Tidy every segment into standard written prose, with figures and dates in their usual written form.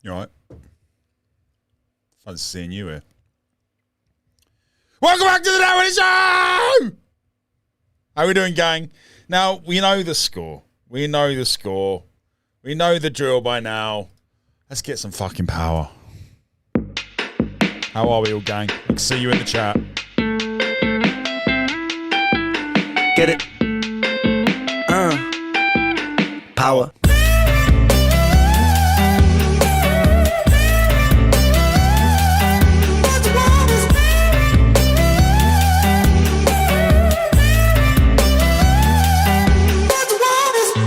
You all right? Fun seeing you here. Welcome back to the Darwin Show! How we doing, gang? Now, we know the score. We know the score. We know the drill by now. Let's get some fucking power. How are we all, gang? I can see you in the chat. Get it? Power.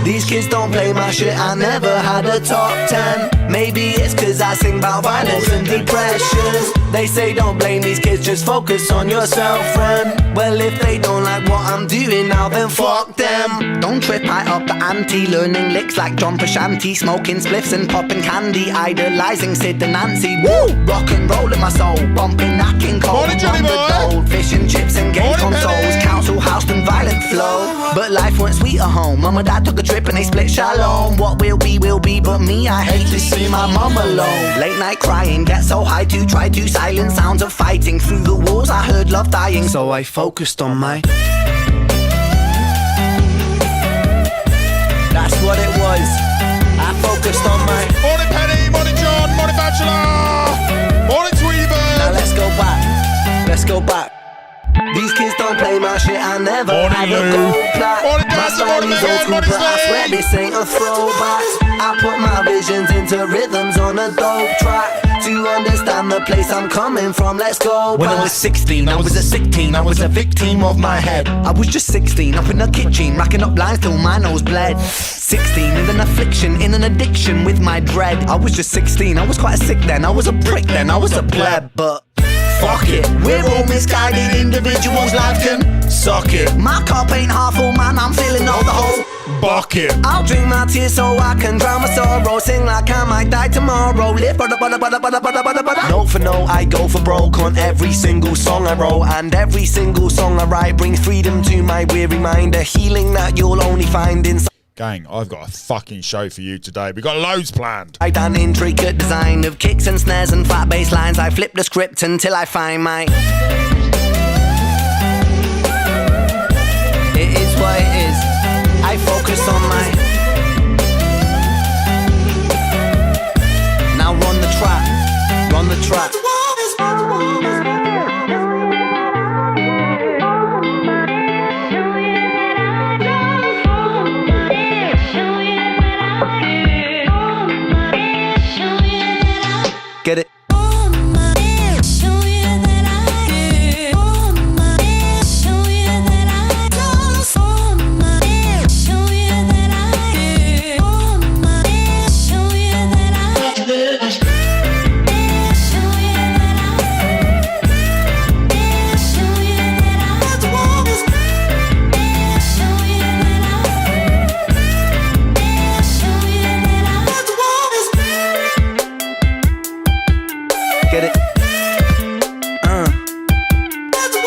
These kids don't play my shit, I never had a top 10. Maybe it's cause I sing about violence and depressions. They say don't blame these kids, just focus on yourself, friend. Well, if they don't like what I'm doing now, then fuck them. Don't trip, I up the ante, learning licks like John Pashanti, smoking spliffs and popping candy, idolizing Sid and Nancy. Woo! Rock and roll in my soul, bumping that King Cole, gold, fish and chips and game consoles, council house and violent flow. But life weren't sweet at home. Mum and dad took a trip and they split shalom. What will be, but me, I hate to see my mum alone. Late night crying, get so high to try to silence sounds of fighting. Through the walls I heard love dying, so I focused on my... That's what it was. I focused on my... Morning, Penny. Morning, John. Morning, Bachelor. Morning, Tweeber. Now let's go back. Let's go back. These kids don't play my shit, I never had a gold plaque. My style's old school, but I swear this ain't a throwback. I put my visions into rhythms on a dope track. To understand the place I'm coming from, let's go back. When I was 16, I was a sick teen, I was a victim of my head. I was just 16, up in the kitchen, racking up lines till my nose bled. 16, in an affliction, in an addiction with my dread. I was just 16, I was quite sick then, I was a prick then, I was a pleb, but... fuck it, we're all misguided individuals, life can suck it. My cup ain't half full, man, I'm feeling all the whole bucket. I'll drink my tears so I can drown my sorrow. Sing like I might die tomorrow. Live note for note, I go for broke on every single song I wrote. And every single song I write brings freedom to my weary mind. A healing that you'll only find inside. Gang, I've got a fucking show for you today. We've got loads planned. I done intricate design of kicks and snares and fat bass lines. I flip the script until I find my... It is what it is. I focus on my... Now run the track. Run the track. Get it? Get it?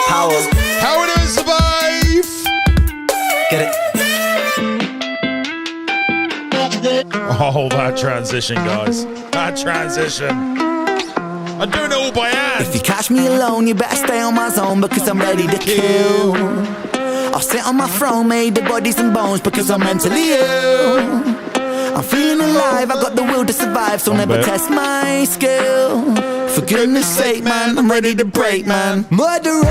Power. How we doing, survive? Get it? Oh, that transition, guys. That transition. I'm doing it all by hand. If you catch me alone, you better stay on my zone because I'm ready to kill. I'll sit on my throne made of bodies and bones because I'm mentally ill. I'm feeling alive, I got the will to survive, so never test my skill. For goodness sake, man, I'm ready to break, man. Murderer,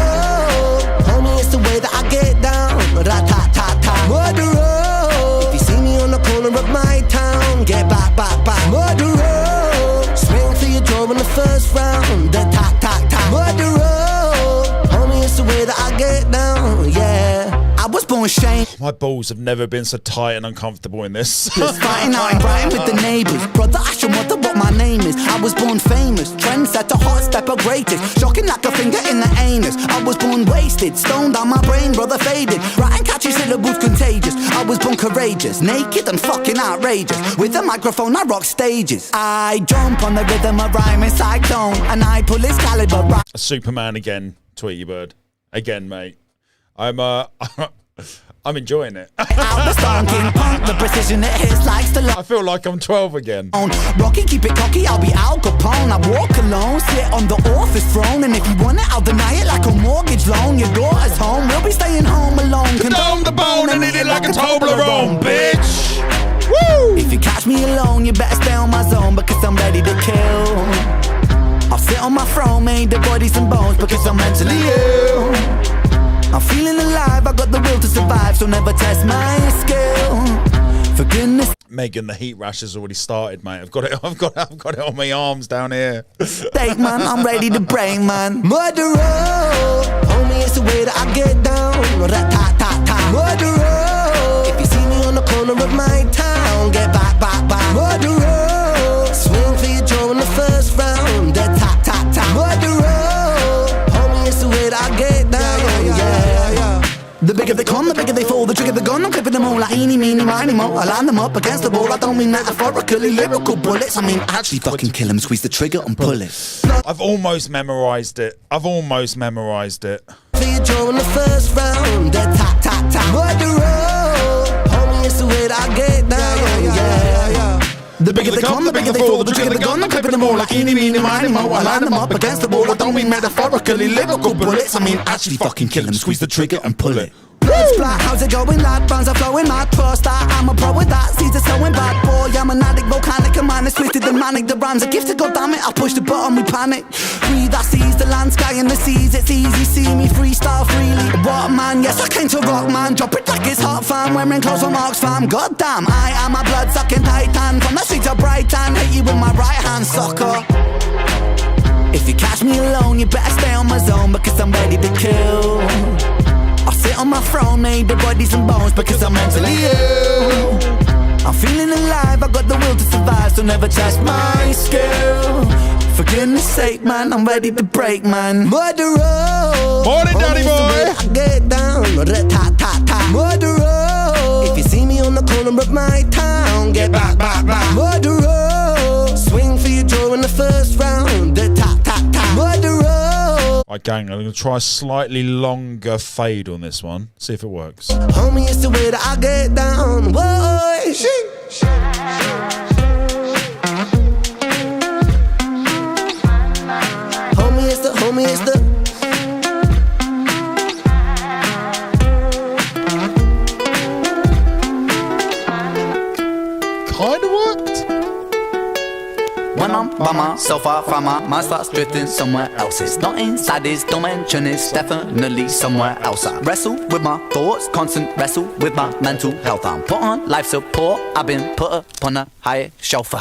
homie, it's the way that I get down. Rat-tat-tat-tat. Murderer, if you see me on the corner of my town, get back, back, back. Murderer, swing for your jaw in the first round. Tat-tat-tat. Murderer, homie, it's the way that I get down, yeah. I was born shame. My balls have never been so tight and uncomfortable in this. Fighting out in Brighton with the neighbours. Brother, ask your mother what my name is. I was born famous, trendsetter, hot stepper, greatest. Shocking like a finger in the anus. I was born wasted, stoned on my brain, brother faded. Writing catchy syllables contagious. I was born courageous, naked and fucking outrageous. With a microphone I rock stages. I jump on the rhythm of rhyming cyclone, and I pull Excalibur right. Superman again, Tweety Bird. Again, mate. I'm I'm enjoying it. Out the stonking punk, the precision it hits like the I feel like I'm 12 again. Rocky, keep it cocky, I'll be Al Capone. I walk alone, sit on the office throne. And if you want it, I'll deny it like a mortgage loan. Your daughter's home, we'll be staying home alone. Condone the bone and eat it like a Toblerone, bitch. Woo! If you catch me alone, you better stay on my zone, because I'm ready to kill. I'll sit on my throne, made of bodies and bones, because I'm mentally ill. I'm feeling alive, I got the will to survive, so never test my skill. For goodness. Megan, the heat rash has already started, mate. I've got it on my arms down here. Sake, man, I'm ready to break, man. Murderer, homie, it's the way that I get down. Murderer, if you see me on the corner of my town, get back. Murderer, swing for your jaw in the first round. Murderer, homie, it's the way that I get down. The bigger they come, the bigger they fall. The trigger the gun, I'm clipping them all like eeny, meeny, miny, mo. I line them up against the wall. I don't mean metaphorically, lyrical bullets. I mean actually fucking kill him, squeeze the trigger and pull it. I've almost memorised it. For your jaw in the first round. Murderer, homie, it's the way that I get down. The bigger they come, the bigger they fall. The trigger the gun, I'm clipping them all like eeny, meeny, miny, mo. I line them up against the wall. I don't mean metaphorically, lyrical bullets. I mean actually fucking kill him, squeeze the trigger and pull it. Blood splat, how's it going, lad? Bands are flowing mad, trust that I'm a pro with that. Seeds are sowing bad, boy, I'm an addict, volcanic, a man is twisted and manic. The rhymes are gifted, goddammit, I push the button, we panic. Breathe, I seize the land, sky and the seas, it's easy, see me freestyle freely. What man, yes, I came to rock, man, drop it like it's hot, fam. Wearing clothes from Oxfam, goddamn, I am a blood-sucking titan. From the streets of Brighton, hit you with my right hand, sucker. If you catch me alone, you better stay on my zone, because I'm ready to kill. I sit on my throne, made of bodies and bones, because I'm mentally ill. I'm feeling alive, I got the will to survive, so never test my skill. For goodness sake, man, I'm ready to break, man. Murderer, morning, daddy boy. I get down. Murderer, if you see me on the corner of my town, get back. Murderer, swing for your jaw in the first round. Murderer. Right, gang, I'm going to try a slightly longer fade on this one. See if it works. Homie, it's the way that I get down. Boy. Homie, it's the kind of worked. When I'm by myself, I find my mind starts drifting somewhere else. It's not inside this dimension, it's definitely somewhere else. I wrestle with my thoughts, constant wrestle with my mental health. I'm put on life support, I've been put upon a higher shelf.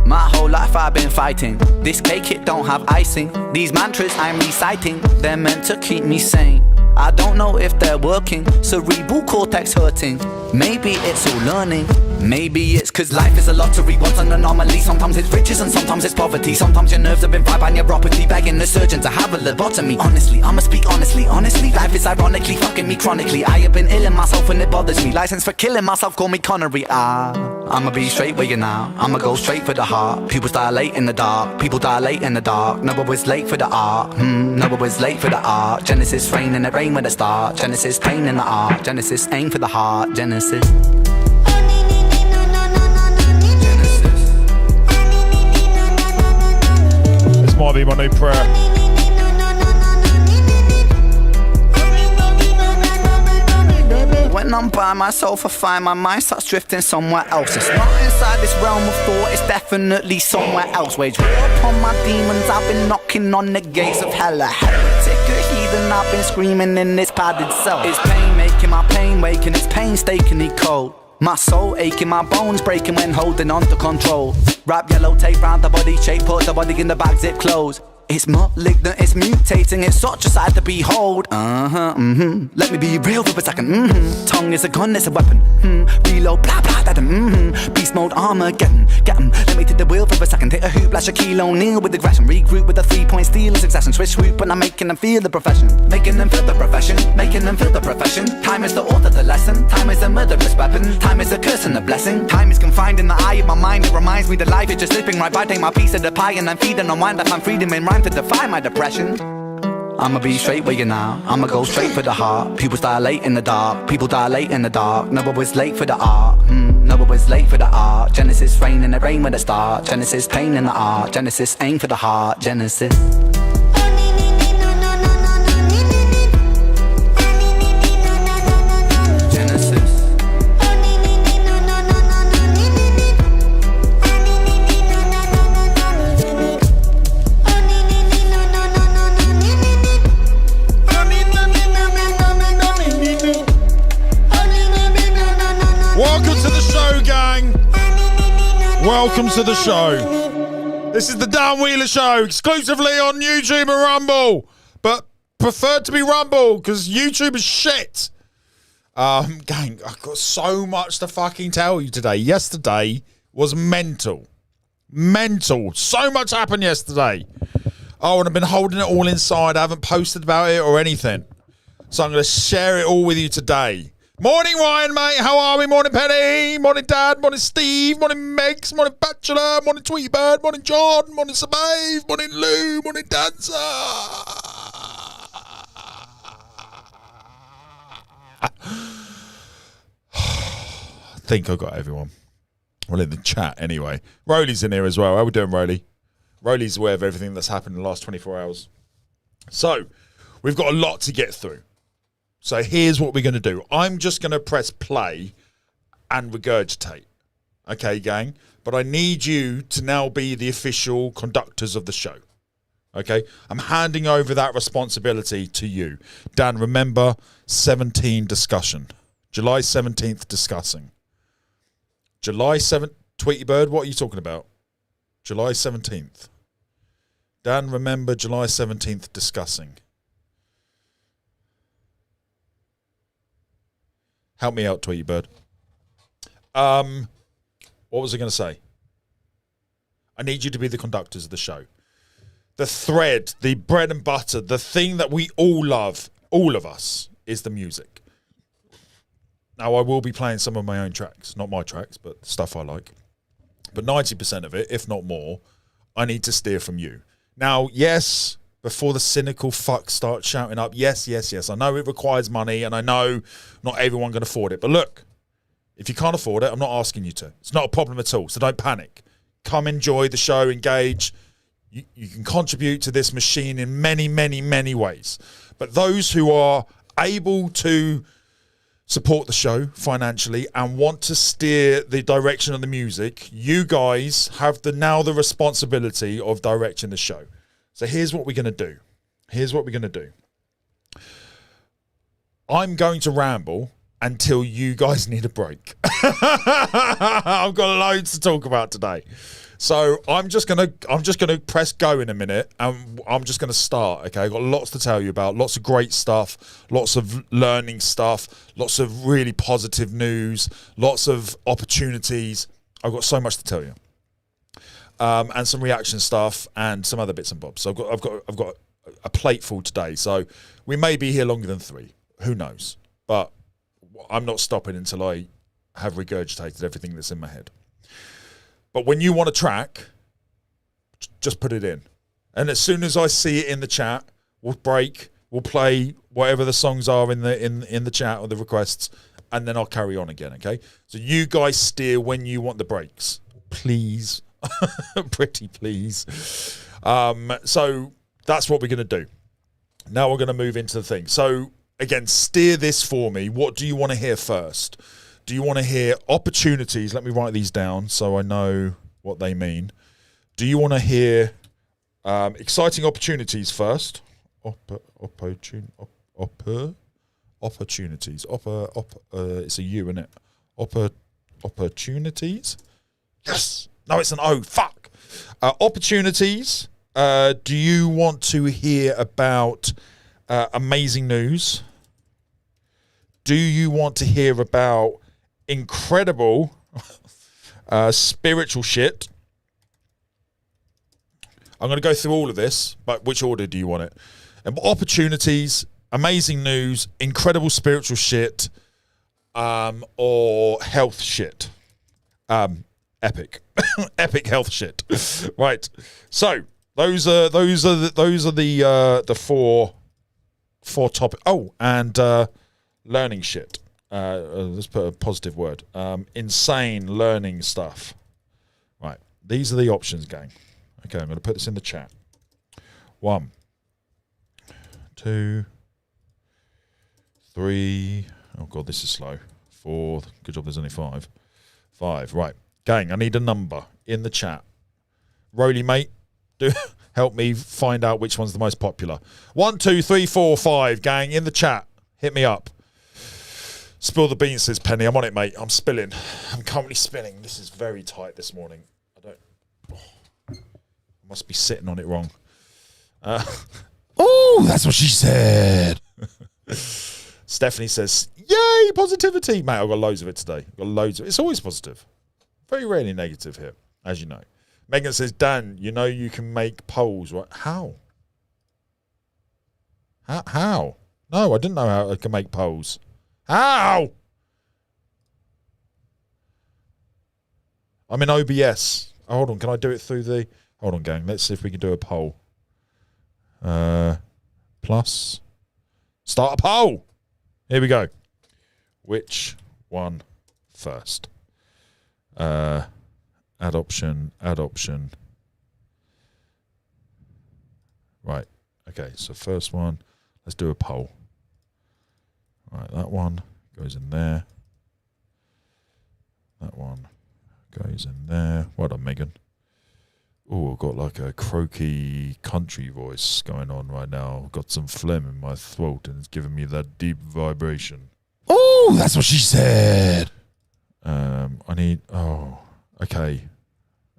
My whole life I've been fighting. This cake, it don't have icing. These mantras I'm reciting, they're meant to keep me sane. I don't know if they're working, cerebral cortex hurting. Maybe it's all learning. Maybe it's cause life is a lottery, what's an anomaly. Sometimes it's riches and sometimes it's poverty. Sometimes your nerves have been fried by neuropathy, begging the surgeon to have a lobotomy. Honestly, I'ma speak honestly, life is ironically fucking me chronically. I have been ill in myself and it bothers me. License for killing myself, call me Connery. I'ma be straight with you now, I'ma go straight for the heart. People dilate in the dark, No, I was late for the art, no, I was late for the art. Genesis, rain and it rain with a start. Genesis, pain in the art. Genesis, aim for the heart. Genesis. This might be my new prayer. When I'm by myself, I find my mind starts drifting somewhere else. It's not inside this realm of thought, it's definitely somewhere else. Wage war upon my demons, I've been knocking on the gates of hell. A heretic, a heathen, I've been screaming in this padded cell. It's pain making my pain waking, it's painstakingly cold. My soul aching, my bones breaking when holding on to control. Wrap yellow tape round the body shape, put the body in the bag, zip close. It's malignant, it's mutating, it's such a sight to behold. Let me be real for a second. Tongue is a gun, it's a weapon. Reload, blah blah, that beast mode, Armageddon. Get 'em, let me take the wheel for a second. Hit a hoop, like Shaquille O'Neal with aggression. Regroup with a 3-point steal in succession. Switch swoop, and I'm making them feel the profession. Making them feel the profession, making them feel the profession. Time is the author, the lesson. Time is a murderous weapon. Time is a curse and a blessing. Time is confined in the eye of my mind. It reminds me that life is just slipping right by. Take my piece of the pie and I'm feeding on wine that I'm freedom in rhyme to defy my depression. I'ma be straight with you now. I'ma go straight for the heart. People dilate in the dark. People dilate in the dark. Never was late for the art. Never was late for the art. Genesis rain in the rain with a start. Genesis pain in the art. Genesis aim for the heart. Genesis. Welcome to the show. This is the Dan Wheeler Show, exclusively on YouTube and Rumble, but preferred to be Rumble because YouTube is shit. Gang, I've got so much to fucking tell you today. Yesterday was mental. So much happened yesterday. Oh, and I've been holding it all inside. I haven't posted about it or anything. So I'm going to share it all with you today. Morning, Ryan, mate. How are we? Morning, Penny. Morning, Dad. Morning, Steve. Morning, Megs. Morning, Bachelor. Morning, Tweety Bird. Morning, John. Morning, Sabave. Morning, Lou. Morning, Dancer. I think I got everyone. Well, in the chat, anyway. Rolly's in here as well. How we doing, Rolly? Rolly's aware of everything that's happened in the last 24 hours. So, we've got a lot to get through. So here's what we're going to do. I'm just going to press play and regurgitate. Okay, gang? But I need you to now be the official conductors of the show. Okay? I'm handing over that responsibility to you. Dan, remember, 17 discussion. July 17th discussing. July 7th, Tweety Bird, what are you talking about? July 17th. Dan, remember, July 17th discussing. Help me out, Tweety Bird. What was I going to say? I need you to be the conductors of the show. The thread, the bread and butter, the thing that we all love, all of us, is the music. Now, I will be playing some of my own tracks. Not my tracks, but stuff I like. But 90% of it, if not more, I need to steer from you. Now, yes, before the cynical fucks start shouting up, yes. I know it requires money, and I know not everyone can afford it. But look, if you can't afford it, I'm not asking you to. It's not a problem at all, so don't panic. Come enjoy the show, engage. You can contribute to this machine in many, many, many ways. But those who are able to support the show financially and want to steer the direction of the music, you guys have now the responsibility of directing the show. So here's what we're going to do. I'm going to ramble until you guys need a break. I've got loads to talk about today. So I'm just gonna press go in a minute, and I'm just gonna start. Okay, I've got lots to tell you about, lots of great stuff, lots of learning stuff, lots of really positive news, lots of opportunities. I've got so much to tell you. And some reaction stuff and some other bits and bobs. So I've got a plate full today. So we may be here longer than 3. Who knows? But I'm not stopping until I have regurgitated everything that's in my head. But when you want a track, just put it in. And as soon as I see it in the chat, we'll break. We'll play whatever the songs are in the chat or the requests, and then I'll carry on again. Okay? So you guys steer when you want the breaks, please. Pretty please. So that's what we're going to do. Now we're going to move into the thing. So again, steer this for me. What do you want to hear first? Do you want to hear opportunities? Let me write these down so I know what they mean. Do you want to hear exciting opportunities first? Opportunities. It's a U, isn't it? Opportunities. Yes. No, it's an O. Fuck. Opportunities. Do you want to hear about amazing news? Do you want to hear about incredible spiritual shit? I'm going to go through all of this, but which order do you want it? Opportunities, amazing news, incredible spiritual shit, or health shit? Epic. Epic health shit. Right. So those are the 4 4 topics. Oh, and learning shit. Let's put a positive word. Insane learning stuff. Right. These are the options, gang. Okay, I'm going to put this in the chat. 1, 2, 3. Oh, God, this is slow. 4. Good job there's only 5. 5. Right. Gang, I need a number in the chat. Roly, mate, do help me find out which one's the most popular. 1, 2, 3, 4, 5. Gang, in the chat. Hit me up. Spill the beans, says Penny. I'm on it, mate. I'm spilling. I'm currently spilling. This is very tight this morning. I must be sitting on it wrong. Oh, that's what she said. Stephanie says, yay, positivity. Mate, I've got loads of it today. I've got loads of it. It's always positive. Very rarely negative here, as you know. Megan says, Dan, you know you can make polls, right? How? How? No, I didn't know how I can make polls. How? I'm in OBS. Oh, hold on, can I do it through the... Hold on, gang. Let's see if we can do a poll. Plus. Start a poll. Here we go. Which one first? Add option. Right. Okay, so first one. Let's do a poll. Right, that one goes in there. That one goes in there. Well done, Megan. Oh, I've got like a croaky country voice going on right now. I've got some phlegm in my throat and it's giving me that deep vibration. Oh, that's what she said. I need... Oh, okay.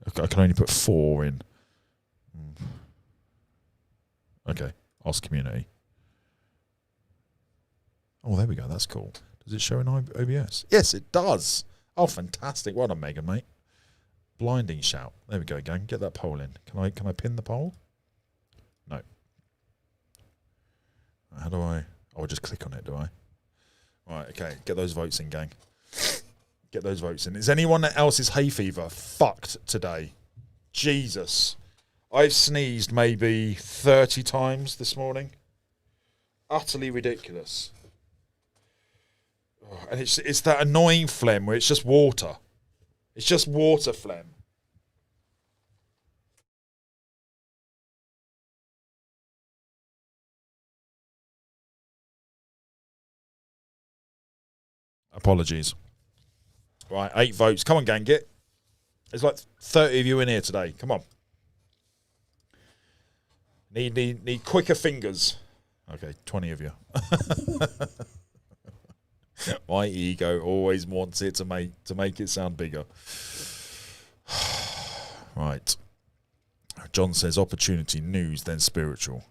I can only put 4 in. Okay, ask community. Oh, there we go. That's cool. Does it show in OBS? Yes, it does. Oh, fantastic. Well done, Megan, mate. Blinding shout. There we go, gang. Get that poll in. Can I pin the poll? No. How do I... Oh, I just click on it, do I? Right, okay. Get those votes in, gang. Get those votes in. Is anyone else's hay fever fucked today? Jesus. I've sneezed maybe 30 times this morning. Utterly ridiculous. Oh, and it's that annoying phlegm where it's just water. It's just water phlegm. Apologies. Right, 8 votes. Come on, gang, get. There's like 30 of you in here today. Come on. Need quicker fingers. Okay, 20 of you. My ego always wants it to make it sound bigger. Right. John says opportunity, news, then spiritual.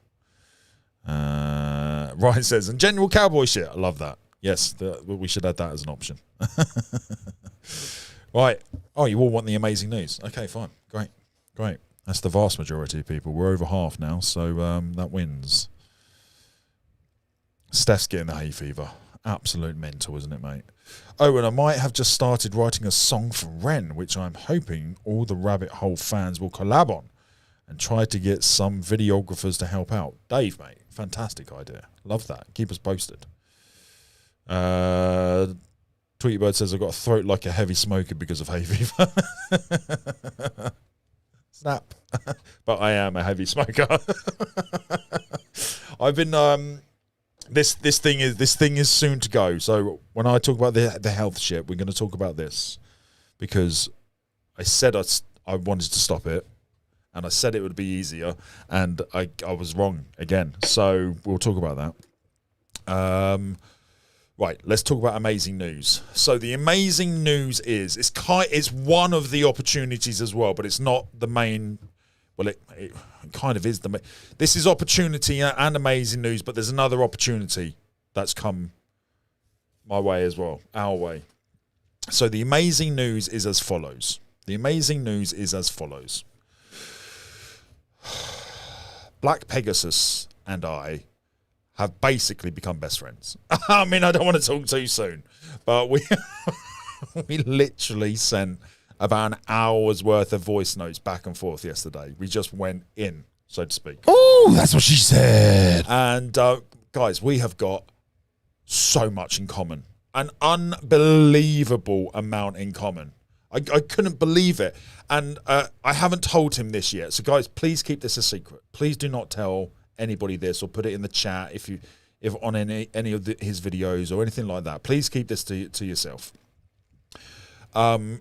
Ryan says, and general cowboy shit. I love that. Yes, we should add that as an option. Right. Oh, you all want the amazing news. Okay, fine. Great. That's the vast majority of people. We're over half now, so that wins. Steph's getting the hay fever. Absolute mental, isn't it, mate? Oh, and I might have just started writing a song for Ren, which I'm hoping all the Rabbit Hole fans will collab on and try to get some videographers to help out. Dave, mate, fantastic idea. Love that. Keep us posted. Tweetybird says, I've got a throat like a heavy smoker because of hay fever. Snap. But I am a heavy smoker. I've been... This thing is soon to go. So when I talk about the health shit, we're going to talk about this because I said I wanted to stop it, and I said it would be easier, and I was wrong again. So we'll talk about that. Right, let's talk about amazing news. So the amazing news is it's one of the opportunities as well, but it's not the main. Well, it kind of is the main. This is opportunity and amazing news, but there's another opportunity that's come my way as well, our way. So the amazing news is as follows. Black Pegasus and I have basically become best friends. I mean, I don't want to talk too soon, but we literally sent about an hour's worth of voice notes back and forth yesterday. We just went in, so to speak. Oh, that's what she said. And guys, we have got so much in common, an unbelievable amount in common. I couldn't believe it, and I haven't told him this yet. So, guys, please keep this a secret. Please do not tell anybody this, or put it in the chat if on any of his videos or anything like that. Please keep this to yourself. But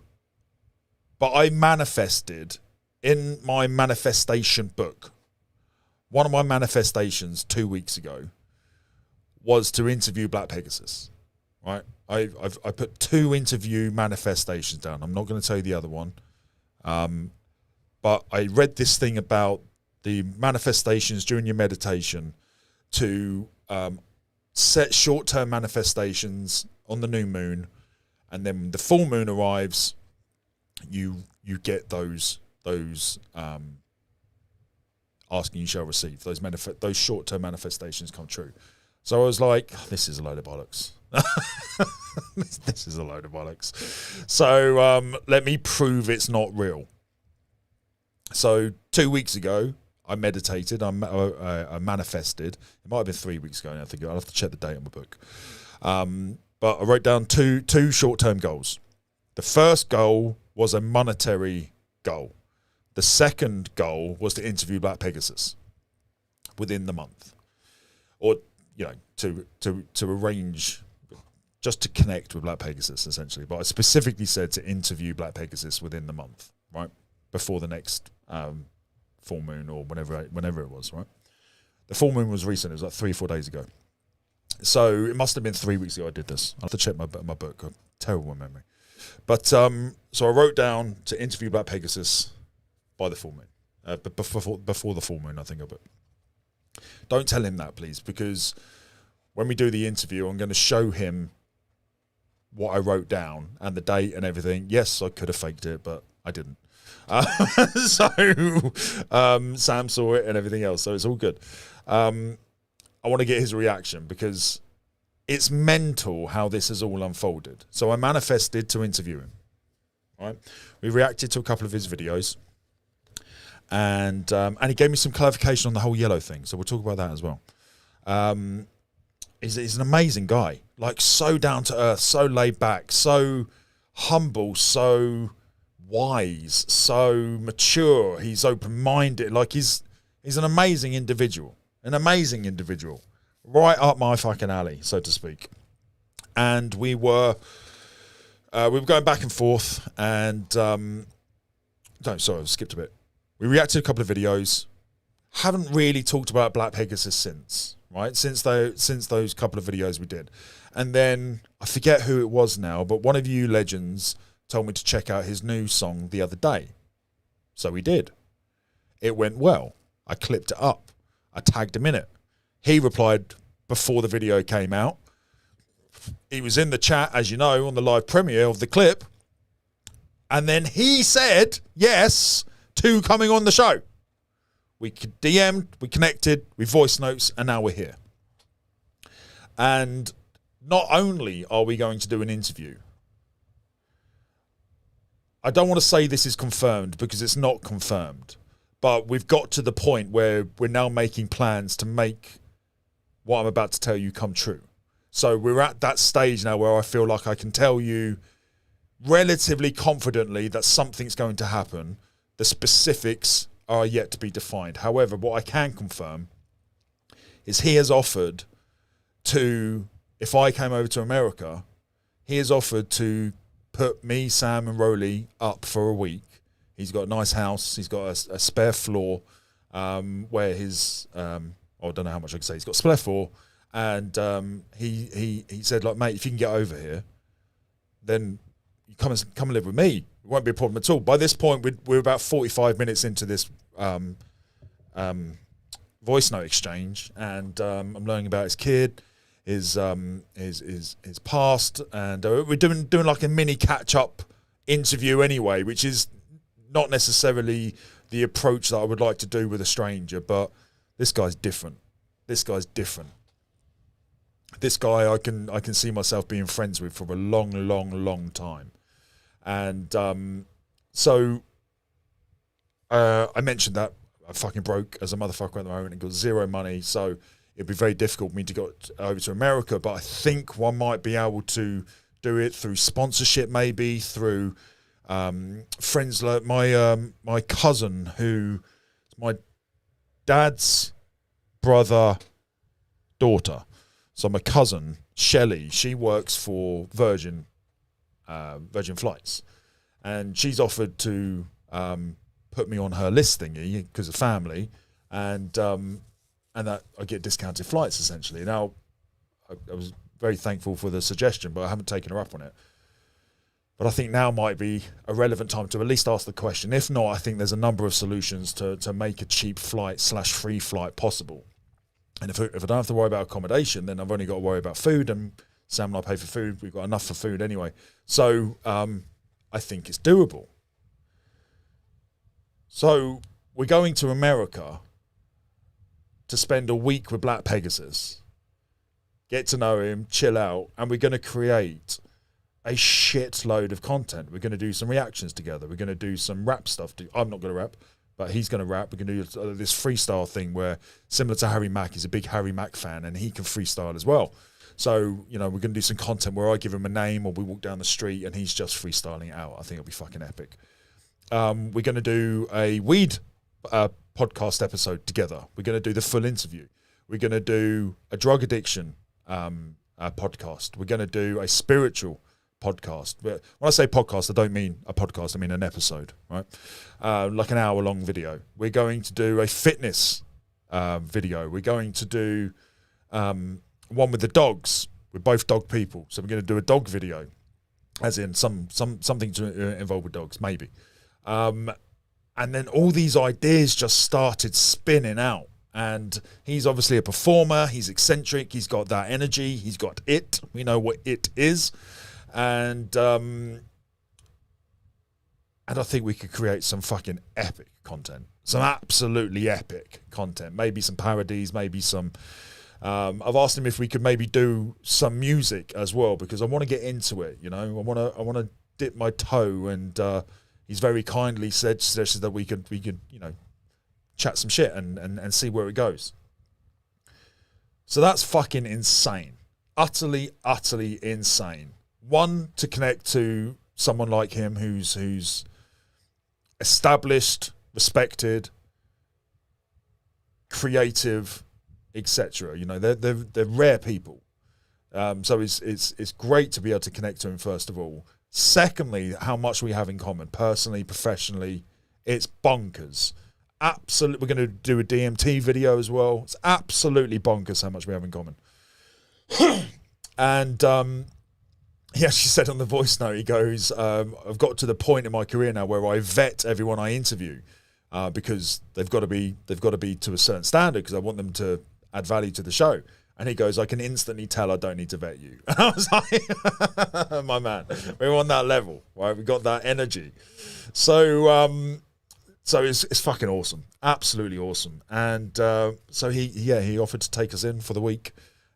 I manifested in my manifestation book. One of my manifestations 2 weeks ago was to interview Black Pegasus. Right, I put 2 interview manifestations down. I'm not going to tell you the other one, but I read this thing about the manifestations during your meditation to set short-term manifestations on the new moon, and then when the full moon arrives, you get those asking you shall receive. Those short-term manifestations come true. So I was like, this is a load of bollocks. This is a load of bollocks. So let me prove it's not real. So 2 weeks ago, I meditated. I manifested. It might have been 3 weeks ago. I think I'll have to check the date on my book. But I wrote down two short-term goals. The first goal was a monetary goal. The second goal was to interview Black Pegasus within the month, or to arrange. Just to connect with Black Pegasus, essentially. But I specifically said to interview Black Pegasus within the month, right? Before the next full moon, or whenever it was, right? The full moon was recent. It was like 3 or 4 days ago. So it must have been 3 weeks ago I did this. I have to check my book. A terrible memory. But so I wrote down to interview Black Pegasus by the full moon. Before the full moon, I think of it. Don't tell him that, please, because when we do the interview, I'm going to show him what I wrote down and the date and everything. Yes, I could have faked it, but I didn't. So Sam saw it and everything else, so it's all good. I want to get his reaction because it's mental how this has all unfolded. So I manifested to interview him. Right? We reacted to a couple of his videos, and he gave me some clarification on the whole yellow thing. So we'll talk about that as well. He's an amazing guy, like so down to earth, so laid back, so humble, so wise, so mature. He's open-minded. Like he's an amazing individual, right up my fucking alley, so to speak. And we were going back and forth, and sorry, I skipped a bit. We reacted to a couple of videos. Haven't really talked about Black Pegasus since. Right, since those couple of videos we did. And then I forget who it was now, but one of you legends told me to check out his new song the other day. So we did. It went well. I clipped it up. I tagged him in it. He replied before the video came out. He was in the chat, as you know, on the live premiere of the clip. And then he said yes to coming on the show. We DM'd, we connected, we voice notes, and now we're here. And not only are we going to do an interview, I don't want to say this is confirmed because it's not confirmed, but we've got to the point where we're now making plans to make what I'm about to tell you come true. So we're at that stage now where I feel like I can tell you relatively confidently that something's going to happen. The specifics are yet to be defined. However, what I can confirm is he has offered to, if I came over to America, he has offered to put me, Sam and Rosalie up for a week. He's got a nice house. He's got a spare floor where his, I don't know how much I can say. He's got a spare floor. And he said, like, mate, if you can get over here, then you come and live with me. It won't be a problem at all. By this point, we're about 45 minutes into this voice note exchange, and I'm learning about his kid, his past, and we're doing like a mini catch-up interview anyway, which is not necessarily the approach that I would like to do with a stranger, but this guy's different. This guy's different. This guy I can see myself being friends with for a long time. And so I mentioned that I'm fucking broke as a motherfucker at the moment and got zero money. So it'd be very difficult for me to go over to America. But I think one might be able to do it through sponsorship, maybe through friends like my cousin, who my dad's brother daughter. So my cousin Shelley, she works for Virgin Flights, and she's offered to put me on her list thingy because of family, and that I get discounted flights essentially. Now, I was very thankful for the suggestion, but I haven't taken her up on it. But I think now might be a relevant time to at least ask the question. If not, I think there's a number of solutions to make a cheap flight / free flight possible. And if I don't have to worry about accommodation, then I've only got to worry about food, and Sam and I pay for food. We've got enough for food anyway. So I think it's doable. So we're going to America to spend a week with Black Pegasus, get to know him, chill out, and we're going to create a shitload of content. We're going to do some reactions together. We're going to do some rap stuff. I'm not going to rap, but he's going to rap. We're going to do this freestyle thing where, similar to Harry Mack, he's a big Harry Mack fan, and he can freestyle as well. So, you know, we're going to do some content where I give him a name, or we walk down the street and he's just freestyling it out. I think it'll be fucking epic. We're going to do a weed podcast episode together. We're going to do the full interview. We're going to do a drug addiction podcast. We're going to do a spiritual podcast. But when I say podcast, I don't mean a podcast, I mean an episode, right? Like an hour-long video. We're going to do a fitness video. We're going to do one with the dogs. We're both dog people, so we're going to do a dog video, as in something to involve with dogs, maybe. And then all these ideas just started spinning out. And he's obviously a performer. He's eccentric. He's got that energy. He's got it. We know what it is. And I think we could create some fucking epic content. Some absolutely epic content. Maybe some parodies, maybe some... I've asked him if we could maybe do some music as well, because I want to get into it, you know. I want to dip my toe, and he's very kindly suggested that we could you know, chat some shit and see where it goes. So that's fucking insane. Utterly insane. One, to connect to someone like him who's established, respected, creative, etc. You know, they're rare people. So it's great to be able to connect to him, first of all. Secondly, how much we have in common, personally, professionally, it's bonkers. Absolutely, we're going to do a DMT video as well. It's absolutely bonkers how much we have in common. And he actually said on the voice note, he goes, I've got to the point in my career now where I vet everyone I interview because they've got to be to a certain standard, because I want them to add value to the show. And he goes, I can instantly tell I don't need to vet you. And I was like, my man, we're on that level, right? We got that energy. So it's fucking awesome, absolutely awesome. And so he offered to take us in for the week,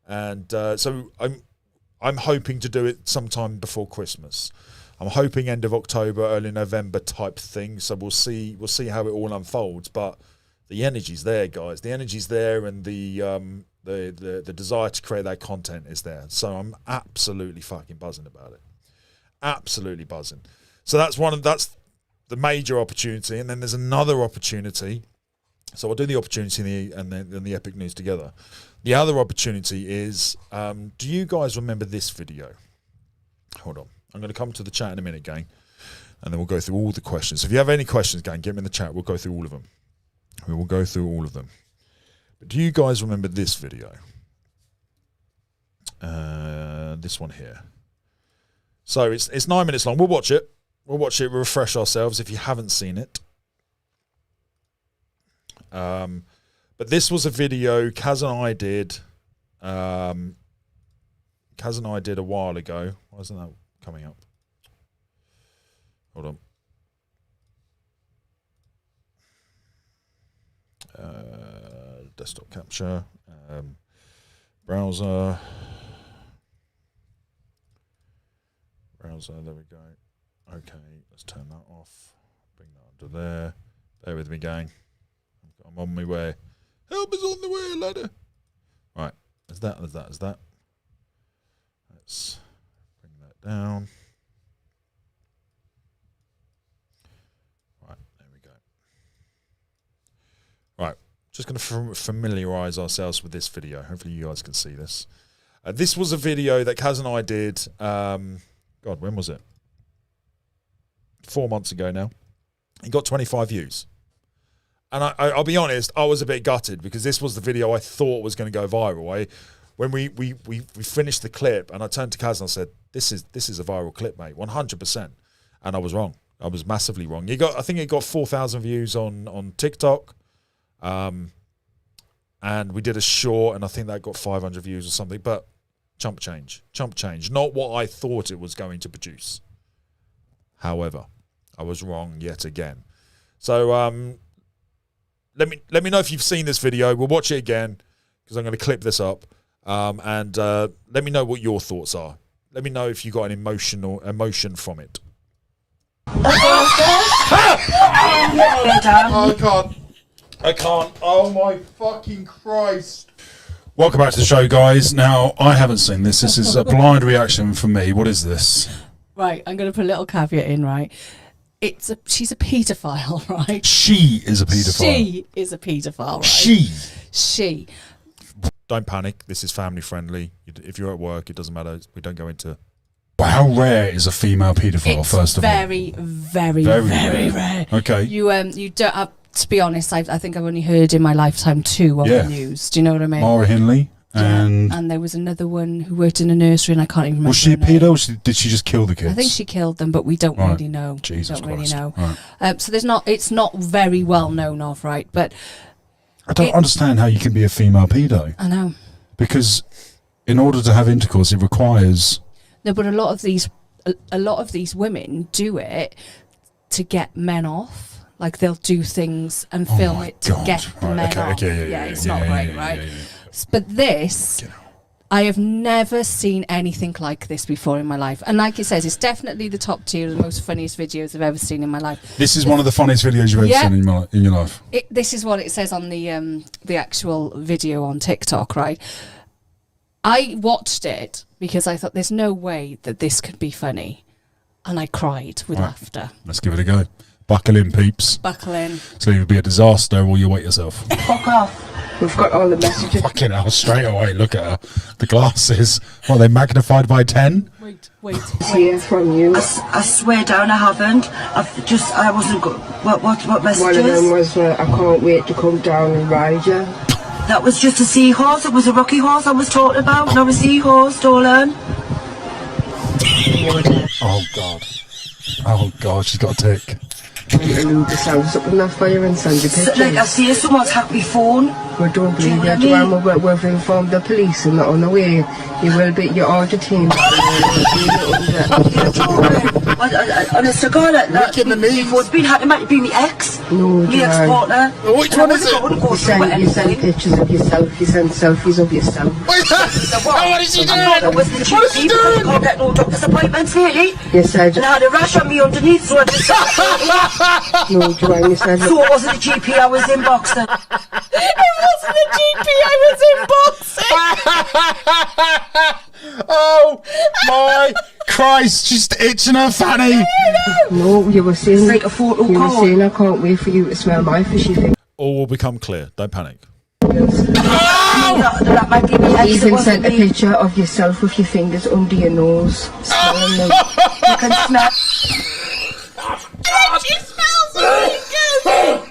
and so I'm hoping to do it sometime before Christmas. I'm hoping end of October, early November type thing. So we'll see how it all unfolds. But the energy's there, guys. The energy's there, and the desire to create that content is there. So I'm absolutely fucking buzzing about it. Absolutely buzzing. So that's the major opportunity, and then there's another opportunity. So I'll do the opportunity and then the epic news together. The other opportunity is, do you guys remember this video? Hold on. I'm going to come to the chat in a minute, gang, and then we'll go through all the questions. So if you have any questions, gang, get them in the chat. We'll go through all of them. We will go through all of them. But do you guys remember this video? This one here. So it's 9 minutes long. We'll watch it. We'll refresh ourselves if you haven't seen it. But this was a video Kaz and I did. Kaz and I did a while ago. Why isn't that coming up? Hold on. Desktop capture. Browser. There we go. Okay, let's turn that off. Bring that under there. Bear with me, gang. I'm on my way. Help is on the way, ladder. Is that? Let's bring that down. Right, there we go. Right, just going to familiarise ourselves with this video. Hopefully you guys can see this. This was a video that Kaz and I did, God, when was it? 4 months ago now. It got 25 views. And I'll be honest, I was a bit gutted because this was the video I thought was going to go viral. When we finished the clip and I turned to Kaz and I said, this is a viral clip, mate, 100%. And I was wrong. I was massively wrong. I think it got 4,000 views on TikTok. And we did a short and I think that got 500 views or something. But chump change. Not what I thought it was going to produce. However, I was wrong yet again. So let me know if you've seen this video. We'll watch it again because I'm going to clip this up. And let me know what your thoughts are. Let me know if you got an emotion from it. I can't. Oh my fucking Christ. Welcome back to the show, guys. Now, I haven't seen this. This is a blind reaction from me. What is this? Right, I'm going to put a little caveat in, right? She's a paedophile, right? She is a paedophile, right? She. Don't panic. This is family friendly. If you're at work, it doesn't matter. We don't go into... But how rare is a female paedophile, first of all? Very, very rare. Okay. You don't have... To be honest, I think I've only heard in my lifetime 2 on the news. Do you know what I mean? Mara Hindley. And there was another one who worked in a nursery and I can't even remember. Was she a pedo or did she just kill the kids? I think she killed them, but we don't really know. Jesus Christ. Really know. Right. So it's not very well known of, right? But I don't understand how you can be a female pedo. I know. Because in order to have intercourse, it requires... No, but a lot of these women do it to get men off. Like they'll do things and film it to get the men off. Yeah, it's not great, right? Yeah. But this, I have never seen anything like this before in my life. And like it says, it's definitely the top tier of the most funniest videos I've ever seen in my life. This is one of the funniest videos you've ever seen in your life. This is what it says on the actual video on TikTok, right? I watched it because I thought there's no way that this could be funny. And I cried with laughter. Let's give it a go. Buckle in, peeps. Buckle in. So it'll be a disaster or you wait yourself. Fuck off. We've got all the messages. Fucking hell, straight away. Look at her. The glasses. What, are they magnified by 10? Wait. Hear from you. I swear down I haven't. I wasn't good. What messages? One of them was, I can't wait to come down and ride you. That was just a seahorse. It was a rocky horse I was talking about. Not a seahorse, stolen. Oh God, she's got a tick. Lube the sounds up enough for you and send you pictures. Like I see someone's hacked my phone. We don't believe you, Joanne. We've informed the police and on the way you are detained. Honest to God, you've been hacking, might be my ex. No, my ex-partner. Which one is it? You send pictures of yourself. You send selfies of yourself. What is she doing? What is she doing? I can't get no doctor's appointments lately. You said... And I had a rash on me underneath, so I just... No, Joanne, you said... So it wasn't the GP I was in boxing. It wasn't the GP I was in boxing. Oh my Christ, she's itching her fanny. No, you were saying... It's like a photo call. You were saying, I can't wait for you to smell my fishy thing. All will become clear. Don't panic. That might be me. I even sent a picture of yourself with your fingers under your nose. Smelling them. You can smell... She smells really good.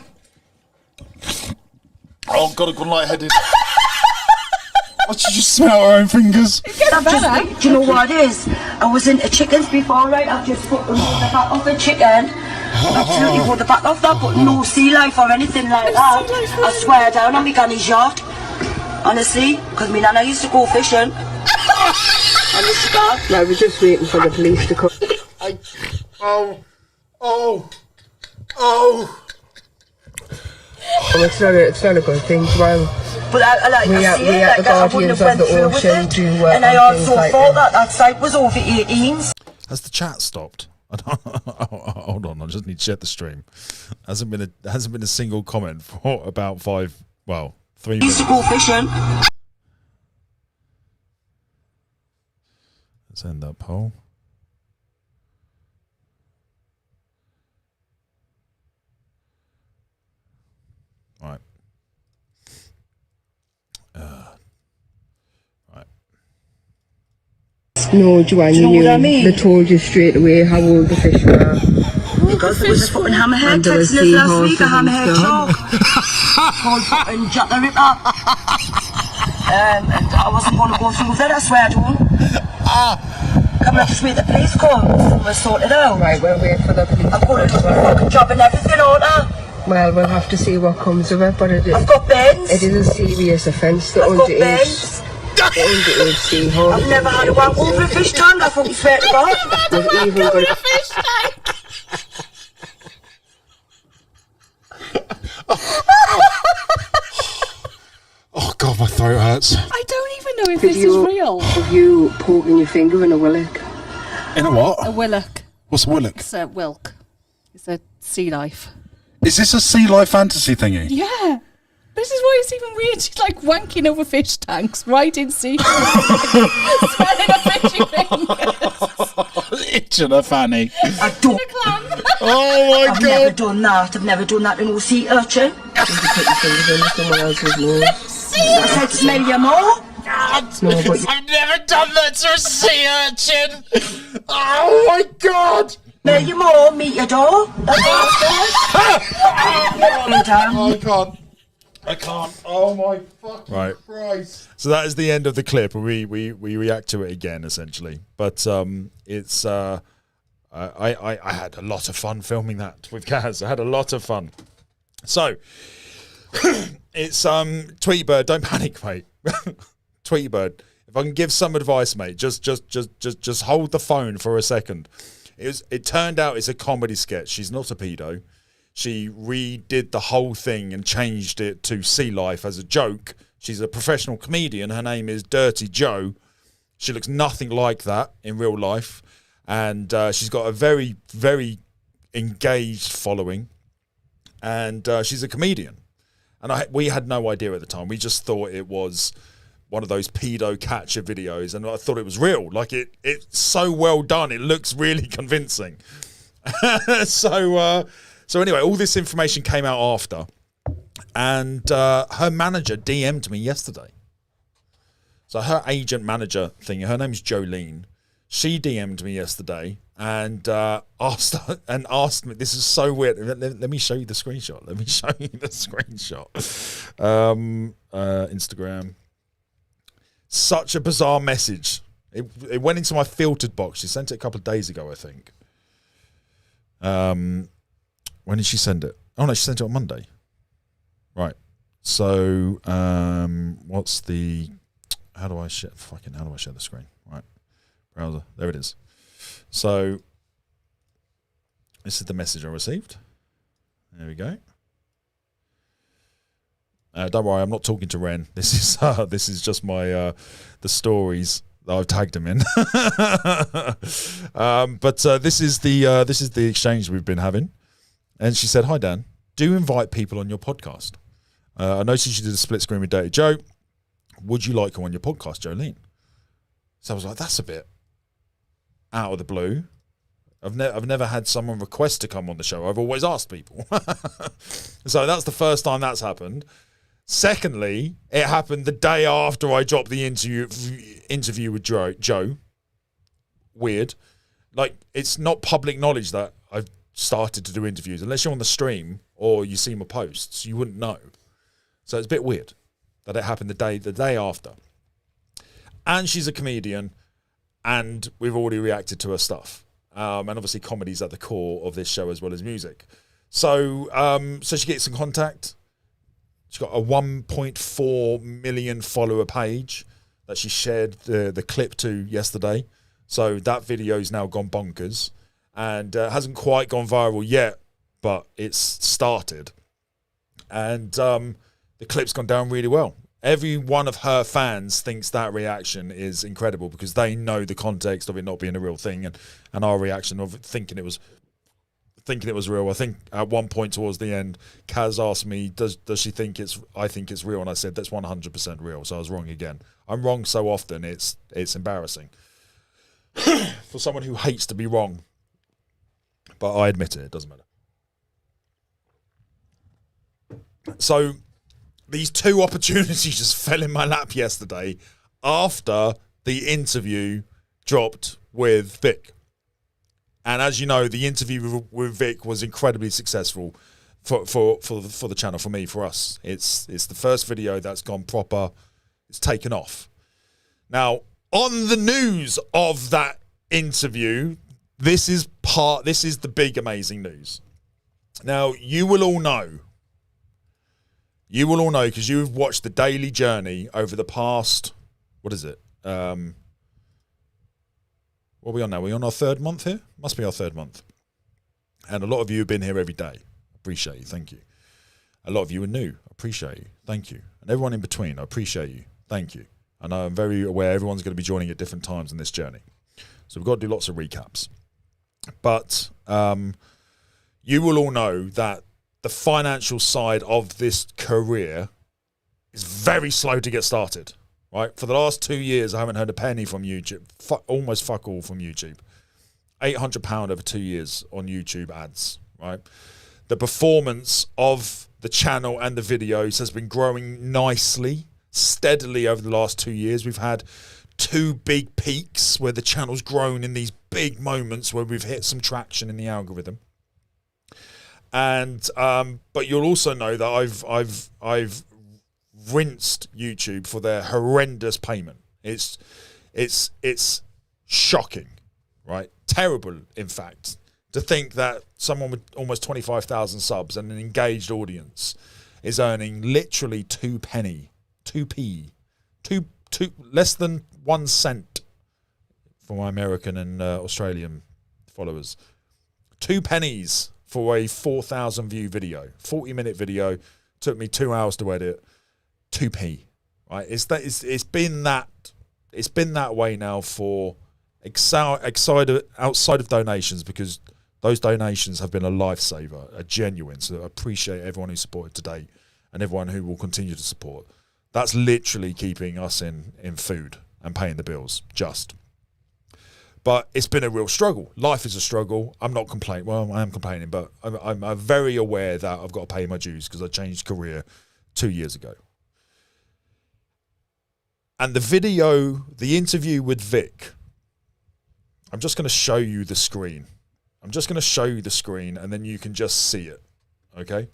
Oh God, I've gone lightheaded. What, did you just smell her own fingers? Do you know what it is? I was into chickens before, right? I've just put the back off a chicken. Absolutely put the back off that, but no sea life or anything like that. I swear down on my granny's yacht. Honestly, because my nana used to go fishing. Honest to God. I was just waiting for the police to come. It's not a good thing, well. But I see it, like I wouldn't have went through with it. And I also thought that site was over 18s. Has the chat stopped? Hold on, I just need to check the stream. Hasn't been a single comment for about 3 minutes. Used to go fishing. Let's end that poll. Right. Right. No, Joanne, you know what I mean? They told you straight away how old the fish were. Because there was a fucking hammerhead And there was texting us last week, a seahorses and hammerhead stuff. talk. Called fucking Jack the Ripper. And I wasn't going to go through with it, I swear to him. Come on, just wait the police come, and we'll sort it out. Right, we'll wait for the police. I've got to do my fucking job and everything, order. Well, we'll have to see what comes of it, but I've got bends. it is a serious offence. The I've got underage, bends. the underage seahorse. I've never had a wank over a fish tank, I fucking swear to God. We've even got A fish tank. Oh God, my throat hurts. I don't even know if this is real. Of you poking your finger in a willock. In a what? A willock. What's a willock? It's a wilk. It's a sea life. Is this a sea life fantasy thingy? Yeah. This is why it's even weird. It's like wanking over fish tanks right in sea. Smelling a fishy fingers. Itching a fanny. I don't. A clam. Oh my I've never done that. I've never done that in no sea urchin. You put your fingers in someone else's nose. I said smell your more. No, but I've never done that to a sea urchin. Oh my God. Smell your more, meet your door. That's what I said. I can't. Oh my fucking Christ. So that is the end of the clip. We react to it again, essentially. But it's I had a lot of fun filming that with Kaz. I had a lot of fun. So it's Tweetbird, don't panic, mate. Tweetbird, if I can give some advice, mate, just hold the phone for a second. It turned out it's a comedy sketch. She's not a pedo. She redid the whole thing and changed it to Sea Life as a joke. She's a professional comedian. Her name is Dirty Joe. She looks nothing like that in real life. And she's got a very, very engaged following. And she's a comedian. And we had no idea at the time. We just thought it was one of those pedo catcher videos. And I thought it was real. Like, it's so well done. It looks really convincing. So anyway, all this information came out after, and her manager DM'd me yesterday. So her agent manager thing, her name's Jolene. She DM'd me yesterday and asked me. This is so weird. Let me show you the screenshot. Instagram. Such a bizarre message. It went into my filtered box. She sent it a couple of days ago, I think. When did she send it? Oh no, she sent it on Monday. Right. So, what's the? How do I share the screen? Right. Browser. There it is. So, this is the message I received. There we go. Don't worry, I'm not talking to Ren. This is just my the stories that I've tagged him in. But this is the exchange we've been having. And she said, "Hi Dan, do invite people on your podcast. I noticed you did a split screen with Dirty Joe. Would you like her on your podcast, Jolene?" So I was like, "That's a bit out of the blue. I've never had someone request to come on the show. I've always asked people." So that's the first time that's happened. Secondly, it happened the day after I dropped the interview with Joe. Weird. Like, it's not public knowledge that I've started to do interviews. Unless you're on the stream or you see my posts, you wouldn't know. So it's a bit weird that it happened the day after. And she's a comedian, and we've already reacted to her stuff. And obviously comedy's at the core of this show as well as music. So so she gets in contact. She's got a 1.4 million follower page that she shared the clip to yesterday. So that video's now gone bonkers. And hasn't quite gone viral yet, but it's started. And the clip's gone down really well. Every one of her fans thinks that reaction is incredible because they know the context of it not being a real thing, and our reaction of thinking it was real. I think at one point towards the end, Kaz asked me, does she think I think it's real? And I said, that's 100% real. So I was wrong again. I'm wrong so often, it's embarrassing. for someone who hates to be wrong. But I admit it doesn't matter. So these two opportunities just fell in my lap yesterday after the interview dropped with Vic. And as you know, the interview with Vic was incredibly successful for the channel, for me, for us. It's the first video that's gone proper. It's taken off. Now, on the news of that interview, this is the big amazing news. Now, you will all know because you've watched the daily journey over the past, what is it? What are we on now? Are we on our third month here? Must be our third month. And a lot of you have been here every day. Appreciate you. Thank you. A lot of you are new. Appreciate you. Thank you. And everyone in between, I appreciate you. Thank you. And I'm very aware everyone's going to be joining at different times in this journey. So we've got to do lots of recaps. But you will all know that the financial side of this career is very slow to get started. Right, for the last 2 years, I haven't heard a penny from YouTube. Almost fuck all from YouTube. £800 over 2 years on YouTube ads. Right, the performance of the channel and the videos has been growing nicely, steadily over the last 2 years. We've had 2 big peaks where the channel's grown in these big moments where we've hit some traction in the algorithm. And but you'll also know that I've rinsed YouTube for their horrendous payment. It's shocking, right? Terrible, in fact, to think that someone with almost 25,000 subs and an engaged audience is earning literally 2p, less than 1 cent for my American and Australian followers. 2 pennies for a 4,000 view video, 40-minute video. Took me 2 hours to edit. 2p, right? It's been that way now for outside of donations, because those donations have been a lifesaver, a genuine. So I appreciate everyone who supported today and everyone who will continue to support. That's literally keeping us in food and paying the bills. But it's been a real struggle. Life is a struggle. I'm not complaining. Well, I am complaining, but I'm very aware that I've got to pay my dues because I changed career 2 years ago. And the interview with Vic, I'm just going to show you the screen. And then you can just see it. Okay?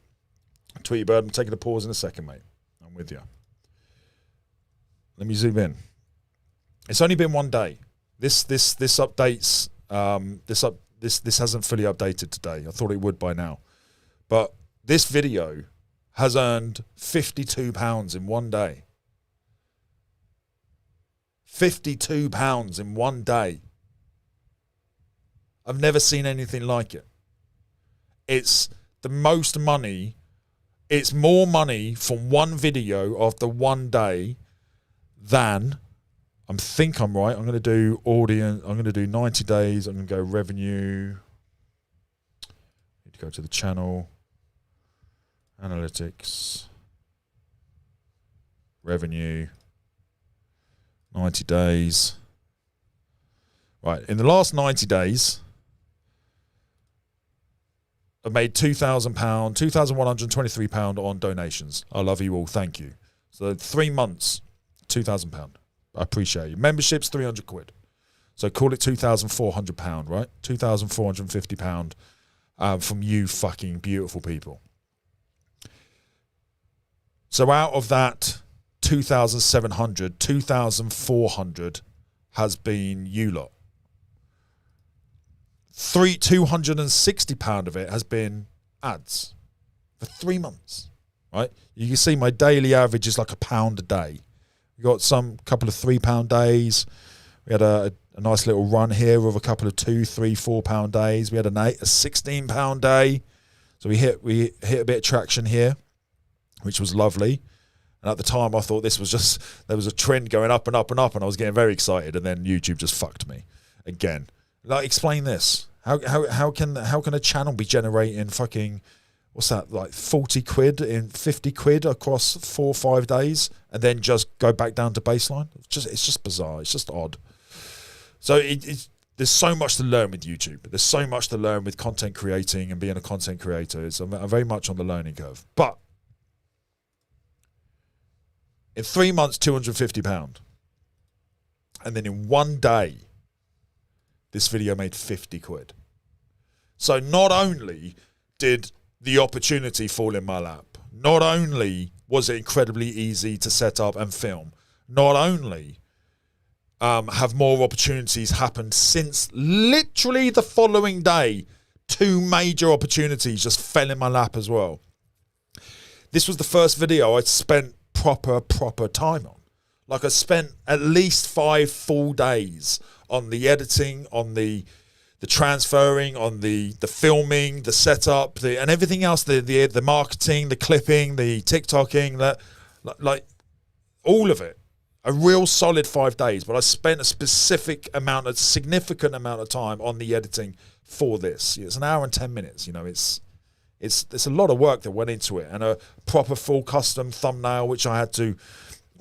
Tweety Bird, I'm taking a pause in a second, mate. I'm with you. Let me zoom in. It's only been 1 day. This updates. This hasn't fully updated today. I thought it would by now. But this video has earned £52 in 1 day. £52 in 1 day. I've never seen anything like it. It's the most money. It's more money from one video after 1 day than, I think I'm right. I'm going to do audience. I'm going to do 90 days. I'm going to go revenue. Need to go to the channel. Analytics. Revenue. 90 days. Right. In the last 90 days, I've made £2,000, £2,123 on donations. I love you all. Thank you. So 3 months, £2,000. I appreciate you. Memberships, £300. So call it £2,400, right? £2,450 from you fucking beautiful people. So out of that 2,700, 2,400 has been you lot. £260 of it has been ads for 3 months, right? You can see my daily average is like £1 a day. We got some couple of £3 days. We had a nice little run here of a couple of £2, £3, £4 days. We had a £16 day. So we hit a bit of traction here, which was lovely. And at the time, I thought this was just, there was a trend going up and up and up, and I was getting very excited. And then YouTube just fucked me again. Like, explain this. How can a channel be generating fucking, what's that, like 40 quid in 50 quid across 4 or 5 days, and then just go back down to baseline? It's just bizarre. It's just odd. So there's so much to learn with YouTube. There's so much to learn with content creating and being a content creator. I'm very much on the learning curve. But in 3 months, £250. And then in 1 day, this video made 50 quid. So not only did the opportunity fall in my lap, not only was it incredibly easy to set up and film, not only have more opportunities happened since literally the following day, 2 major opportunities just fell in my lap as well. This was the first video I'd spent proper time on. Like, I spent at least 5 full days on the editing, on the transferring, on the filming, the setup, and everything else, the marketing, the clipping, the TikToking, like all of it. A real solid 5 days, but I spent a significant amount of time on the editing for this. It's an hour and 10 minutes. You know, it's a lot of work that went into it, and a proper full custom thumbnail, which I had to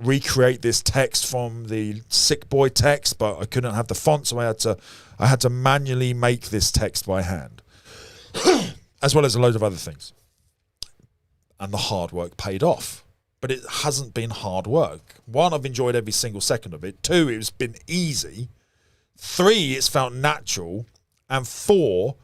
recreate this text from the Sick Boy text, but I couldn't have the font, so I had to manually make this text by hand, as well as a load of other things. And the hard work paid off. But it hasn't been hard work. 1, I've enjoyed every single second of it. 2, it's been easy. 3, it's felt natural. And 4,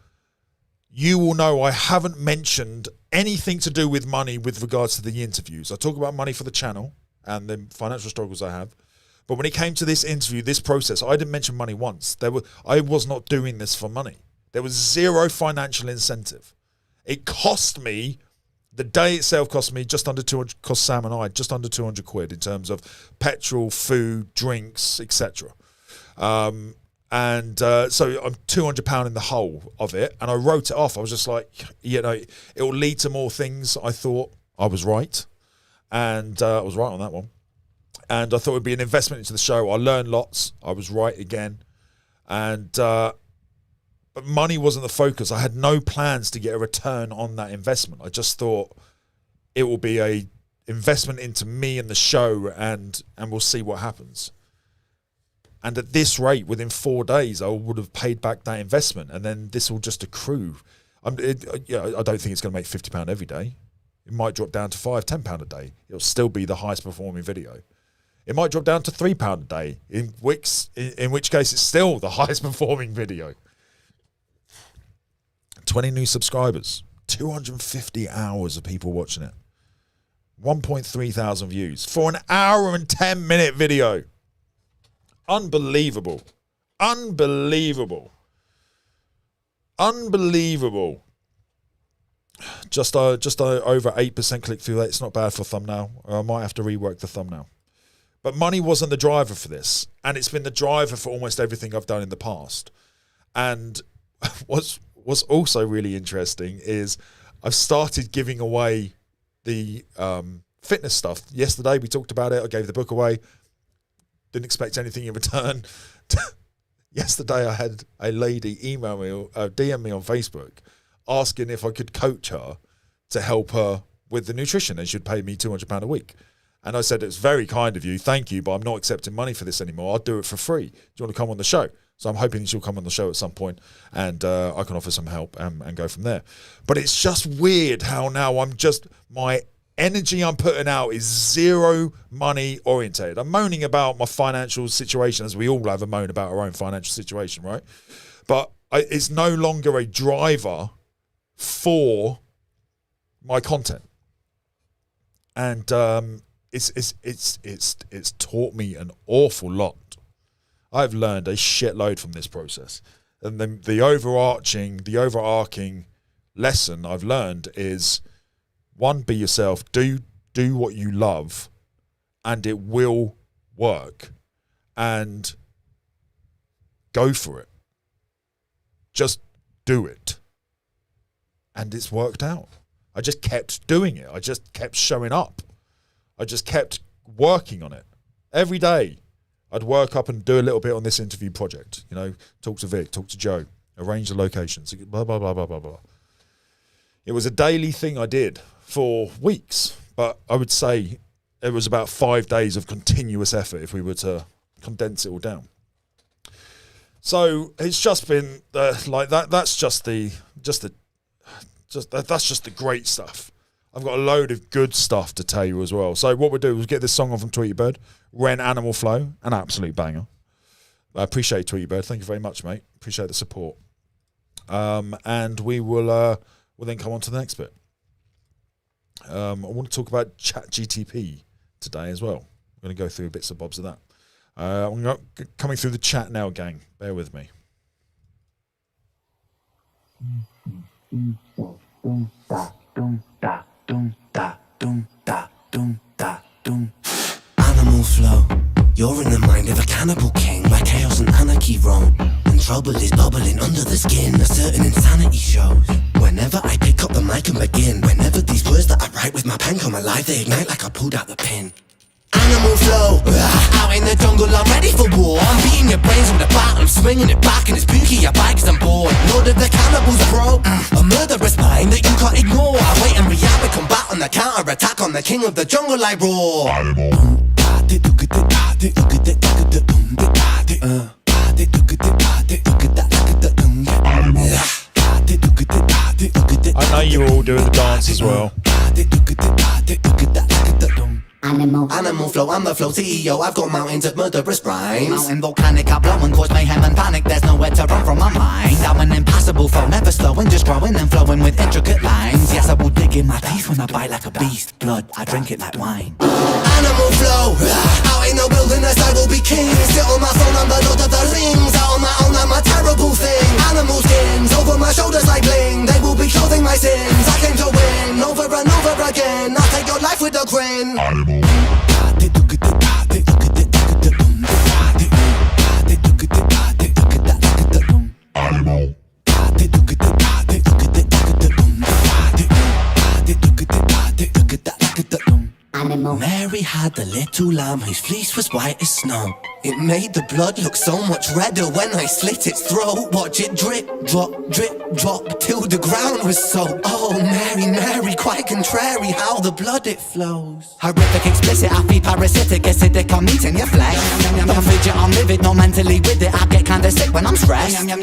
you will know I haven't mentioned anything to do with money with regards to the interviews. I talk about money for the channel and the financial struggles I have. But when it came to this interview, this process, I didn't mention money once. I was not doing this for money. There was 0 financial incentive. It cost me... The day itself cost me just under 200, cost Sam and I just under 200 quid in terms of petrol, food, drinks, etc. So I'm £200 in the whole of it, and I wrote it off. I was just like, you know, it will lead to more things. I thought I was right, and I was right on that one. And I thought it would be an investment into the show. I learned lots. I was right again, and but money wasn't the focus. I had no plans to get a return on that investment. I just thought it will be a investment into me and the show, and we'll see what happens. And at this rate, within 4 days, I would have paid back that investment, and then this will just accrue. I don't think it's going to make £50 every day. It might drop down to £5, £10 a day. It'll still be the highest performing video. It might drop down to £3 a day, in which case it's still the highest performing video. 20 new subscribers, 250 hours of people watching it, 1.3 thousand views for an hour and 10-minute video. Unbelievable. Unbelievable. Unbelievable. Just over 8% click-through rate. It's not bad for a thumbnail. I might have to rework the thumbnail. But money wasn't the driver for this, and it's been the driver for almost everything I've done in the past. And what's also really interesting is I've started giving away the fitness stuff. Yesterday we talked about it. I gave the book away. Didn't expect anything in return. Yesterday I had a lady email me, DM me on Facebook, asking if I could coach her to help her with the nutrition, and she'd pay me £200 a week. And I said, it's very kind of you, thank you, but I'm not accepting money for this anymore. I'll do it for free. Do you want to come on the show? So I'm hoping she'll come on the show at some point, and I can offer some help and go from there. But it's just weird how now my energy I'm putting out is 0 money orientated. I'm moaning about my financial situation, as we all have a moan about our own financial situation, right? But it's no longer a driver for my content. And it's taught me an awful lot. I've learned a shitload from this process. And then the overarching lesson I've learned is, 1, be yourself, do what you love, and it will work. And go for it. Just do it. And it's worked out. I just kept doing it. I just kept showing up. I just kept working on it. Every day, I'd work up and do a little bit on this interview project. You know, talk to Vic, talk to Joe, arrange the locations, blah, blah, blah, blah, blah, blah. It was a daily thing I did for weeks, but I would say it was about 5 days of continuous effort if we were to condense it all down. So it's just been like that. That's just the great stuff. I've got a load of good stuff to tell you as well. So what we'll do is get this song on from Tweety Bird, Ren Animal Flow, an absolute banger. I appreciate Tweety Bird. Thank you very much, mate. Appreciate the support. And we'll then come on to the next bit. I want to talk about ChatGTP today as well. I'm going to go through bits and bobs of that. I'm coming through the chat now, gang. Bear with me. Animal flow. You're in the mind of a cannibal king, where chaos and anarchy roam, and trouble is bubbling under the skin. A certain insanity shows whenever I pick up the mic and begin. Whenever these words that I write with my pen come alive, they ignite like I pulled out the pin. Animal flow, out in the jungle, I'm ready for war. I'm beating your brains with a bat, I'm swinging it back, and it's spooky, your bike, cause I'm bored. Lord of the cannibals, bro, a murderous mind that you can't ignore. I wait and react with combat on the counter-attack, on the king of the jungle, I roar. I know you're all doing the dance as well. Animal flow, I'm the flow CEO. I've got mountains of murderous rhymes. Mountain volcanic, I blow and cause mayhem and panic. There's nowhere to run from my mind. I'm an impassable flow, never slowing, just growing and flowing with intricate lines. Yes, I will dig in my teeth when I bite like a beast. Blood, I drink it like wine. Animal flow, out in the wilderness I will be king. Sit on my throne, I'm the Lord of the Rings. Out on my own, I'm a terrible thing. Animal skins over my shoulders like bling. They will be clothing my sins. I came to win, over and over again. I'll take your life with a grin. Mary had a little lamb whose fleece was white as snow. It made the blood look so much redder when I slit its throat. Watch it drip, drop, till the ground was soaked. Oh, Mary, Mary, quite contrary how the blood it flows. Horrific, explicit, I feed parasitic, acidic, I'm eating your flesh. Don't fidget, I'm livid, not mentally with it. I get kinda sick when I'm stressed. I am the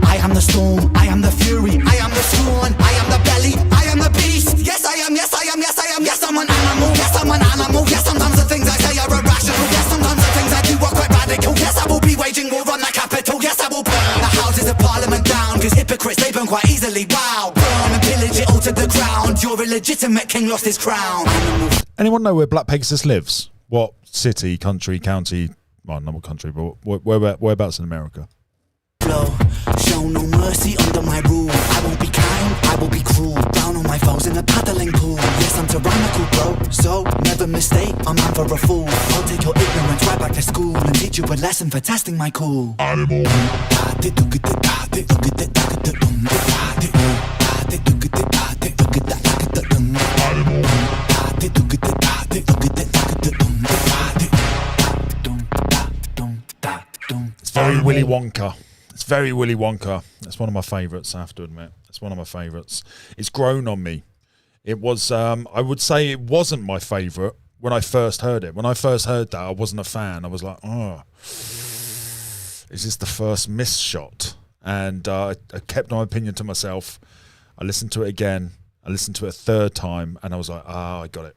I am the storm, I am the fury, I am the scorn, I am the belly, I am the beast. Yes, I am, yes, I am, yes, I am, yes, I'm an animal, yes, I'm an animal. Yes, sometimes the things I say are irrational. Yes, sometimes the things I do are quite radical. Yes, I will be waging war on the capital. Yes, I will burn the houses of parliament down, cause hypocrites, they burn quite easily. Wow, burn and pillage it all to the ground. Your illegitimate king lost his crown. Anyone know where Black Pegasus lives? What city, country, county? Well, not what country, but whereabouts in America? Flow, show no mercy under my rule. I won't be kind, I will be cruel. Down on my foes in a paddling pool. Yes, I'm tyrannical, bro, so never mistake, I'm not for a fool. I'll take your ignorance right back to school and teach you a lesson for testing my cool. Animal. It's very Willy Wonka. It's very Willy Wonka. It's one of my favourites, I have to admit. It's one of my favourites. It's grown on me. It was, I would say it wasn't my favourite when I first heard it. When I first heard that, I wasn't a fan. I was like, oh, is this the first miss shot? And I kept my opinion to myself. I listened to it again. I listened to it a third time, and I was like, I got it.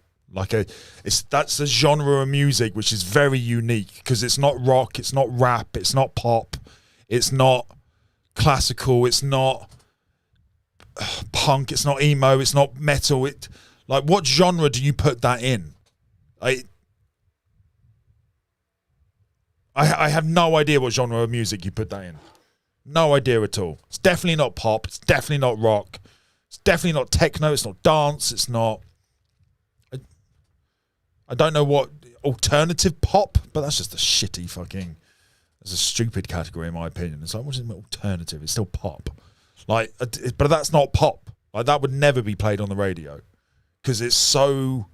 That's a genre of music which is very unique because it's not rock, it's not rap, it's not pop, it's not classical, it's not punk, it's not emo, it's not metal. What genre do you put that in? I have no idea what genre of music you put that in. No idea at all. It's definitely not pop. It's definitely not rock. It's definitely not techno. It's not dance. It's not. I don't know what alternative pop, but that's just a shitty fucking. It's a stupid category in my opinion. It's like, what is alternative? It's still pop. But that's not pop. Like that would never be played on the radio because it's so.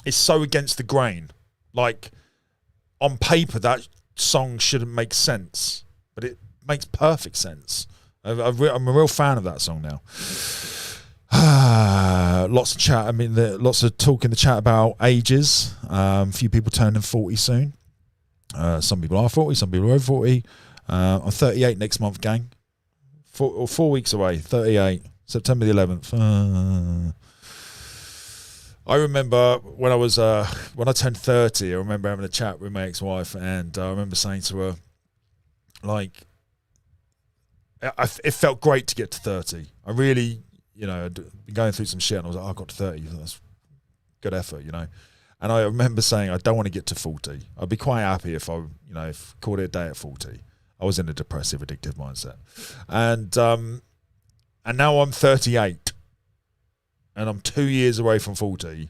It's so against the grain. Like on paper, that song shouldn't make sense, but it makes perfect sense. I'm a real fan of that song now. Lots of chat. I mean, lots of talk in the chat about ages. A few people turning 40 soon. Some people are 40, some people are over 40. I'm 38 next month, gang. 4 weeks away, 38, September the 11th. I remember when I turned 30, I remember having a chat with my ex-wife, and I remember saying to her, like, it felt great to get to 30. I really, I'd been going through some shit, and I was like, I got to 30. That's good effort, And I remember saying, I don't want to get to 40. I'd be quite happy if I, if called it a day at 40. I was in a depressive, addictive mindset. And now I'm 38. And I'm 2 years away from 40.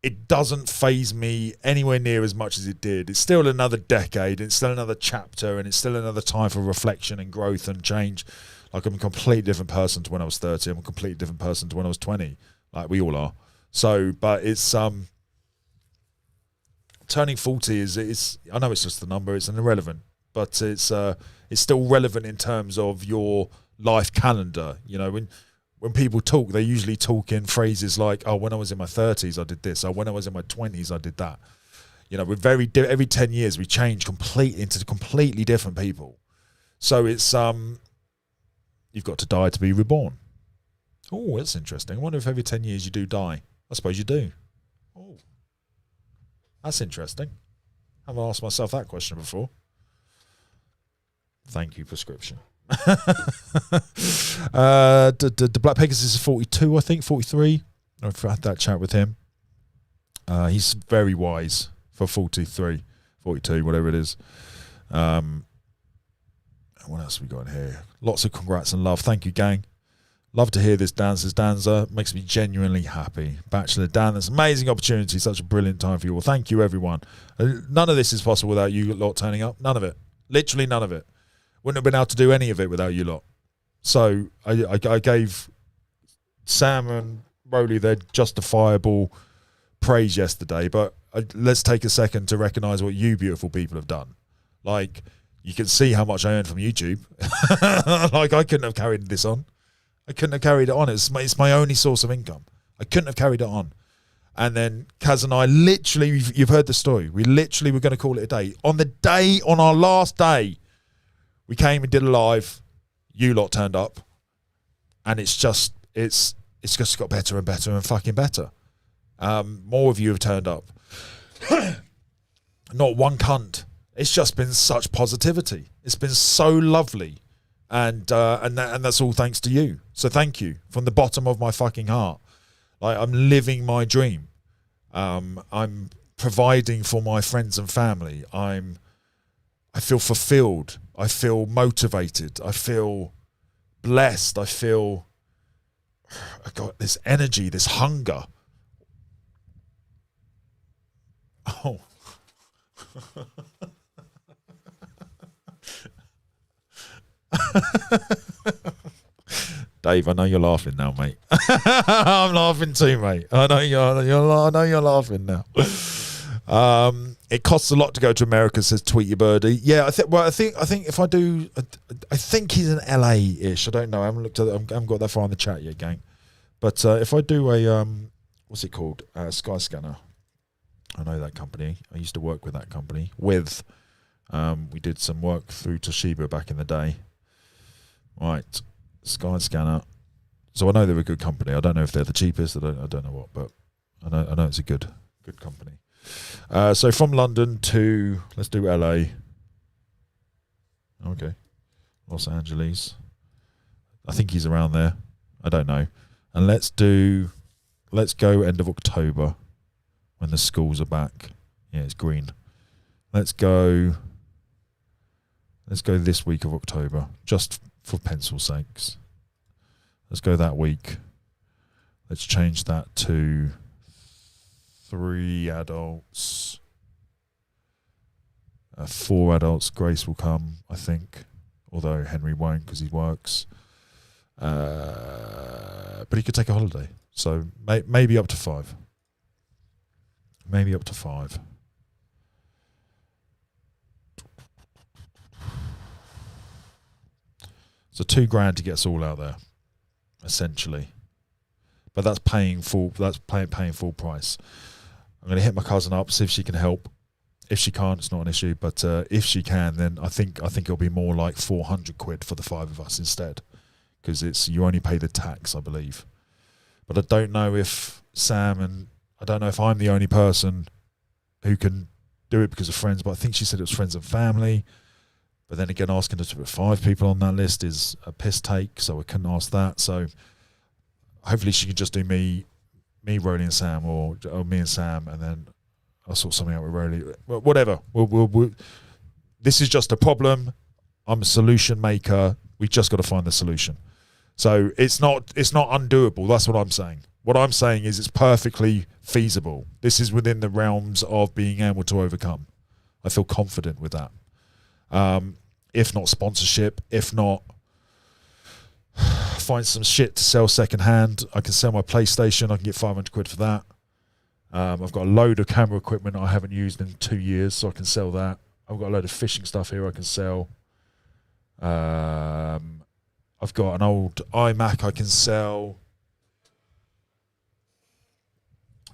It doesn't faze me anywhere near as much as it did. It's still another decade. It's still another chapter. And it's still another time for reflection and growth and change. Like, I'm a completely different person to when I was 30. I'm a completely different person to when I was 20. Like, we all are. So, but it's turning 40 is I know it's just a number, it's an irrelevant, but it's still relevant in terms of your life calendar. When people talk, they usually talk in phrases like, oh, when I was in my 30s I did this, or when I was in my 20s I did that. We're every 10 years we change into completely different people. So it's you've got to die to be reborn. Oh, that's interesting. I wonder if every 10 years you do die. I suppose you do. Oh, that's interesting. I haven't asked myself that question before. Thank you, prescription. The Black Pegasus is 42, I think, 43. I've had that chat with him. He's very wise for 43, 42, whatever it is. What else have we got in here? Lots of congrats and love. Thank you, gang. Love to hear this, Dan. Says Danza. Makes me genuinely happy. Bachelor Dan, that's an amazing opportunity. Such a brilliant time for you all. Thank you, everyone. None of this is possible without you lot turning up. None of it. Literally none of it. Wouldn't have been able to do any of it without you lot. So I gave Sam and Rosalie their justifiable praise yesterday, but let's take a second to recognise what you beautiful people have done. Like, you can see how much I earn from YouTube. Like, I couldn't have carried this on. I couldn't have carried it on. It's my only source of income. I couldn't have carried it on. And then Kaz and I literally, you've heard the story. We literally were going to call it a day. On our last day, we came and did a live. You lot turned up. And it's just got better and better and fucking better. More of you have turned up. Not one cunt. It's just been such positivity. It's been so lovely. And that's all thanks to you. So thank you from the bottom of my fucking heart. Like, I'm living my dream. I'm providing for my friends and family. I feel fulfilled. I feel motivated. I feel blessed. I got this energy, this hunger. Oh. Dave, I know you're laughing now, mate. I'm laughing too, mate. I know you're laughing now. It costs a lot to go to America, says Tweety Birdie. Yeah, I think if I do, I think he's an LA-ish. I don't know. I haven't got that far in the chat yet, gang. But if I do a what's it called? Skyscanner. I know that company. I used to work with that company. We did some work through Toshiba back in the day. Right, Skyscanner. So I know they're a good company. I don't know if they're the cheapest. I don't know what, but I know it's a good company. So from London to, let's do LA. Okay, Los Angeles. I think he's around there. I don't know. And let's go end of October when the schools are back. Yeah, it's green. Let's go this week of October, just for pencil sakes. Let's go that week. Let's change that to 3 adults. 4 adults. Grace will come, I think. Although Henry won't because he works. But he could take a holiday. So maybe up to 5. Maybe up to 5. So $2,000 to get us all out there. essentially. But that's paying full. That's paying full price. I'm going to hit my cousin up, see if she can help. If she can't, it's not an issue. But if she can, then I think it'll be more like 400 quid for the 5 of us instead, because you only pay the tax, I believe. But I don't know if I don't know if I'm the only person who can do it because of friends. But I think she said it was friends and family. But then again, asking her to put 5 people on that list is a piss take, so I couldn't ask that. So hopefully she can just do me, Roly and Sam, or me and Sam, and then I'll sort something out with Roly. Whatever. This is just a problem. I'm a solution maker. We just got to find the solution. So it's not undoable. That's what I'm saying. What I'm saying is it's perfectly feasible. This is within the realms of being able to overcome. I feel confident with that. If not sponsorship, if not find some shit to sell secondhand. I can sell my PlayStation. I can get 500 quid for that. I've got a load of camera equipment I haven't used in 2 years, so I can sell that. I've got a load of fishing stuff here I can sell. I've got an old iMac I can sell.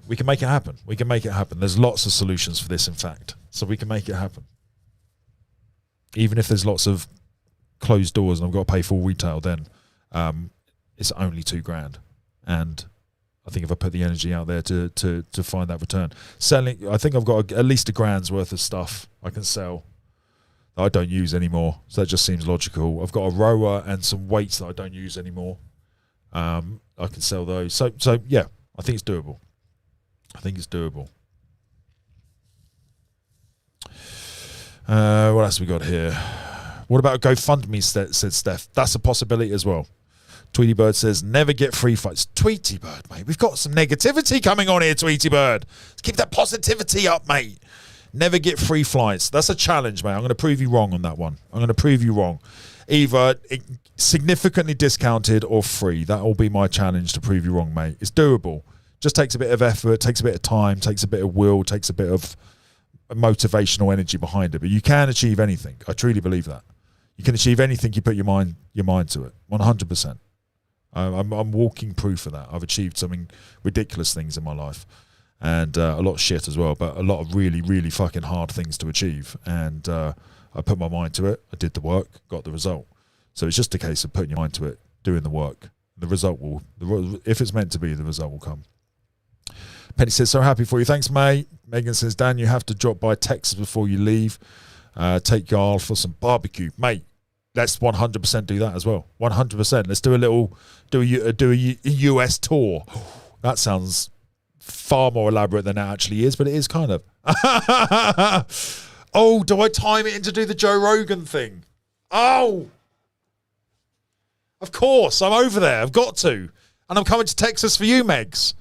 We can make it happen. We can make it happen. There's lots of solutions for this, in fact. So we can make it happen. Even if there's lots of closed doors and I've got to pay full retail, then it's only $2,000. And I think if I put the energy out there to find that return, selling, I think I've got at least $1,000's worth of stuff I can sell that I don't use anymore. So that just seems logical. I've got a rower and some weights that I don't use anymore. I can sell those. So yeah, I think it's doable. What else we got here? What about GoFundMe, said Steph. That's a possibility as well. Tweety Bird says, never get free flights. Tweety Bird, mate. We've got some negativity coming on here, Tweety Bird. Let's keep that positivity up, mate. Never get free flights. That's a challenge, mate. I'm going to prove you wrong on that one. I'm going to prove you wrong. Either significantly discounted or free. That will be my challenge to prove you wrong, mate. It's doable. Just takes a bit of effort, takes a bit of time, takes a bit of will, takes a bit of motivational energy behind it. But you can achieve anything. I truly believe that. You can achieve anything you put your mind to it. 100%. I'm walking proof of that. I've achieved something ridiculous things in my life, and a lot of shit as well, but a lot of really, really fucking hard things to achieve. And I put my mind to it. I did the work, got the result. So it's just a case of putting your mind to it, doing the work. The result will, if it's meant to be, the result will come. Penny says, so happy for you. Thanks, mate. Megan says, Dan, you have to drop by Texas before you leave. Take Jarl for some barbecue. Mate, let's 100% do that as well. 100%. Let's do a US tour. That sounds far more elaborate than it actually is, but it is kind of. Oh, do I time it in to do the Joe Rogan thing? Oh, of course. I'm over there. I've got to. And I'm coming to Texas for you, Megs.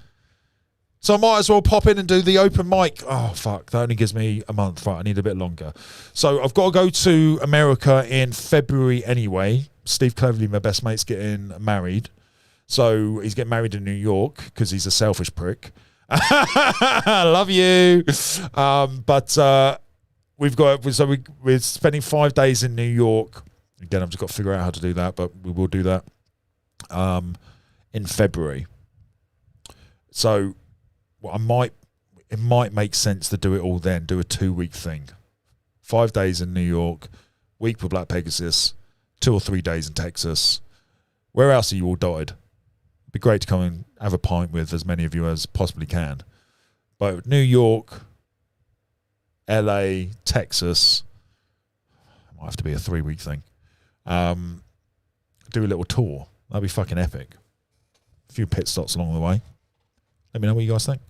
So I might as well pop in and do the open mic. Oh, fuck. That only gives me a month. Right, I need a bit longer. So I've got to go to America in February anyway. Steve Cleverly, my best mate's getting married. So he's getting married in New York because he's a selfish prick. I love you. We're spending 5 days in New York. Again, I've just got to figure out how to do that, but we will do that in February. So it might make sense to do it all then, do a 2-week thing. 5 days in New York, week with Black Pegasus, 2 or 3 days in Texas. Where else are you all dotted? It'd be great to come and have a pint with as many of you as possibly can. But New York, LA, Texas, it might have to be a 3-week thing. Do a little tour. That'd be fucking epic. A few pit stops along the way. Let me know what you guys think.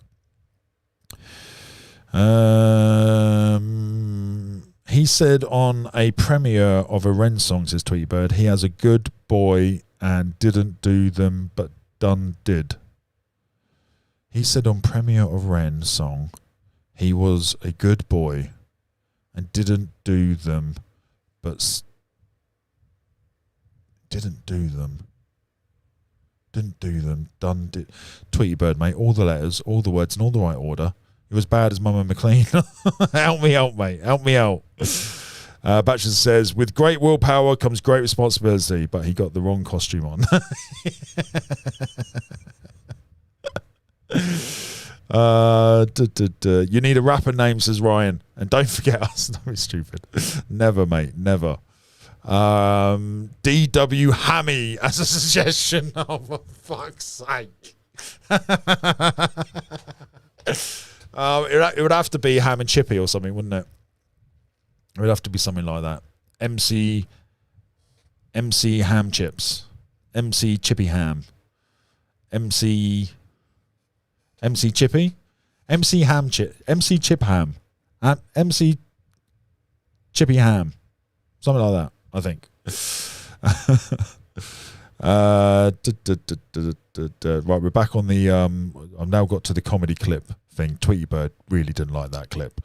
He said on a premiere of a REN song, says Tweety Bird, he has a good boy and didn't do them, but done did. He said on premiere of REN song, he was a good boy and didn't do them, but didn't do them. Didn't do them, done did. Tweety Bird, mate, all the letters, all the words in all the right order. You're as bad as Mama McLean. Help me out, mate. Help me out. Bachelor says, with great willpower comes great responsibility, but he got the wrong costume on. You need a rapper name, says Ryan. And don't forget us. Don't be stupid. Never, mate. Never. DW Hammy as a suggestion. Oh, for fuck's sake. It would have to be Ham and Chippy or something, wouldn't it? It would have to be something like that. MC Ham Chips. MC Chippy Ham. MC Chippy? MC Ham Chip. MC Chip Ham. MC Chippy Ham. Something like that, I think. Right, we're back on the I've now got to the comedy clip thing. Tweety Bird really didn't like that clip.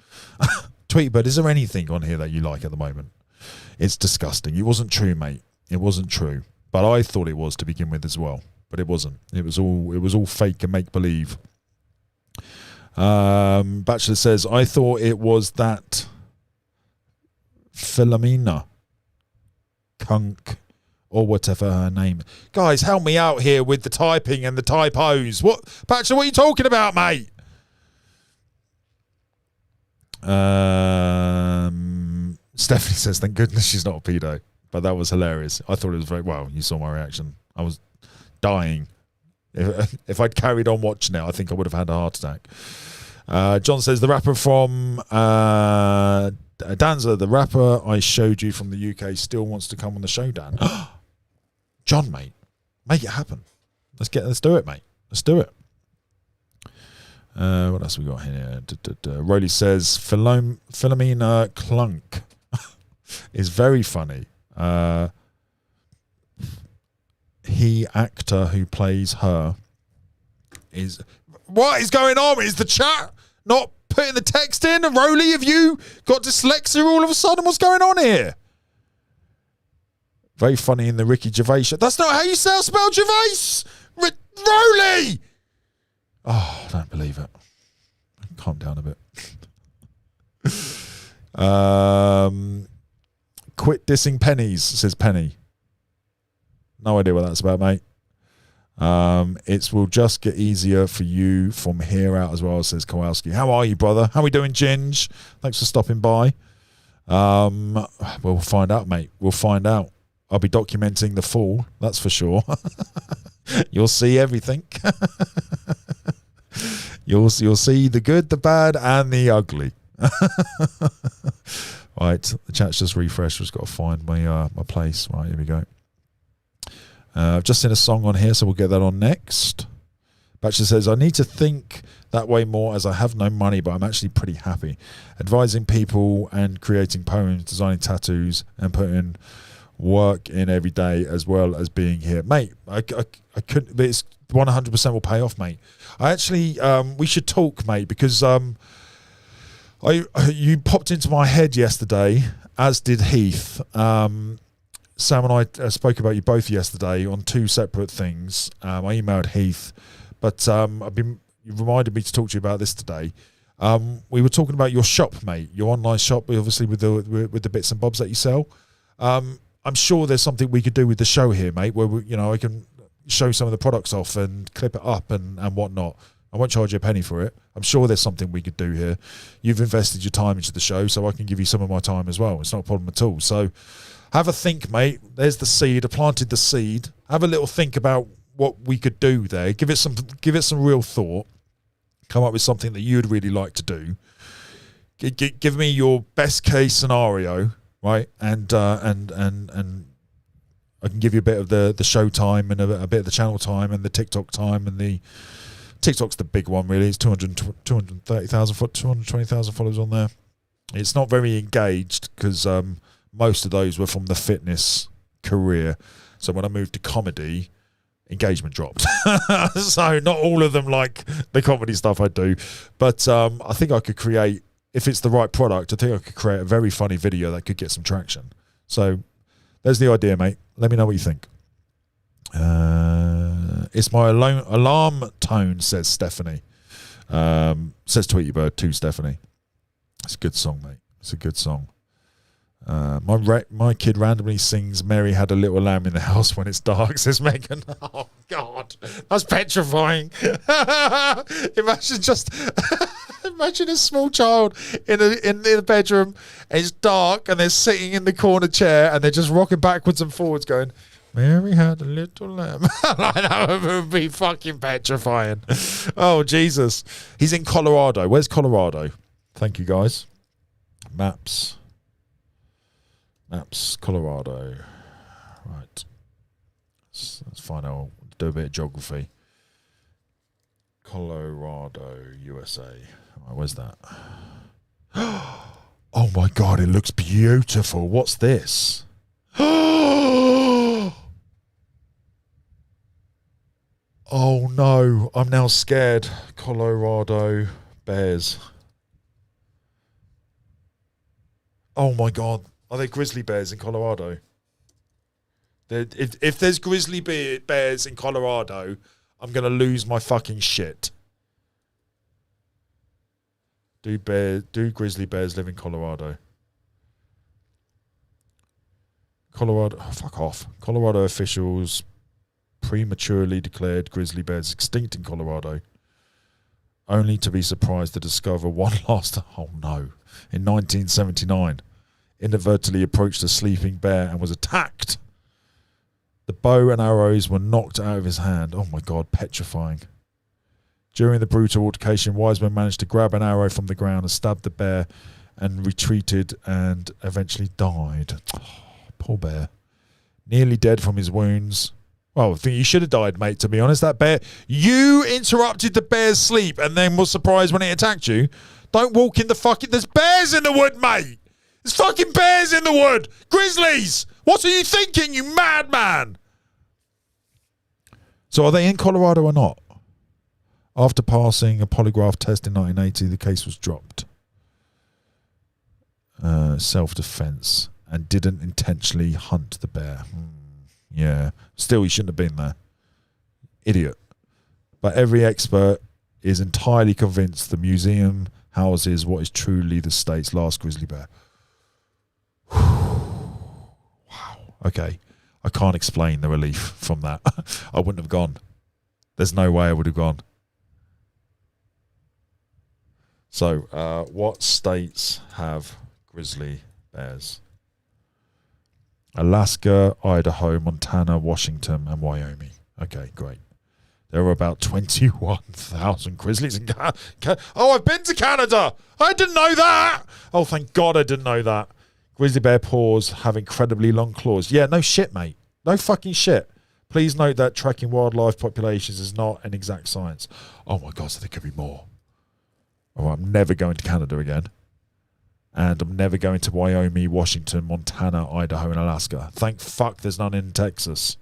Tweety Bird, is there anything on here that you like at the moment? It's disgusting. It wasn't true, mate. It wasn't true. But I thought it was to begin with as well. But it wasn't. It was all fake and make believe. Bachelor says, I thought it was that Philomena Kunk or whatever her name. Guys, help me out here with the typing and the typos. What, Bachelor, what are you talking about, mate? Stephanie says, thank goodness she's not a pedo. But that was hilarious. I thought it was very well. You saw my reaction. I was dying. If I'd carried on watching it, I think I would have had a heart attack. John says, the rapper from Danza, the rapper I showed you from the UK, still wants to come on the show, Dan. John, mate, make it happen. Let's do it, mate. Let's do it. What else we got here? Rosalie says, Philomena Clunk is very funny. He actor who plays her is... What is going on? Is the chat not putting the text in? And Rosalie, have you got dyslexia all of a sudden? What's going on here? Very funny in the Ricky Gervais show. That's not how you spell Gervais! Rosalie! Oh, I don't believe it. Calm down a bit. Quit dissing pennies, says Penny. No idea what that's about, mate. It will just get easier for you from here out as well, says Kowalski. How are you, brother? How are we doing, Ginge? Thanks for stopping by. We'll find out, mate. We'll find out. I'll be documenting the fall, that's for sure. You'll see everything. You'll see the good, the bad, and the ugly. Right, the chat's just refreshed. Just got to find my place. Right, here we go. I've just seen a song on here, so we'll get that on next. Bachelor says, I need to think that way more as I have no money, but I'm actually pretty happy. Advising people and creating poems, designing tattoos, and putting work in every day as well as being here. Mate, I couldn't, but it's 100% will pay off, mate. I actually, we should talk, mate, because you popped into my head yesterday, as did Heath. Sam and I spoke about you both yesterday on two separate things. I emailed Heath, but you reminded me to talk to you about this today. We were talking about your shop, mate, your online shop, obviously with the bits and bobs that you sell. I'm sure there's something we could do with the show here, mate, where I can show some of the products off and clip it up and whatnot. I won't charge you a penny for it. I'm sure there's something we could do here. You've invested your time into the show, so I can give you some of my time as well. It's not a problem at all. So have a think, mate. There's the seed. I planted the seed. Have a little think about what we could do there. Give it some real thought. Come up with something that you'd really like to do. Give me your best case scenario, right? And I can give you a bit of the show time and a bit of the channel time and the TikTok time, and the TikTok's the big one, really. It's 220,000 followers on there. It's not very engaged because most of those were from the fitness career. So when I moved to comedy, engagement dropped. So not all of them like the comedy stuff I do. But I think I could create, if it's the right product, I think I could create a very funny video that could get some traction. So there's the idea, mate. Let me know what you think. It's my alarm tone, says Stephanie. Says Tweety Bird too, Stephanie. It's a good song, mate. It's a good song. My kid randomly sings "Mary Had a Little Lamb in the House When It's Dark," says Megan. Oh God, that's petrifying. Imagine imagine a small child in the bedroom. And it's dark, and they're sitting in the corner chair, and they're just rocking backwards and forwards, going, "Mary had a little lamb." Like, that would be fucking petrifying. Oh Jesus, he's in Colorado. Where's Colorado? Thank you, guys. Maps, Colorado. Right. Let's find out. Do a bit of geography. Colorado, USA. Right, where's that? Oh my God, it looks beautiful. What's this? Oh no, I'm now scared. Colorado bears. Oh my God, are there grizzly bears in Colorado? If there's grizzly bears in Colorado, I'm going to lose my fucking shit. Do grizzly bears live in Colorado? Colorado, oh, fuck off. Colorado officials prematurely declared grizzly bears extinct in Colorado, only to be surprised to discover one last, oh no, in 1979, inadvertently approached a sleeping bear and was attacked. The bow and arrows were knocked out of his hand. Oh my God, petrifying. During the brutal altercation, Wiseman managed to grab an arrow from the ground and stabbed the bear and retreated and eventually died. Oh, poor bear. Nearly dead from his wounds. Well, I think you should have died, mate, to be honest. That bear, you interrupted the bear's sleep and then was surprised when it attacked you. Don't walk in the fucking... There's bears in the wood, mate. There's fucking bears in the wood. Grizzlies. What are you thinking, you madman? So are they in Colorado or not? After passing a polygraph test in 1980, the case was dropped. Self-defense, and didn't intentionally hunt the bear. Yeah. Still, he shouldn't have been there. Idiot. But every expert is entirely convinced the museum houses what is truly the state's last grizzly bear. Wow. Okay. I can't explain the relief from that. I wouldn't have gone. There's no way I would have gone. So, what states have grizzly bears? Alaska, Idaho, Montana, Washington, and Wyoming. Okay, great. There are about 21,000 grizzlies in Canada. Oh, I've been to Canada. I didn't know that. Oh, thank God I didn't know that. Grizzly bear paws have incredibly long claws. Yeah, no shit, mate. No fucking shit. Please note that tracking wildlife populations is not an exact science. Oh my God, so there could be more. Oh, I'm never going to Canada again. And I'm never going to Wyoming, Washington, Montana, Idaho, and Alaska. Thank fuck there's none in Texas.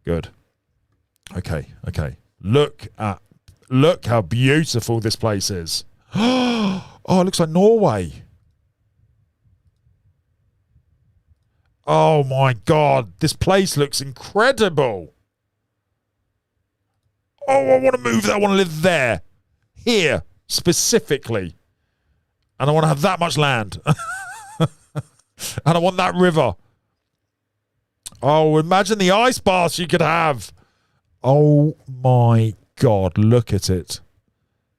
Good. Okay. Look how beautiful this place is. Oh, it looks like Norway. Oh my God, this place looks incredible. Oh, I want to move there. I want to live there. Here, specifically. And I want to have that much land. And I want that river. Oh, imagine the ice baths you could have. Oh my God, look at it.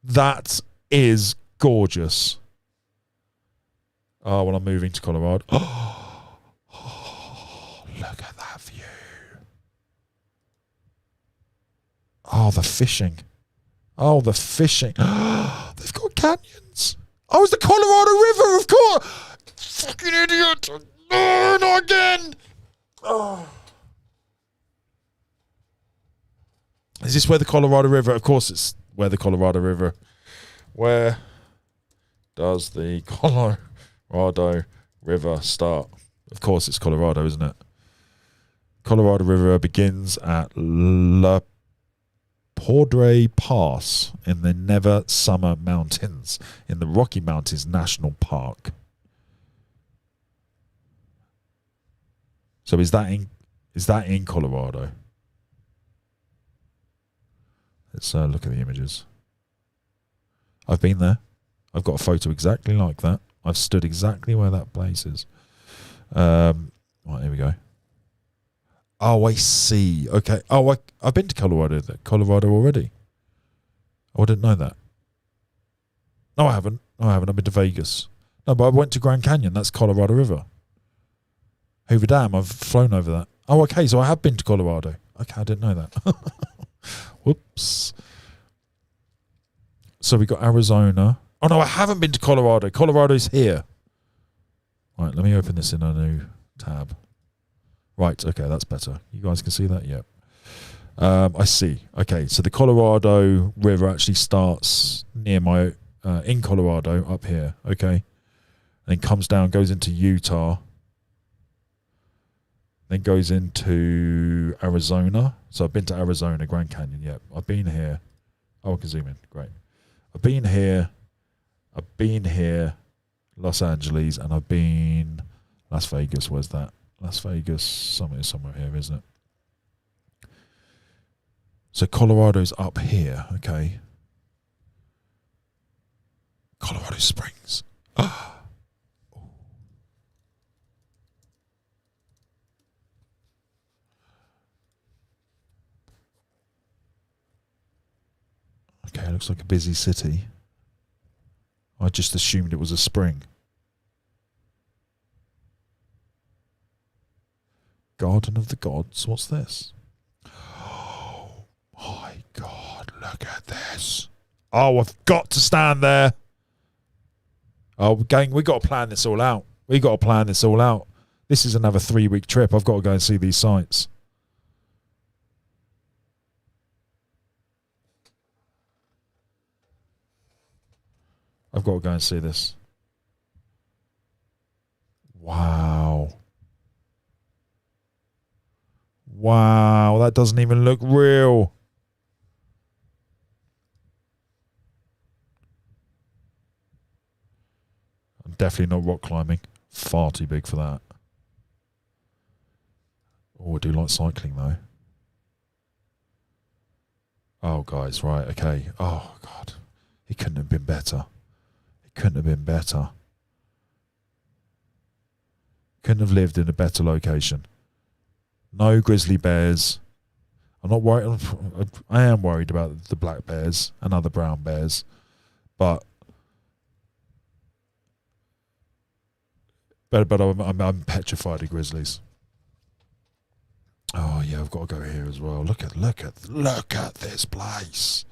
That is gorgeous. Oh, well, I'm moving to Colorado. Oh, look at that view. Oh, the fishing. Oh, the fishing. They've got canyons. Oh, it's the Colorado River, of course. Fucking idiot. No, not again. Oh. Is this where the Colorado River? Of course it's where the Colorado River. Where does the Colorado River start? Of course it's Colorado, isn't it? Colorado River begins at La Poudre Pass in the Never Summer Mountains in the Rocky Mountains National Park. So is that in Colorado? Let's look at the images. I've been there. I've got a photo exactly like that. I've stood exactly where that place is. Right, here we go. Oh, I see. Okay. Oh, I've been to Colorado already. Oh, I didn't know that. No, I haven't. I've been to Vegas. No, but I went to Grand Canyon. That's Colorado River. Hoover Dam. I've flown over that. Oh, okay. So I have been to Colorado. Okay, I didn't know that. Whoops. So we got Arizona. Oh, no, I haven't been to Colorado. Colorado's here. Right, let me open this in a new tab. Right, okay, that's better. You guys can see that? Yep. I see. Okay, so the Colorado River actually starts near my, in Colorado, up here, okay? And then comes down, goes into Utah. Then goes into Arizona. So I've been to Arizona, Grand Canyon, yep. I've been here. Oh, I can zoom in, great. I've been here, Los Angeles, and I've been Las Vegas. Where's that? Las Vegas, somewhere here, isn't it? So Colorado's up here, okay. Colorado Springs. Okay, it looks like a busy city. I just assumed it was a spring. Garden of the Gods. What's this? Oh my God, look at this. Oh, I've got to stand there. Oh, gang, we got to plan this all out. This is another 3-week trip. I've got to go and see these sites. I've got to go and see this. Wow. Wow, that doesn't even look real. I'm definitely not rock climbing. Far too big for that. Oh, I do like cycling though. Oh, guys, right, okay. Oh, God. It couldn't have been better. Couldn't have lived in a better location. No grizzly bears. I'm not worried. I am worried about the black bears and other brown bears, but I'm petrified of grizzlies. Oh yeah, I've got to go here as well. Look at this place.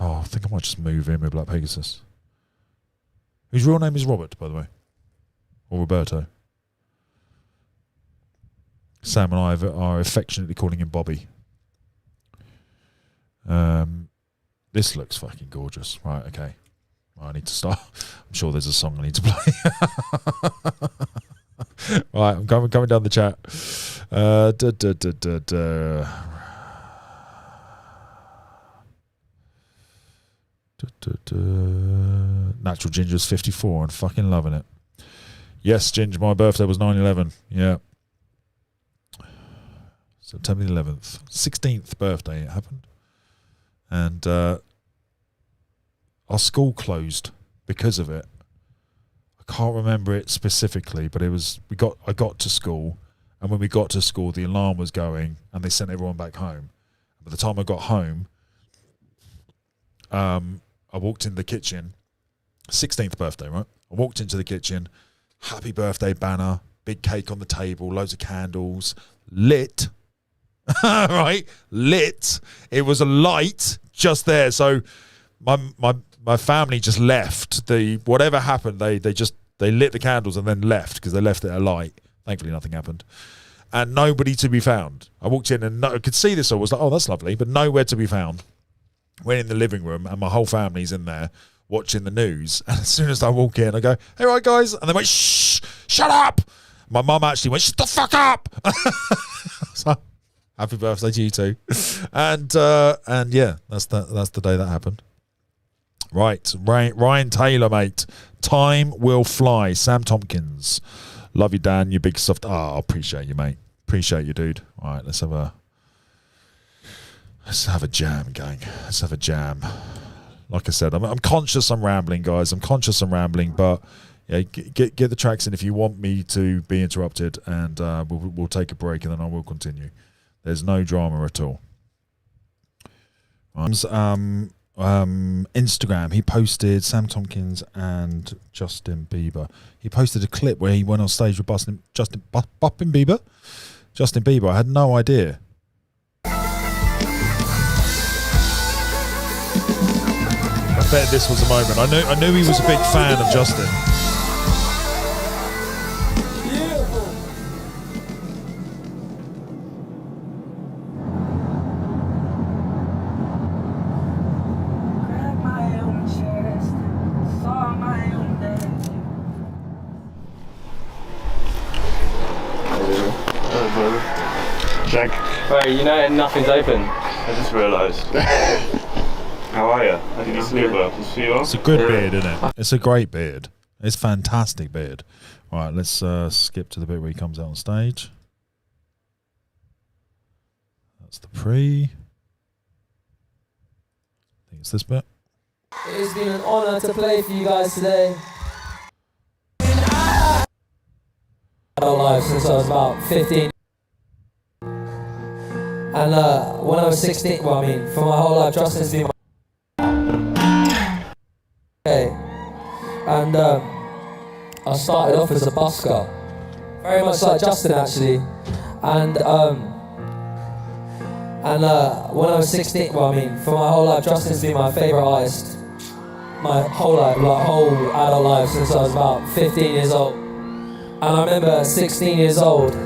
Oh, I think I might just move in with Black Pegasus. Whose real name is Robert, by the way. Or Roberto. Sam and I are affectionately calling him Bobby. This looks fucking gorgeous. Right, okay. I need to start. I'm sure there's a song I need to play. Right, I'm going down the chat. Natural Ginger's 54 and fucking loving it. Yes, Ginger, my birthday was 9/11. Yeah. September the 11th. 16th birthday it happened. And our school closed because of it. I can't remember it specifically, but it was I got to school, and when we got to school the alarm was going and they sent everyone back home. By the time I got home, I walked in the kitchen, 16th birthday, right? I walked into the kitchen, happy birthday banner, big cake on the table, loads of candles, lit, right? Lit. It was a light just there. So my family just left. Whatever happened, they lit the candles and then left because they left it alight. Thankfully, nothing happened. And nobody to be found. I walked in and I could see this. I was like, oh, that's lovely, but nowhere to be found. Went in the living room and my whole family's in there watching the news. And as soon as I walk in, I go, hey, right, guys. And they went, shh, shut up. My mum actually went, shut the fuck up. So, happy birthday to you too. And yeah, that's the day that happened. Right, Ryan Taylor, mate. Time will fly. Sam Tompkins. Love you, Dan. You big soft. Oh, I appreciate you, mate. Appreciate you, dude. All right, let's have a jam, gang. Let's have a jam. Like I said, I'm conscious I'm rambling, guys. I'm conscious I'm rambling, but yeah, get the tracks in if you want me to be interrupted, and we'll take a break, and then I will continue. There's no drama at all. Instagram, he posted Sam Tompkins and Justin Bieber. He posted a clip where he went on stage with Justin Bieber. I had no idea. I bet this was a moment. I knew he was a big fan of Justin. Jack. Right, you know nothing's open. I just realised. How are you? How did you sleep well? Did you feel well? It's a good beard, isn't it? It's a great beard. It's a fantastic beard. All right, let's skip to the bit where he comes out on stage. That's the pre. I think it's this bit. It has been an honour to play for you guys today. Adult life since I was about 15. And when I was 16, well, I mean, for my whole life, Justin's been my... Okay. And I started off as a busker. Very much like Justin, actually. And when I was 16, well, I mean, for my whole life, Justin's been my favourite artist. My whole life, like whole adult life, since I was about 15 years old. And I remember at 16 years old,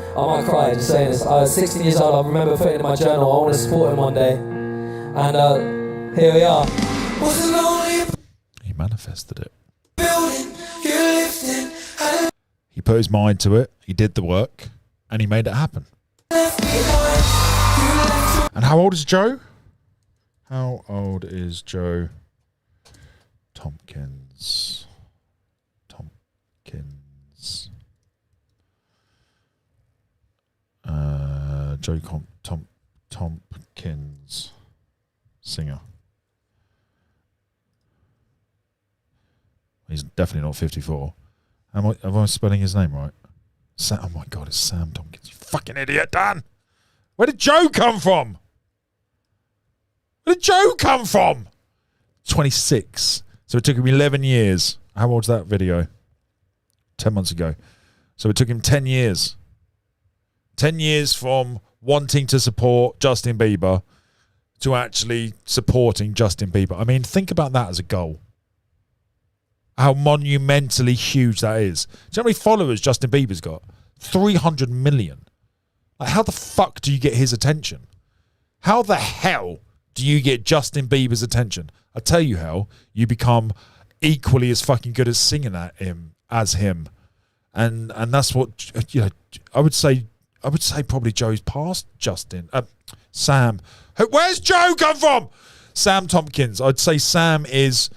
I might cry just saying this. I was 16 years old, I remember putting in my journal, I want to support him one day. And here we are. He manifested it. He put his mind to it, he did the work, and he made it happen. And how old is Joe? How old is Joe Tompkins? Joe Tompkins, singer. He's definitely not 54. Am I spelling his name right? Oh my God, it's Sam Tompkins. You fucking idiot, Dan. Where did Joe come from? 26. So it took him 11 years. How old's that video? 10 months ago. So it took him 10 years. 10 years from wanting to support Justin Bieber to actually supporting Justin Bieber. I mean, think about that as a goal. How monumentally huge that is. Do you know how many followers Justin Bieber's got? 300 million. Like, how the fuck do you get his attention? How the hell do you get Justin Bieber's attention? I tell you how. You become equally as fucking good at singing at him as him. And that's what, you know, I would say probably Joe's past Justin. Sam. Where's Joe come from? Sam Tompkins. I'd say Sam is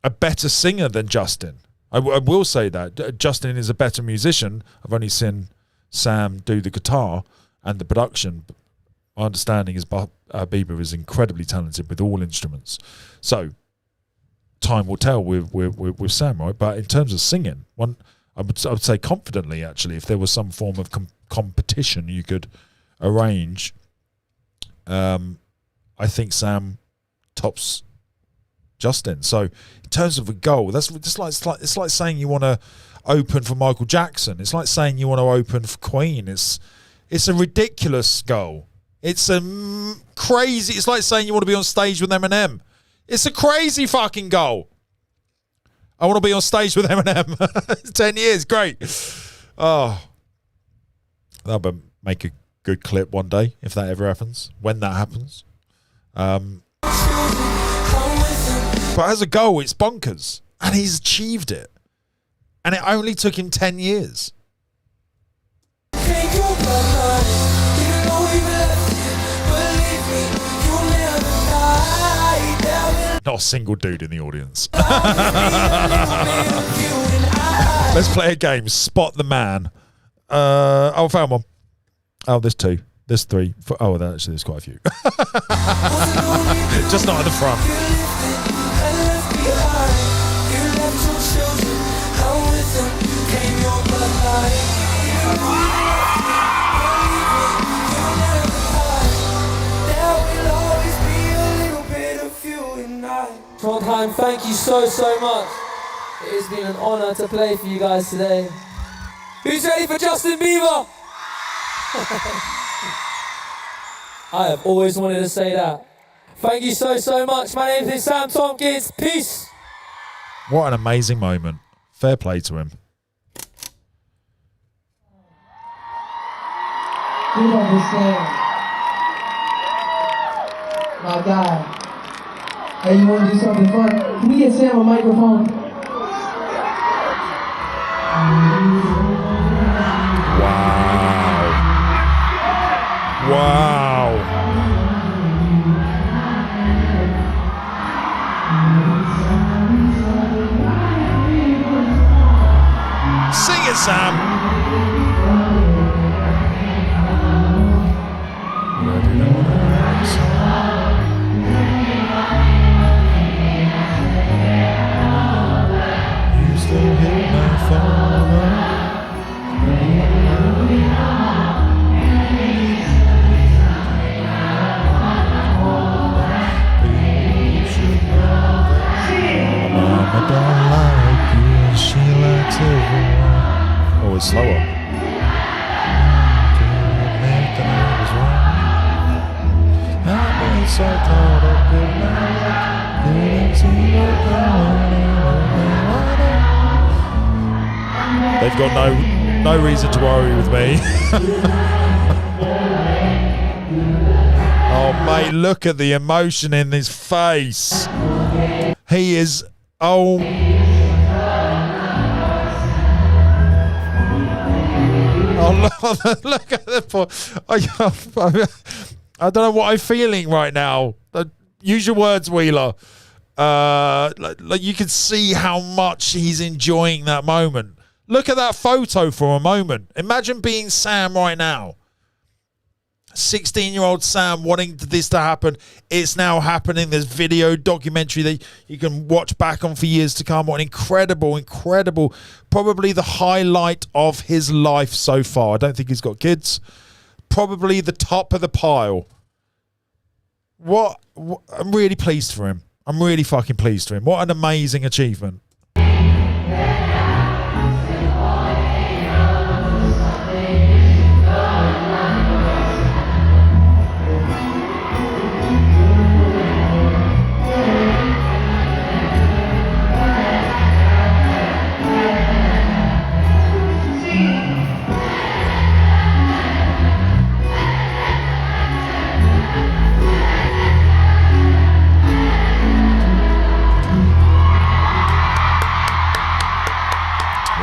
a better singer than Justin. I will say that. Justin is a better musician. I've only seen Sam do the guitar and the production. My understanding is Bieber is incredibly talented with all instruments. So time will tell with Sam, right? But in terms of singing, I would say confidently, actually, if there was some form of competition you could arrange, I think Sam tops Justin. So in terms of a goal, that's just it's like saying you want to open for Michael Jackson. It's like saying you want to open for Queen. It's a ridiculous goal. It's a crazy. It's like saying you want to be on stage with Eminem. It's a crazy fucking goal. I want to be on stage with Eminem. 10 years, great. Oh, that'll make a good clip one day if that ever happens. When that happens. But as a goal, it's bonkers. And he's achieved it. And it only took him 10 years. Not a single dude in the audience. Let's play a game. Spot the man. I found one. Oh, there's two. There's three. Oh, actually, there's quite a few. Just not at the front. time. Thank you so much. It has been an honour to play for you guys today. Who's ready for Justin Bieber? I have always wanted to say that. Thank you so much. My name is Sam Tompkins. Peace. What an amazing moment. Fair play to him. You don't understand. My God. Hey, you want to do something fun? Can we get Sam a microphone? Wow. Wow. Sing it, Sam. You still hit my phone. Mama don't like you and she likes everyone. Oh, it's slower. I've been so caught up in couldn't see what they've got no reason to worry with me. Oh, mate, look at the emotion in his face. He is... Oh... Oh, look at the poor... I don't know what I'm feeling right now. Use your words, Wheeler. Like you can see how much he's enjoying that moment. Look at that photo for a moment. Imagine being Sam right now. 16-year-old Sam wanting this to happen. It's now happening. There's video documentary that you can watch back on for years to come. What an incredible, probably the highlight of his life so far. I don't think he's got kids. Probably the top of the pile. What I'm really pleased for him. I'm really fucking pleased for him. What an amazing achievement.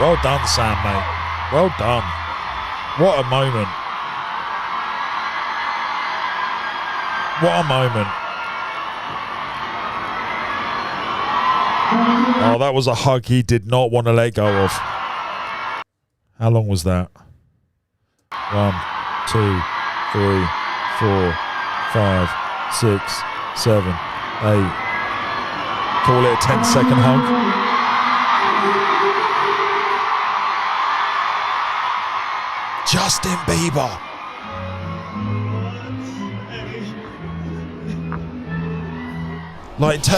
Well done, Sam, mate. Well done. What a moment. What a moment. Oh, that was a hug he did not want to let go of. How long was that? 1, 2, 3, 4, 5, 6, 7, 8. Call it a 10-second hug. Justin Bieber.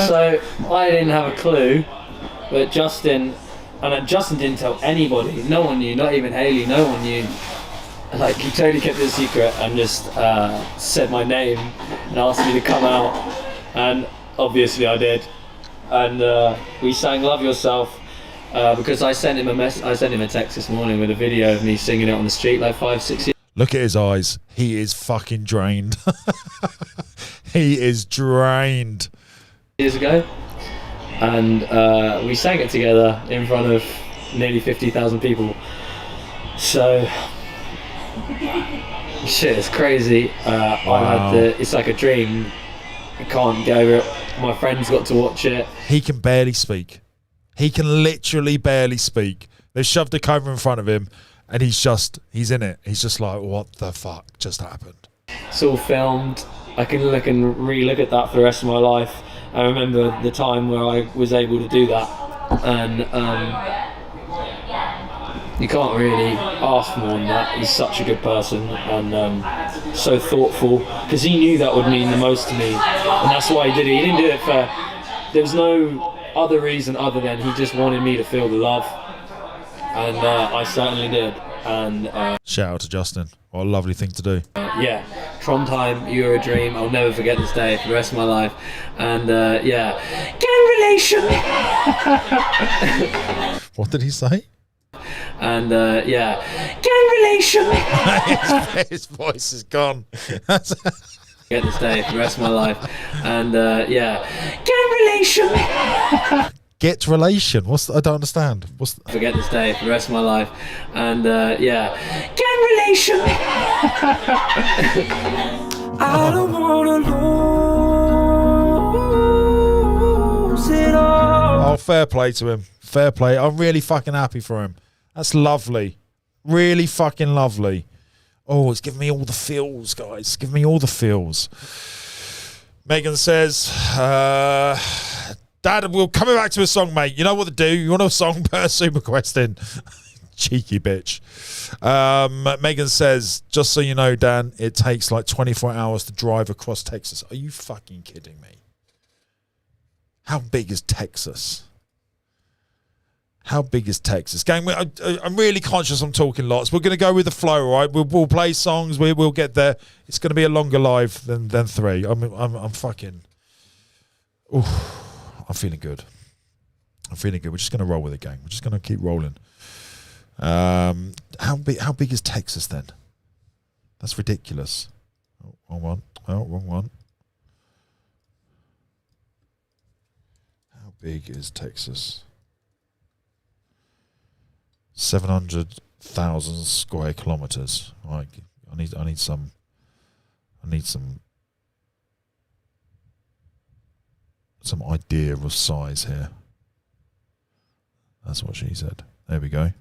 So I didn't have a clue, but Justin didn't tell anybody. No one knew, not even Haley. No one knew. Like, he totally kept it a secret and just said my name and asked me to come out, and obviously I did. And we sang "Love Yourself." Because I sent him a text this morning with a video of me singing it on the street like 5-6 years. Look at his eyes. He is fucking drained. He is drained. Years ago, and we sang it together in front of nearly 50,000 people. So, shit, it's crazy. Wow. It's like a dream. I can't get over it. My friends got to watch it. He can barely speak. He can literally barely speak. They've shoved a cover in front of him and he's in it. He's just like, what the fuck just happened? It's all filmed. I can look and re-look at that for the rest of my life. I remember the time where I was able to do that, and you can't really ask for more than that. He's such a good person and so thoughtful, because he knew that would mean the most to me, and that's why he did it. He didn't do it for... There was no other reason other than he just wanted me to feel the love, and I certainly did. And shout out to Justin. What a lovely thing to do. yeah, Trondheim, you were a dream. I'll never forget this day for the rest of my life. And yeah, gang relation. What did he say? And yeah, gang relation. His voice is gone. Get this day for the rest of my life. And yeah, gang relation. Get relation. I don't understand. Forget this day for the rest of my life. And yeah, gang relation. I don't wanna lose it all. Oh, fair play to him. Fair play. I'm really fucking happy for him. That's lovely. Really fucking lovely. Oh, it's giving me all the feels, guys. It's giving me all the feels. Megan says, Dad, we're coming back to a song, mate. You know what to do. You want a song, put a super request in. Cheeky bitch. Megan says, just so you know, Dan, it takes like 24 hours to drive across Texas. Are you fucking kidding me? How big is Texas? How big is Texas? Gang, I'm really conscious I'm talking lots. We're going to go with the flow, right? We'll play songs. We'll get there. It's going to be a longer live than 3. I'm fucking... Ooh, I'm feeling good. I'm feeling good. We're just going to roll with it, gang. We're just going to keep rolling. How big is Texas then? That's ridiculous. Oh, wrong one. Oh, wrong one. How big is Texas? 700,000 square kilometers. Right, I need some idea of size here. That's what she said. There we go.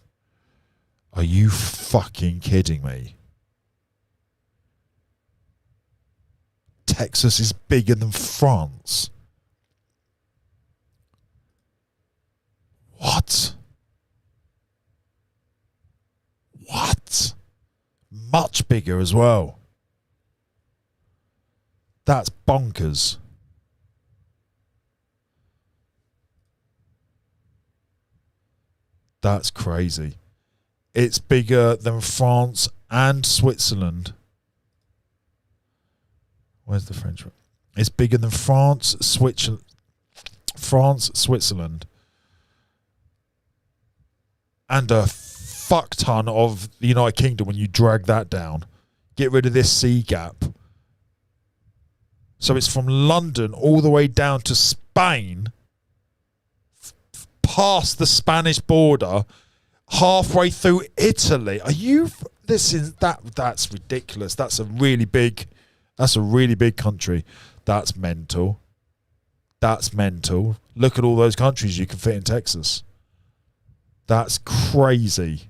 Are you fucking kidding me? Texas is bigger than France. What? What? Much bigger as well. That's bonkers. That's crazy. It's bigger than France and Switzerland. Where's the French one? It's bigger than France, Switzerland, and a fuck ton of the United Kingdom when you drag that down. Get rid of this sea gap. So it's from London all the way down to Spain, past the Spanish border, halfway through Italy. Are you... That's ridiculous. That's a really big country. That's mental. That's mental. Look at all those countries you can fit in Texas. That's crazy.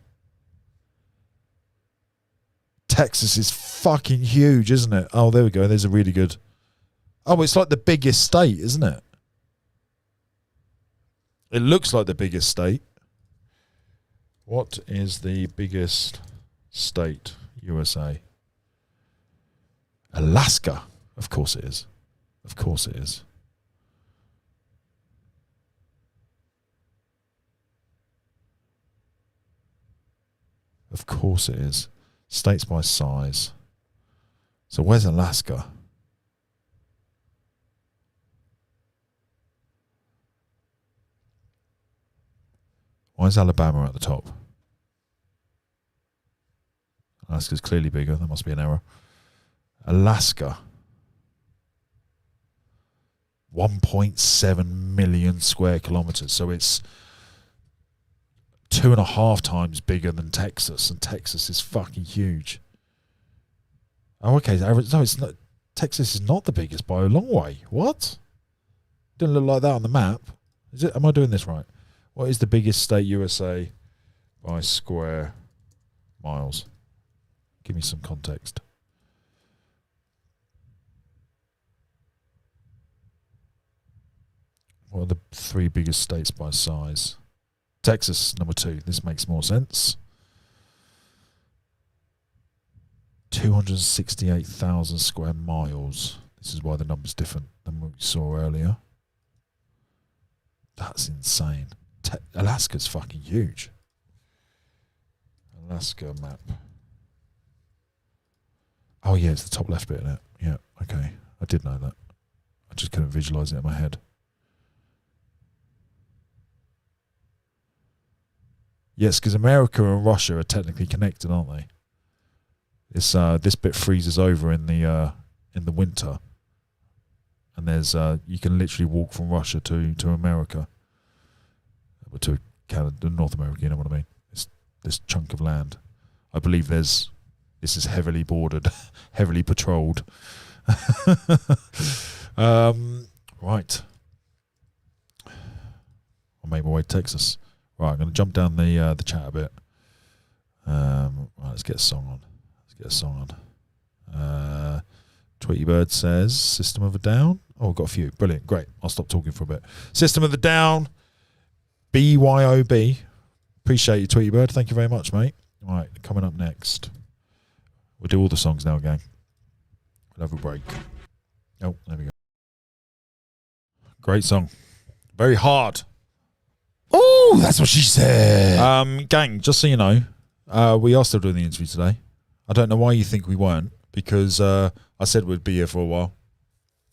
Texas is fucking huge, isn't it? Oh, there we go. There's a really good... Oh, it's like the biggest state, isn't it? It looks like the biggest state. What is the biggest state, USA? Alaska. Of course it is. Of course it is. Of course it is. States by size. So where's Alaska? Why is Alabama at the top? Alaska's clearly bigger. That must be an error. Alaska. 1.7 million square kilometers. So it's 2.5 times bigger than Texas, and Texas is fucking huge. Oh, okay. No, it's not. Texas is not the biggest by a long way. What? Didn't look like that on the map. Is it? Am I doing this right? What is the biggest state, USA, by square miles? Give me some context. What are the 3 biggest states by size? Texas, number 2. This makes more sense. 268,000 square miles. This is why the number's different than what we saw earlier. That's insane. Alaska's fucking huge. Alaska map. Oh yeah, it's the top left bit in it. Yeah, okay. I did know that. I just couldn't visualise it in my head. Yes, because America and Russia are technically connected, aren't they? It's this bit freezes over in the winter, and there's you can literally walk from Russia to America, to Canada, North America. You know what I mean? It's this chunk of land. I believe this is heavily bordered, heavily patrolled. Right. I made my way to Texas. Right, I'm going to jump down the chat a bit. Right, let's get a song on. Tweety Bird says, System of a Down. Oh, we've got a few. Brilliant. Great. I'll stop talking for a bit. System of the Down. BYOB. Appreciate you, Tweety Bird. Thank you very much, mate. All right, coming up next. We'll do all the songs now, gang. We'll have a break. Oh, there we go. Great song. Very hard. Oh, that's what she said. Gang, just so you know, we are still doing the interview today. I don't know why you think we weren't, because I said we'd be here for a while.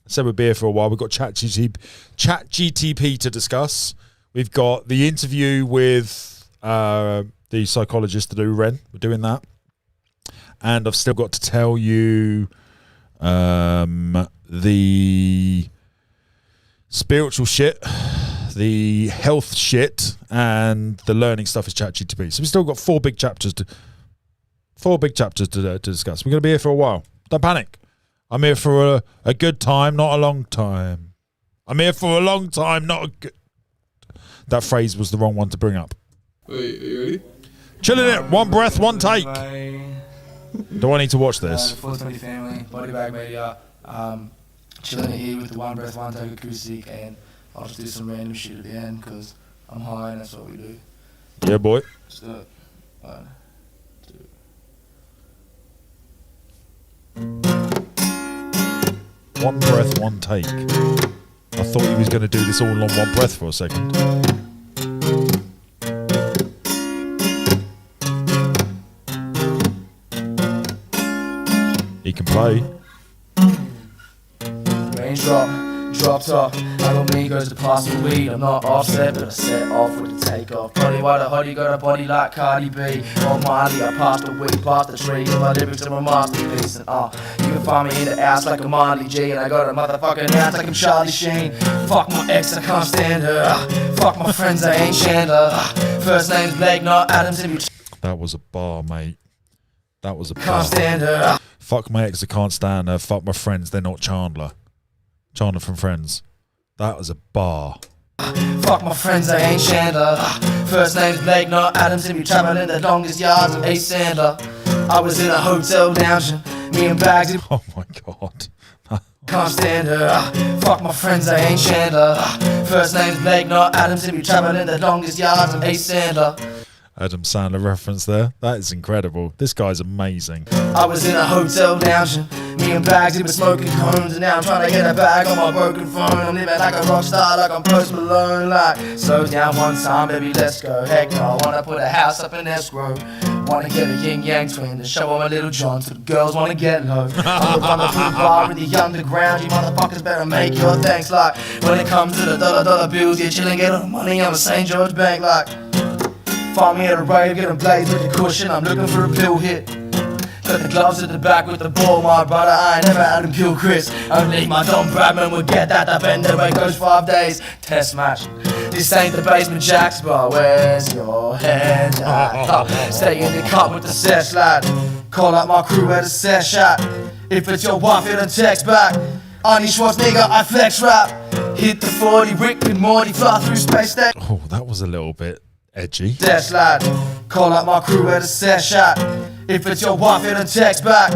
We've got ChatGTP to discuss. We've got the interview with the psychologist to do, Ren. We're doing that. And I've still got to tell you the spiritual shit, the health shit, and the learning stuff is ChatGTP. So we've still got four big chapters to discuss. We're going to be here for a while. Don't panic. I'm here for a good time, not a long time. I'm here for a long time, not a good... That phrase was the wrong one to bring up. Wait, are you ready? Chilling it. One breath, one take. Do I need to watch this? 420 family, body bag media, chilling it here with the one breath, one take acoustic, and I'll just do some random shit at the end because I'm high and that's what we do. Yeah, boy. Let's do it. 1, 2. One breath, one take. I thought he was going to do this all on one breath for a second. He can play. Drop top. I got me goes to pass the weed. I'm not offset, but I set off with the takeoff. Probably why the hottie got a body like Cardi B. On Miley, I passed the weed, past the tree. And my lyrics are my masterpiece. And you can find me in the ass like a Marley G. And I got a motherfucking ass like I'm Charlie Sheen. Fuck my ex, I can't stand her. Fuck my friends, I ain't Chandler. First name's Blake, not Adams. That was a bar, mate. That was a bar. Can't stand her. Fuck my ex, I can't stand her. Fuck my friends, they're not Chandler. Chandler from Friends. That was a bar. Fuck my friends, I ain't Chandler. First name's Blake, not Adams. And we traveling the longest yards of Ace Sandler. I was in a hotel lounging. Me and Bags. Oh my god. Can't stand her. Fuck my friends, I ain't Chandler. First name's Blake, not Adams. And we traveling the longest yards of Ace Sandler. Adam Sandler reference there. That is incredible. This guy's amazing. I was in a hotel lounging. Me and Bags, he was smoking cones. And now I'm trying to get a bag on my broken phone. I'm living like a rock star, like I'm Post Malone. Like, slow down one time, baby, let's go. Heck no, I wanna put a house up in escrow. Wanna get a yin-yang twin to show all my little John. So the girls wanna get low. I'm the runner through the bar in the underground. You motherfuckers better make your thanks. Like, when it comes to the dollar bills, get chillin', get all the money. I'm a St. George Bank. Like, find me at a rave, get a blaze with the cushion. I'm looking for a pill hit. Got the gloves at the back with the ball, my brother. I ain't never had him kill Chris. Only my Don Bradman would get that up and away goes 5 days. Test match. This ain't the basement jacks, but where's your head at? Stay in the cup with the sesh lad. Call out my crew at a sesh at. If it's your wife, you don't text back. Arnie Schwarzenegger, I flex rap. Hit the 40, Rick and Morty, fly through space station. Oh, that was a little bit edgy. Dash lad, call out my crew at a set shot. If it's your wife, you don't text back.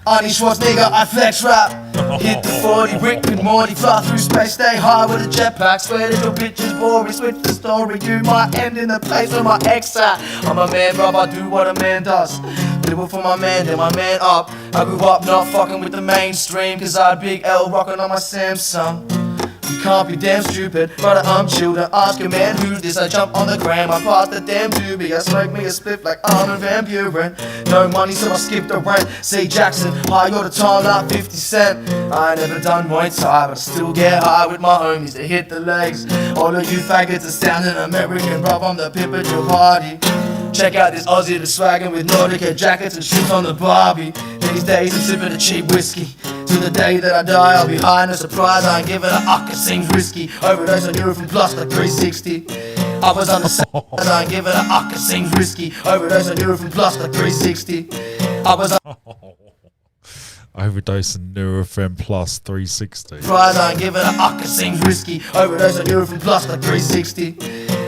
Arnie Schwarzenegger, I flex rap. Hit the 40, Rick and Morty, fly through space, stay high with a jetpack. Swear that your bitch is boring, switch the story. You might end in the place where my ex at. I'm a man, bruv, I do what a man does. Live it for my man, then my man up. I grew up not fucking with the mainstream, cause I had Big L rocking on my Samsung. You can't be damn stupid, brother, I'm chillin'. Ask a man who's this, I jump on the gram, I pass the damn doobie. I smoke me a spliff like Arnold Van Buren. No money, so I skip the rent. Say Jackson, high all the time like 50 Cent. I ain't never done Muay Thai, but I still get high with my homies to hit the legs. All of you faggots are sounding American, bro, I'm the pimp at your party. Check out this Aussie that's swaggin' with Nordica jackets and shoes on the Barbie. These days I'm sippin' a cheap whiskey. To the day that I die, I'll be high, no surprise, I ain't giving a fuck, it seems risky. Overdose on Nurofen Plus like 360. I was on the same, I ain't giving a fuck, it seems risky. Overdose on Nurofen Plus like 360. I was on Overdose on Nurofen Plus 360. surprise, I ain't giving a fuck, it seems risky. Overdose on Nurofen Plus like 360.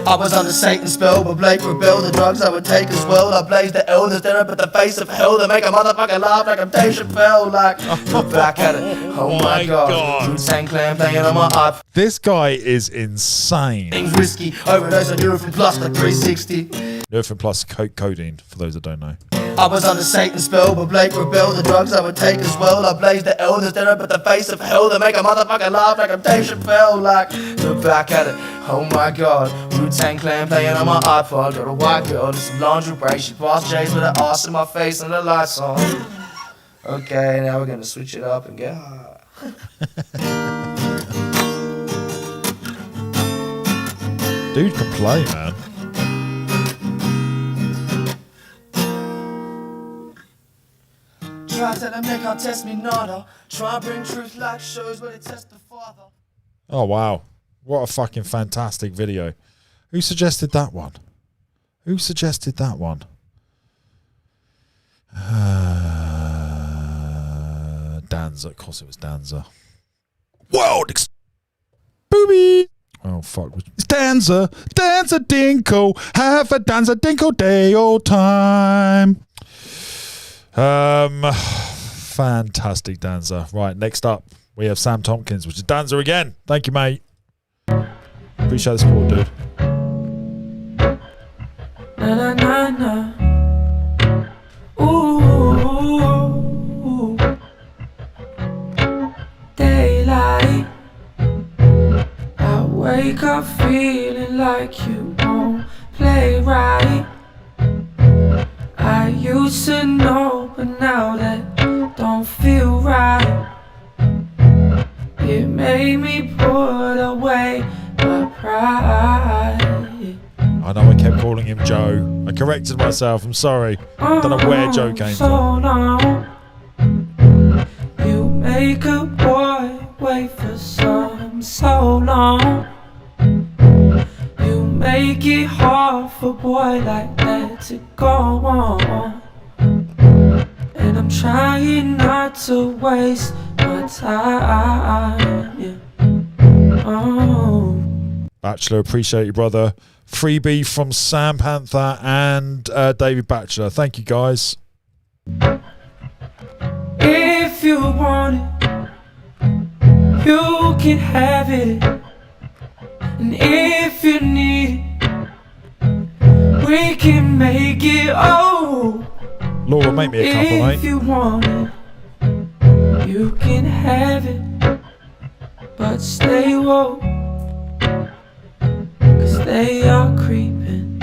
I was under Satan's spell, but Blake rebelled. The drugs I would take as well. I blazed the elders, then up at the face of hell to make a motherfucker laugh like I'm Dave Chappelle. Like, look back at it. Oh my god. Wu-Tang Clan playing on my iPod. This guy is insane. Things risky. Overdose on Nurofen Plus like 360. Nurofen Plus codeine, for those that don't know. I was under Satan's spell, but Blake rebelled. The drugs I would take as well. I blazed the elders, then up at the face of hell to make a motherfucker laugh like I'm Dave Chappelle. Like, look back at it. Oh my god. Wu-Tang Clan playing on my iPod. Got a white girl in some lingerie. She passed J's with her ass in my face and the lights on. Okay, now we're gonna switch it up and get high. Dude can play, man. Try to tell them they can't test me, nada. Try and bring truth like shows where they test the father. Oh, wow. What a fucking fantastic video. Who suggested that one? Who suggested that one? Danza. Of course it was Danza. Booby. Oh, fuck. It's Danza. Danza Dinkle. Have a Danza Dinkle day all time. Fantastic Danza. Right, next up we have Sam Tompkins, which is Danza again. Thank you, mate. Appreciate the support, dude. Na na na na. Ooh, daylight. I wake up feeling like you won't play right. I used to know, but now that don't feel right. It made me put away my pride. I know I kept calling him Joe. I corrected myself. I'm sorry. Don't know where Joe came from. Long. You make a boy wait for some so long. You make it hard for a boy like that to go on. And I'm trying not to waste my time. Yeah. Oh. Bachelor, appreciate you, brother. Freebie from Sam Panther and David Batchelor. Thank you, guys. If you want it, you can have it. And if you need it, we can make it. Oh, Laura, make me a couple, mate. if you want it, you can have it. But stay woke, 'cause they are creeping.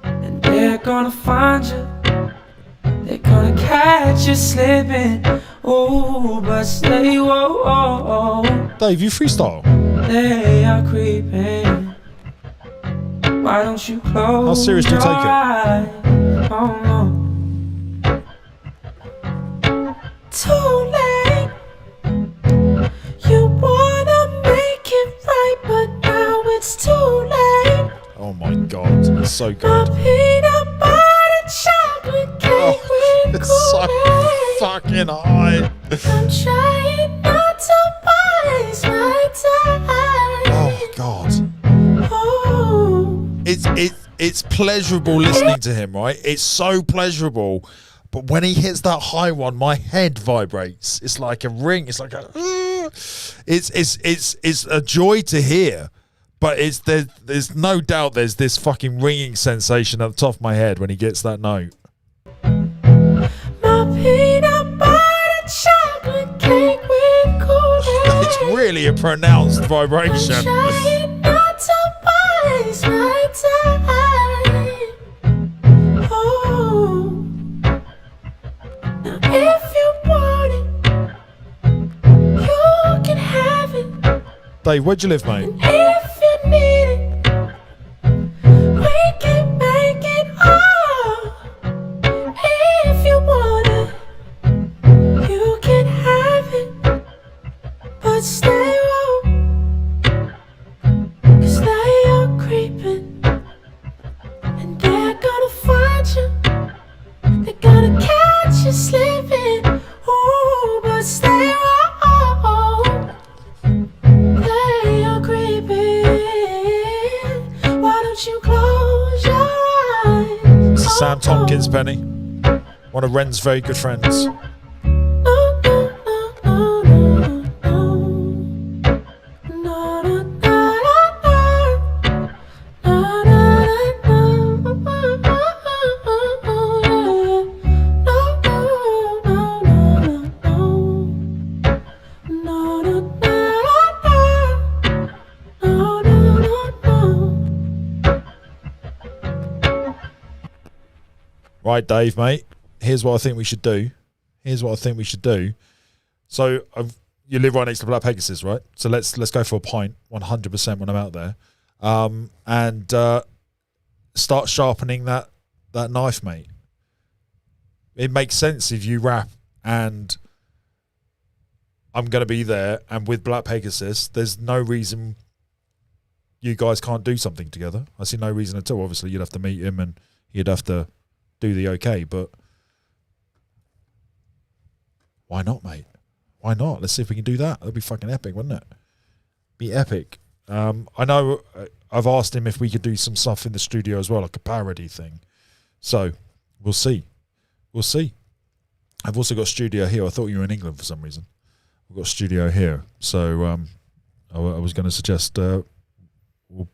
And they're gonna find you. They're gonna catch you slipping. Oh, but stay woke. Dave, you freestyle. They are creeping. Why don't you close How serious do you take it? your eyes? Oh no. Too late. You wanna make it right, but now it's too late. Oh my god, it's so My good. peanut butter chocolate cake with It's so fucking high. I'm trying not to waste my time. Oh god. Oh. It's pleasurable listening to him, right? It's so pleasurable. But when he hits that high one, my head vibrates. It's like a ring. It's like a. It's a joy to hear, but there's no doubt there's this fucking ringing sensation at the top of my head when he gets that note. My peanut butter chocolate cake with Kool-Aid. It's really a pronounced vibration. Trying not to waste my time. Oh, now if you want it, you can have it. Dave, where'd you live, mate? If you need it, we can make it all. If you want it, you can have it. But stay low, 'cause they are creeping, and they're gonna find you. They're gonna catch you slipping. Ooh, but stay low. They are creeping. Why don't you close your eyes? This is Sam Tompkins, Penny. One of Ren's very good friends. Right, Dave, mate. Here's what I think we should do. So you live right next to Black Pegasus, right? So let's go for a pint, 100% when I'm out there, and start sharpening that knife, mate. It makes sense if you rap and I'm going to be there, and with Black Pegasus, there's no reason you guys can't do something together. I see no reason at all. Obviously, you'd have to meet him and he'd have to do the okay, but why not, mate? Why not? Let's see if we can do that. That'd be fucking epic, wouldn't it? Be epic. I know I've asked him if we could do some stuff in the studio as well, like a parody thing. So we'll see. I've also got a studio here. I thought you were in England for some reason. We've got a studio here. So I was going to suggest we'll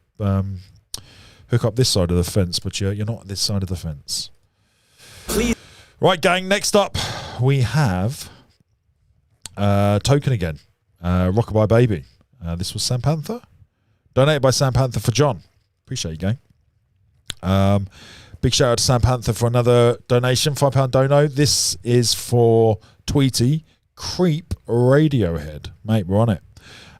hook up this side of the fence, but you're not this side of the fence. Please. Right, gang, next up we have Token again. Rockabye Baby. This was Sam Panther. Donated by Sam Panther for John. Appreciate you, gang. Big shout out to Sam Panther for another donation, £5 dono. This is for Tweety Creep Radiohead. Mate, we're on it.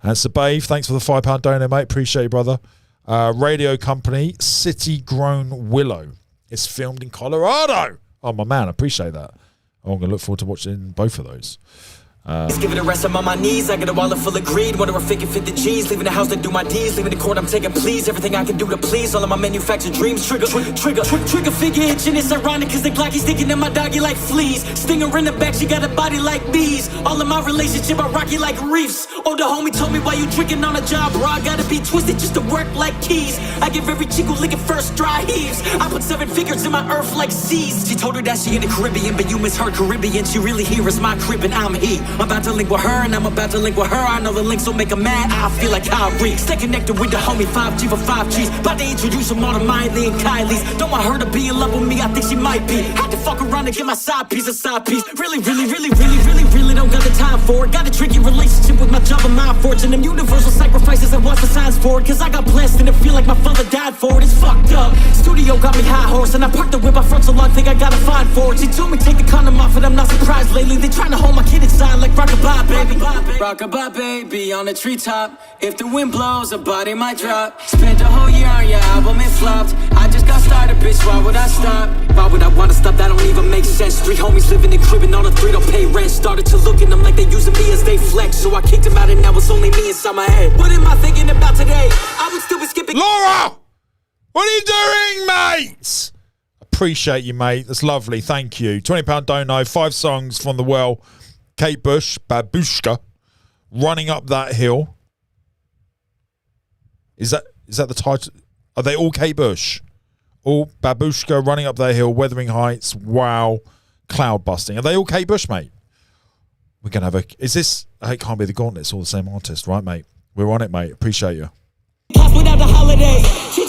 And Sababe, thanks for the £5 dono, mate. Appreciate you, brother. Radio company, City Grown Willow. It's filmed in Colorado. Oh, my man, I appreciate that. I'm going to look forward to watching both of those. Just give it a rest, I'm on my knees. I got a wallet full of greed. Wonder if it can fit the G's. Leaving the house to do my D's. Leaving the court, I'm taking pleas. Everything I can do to please. All of my manufactured dreams. Trigger figure itching. It's ironic cause the Glocky's sticking in my doggy like fleas. Stinger in the back, she got a body like bees. All of my relationship are rocky like reefs. Older homie told me why you drinking on a job, bro. I gotta be twisted just to work like keys. I give every chico licking first dry heaves. I put 7 figures in my earth like seas. She told her that she in the Caribbean, but you misheard Caribbean. She really here is my crib and I'm he. I'm about to link with her and I'm about to link with her. I know the links will make her mad. I feel like Kyrie. Stay connected with the homie 5G for 5Gs. About to introduce them all to Miley and Kylie's. Don't want her to be in love with me. I think she might be. Had to fuck around to get my side piece a side piece. Really don't got the time for it. Got a tricky relationship with my job and my fortune. Them universal sacrifices I watch the signs for it. Cause I got blessed and it feel like my father died for it. It's fucked up. Studio got me high horse and I parked the whip out front so long. Think I got a fine for it. She told me take the condom off and I'm not surprised lately. They trying to hold my kid inside like rockabye baby. Rockabye baby on the treetop. If the wind blows, a body might drop. Spent a whole year on your album, it flopped. I just got started, bitch, why would I stop? Why would I wanna stop? That don't even make sense. 3 homies living in crib and all the 3 don't pay rent. Started to look at them like they using me as they flex. So I kicked them out and now it's only me inside my head. What am I thinking about today? I would still be skipping. Laura! What are you doing, mate? Appreciate you, mate. That's lovely. Thank you. £20 dono, 5 songs from the well. Kate Bush, Babushka, Running Up That Hill. Is that the title? Are they all Kate Bush? All Babushka, Running Up That Hill, Wuthering Heights, Wow, Cloud Busting. Are they all Kate Bush, mate? We're going to have a... Is this... It can't be the Gauntlet. It's all the same artist, right, mate? We're on it, mate. Appreciate you. Without the holiday,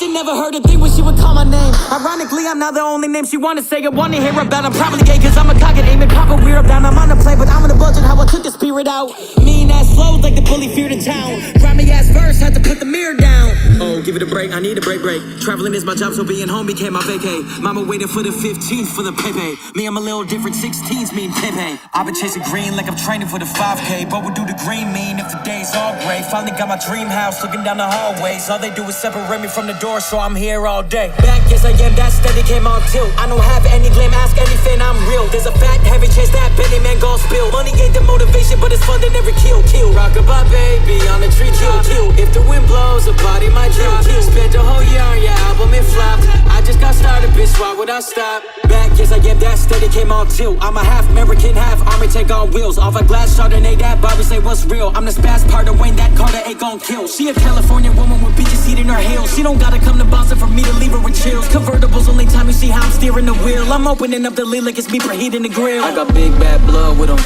She never heard a thing when she would call my name. Ironically, I'm not the only name she wanna say. I wanna hear about. I'm probably gay cause I'm a cock and aim and pop a weirdo down. I'm on the play, but I'm on the budget. How I took the spirit out. Mean ass flows like the bully feared in town. Grimy ass verse, had to put the mirror down. Oh, give it a break, I need a break. Traveling is my job, so being home became my vacay. Mama waiting for the 15th for the Pepe. Me, I'm a little different, 16s mean Pepe. I've been chasing green like I'm training for the 5K. But what do the green mean if the day's all gray? Finally got my dream house, looking down the hallways. All they do is separate me from the door, so I'm here all day. Back, yes I am, that steady came on tilt. I don't have any glam, ask anything, I'm real. There's a fat, heavy chance that Benny man gon' spill. Money ain't the motivation, but it's fun to never kill. Rockabye baby, on the tree, kill. If the wind blows, the body might drop. Spent the whole year on your album, it flopped. I just got started, bitch, why would I stop? Back, yes I am, that steady came on tilt. I'm a half American, half army, take on wheels. Off a glass Chardonnay, that Barbie say what's real. I'm the spaz part of Wayne, that Carter ain't gon' kill. She a California woman with beaches heat in her heels. She don't gotta come to Boston for me to leave her with chills. Convertibles, only time you see how I'm steering the wheel. I'm opening up the lid like it's me preheating the grill. I got big bad blood with them,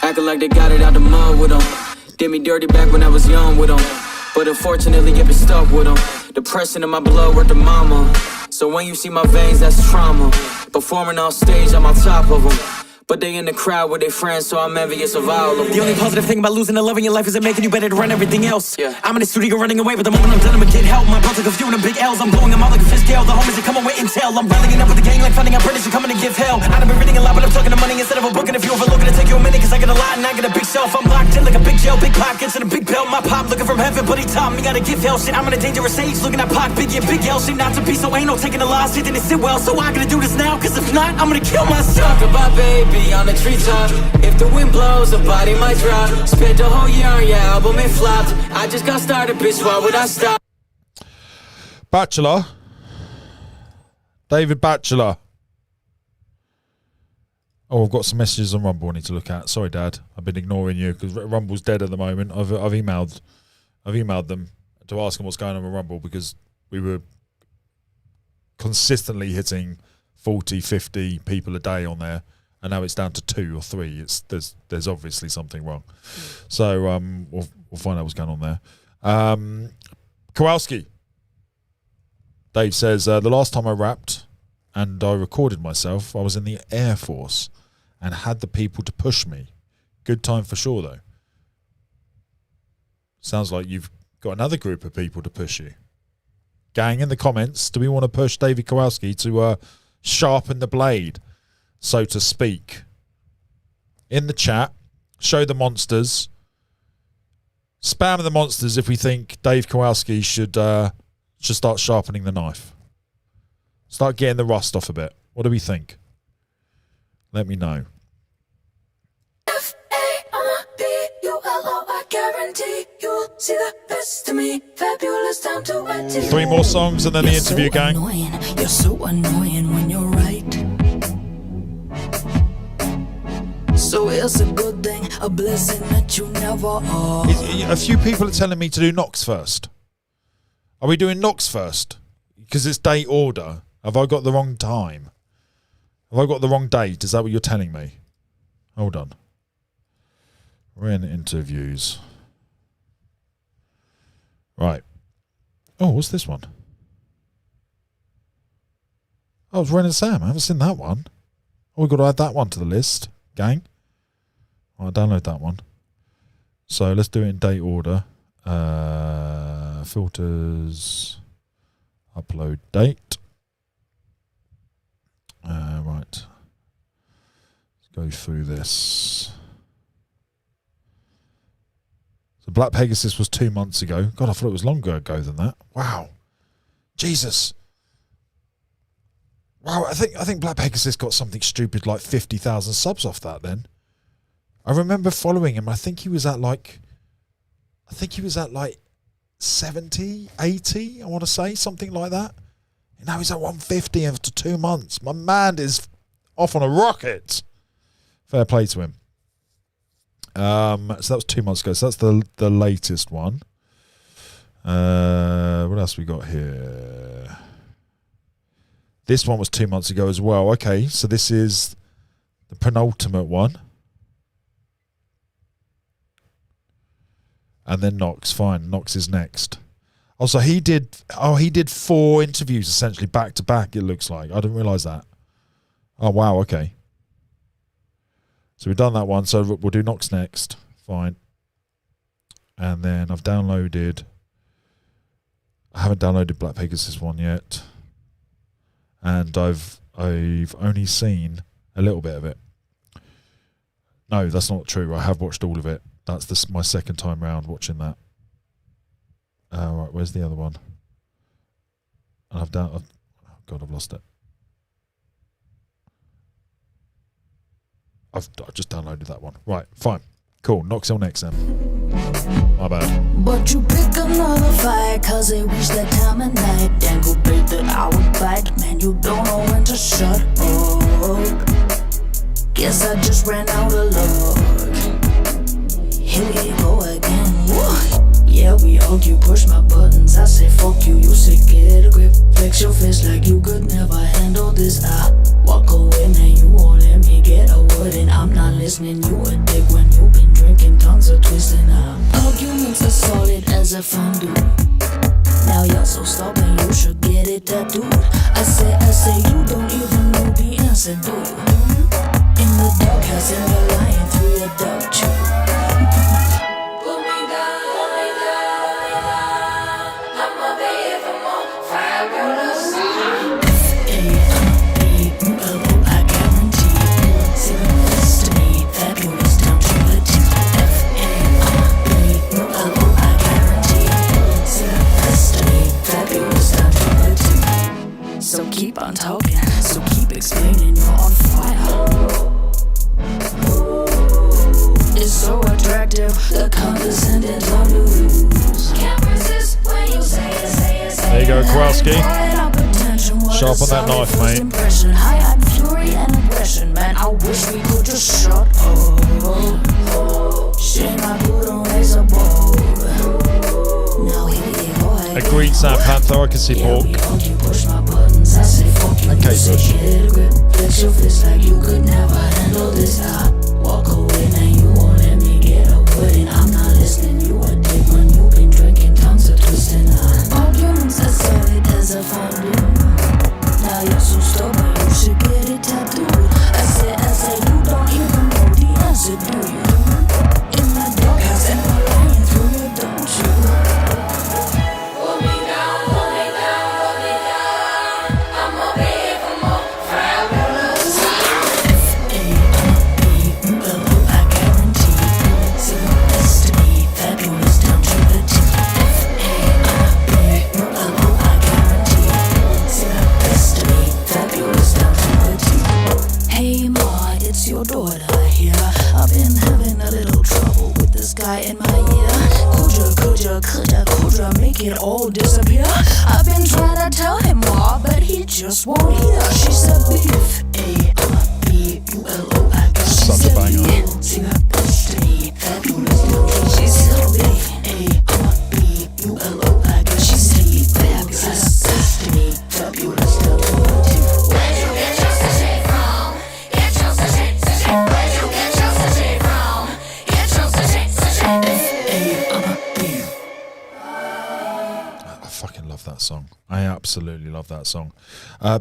acting like they got it out the mud with them. Did me dirty back when I was young with them, but unfortunately get me stuck with them. Depression in my blood worth the mama. So when you see my veins, that's trauma. Performing on stage, I'm on top of them. But they in the crowd with their friends, so I'm envious of all of them. The only positive thing about losing the love in your life is it making you better to run everything else. I'm in the studio running away, but the moment I'm done, I'ma get help. My brother a few of them big L's. I'm blowing them all like a fish scale. The homies are coming with intel. I'm rallying up with the gang like finding out British and coming to give hell. I done been reading a lot, but I'm talking to money instead of a book. And if you overlook it, it'll take you a minute, cause I got a lot and I got a big shelf. I'm locked in like a big jail, big pockets and a big belt. My pop looking from heaven, but he taught me gotta give hell shit. I'm in a dangerous age, looking at Pac, big yeah, big L shit. Not to be so ain't no taking the loss, shit didn't sit well. So I gotta do this now, cause if not, I'm gonna kill myself. Goodbye, baby, on the treetop. If the wind blows, the body might drop. Spent a whole year on your album, it flopped. I just got started, bitch, why would I stop? Bachelor. David Bachelor. Oh, I've got some messages on Rumble I need to look at. Sorry, Dad. I've been ignoring you because Rumble's dead at the moment. I've emailed them to ask them what's going on with Rumble because we were consistently hitting 40, 50 people a day on there. And now it's down to 2 or 3. There's obviously something wrong. So we'll find out what's going on there. Kowalski. Dave says, the last time I rapped and I recorded myself, I was in the Air Force and had the people to push me. Good time for sure, though. Sounds like you've got another group of people to push you. Gang, in the comments, do we want to push David Kowalski to sharpen the blade, so to speak? In the chat, show the monsters. Spam the monsters if we think Dave Kowalski should start sharpening the knife. Start getting the rust off a bit. What do we think? Let me know. F-A-R-B-U-L-O, I guarantee you'll see the best of me. Fabulous, time to wait. 3 more songs and then the interview, gang. You're so annoying when you're right. So it's a good thing, a blessing that you never are. A few people are telling me to do Knox first. Are we doing Knox first? Because it's date order. Have I got the wrong time? Have I got the wrong date? Is that what you're telling me? Hold on. REN interviews. Right. Oh, what's this one? Oh, it's Ren and Sam. I haven't seen that one. Oh, we've got to add that one to the list, gang. I'll download that one. So let's do it in date order. Filters. Upload date. Right. Let's go through this. So Black Pegasus was 2 months ago. God, I thought it was longer ago than that. Wow. Jesus. Wow, I think Black Pegasus got something stupid like 50,000 subs off that then. I remember following him. I think he was at like 70, 80, I want to say, something like that. And now he's at 150 after 2 months. My man is off on a rocket. Fair play to him. So that was 2 months ago. So that's the latest one. What else we got here? This one was 2 months ago as well. Okay, so this is the penultimate one. And then Knox. Fine, Knox is next. Also, he did 4 interviews essentially back to back, it looks like. I didn't realise that. Oh, wow, okay. So we've done that one, so we'll do Knox next. Fine. And then I've downloaded... I haven't downloaded Black Pegasus one yet. And I've only seen a little bit of it. No, that's not true. I have watched all of it. That's my second time round watching that. Right, where's the other one? And oh God, I've lost it. I've just downloaded that one. Right, fine. Cool. Knox Hill next then. My bad. But you pick another fight, cause it reached that time of night. Then go break the hour back. Man, you don't know when to shut up. Guess I just ran out of luck. Here we go again. Whoa. Yeah, we argue, push my buttons. I say fuck you, you say get a grip. Flex your face like you could never handle this. I walk away, man, you won't let me get a word in. I'm not listening, you a dick when you been drinking, tongues are twisting up. Arguments are solid as a fondue. Now you're so stubborn, you should get it tattooed. I say, you don't even know the answer, do you? In the doghouse and you're lying through your dog chew. So keep on talking, so keep explaining you're on fire. It's so attractive, the condescending don't lose. Can't resist when you say it. There you go, Kowalski. Sharpen that knife, mate. Impression, high on fury and aggression. Man, I wish we could just shut up. Shame I put on razor ball. Now here we go. Agreed, Sam Panther. I can see pork. I say fuck you, okay, you say get a grip. Flex your fist like you could never handle this. I walk away, man, you won't let me get a word in. I'm not listening, you a dick when you been drinking, tongues are twisting. Arguments as solid as a fondue. Now you're so stubborn, you should get it tattooed. I say, you don't even know the answer, do you? In my doghouse and I'm lying through you, don't you? Your daughter here. I've been having a little trouble with this guy in my ear. Could ya make it all disappear? I've been trying to tell him more, but he just won't hear. She said beef, A-R-B-U-L-O. She said beef, sing her best to me, fabulous. She said beef, A-R-B-U-L-O. She said beef, fabulous, best to me, fabulous. That song. I absolutely love that song.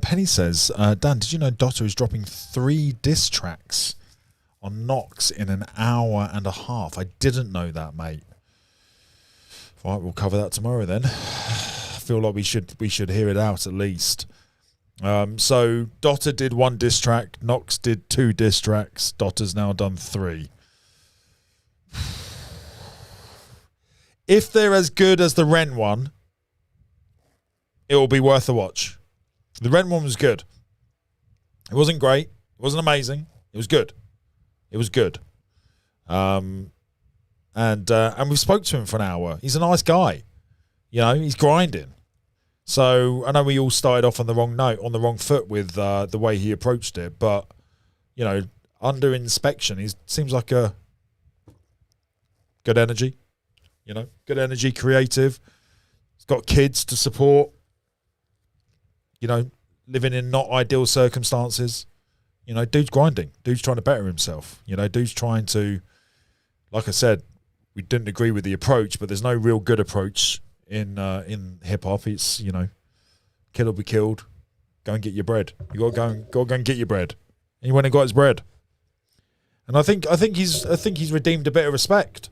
Penny says, Dan, did you know Dotter is dropping 3 diss tracks on Knox in an hour and a half? I didn't know that, mate. Right, we'll cover that tomorrow then. I feel like we should hear it out at least. So Dotter did 1 diss track, Knox did 2 diss tracks, Dotter's now done 3. If they're as good as the Ren one, it will be worth a watch. The Ren one was good. It wasn't great. It wasn't amazing. It was good. It was good. And we spoke to him for an hour. He's a nice guy. You know, he's grinding. So I know we all started off on the wrong note, on the wrong foot with the way he approached it. But, you know, under inspection, he seems like a good energy. You know, good energy, creative. He's got kids to support. You know, living in not ideal circumstances. You know, dude's grinding. Dude's trying to better himself. You know, dude's trying to, like I said, we didn't agree with the approach, but there's no real good approach in hip hop. It's, you know, kill or be killed. Go and get your bread. You got to go and get your bread. And he went and got his bread. And I think he's redeemed a bit of respect,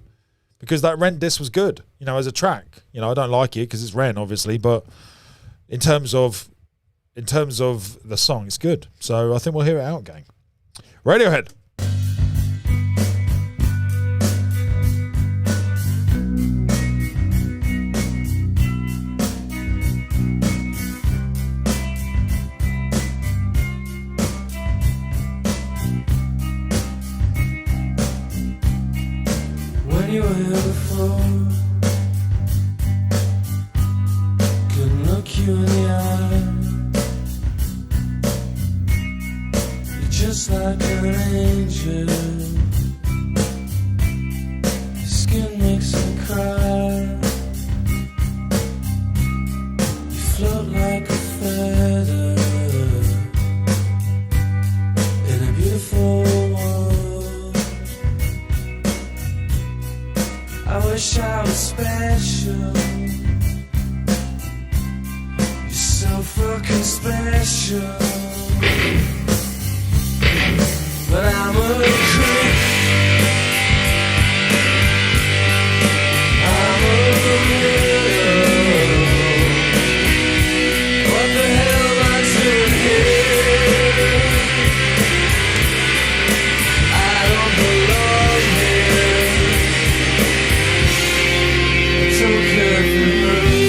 because that Ren disc was good, you know, as a track. You know, I don't like it because it's Ren, obviously, but in terms of the song, it's good. So I think we'll hear it out, gang. Radiohead. When you were here before, couldn't look you in the eye. You're just like an angel. Your skin makes me cry. You float like a feather in a beautiful world. I wish I was special. You're so fucking special. But I'm a creep. I'm a weirdo. What the hell am I doing here? I don't belong here. It's okay for me.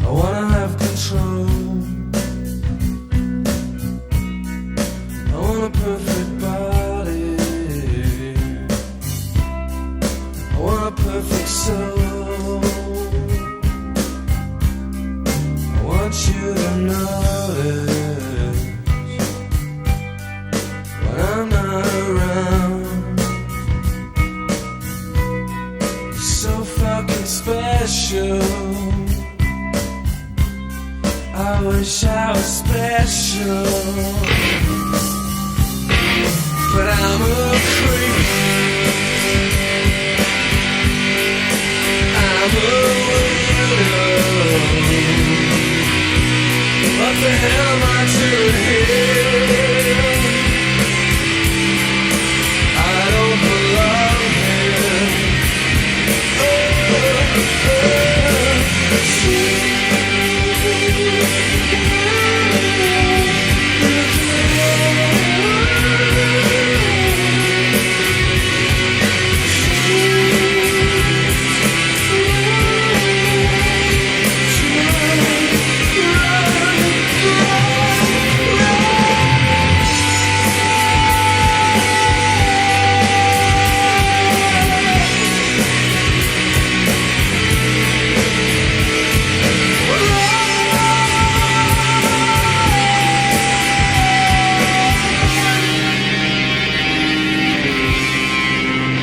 I wanna have control. I want a perfect body. I want a perfect soul. I want you to notice when I'm not around. You're so fucking special. I wish I was special. But I'm a creep. I'm a weirdo. What the hell am I doing here? I don't belong here.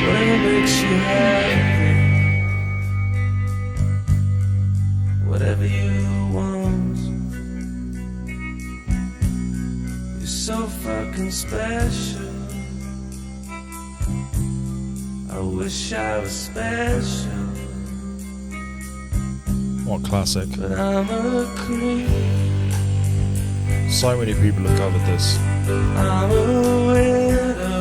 Whatever makes you happy, whatever you want. You're so fucking special. I wish I was special. What classic. But I'm a creep. So many people have covered this. I'm a weirdo.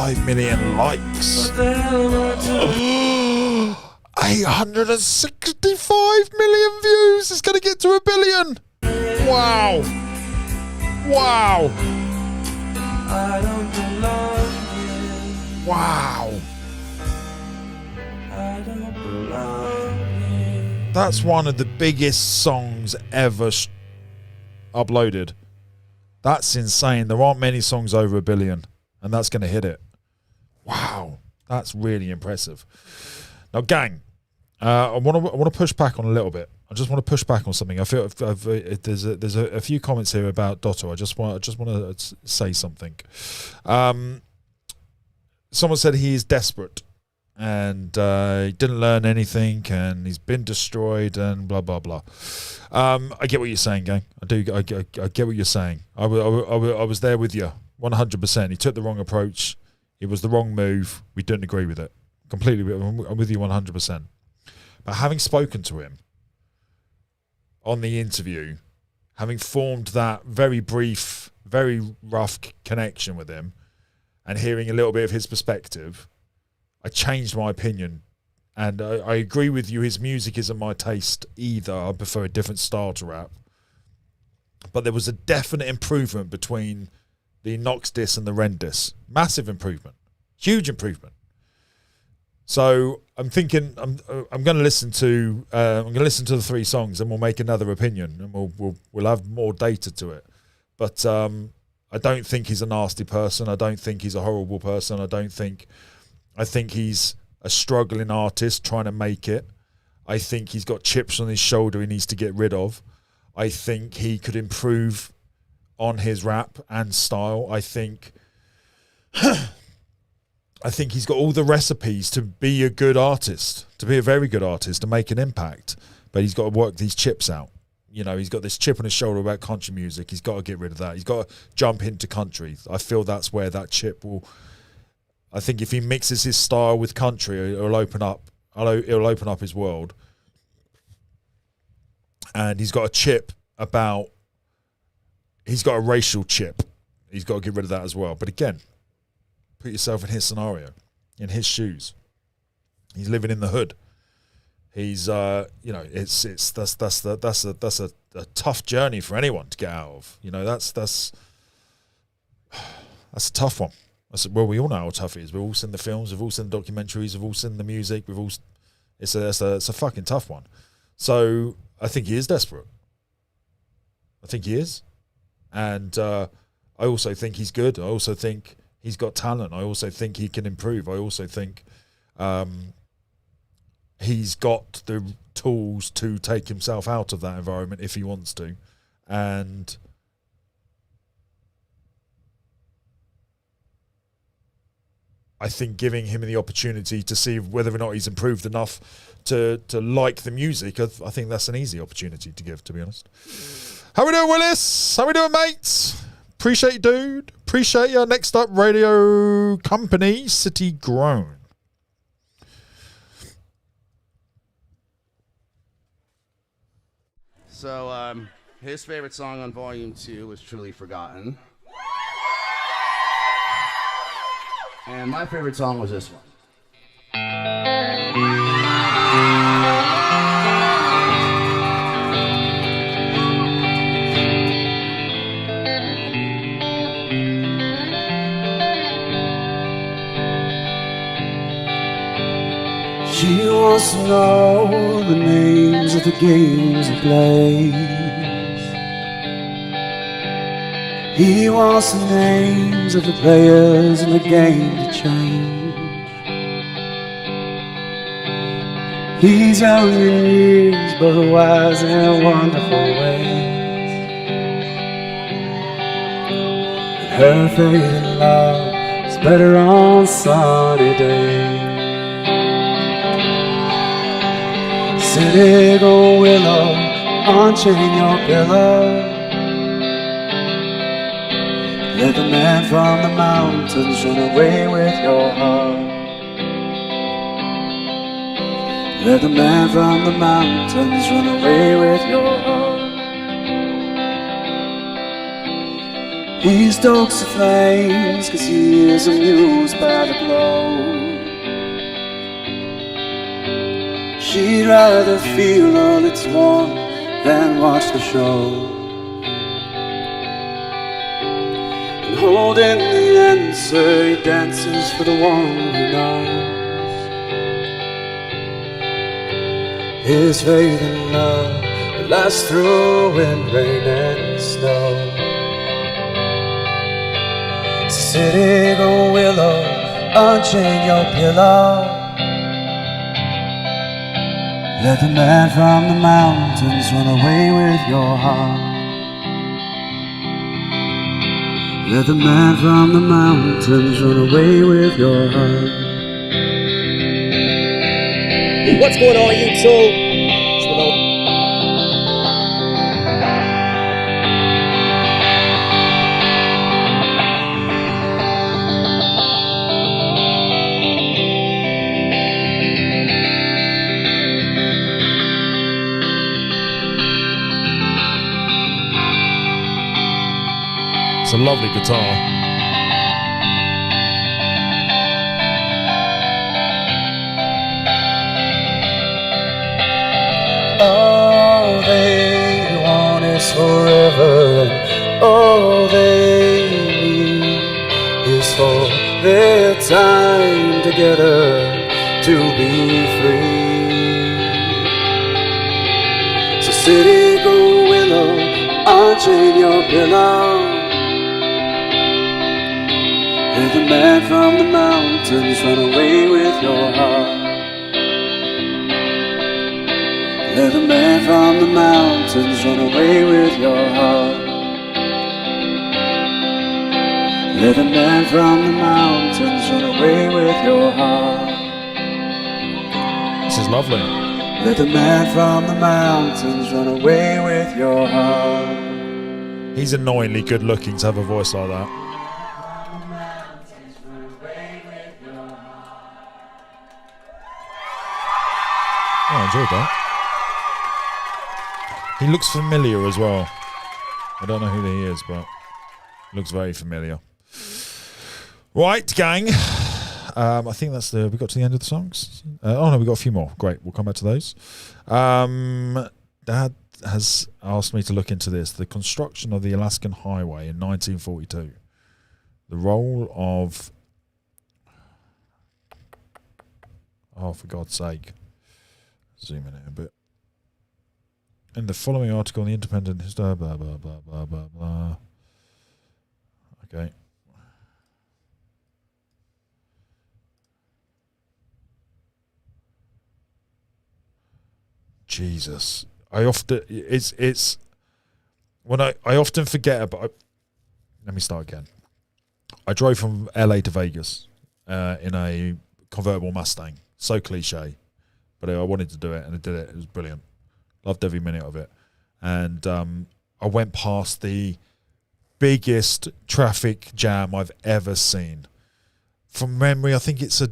5 million likes. What the hell am I doing? 865 million views. It's going to get to 1 billion. Wow. Wow. I don't belong here. Wow. I don't belong here. That's one of the biggest songs ever uploaded. That's insane. There aren't many songs over 1 billion, and that's going to hit it. Wow, that's really impressive. Now, gang, I want to push back on a little bit. I just want to push back on something. I feel there's a few comments here about Dotto. I just want to say something. Someone said he is desperate and he didn't learn anything and he's been destroyed and blah blah blah. I get what you're saying, gang. I get what you're saying. I was there with you 100%. He took the wrong approach. It was the wrong move. We didn't agree with it. completely. I'm with you 100%. But having spoken to him on the interview, having formed that very brief, very rough connection with him, and hearing a little bit of his perspective, I changed my opinion. And I agree with you, his music isn't my taste either. I prefer a different style to rap. But there was a definite improvement between the Nox diss and the Ren diss. Massive improvement. Huge improvement. So I'm thinking I'm going to listen to the 3 songs, and we'll make another opinion, and we'll have more data to it. But I don't think he's a nasty person. I don't think he's a horrible person. I think he's a struggling artist trying to make it. I think he's got chips on his shoulder he needs to get rid of. I think he could improve on his rap and style. I think he's got all the recipes to be a good artist, to be a very good artist, to make an impact. But he's got to work these chips out. You know, he's got this chip on his shoulder about country music. He's got to get rid of that. He's got to jump into country. I feel that's where that chip will... I think if he mixes his style with country, it'll open up his world. And he's got a chip about... He's got a racial chip. He's got to get rid of that as well. But again, put yourself in his scenario, in his shoes. He's living in the hood. He's that's a tough journey for anyone to get out of. You know, that's a tough one. Well, we all know how tough it is. We've all seen the films, we've all seen the documentaries, we've all seen the music, it's a fucking tough one. So I think he is desperate. I think he is. And I also think he's good. I also think he's got talent. I also think he can improve. I also think he's got the tools to take himself out of that environment if he wants to. And I think giving him the opportunity to see whether or not he's improved enough to like the music, I think that's an easy opportunity to give, to be honest. How we doing, Willis? How we doing, mates? Appreciate you, dude. Appreciate you. Next up, Radio Company, City Grown. So, his favorite song on Volume 2 was Truly Forgotten. And my favorite song was this one. She wants to know the names of the games he plays. He wants the names of the players in the game to change. He's young in years, but wise in wonderful ways. And her faith in love is better on sunny days. Sitting on willow, unchain your pillow. Let the man from the mountains run away with your heart. Let the man from the mountains run away with your heart. He stokes the flames 'cause he is amused by the glow. She'd rather feel all its warmth than watch the show. Holding the answer, he dances for the one who knows. His faith in love will last through wind, rain and snow. Sitting on willow, unchain your pillow. Let the man from the mountains run away with your heart. Let the man from the mountains run away with your heart. What's going on, YouTube? What's going on? It's a lovely guitar. All they want is forever, and all they need is for their time together to be free. So city go willow, unchain your pillow. Let the man from the mountains run away with your heart. Let the man from the mountains run away with your heart. Let the man from the mountains run away with your heart. This is lovely. Let the man from the mountains run away with your heart. He's annoyingly good looking to have a voice like that. Oh, I enjoyed that. He looks familiar as well. I don't know who he is, but looks very familiar. Right, gang. I think that's we got to the end of the songs. Oh no, we got a few more. Great, we'll come back to those. Dad has asked me to look into this: the construction of the Alaskan Highway in 1942. The role of, oh, for God's sake, zoom in here a bit. In the following article in the Independent, blah blah blah blah blah blah blah. Okay. Jesus, I often it's when I often forget about. Let me start again. I drove from LA to Vegas in a convertible Mustang. So cliche, but I wanted to do it, and I did it. It was brilliant. Loved every minute of it. And I went past the biggest traffic jam I've ever seen. From memory, I think it's a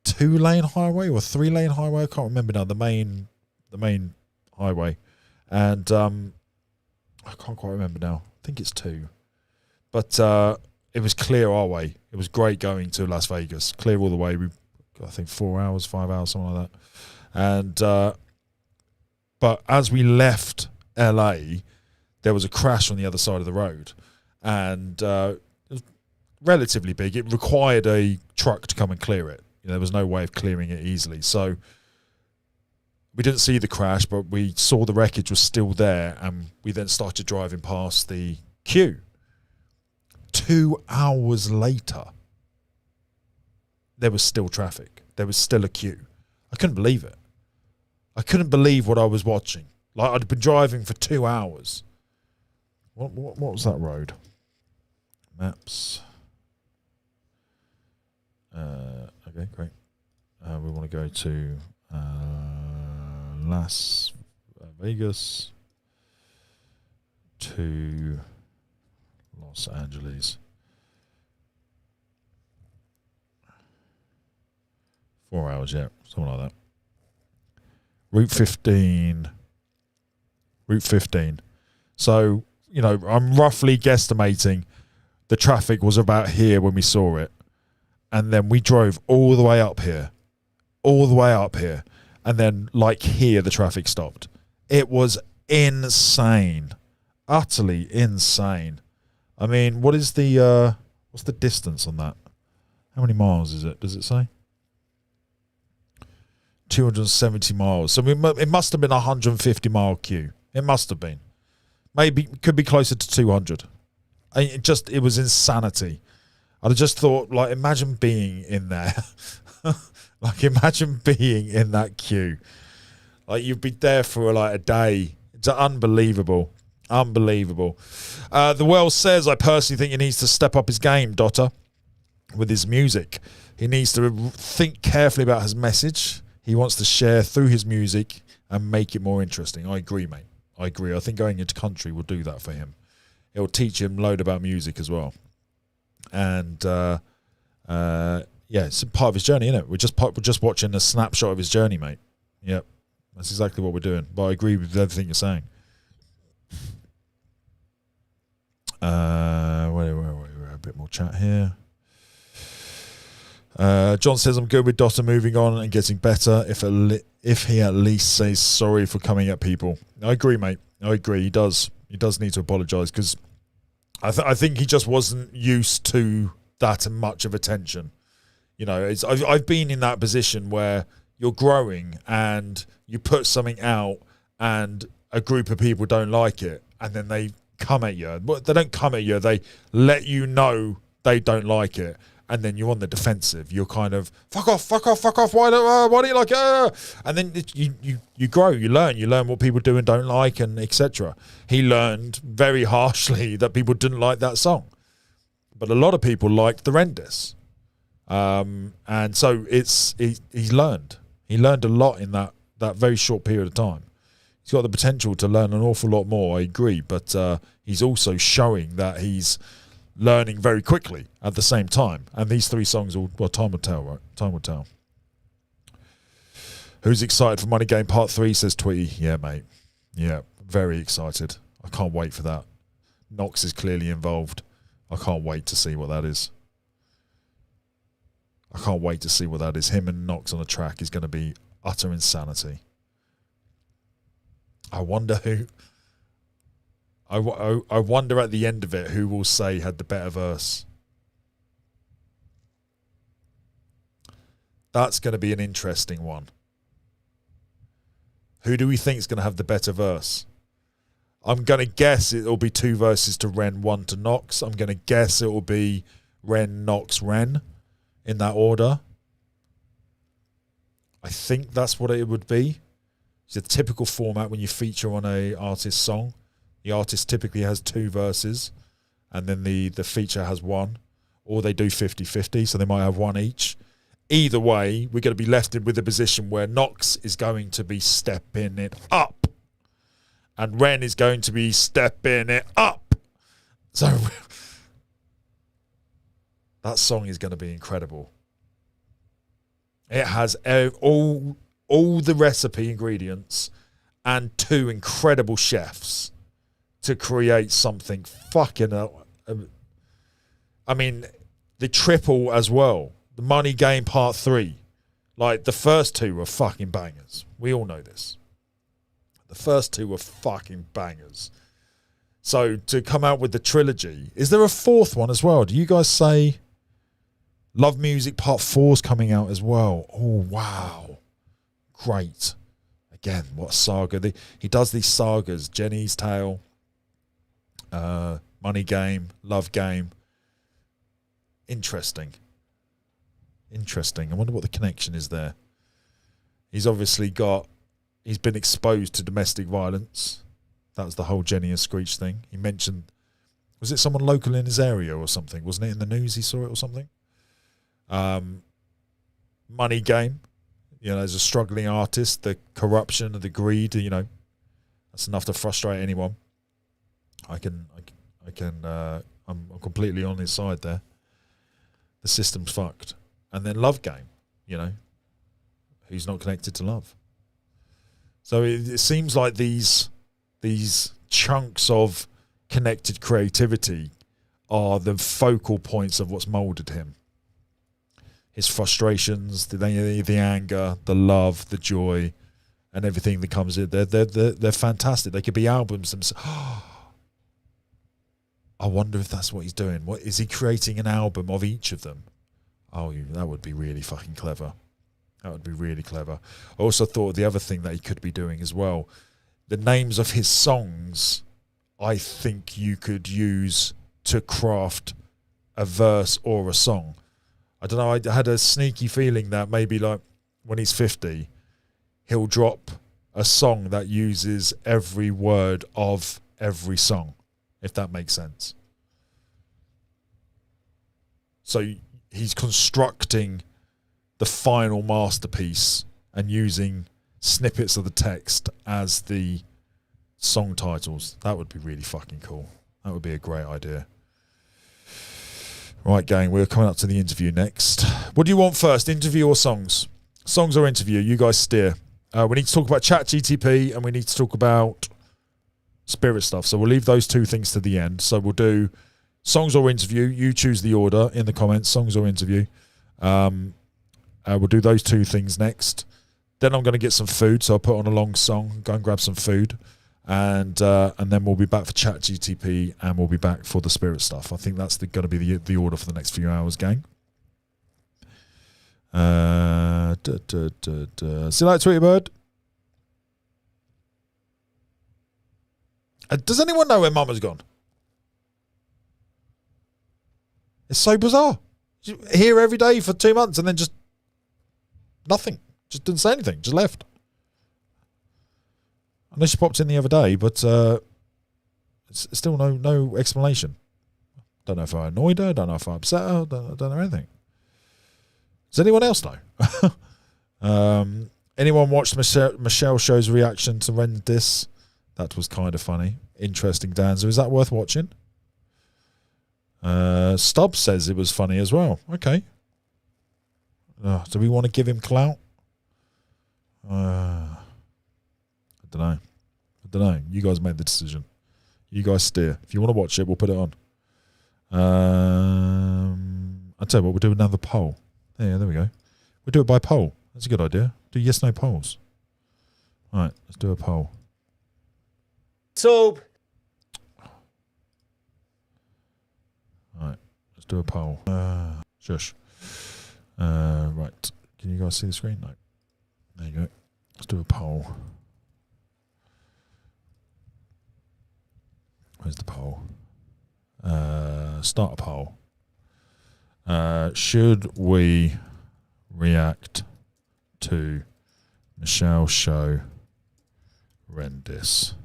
2-lane highway or 3-lane highway. I can't remember now. The main highway. And I can't quite remember now. I think it's 2. But it was clear our way. It was great going to Las Vegas. Clear all the way. We, I think 4 hours, 5 hours, something like that. And but as we left LA, there was a crash on the other side of the road, and it was relatively big. It required a truck to come and clear it. You know, there was no way of clearing it easily. So we didn't see the crash, but we saw the wreckage was still there, and we then started driving past the queue. 2 hours later, there was still traffic. There was still a queue. I couldn't believe it. I couldn't believe what I was watching. Like, I'd been driving for 2 hours. What was that road? Maps. Okay, great. We want to go to Las Vegas to Los Angeles. 4 hours, yeah, something like that. Route 15. So, you know, I'm roughly guesstimating the traffic was about here when we saw it. And then we drove all the way up here. And then, like here, the traffic stopped. It was insane. Utterly insane. I mean, what's the distance on that? How many miles is it? Does it say? 270 miles. So it must have been a 150-mile queue. It must have been. Maybe could be closer to 200. It was insanity. I just thought, like, imagine being in there. Like, imagine being in that queue. Like, you'd be there for like a day. It's unbelievable. The Wells says, I personally think he needs to step up his game, Dotter, with his music. He needs to think carefully about his message. He wants to share through his music and make it more interesting. I agree, mate. I agree. I think going into country will do that for him. It will teach him a load about music as well. And yeah, it's part of his journey, isn't it? We're just watching a snapshot of his journey, mate. Yep, that's exactly what we're doing. But I agree with everything you're saying. Where are more chat here. John says, I'm good with Dotter moving on and getting better if he at least says sorry for coming at people. I agree, mate. I agree. He does need to apologise, because I think he just wasn't used to that much of attention. You know, I've been in that position where you're growing and you put something out and a group of people don't like it, and then they come at you. Well, they don't come at you. They let you know they don't like it. And then you're on the defensive. You're kind of, fuck off. Why don't you like it? And then you grow, you learn what people do and don't like, and etc. He learned very harshly that people didn't like that song. But a lot of people liked the Rendis. And so he's learned. He learned a lot in that very short period of time. He's got the potential to learn an awful lot more, I agree. But he's also showing that he's learning very quickly at the same time. And these 3 songs time will tell, right? Time will tell. Who's excited for Money Game Part 3, says Tweety. Yeah, mate. Yeah, very excited. I can't wait for that. Knox is clearly involved. I can't wait to see what that is. I can't wait to see what that is. Him and Knox on a track is going to be utter insanity. I wonder who... I wonder at the end of it who will say had the better verse. That's going to be an interesting one. Who do we think is going to have the better verse? I'm going to guess it'll be 2 verses to Ren, 1 to Knox. I'm going to guess it will be Ren, Knox, Ren in that order. I think that's what it would be. It's a typical format when you feature on a artist song. The artist typically has 2 verses, and then the feature has 1, or they do 50-50, so they might have 1 each. Either way, we're going to be left with a position where Knox is going to be stepping it up, and Ren is going to be stepping it up. So that song is going to be incredible. It has all the recipe ingredients and 2 incredible chefs to create something fucking... I mean, the triple as well. The Money Game Part 3. Like, the first 2 were fucking bangers. We all know this. The first 2 were fucking bangers. So, to come out with the trilogy... Is there a 4th one as well? Do you guys say... Love Music Part 4's coming out as well? Oh, wow. Great. Again, what a saga. He does these sagas. Jenny's Tale... Money Game, Love Game. Interesting. I wonder what the connection is there. He's been exposed to domestic violence. That was the whole Jenny and Screech thing. He mentioned, was it someone local in his area or something? Wasn't it in the news he saw it or something? Money Game, as a struggling artist, the corruption and the greed, that's enough to frustrate anyone. I'm completely on his side there. The system's fucked. And then Love Game, who's not connected to love. So it seems like these chunks of connected creativity are the focal points of what's molded him. His frustrations, the anger, the love, the joy, and everything that comes in. They're fantastic. They could be albums themselves. I wonder if that's what he's doing. What is he creating an album of each of them? Oh, that would be really fucking clever. That would be really clever. I also thought the other thing that he could be doing as well, the names of his songs, I think you could use to craft a verse or a song. I don't know, I had a sneaky feeling that maybe like when he's 50, he'll drop a song that uses every word of every song, if that makes sense. So he's constructing the final masterpiece and using snippets of the text as the song titles. That would be really fucking cool. That would be a great idea. Right, gang, we're coming up to the interview next. What do you want first, interview or songs? Songs or interview? You guys steer. We need to talk about ChatGTP and we need to talk about spirit stuff. So we'll leave those 2 things to the end. So we'll do songs or interview. You choose the order in the comments, songs or interview. We'll do those two things next. Then I'm going to get some food, so I'll put on a long song, go and grab some food, and then we'll be back for Chat GTP, and we'll be back for the spirit stuff. I think that's going to be the order for the next few hours, gang. See you later, Tweety Bird. Does anyone know where Mama's gone? It's so bizarre. Here every day for 2 months and then just nothing. Just didn't say anything. Just left. I know she popped in the other day, but it's still no explanation. Don't know if I annoyed her. Don't know if I upset her. Don't know anything. Does anyone else know? Anyone watched Michelle Show's reaction to Ren Diss? That was kind of funny. Interesting, Danza. Is that worth watching? Stubbs says it was funny as well. Okay. Do we want to give him clout? I don't know. You guys made the decision. You guys steer. If you want to watch it, we'll put it on. I'll tell you what, we'll do another poll. Yeah, there we go. We'll do it by poll. That's a good idea. Do yes, no polls. All right, let's do a poll. So, all right, let's do a poll. Shush. Right. Can you guys see the screen? No. There you go. Let's do a poll. Where's the poll? Start a poll. Should we react to Michelle Show Ren Diss?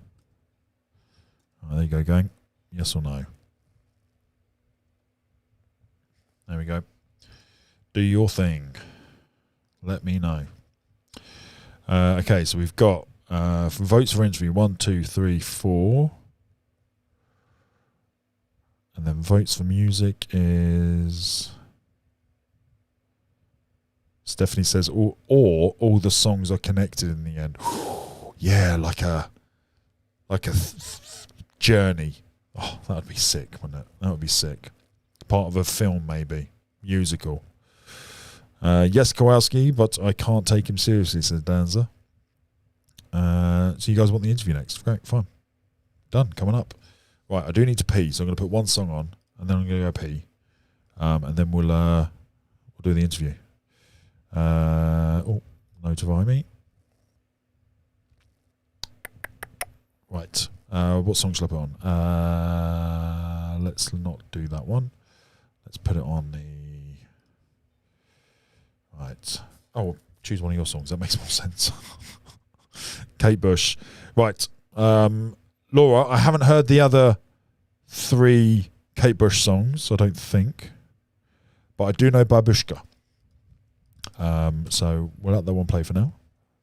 Oh, there you go, gang. Yes or no? There we go. Do your thing. Let me know. Okay, so we've got for votes for interview 1, 2, 3, 4. And then votes for music is... Stephanie says, or all the songs are connected in the end. Yeah, like a journey. Oh, that would be sick, wouldn't it? That would be sick. Part of a film, maybe. Musical. Yes, Kowalski, but I can't take him seriously, says Danza. So you guys want the interview next? Great, fine. Done, coming up. Right, I do need to pee, so I'm going to put one song on, and then I'm going to go pee. And then we'll do the interview. Notify me. Right. What song shall I put on? Let's not do that one. Let's put it on the... Right. Oh, choose one of your songs. That makes more sense. Kate Bush. Right. Laura, I haven't heard the other 3 Kate Bush songs, I don't think. But I do know Babushka. So we'll let that one play for now.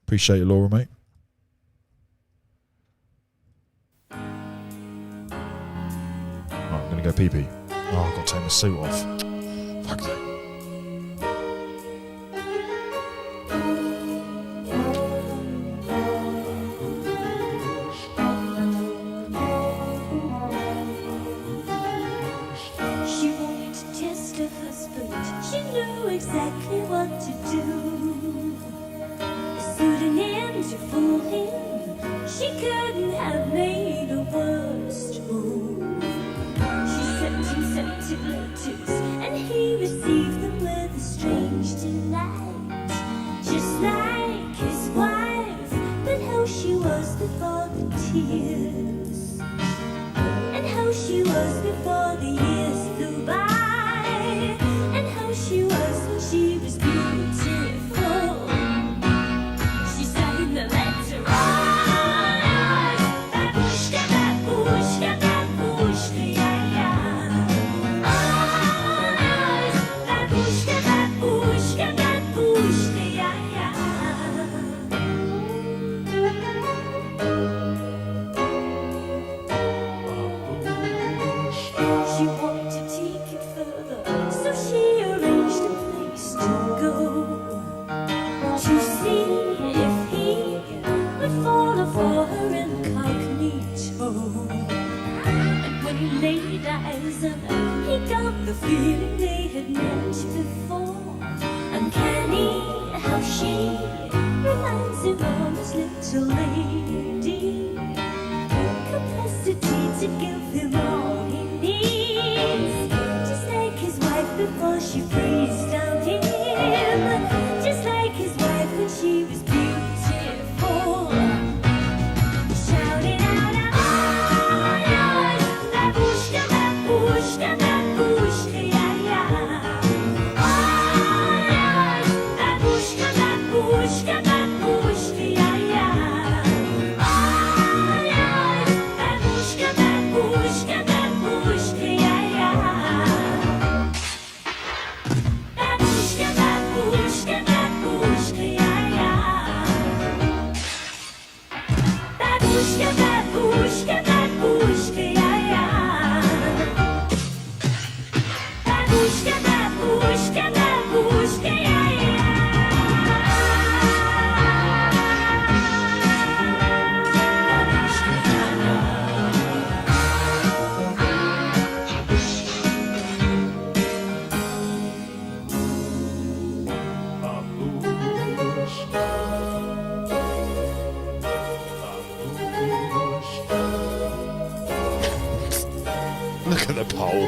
Appreciate it, Laura, mate. Right, I'm going to go pee-pee. Oh, I've got to take my suit off. Fuck's sake. She wanted to test her husband. She knew exactly what to do. Suiting to fool him. She couldn't have made a worse move. She sent him scented letters, and he received them with a strange delight. Just like his wife, but how she was before the tears, and how she was before the years flew by, and how she was when she was beautiful. She signed the letter, babushka, babushka, babushka, yeah, yeah. Babushka, babushka, babushka, yeah, yeah. She wanted to take it further, so she arranged a place to go, to see if he would fall for her incognito. And when he laid eyes on her, the feeling they had meant before. Uncanny how she reminds him of his little lady. Capacity to give him all he needs. Just like his wife before she freezed down him. Just like his wife when she was beautiful. Shouting out, oh, yours, babushka, babushka, babushka, yeah, yeah. Oh, yours, babushka, babushka, babushka, yeah, yeah. Oh, yours, babushka, babushka, babushka, yeah, yeah. Babushka, babushka, babushka, yeah, yeah. Babushka, babushka, babushka, yeah, yeah. Babushka, babushka, babushka, yeah, Look at the pole.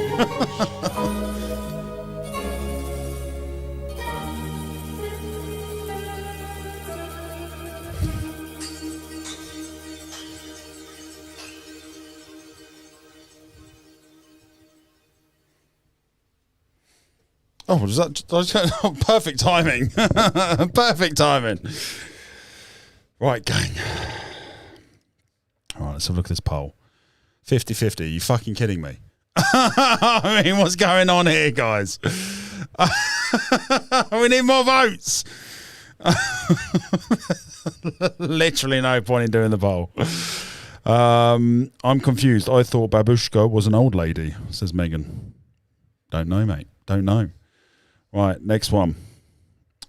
Oh, was that perfect timing? Perfect timing. Right, gang. All right, let's have a look at this poll. 50-50. Are you fucking kidding me? I mean, what's going on here, guys? We need more votes. Literally no point in doing the poll. I'm confused. I thought Babushka was an old lady, says Megan. Don't know, mate. Don't know. Right, next one.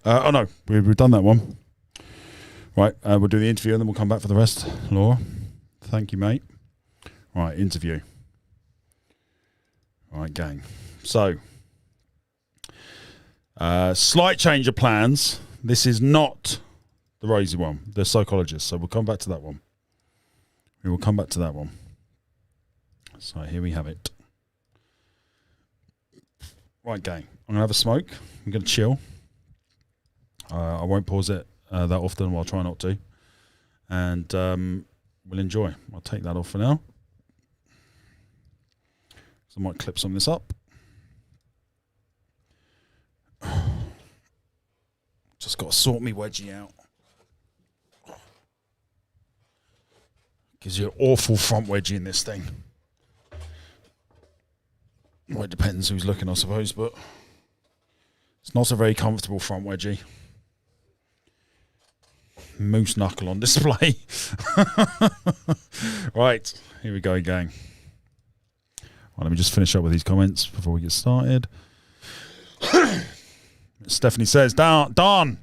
Oh, no. We've done that one. Right, we'll do the interview and then we'll come back for the rest. Laura, thank you, mate. Right, interview. Right, gang. So, slight change of plans. This is not the Rosie one, the psychologist. So we'll come back to that one. We will come back to that one. So here we have it. Right, gang. I'm going to have a smoke. I'm going to chill. I won't pause it that often. Well, I'll try not to. And we'll enjoy. I'll take that off for now. So I might clip some of this up. Just got to sort me wedgie out. Gives you an awful front wedgie in this thing. Well, it depends who's looking, I suppose, but it's not a very comfortable front wedgie. Moose knuckle on display. Right, here we go, gang. Right, let me just finish up with these comments before we get started. Stephanie says, Darn, I'm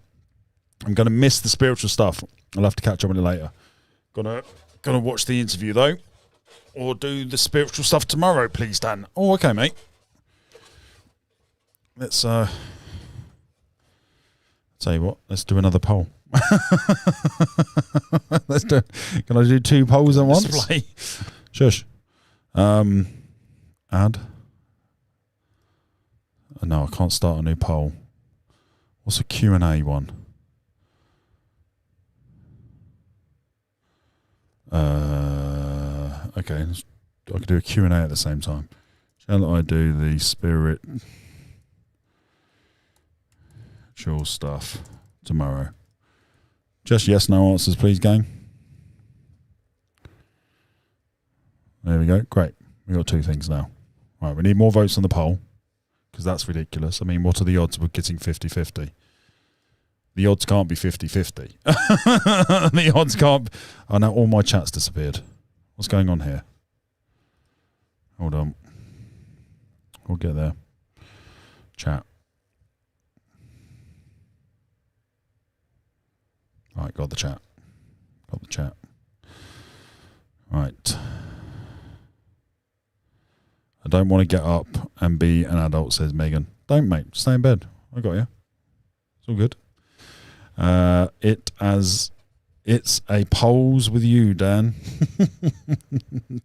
going to miss the spiritual stuff. I'll have to catch up on it later. Gonna watch the interview, though. Or do the spiritual stuff tomorrow, please, Dan. Oh, okay, mate. Let's, tell you what, let's do another poll. Let's do. Can I do two polls at once? Display. Shush. Add. No, I can't start a new poll. What's a Q&A one? Okay, I could do a Q&A at the same time. Shall I do the spiritual stuff tomorrow? Just yes, no answers, please, gang. There we go. Great. We've got two things now. Right, we need more votes on the poll because that's ridiculous. I mean, what are the odds of getting 50-50? The odds can't be 50-50. The odds can't... Oh, now all my chat's disappeared. What's going on here? Hold on. We'll get there. Chat. Right, got the chat. Got the chat. Right. I don't want to get up and be an adult, says Megan. Don't, mate. Stay in bed. I got you. It's all good. It's a polls with you, Dan.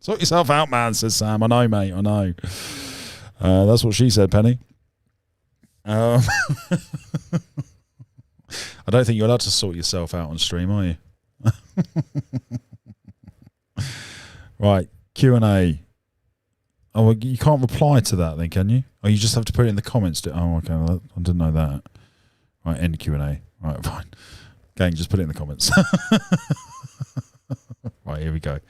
Sort yourself out, man, says Sam. I know, mate. I know. That's what she said, Penny. I don't think you're allowed to sort yourself out on stream, are you? Right, Q&A. Oh, well, you can't reply to that then, can you? Oh, you just have to put it in the comments. Oh, okay. Well, I didn't know that. Right, end Q&A. Right, fine. Gang, just put it in the comments. Right, here we go.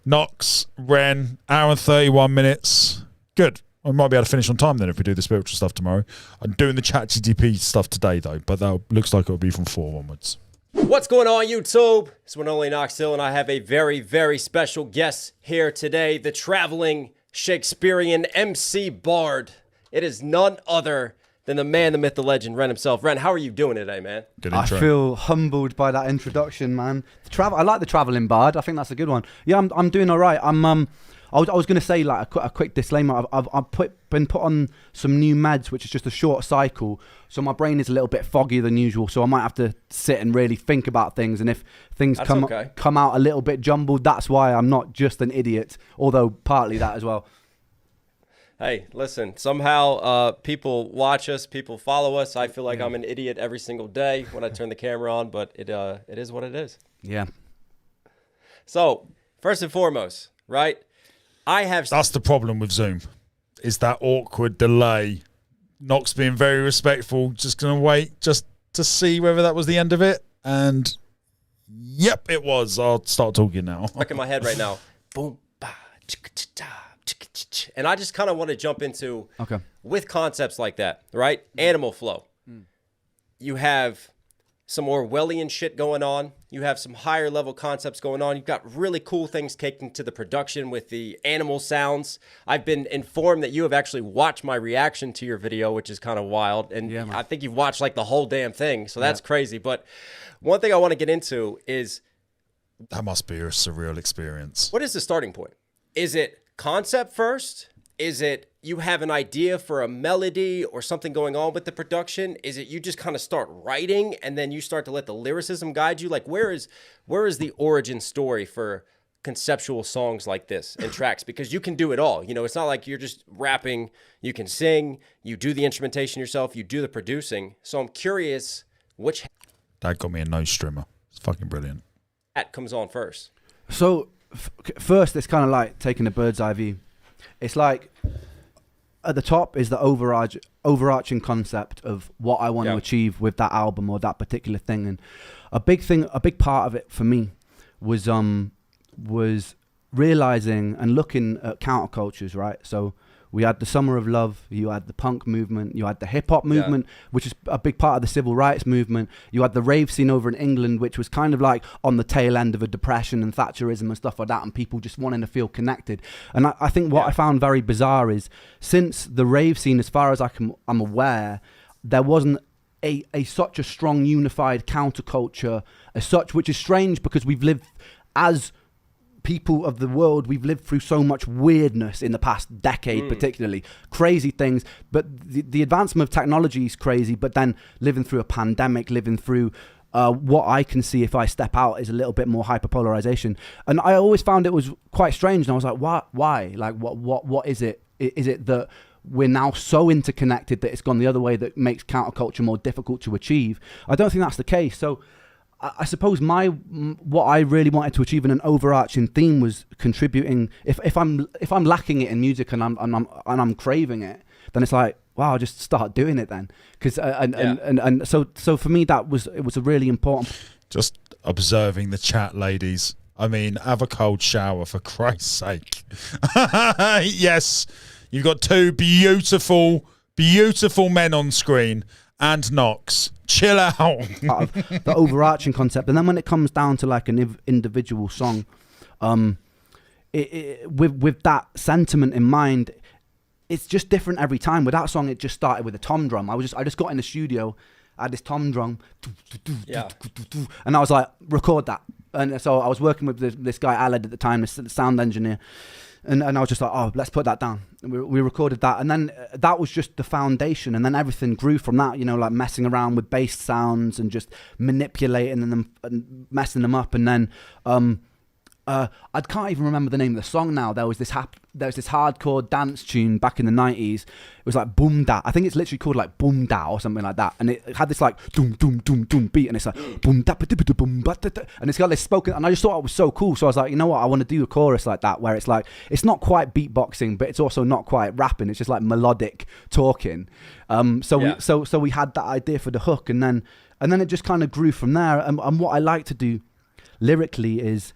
Knox, Ren, hour and 31 minutes. Good. I might be able to finish on time then if we do the spiritual stuff tomorrow. I'm doing the ChatGPT stuff today, though, but that looks like it'll be from 4 onwards. What's going on, YouTube? It's one only Knox Hill, and I have a very, very special guest here today, the traveling Shakespearean MC Bard. It is none other than the man, the myth, the legend, Ren himself. Ren, how are you doing today, man? Good intro. I feel humbled by that introduction, man. I like the traveling bard. I think that's a good one. Yeah, I'm doing all right. I was going to say like a quick disclaimer. I've been put on some new meds, which is just a short cycle. So my brain is a little bit foggier than usual. So I might have to sit and really think about things. And if things come out a little bit jumbled, that's why I'm not just an idiot. Although partly that as well. Hey, listen, somehow people watch us, people follow us. I feel like I'm an idiot every single day when I turn the camera on, but it is what it is. Yeah. So, first and foremost, right? That's the problem with Zoom, is that awkward delay. Knox being very respectful, just going to wait just to see whether that was the end of it. And, yep, it was. I'll start talking now. Stuck in my head right now. Boom, ba, chicka, cha, chicka, cha. And I just kind of want to jump into, with concepts like that, right? Animal flow. You have some Orwellian shit going on. You have some higher level concepts going on. You've got really cool things taken to the production with the animal sounds. I've been informed that you have actually watched my reaction to your video, which is kind of wild. And I think you've watched like the whole damn thing. So that's crazy. But one thing I want to get into is... That must be a surreal experience. What is the starting point? Is it concept first? Is it you have an idea for a melody or something going on with the production? Is it you just kind of start writing and then you start to let the lyricism guide you? Like where is the origin story for conceptual songs like this and tracks? Because you can do it all. You know, it's not like you're just rapping. You can sing. You do the instrumentation yourself. You do the producing. So I'm curious which... That got me a nose strimmer. It's fucking brilliant. Hat comes on first. So first, it's kind of like taking a bird's eye view. It's like at the top is the overarching concept of what I want to achieve with that album or that particular thing. And a big part of it for me was realizing and looking at countercultures, right? So we had the Summer of Love, you had the punk movement, you had the hip hop movement, which is a big part of the civil rights movement. You had the rave scene over in England, which was kind of like on the tail end of a depression and Thatcherism and stuff like that, and people just wanting to feel connected. And I think what I found very bizarre is since the rave scene, as far as I'm aware, there wasn't such a strong unified counterculture as such, which is strange because we've lived as people of the world, we've lived through so much weirdness in the past decade, particularly crazy things, but the advancement of technology is crazy, but then living through a pandemic, living through what I can see if I step out is a little bit more hyperpolarization. And I always found it was quite strange, and I was like, why? Like what is it? Is it that we're now so interconnected that it's gone the other way that makes counterculture more difficult to achieve? I don't think that's the case. So I suppose what I really wanted to achieve in an overarching theme was contributing. If I'm lacking it in music and I'm craving it, then it's like, wow, I'll just start doing it then. Because and so for me it was a really important. Just observing the chat, ladies. I mean, have a cold shower for Christ's sake. Yes, you've got two beautiful men on screen. And Knox, chill out. The overarching concept, and then when it comes down to like an individual song, with that sentiment in mind, it's just different every time. With that song, it just started with a tom drum. I just got in the studio, I had this tom drum, and I was like, record that. And so I was working with this guy Aled at the time, the sound engineer. And I was just like, oh, let's put that down. And we recorded that, and then that was just the foundation, and then everything grew from that. You know, like messing around with bass sounds and just manipulating them and messing them up, and then I can't even remember the name of the song now. There was this hardcore dance tune back in the 90s. It was like Boom Da. I think it's literally called like Boom Da or something like that. And it had this like doom doom doom doom beat, and it's like boom da ba da boom ba da da, and it's got this spoken. And I just thought it was so cool. So I was like, you know what? I want to do a chorus like that, where it's like it's not quite beatboxing, but it's also not quite rapping. It's just like melodic talking. So we had that idea for the hook, and then it just kind of grew from there. And what I like to do lyrically is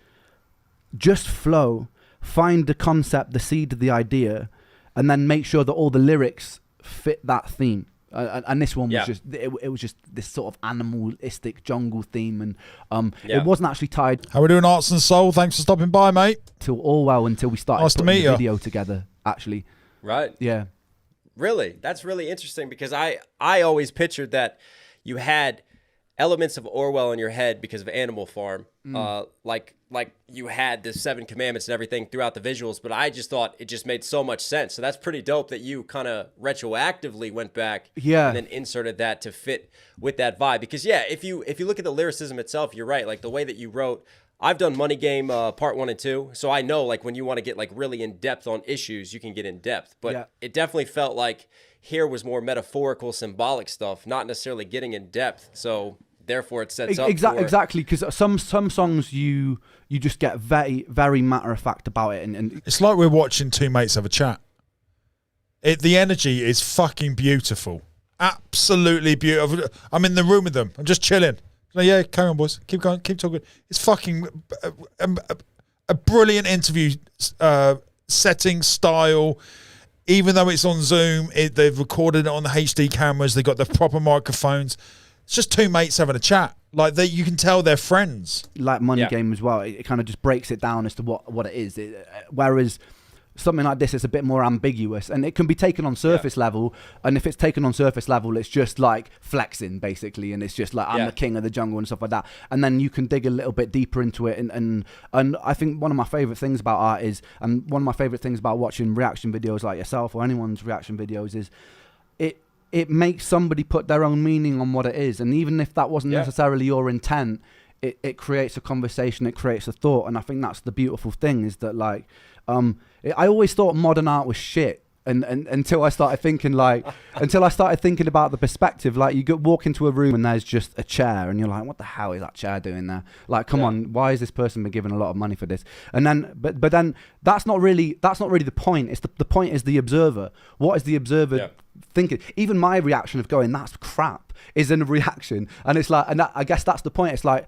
just flow, find the concept, the seed of the idea, and then make sure that all the lyrics fit that theme. And this one was just it was just this sort of animalistic jungle theme, and it wasn't actually tied. How we doing, Arts and Soul? Thanks for stopping by, mate. Till all well until we started nice to putting meet the you. video together. Actually, right? Yeah, really. That's really interesting because I always pictured that you had elements of Orwell in your head because of Animal Farm, like you had the 7 commandments and everything throughout the visuals, but I just thought it just made so much sense. So that's pretty dope that you kind of retroactively went back and then inserted that to fit with that vibe. Because if you look at the lyricism itself, you're right. Like the way that you wrote, I've done Money Game part 1 and 2, so I know like when you want to get like really in depth on issues, you can get in depth. But it definitely felt like here was more metaphorical, symbolic stuff, not necessarily getting in depth. So therefore it sets up exactly, because some songs you just get very, very matter of fact about it, and it's like we're watching two mates have a chat. The energy is fucking beautiful, absolutely beautiful. I'm in the room with them, I'm just chilling. Like, yeah, carry on, boys, keep going, keep talking. It's fucking a brilliant interview setting style. Even though it's on Zoom, they've recorded it on the HD cameras, they've got the proper microphones. It's just two mates having a chat. Like you can tell they're friends. Like Money Game as well. It kind of just breaks it down as to what it is. Whereas something like this is a bit more ambiguous, and it can be taken on surface level. And if it's taken on surface level, it's just like flexing basically, and it's just like I'm the king of the jungle and stuff like that. And then you can dig a little bit deeper into it. And I think one of my favorite things about art is, and one of my favorite things about watching reaction videos like yourself or anyone's reaction videos is, it makes somebody put their own meaning on what it is. And even if that wasn't necessarily your intent, it creates a conversation, it creates a thought. And I think that's the beautiful thing, is that like, I always thought modern art was shit. And until I started thinking about the perspective, like you walk into a room and there's just a chair and you're like, what the hell is that chair doing there? Like, come on, why has this person been given a lot of money for this? And then, but then that's not really the point. It's the point is the observer. What is the observer thinking? Even my reaction of going, that's crap, is in a reaction. And it's like, and I guess that's the point. It's like,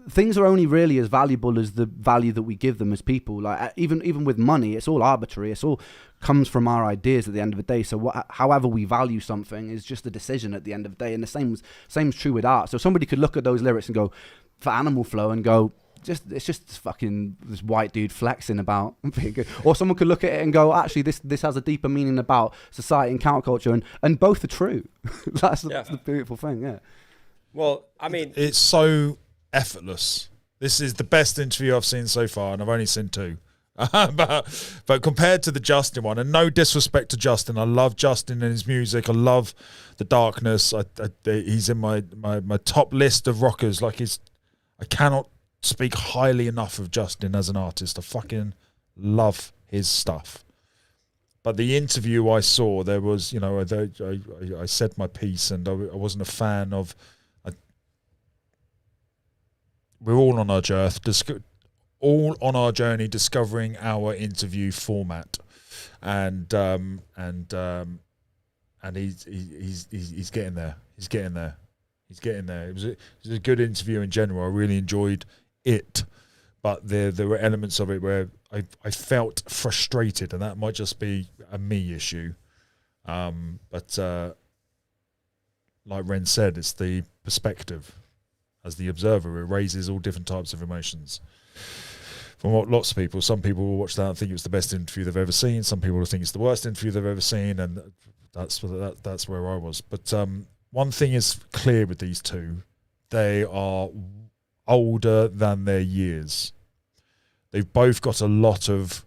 things are only really as valuable as the value that we give them as people. Like even with money, it's all arbitrary. It's all comes from our ideas at the end of the day. So however we value something is just a decision at the end of the day. And the same's true with art. So somebody could look at those lyrics and go, for Animal Flow, and go, it's just fucking this white dude flexing about. Or someone could look at it and go, actually, this has a deeper meaning about society and counterculture, and both are true. That's the beautiful thing. Yeah. Well, I mean, it's so effortless. This is the best interview I've seen so far, and I've only seen 2. but compared to the Justin one, and no disrespect to Justin, I love Justin and his music. I love the darkness. He's in my top list of rockers. Like I cannot speak highly enough of Justin as an artist. I fucking love his stuff. But the interview I saw, there was, I said my piece, and I wasn't a fan of. We're all on our journey discovering our interview format, and he's getting there. He's getting there. It was a good interview in general. I really enjoyed it, but there were elements of it where I felt frustrated, and that might just be a me issue. But like Ren said, it's the perspective. As the observer, it raises all different types of emotions. From what lots of people, some people will watch that and think it was the best interview they've ever seen. Some people will think it's the worst interview they've ever seen, and that's where I was. But one thing is clear with these two: they are older than their years. They've both got a lot of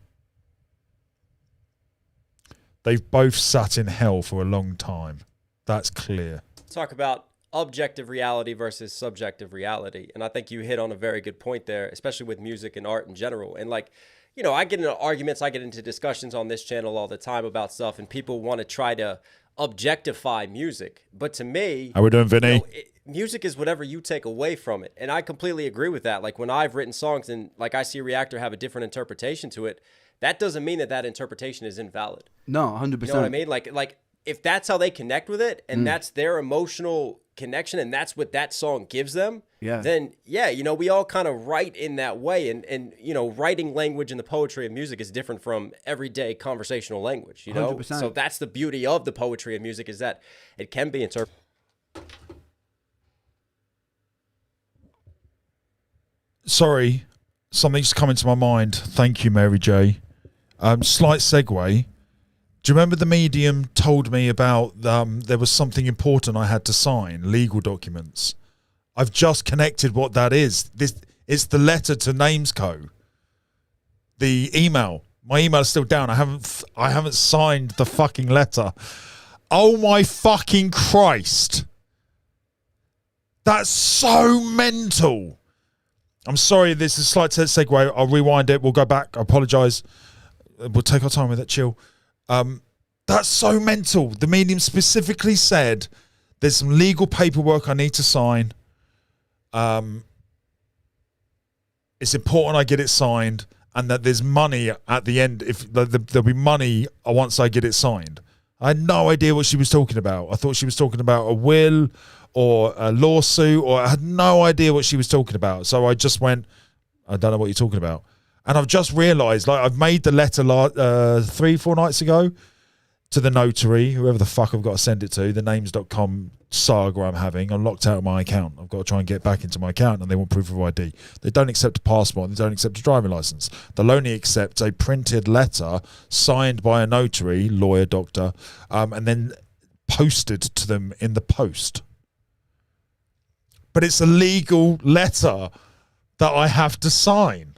They've both sat in hell for a long time. That's clear. Talk about objective reality versus subjective reality. And I think you hit on a very good point there, especially with music and art in general. And like, you know, I get into arguments, I get into discussions on this channel all the time about stuff, and people want to try to objectify music. But to me, how we doing, Vinny? You know, music is whatever you take away from it. And I completely agree with that. Like when I've written songs and like I see Reactor have a different interpretation to it, that doesn't mean that that interpretation is invalid. No, 100%. You know what I mean? Like if that's how they connect with it and that's their emotional connection and that's what that song gives them, then yeah, you know, we all kind of write in that way. And you know, writing language in the poetry of music is different from everyday conversational language, you know? 100%. So that's the beauty of the poetry of music, is that it can be interpreted. Sorry, something's come into my mind. Thank you, Mary J. Slight segue. Do you remember the medium told me about there was something important I had to sign, legal documents? I've just connected what that is. It's the letter to Namesco. The email. My email is still down. I haven't signed the fucking letter. Oh my fucking Christ. That's so mental. I'm sorry, this is a slight segue. I'll rewind it. We'll go back. I apologise. We'll take our time with it. Chill. That's so mental. The medium specifically said there's some legal paperwork I need to sign. It's important I get it signed, and that there's money at the end. If there'll be money once I get it signed. I had no idea what she was talking about. I thought she was talking about a will or a lawsuit, or I had no idea what she was talking about. So I just went, I don't know what you're talking about. And I've just realised, like, I've made the letter 3-4 nights ago to the notary, whoever the fuck I've got to send it to, the names.com saga I'm having. I'm locked out of my account. I've got to try and get back into my account, and they want proof of ID. They don't accept a passport. They don't accept a driving licence. They'll only accept a printed letter signed by a notary, lawyer, doctor, and then posted to them in the post. But it's a legal letter that I have to sign.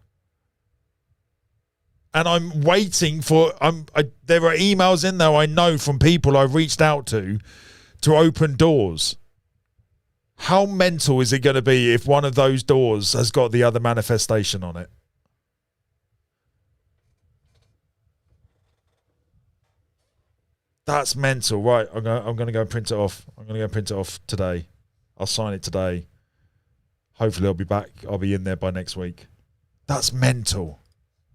And I'm waiting for, there are emails in there I know from people I've reached out to open doors. How mental is it going to be if one of those doors has got the other manifestation on it? That's mental. Right, I'm going to go print it off. I'm going to go print it off today. I'll sign it today. Hopefully I'll be back. I'll be in there by next week. That's mental.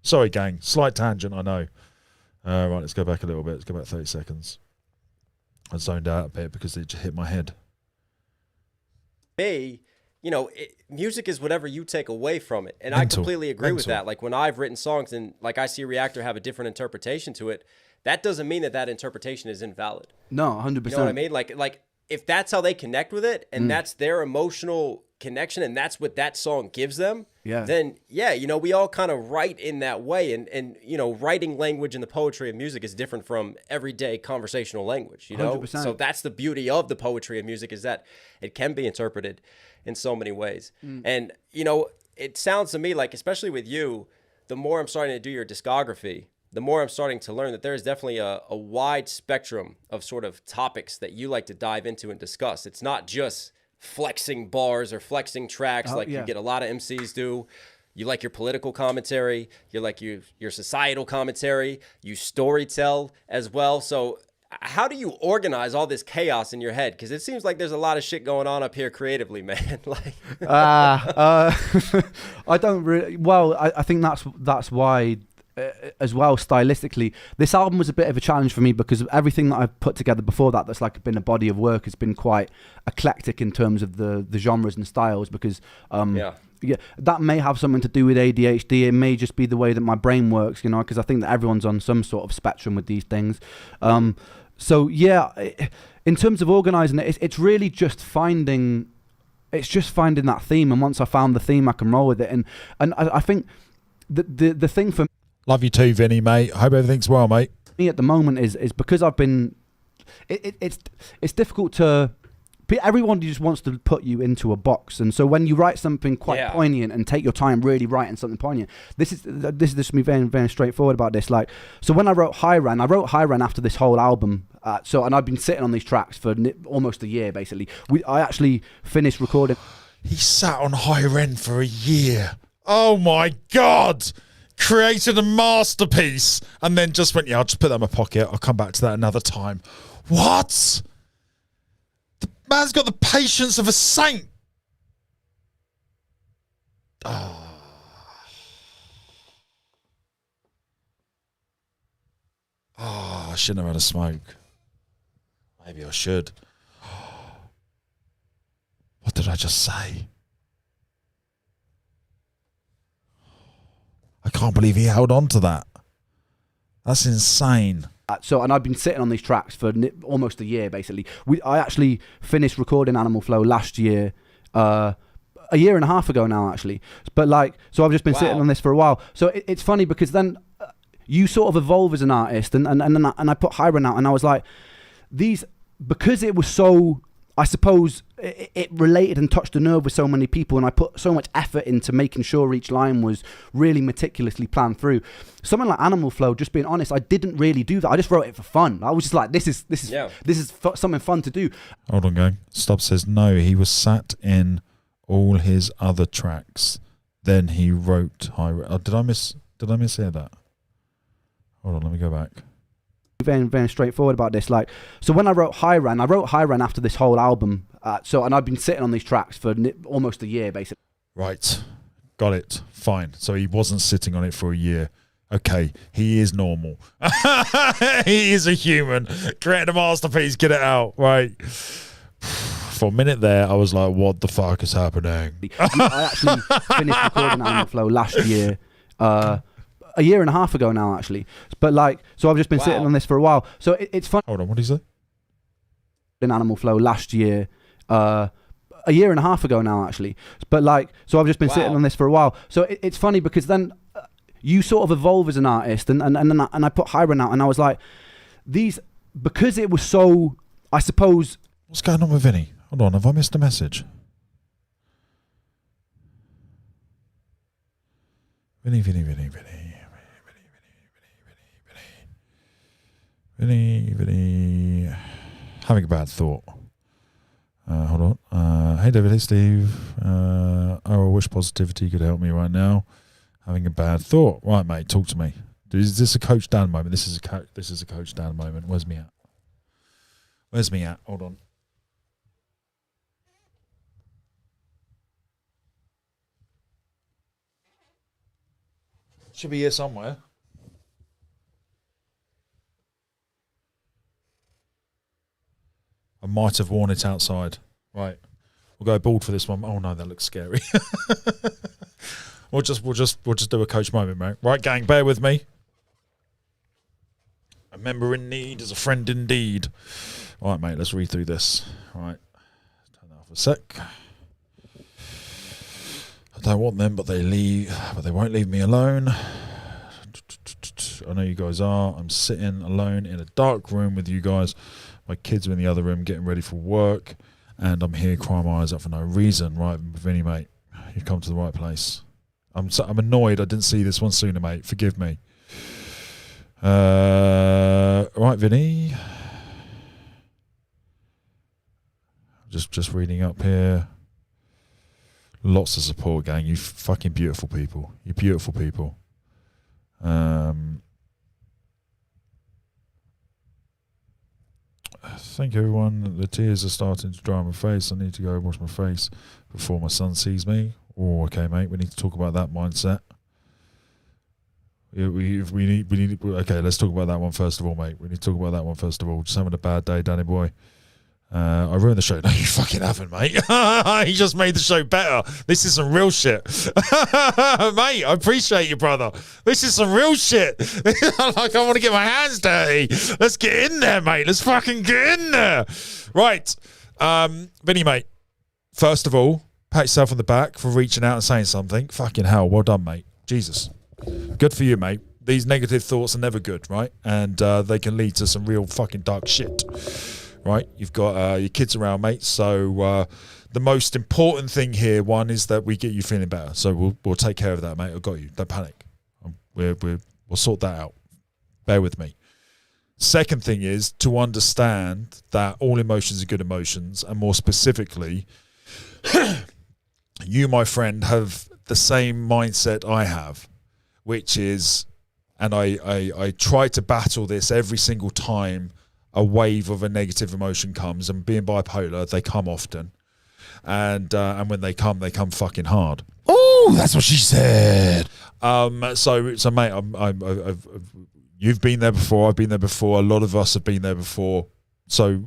Sorry, gang. Slight tangent, I know. Right, let's go back a little bit. Let's go back 30 seconds. I zoned out a bit because it just hit my head. You know, music is whatever you take away from it. And I completely agree with that. Like when I've written songs and like I see Reactor have a different interpretation to it, that doesn't mean that that interpretation is invalid. No, 100%. You know what I mean? Like if that's how they connect with it and that's their emotional connection and that's what that song gives them, then yeah, you know, we all kind of write in that way. And you know, writing language in the poetry of music is different from everyday conversational language, you know? 100%. So that's the beauty of the poetry of music, is that it can be interpreted in so many ways. And, you know, it sounds to me like, especially with you, the more I'm starting to do your discography, the more I'm starting to learn that there is definitely a wide spectrum of sort of topics that you like to dive into and discuss. It's not just flexing bars or flexing tracks you get a lot of MCs do. You like your political commentary, you like your societal commentary, you storytell as well. So how do you organize all this chaos in your head? Because it seems like there's a lot of shit going on up here creatively, man. I don't really. Well, I think that's why. As well, stylistically, this album was a bit of a challenge for me because of everything that I've put together before that. That's like been a body of work. Has been quite eclectic in terms of the genres and styles. Because that may have something to do with ADHD. It may just be the way that my brain works, you know. Because I think that everyone's on some sort of spectrum with these things. So yeah, in terms of organizing it, it's really just finding. It's just finding that theme, and once I found the theme, I can roll with it. And I think the thing for love you too, Vinny, mate. Hope everything's well, mate. Me at the moment is because I've been. It's difficult to everyone just wants to put you into a box, and so when you write something quite poignant and take your time really writing something poignant, this is me very, very straightforward about this. Like, so when I wrote High Ren after this whole album. And I've been sitting on these tracks for almost a year, basically. I actually finished recording. He sat on High Ren for a year. Oh my God! Created a masterpiece and then just went, I'll just put that in my pocket. I'll come back to that another time. What? The man's got the patience of a saint. Oh. I shouldn't have had a smoke. Maybe I should. What did I just say? I can't believe he held on to that. That's insane. And I've been sitting on these tracks for almost a year, basically. I actually finished recording Animal Flow last year, a year and a half ago now, actually. But so I've just been sitting on this for a while. So it's funny because then you sort of evolve as an artist, and I put High Ren out, and I was like, because it was so, I suppose, it related and touched a nerve with so many people, and I put so much effort into making sure each line was really meticulously planned through. Something like Animal Flow, just being honest, I didn't really do that. I just wrote it for fun. I was just like, this is something fun to do. Hold on, gang. Stubbs says no. He was sat in all his other tracks. Then he wrote High Ren. Did I mishear that? Hold on, let me go back. Very, very straightforward about this. So when I wrote High Ren after this whole album. And I've been sitting on these tracks for almost a year, basically. Right. Got it. Fine. So he wasn't sitting on it for a year. Okay. He is normal. He is a human. Create a masterpiece. Get it out. Right. For a minute there, I was like, what the fuck is happening? I actually finished recording Animal Flow last year. A year and a half ago now, actually. But so I've just been sitting on this for a while. So it's fun. Hold on, what did he say? In Animal Flow last year, a year and a half ago now, actually. But so I've just been sitting on this for a while. So it's funny because then you sort of evolve as an artist, and I put High Ren out, and I was like, because it was so, I suppose. What's going on with Vinny? Hold on, have I missed a message? Vinny. Having a bad thought. Hold on. Hey David, hey Steve. I wish positivity could help me right now. Having a bad thought. Right, mate, talk to me. Is this a Coach Dan moment? This is a Coach Dan moment. Where's me at? Hold on. Should be here somewhere. I might have worn it outside. Right. We'll go bald for this one. Oh no, that looks scary. We'll just do a Coach moment, mate. Right, gang, bear with me. A member in need is a friend indeed. All right, mate, let's read through this. All right. Turn that off a sec. I don't want them, but they won't leave me alone. I know you guys are. I'm sitting alone in a dark room with you guys. My kids are in the other room getting ready for work, and I'm here crying my eyes out for no reason. Right, Vinny, mate, you've come to the right place. I'm annoyed I didn't see this one sooner, mate. Forgive me. Right, Vinny. Just reading up here. Lots of support, gang. You fucking beautiful people. You're beautiful people. Thank you, everyone. The tears are starting to dry on my face. I need to go wash my face before my son sees me. Oh, okay, mate. We need to talk about that mindset. Yeah, we need. Okay, let's talk about that one first of all, mate. We need to talk about that one first of all. Just having a bad day, Danny boy. I ruined the show. No, you fucking haven't, mate. He just made the show better. This is some real shit. Mate, I appreciate you, brother. This is some real shit. Like, I want to get my hands dirty. Let's get in there, mate. Let's fucking get in there. Right. Vinny, mate. First of all, pat yourself on the back for reaching out and saying something. Fucking hell. Well done, mate. Jesus. Good for you, mate. These negative thoughts are never good, right? And they can lead to some real fucking dark shit. right? You've got your kids around, mate. So the most important thing here, one, is that we get you feeling better. So we'll take care of that, mate. I've got you. Don't panic. We'll sort that out. Bear with me. Second thing is to understand that all emotions are good emotions, and more specifically, you, my friend, have the same mindset I have, which is, and I try to battle this every single time a wave of a negative emotion comes, and being bipolar, they come often, and when they come fucking hard. Oh, that's what she said. So mate, you've been there before. I've been there before. A lot of us have been there before. So,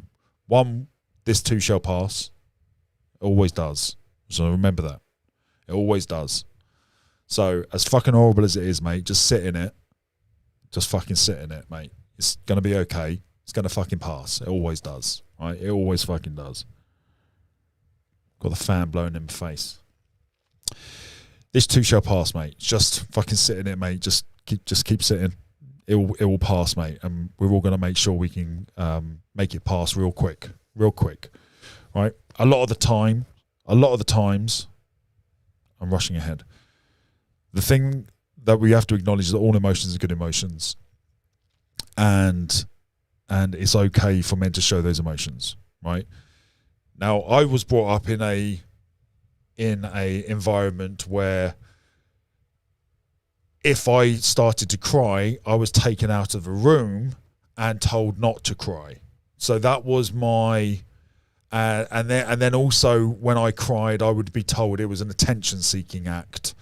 one, this too shall pass. It always does. So remember that. It always does. So, as fucking horrible as it is, mate, just sit in it. Just fucking sit in it, mate. It's going to be okay. It's going to fucking pass. It always does. Right? It always fucking does. Got the fan blowing in my face. This too shall pass, mate. Just fucking sit in it, mate. Just keep sitting. It will pass, mate, and we're all going to make sure we can make it pass real quick, right? A lot of the times, I'm rushing ahead. The thing that we have to acknowledge is that all emotions are good emotions, and it's okay for men to show those emotions, right? Now, I was brought up in a environment where if I started to cry, I was taken out of a room and told not to cry. So that was my, and then also when I cried, I would be told it was an attention-seeking act,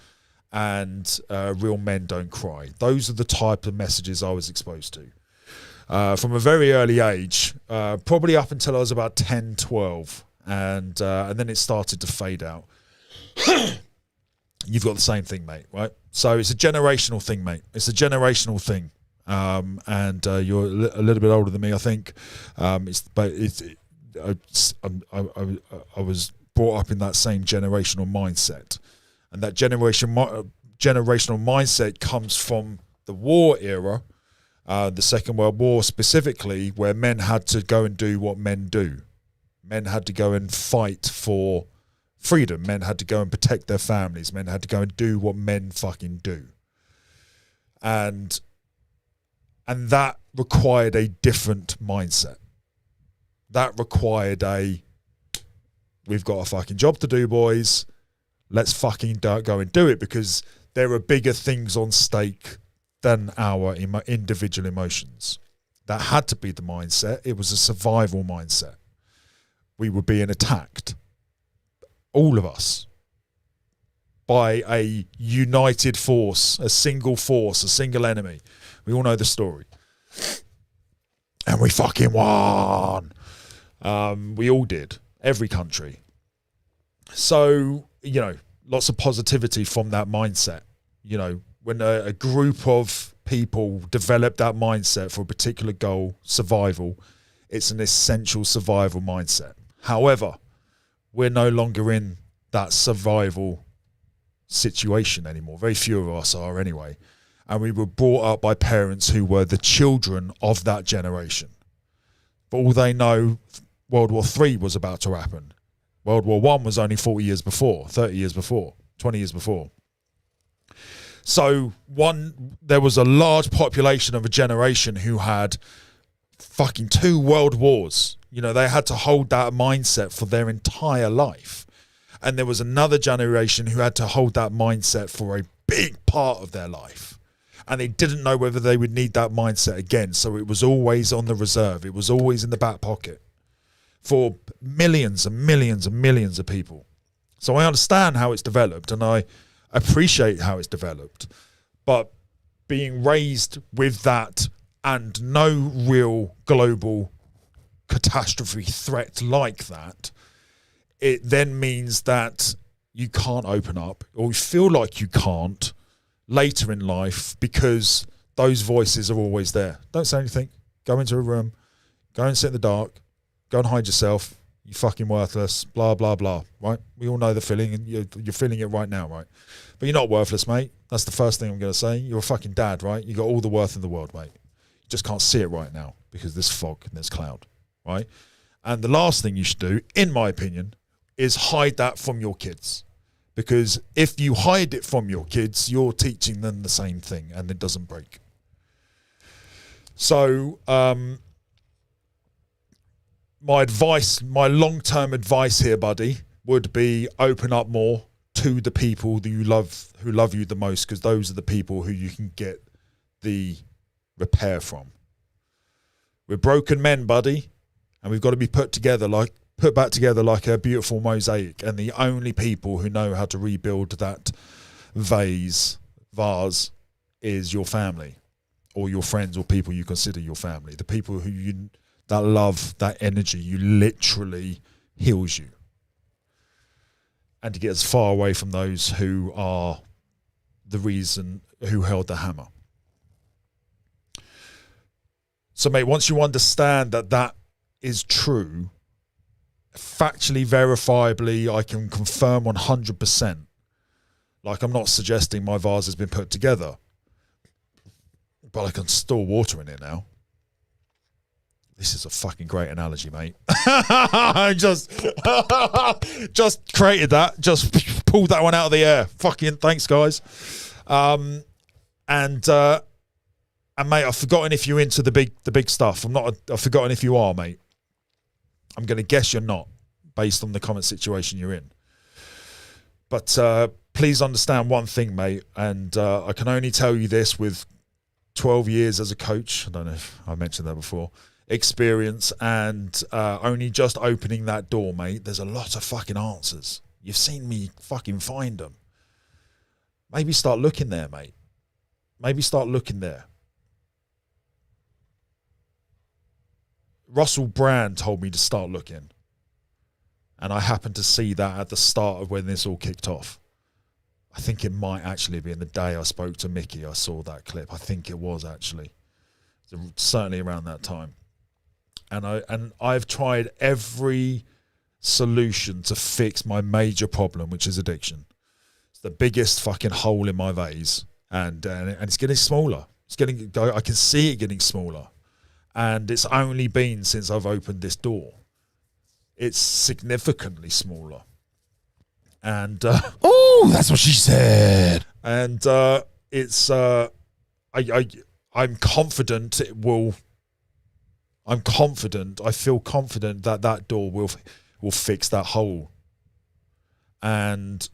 and real men don't cry. Those are the type of messages I was exposed to from a very early age, probably up until I was about 10, 12, and then it started to fade out. You've got the same thing, mate, right? So it's a generational thing, mate. It's a generational thing. And you're a little bit older than me, I think. I was brought up in that same generational mindset. And that generational mindset comes from the war era, the Second World War specifically, where men had to go and do what men do. Men had to go and fight for freedom. Men had to go and protect their families. Men had to go and do what men fucking do. And that required a different mindset. That required we've got a fucking job to do, boys. Let's fucking go and do it, because there are bigger things on stake than our individual emotions. That had to be the mindset. It was a survival mindset. We were being attacked, all of us, by a united force, a single enemy. We all know the story. And we fucking won. We all did. Every country. So, lots of positivity from that mindset. When a group of people develop that mindset for a particular goal, survival, it's an essential survival mindset. However, we're no longer in that survival situation anymore. Very few of us are anyway. And we were brought up by parents who were the children of that generation. But all they know, World War III was about to happen. World War I was only 40 years before, 30 years before, 20 years before. So there was a large population of a generation who had fucking 2 world wars. They had to hold that mindset for their entire life. And there was another generation who had to hold that mindset for a big part of their life. And they didn't know whether they would need that mindset again. So it was always on the reserve. It was always in the back pocket for millions and millions and millions of people. So I understand how it's developed, and I appreciate how it's developed. But being raised with that and no real global catastrophe threat like that, it then means that you can't open up, or you feel like you can't later in life, because those voices are always there. Don't say anything. Go into a room. Go and sit in the dark. Go and hide yourself. You're fucking worthless. Blah, blah, blah. Right? We all know the feeling, and you're feeling it right now, right? But you're not worthless, mate. That's the first thing I'm going to say. You're a fucking dad, right? You got all the worth in the world, mate. You just can't see it right now because there's fog and there's cloud, right? And the last thing you should do, in my opinion, is hide that from your kids. Because if you hide it from your kids, you're teaching them the same thing and it doesn't break. So my long-term advice here, buddy, would be open up more to the people that you love, who love you the most, because those are the people who you can get the repair from. We're broken men, buddy, and we've got to be put back together like a beautiful mosaic. And the only people who know how to rebuild that vase is your family, or your friends, or people you consider your family. The people that love, that energy, you literally heals you. And to get as far away from those who are the reason who held the hammer. So, mate, once you understand that is true, factually, verifiably, I can confirm 100%. Like, I'm not suggesting my vase has been put together, but I can store water in it now. This is a fucking great analogy, mate. I just created that. Just pulled that one out of the air. Fucking thanks, guys. And mate, I've forgotten if you're into the big stuff. I've forgotten if you are, mate. I'm going to guess you're not, based on the current situation you're in. But please understand one thing, mate, and I can only tell you this with 12 years as a coach. I don't know if I mentioned that before. Experience and only just opening that door, mate. There's a lot of fucking answers. You've seen me fucking find them. Maybe start looking there, mate. Maybe start looking there. Russell Brand told me to start looking. And I happened to see that at the start of when this all kicked off. I think it might actually be in the day I spoke to Mickey. I saw that clip. I think it was actually. Certainly around that time. And I've tried every solution to fix my major problem, which is addiction. It's the biggest fucking hole in my vase. And it's getting smaller. I can see it getting smaller. And it's only been since I've opened this door. It's significantly smaller. And oh, that's what she said. And it's I'm confident it will. I feel confident that door will fix that hole. And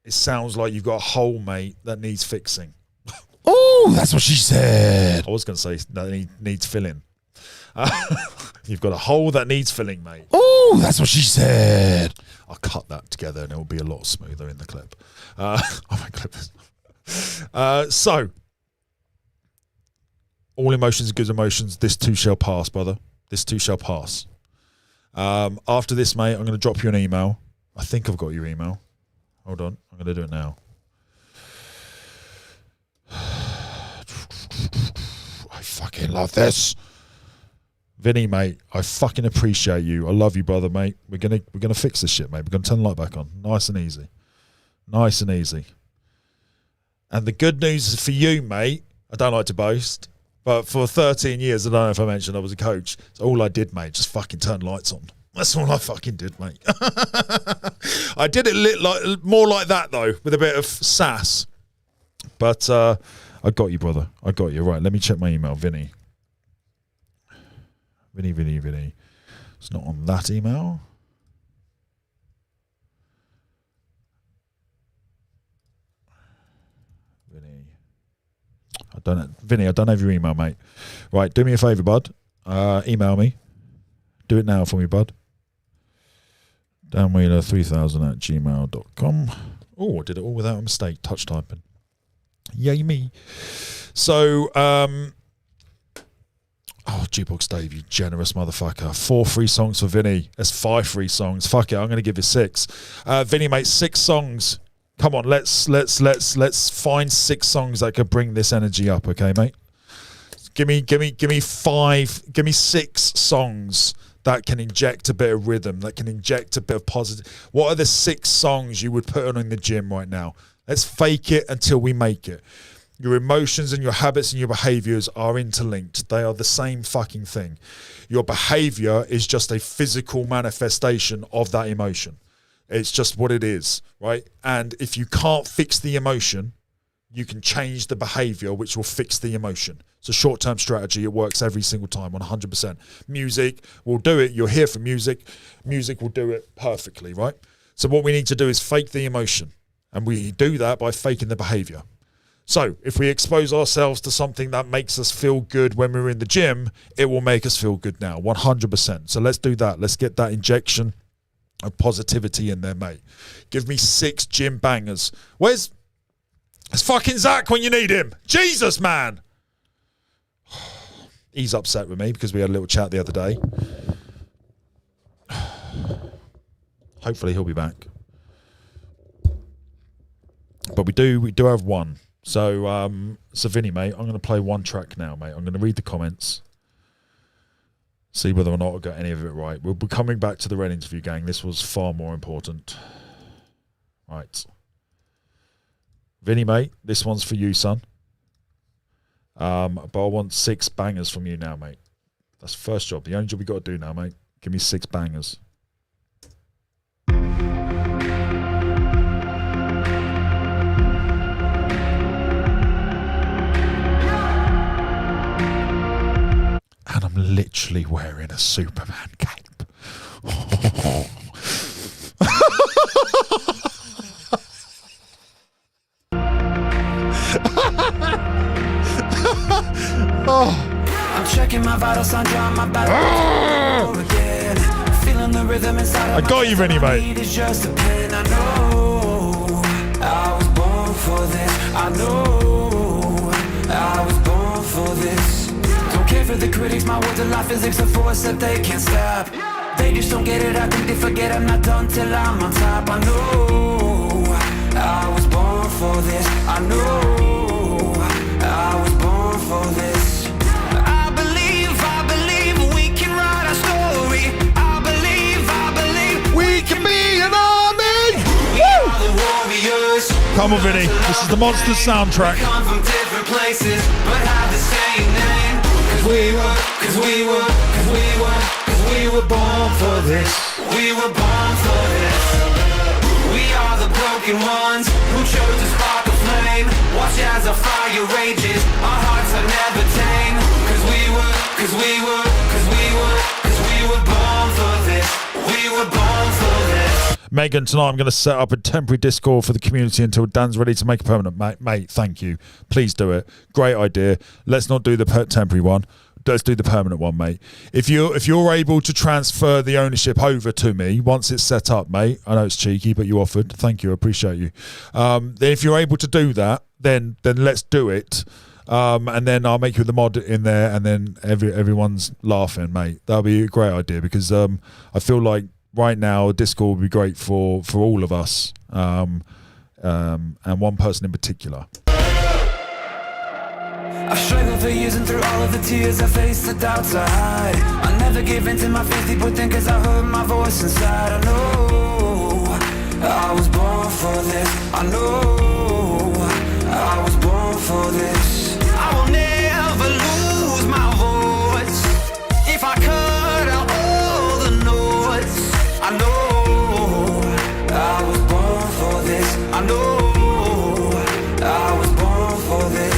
it sounds like you've got a hole, mate, that needs fixing. Oh, that's what she said. I was going to say that needs filling. You've got a hole that needs filling, mate. Oh, that's what she said. I'll cut that together and it will be a lot smoother in the clip. I might clip this. So, all emotions are good emotions. This too shall pass, brother. This too shall pass. After this, mate, I'm going to drop you an email. I think I've got your email. Hold on. I'm going to do it now. I fucking love this. Vinny, mate, I fucking appreciate you. I love you, brother, mate. We're gonna fix this shit, mate. We're gonna turn the light back on. Nice and easy. Nice and easy. And the good news is for you, mate, I don't like to boast, but for 13 years, I don't know if I mentioned I was a coach. So all I did, mate, just fucking turn lights on. That's all I fucking did, mate. I did it more like that, though, with a bit of sass. But I got you, brother. I got you. Right, let me check my email, Vinny. Vinny. It's not on that email. Vinny, I don't have your email, mate. Right, do me a favour, bud. Email me. Do it now for me, bud. danwheeler3000@gmail.com. Oh, I did it all without a mistake. Touch typing. Yay me. So, oh, Jukebox Dave, you generous motherfucker. 4 free songs for Vinny. That's 5 free songs. Fuck it, I'm going to give you 6. Vinny, mate, 6 songs. Come on, let's find 6 songs that could bring this energy up, okay, mate? Give me 6 songs that can inject a bit of rhythm, that can inject a bit of positive. What are the 6 songs you would put on in the gym right now? Let's fake it until we make it. Your emotions and your habits and your behaviors are interlinked. They are the same fucking thing. Your behavior is just a physical manifestation of that emotion. It's just what it is, right? And if you can't fix the emotion, you can change the behavior, which will fix the emotion. It's a short-term strategy. It works every single time, 100%. Music will do it. You'll hear from music. Music will do it perfectly, right? So what we need to do is fake the emotion. And we do that by faking the behavior. So if we expose ourselves to something that makes us feel good when we're in the gym, it will make us feel good now, 100%. So let's do that. Let's get that injection of positivity in there, mate. Give me 6 gym bangers. Where's fucking Zach when you need him? Jesus, man. He's upset with me because we had a little chat the other day. Hopefully he'll be back. But we do have one. So, Vinny, mate, I'm going to play one track now, mate. I'm going to read the comments, see whether or not I got any of it right. We'll be coming back to the Ren interview, gang. This was far more important. Right. Vinny, mate, this one's for you, son. But I want 6 bangers from you now, mate. That's the first job. The only job we got to do now, mate. Give me 6 bangers. And I'm literally wearing a Superman cape. I'm checking my vital signs, drawing my battle again. Feeling the rhythm inside of I got you, Vinny, mate. It's just a pain. I know I was born for this. I know I was born for this. Don't care for the critics, my words are like physics, a force that they can't stop. They just don't get it, I think they forget I'm not done till I'm on top. I know I was born for this. I know I was born for this. I believe we can write our story. I believe we can be an army. We are the warriors. Come on, Vinny. This is the Monsters soundtrack. Come from different places, but have the same name. Cause we were born for this. We were born for this. We are the broken ones who chose to spark a flame. Watch as our fire rages. Our hearts are never tame. Cause we were born for this. We were born for this. Megan, tonight I'm going to set up a temporary Discord for the community until Dan's ready to make a permanent. Mate, thank you. Please do it. Great idea. Let's not do the temporary one. Let's do the permanent one, mate. If you're able to transfer the ownership over to me once it's set up, mate, I know it's cheeky, but you offered. Thank you. I appreciate you. Then if you're able to do that, then let's do it. And then I'll make you the mod in there, and then everyone's laughing, mate. That'll be a great idea because I feel like right now Discord would be great for all of us, and one person in particular. I've struggled for years and through all of the tears I faced the doubts I hide. I never gave in to my fears deep within cause I heard my voice inside. I know I was born for this. I know I was born for this. I will never lose my voice if I cut out all the noise. I know I was born for this. I know I was born for this.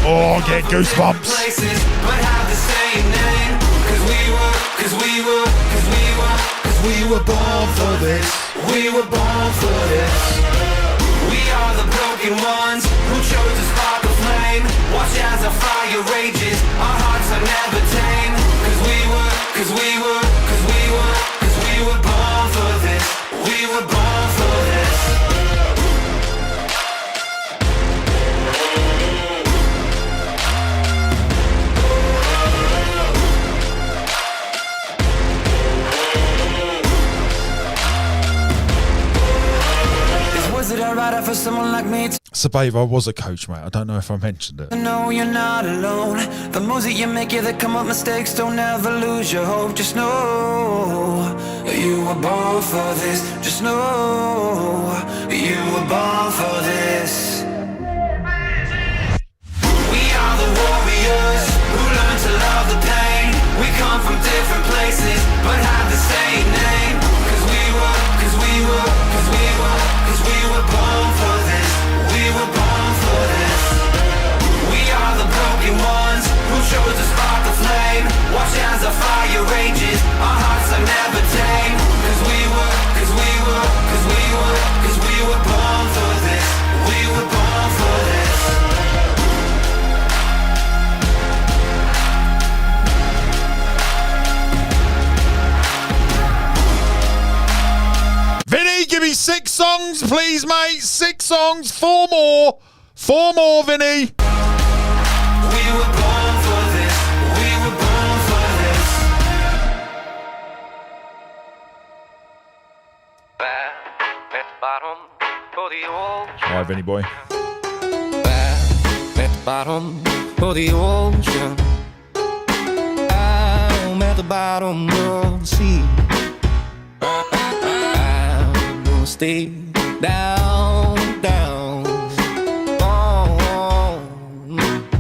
Oh, get goosebumps. Places, but have the same name. Cause we were born for this. We were born for this. We are the broken ones who chose to spark a flame. Watch as our fire rages. Our hearts are never tame. Cause we were born for this. We were born for this. For someone like me. So, babe, I was a coach, mate. I don't know if I mentioned it. I know you're not alone. The moves that you make, yeah, they come up mistakes. Don't ever lose your hope. Just know you were born for this. Just know you were born for this. We are the warriors who learn to love the pain. We come from different places, but have the same name. Cause we were born for this. We were born for this. We are the broken ones who chose to spark the flame. Watch as the fire rages. Our hearts are never tame. Cause we were born for this. We were born for this. Vinny, give me 6 songs, please, mate. 6 songs, 4 more. 4 more, Vinny. We were born for this. We were born for this. Back at the bottom of the ocean. All right, Vinny boy. Back at the bottom of the ocean. I'm at the bottom of the sea. I'm gonna stay down, down.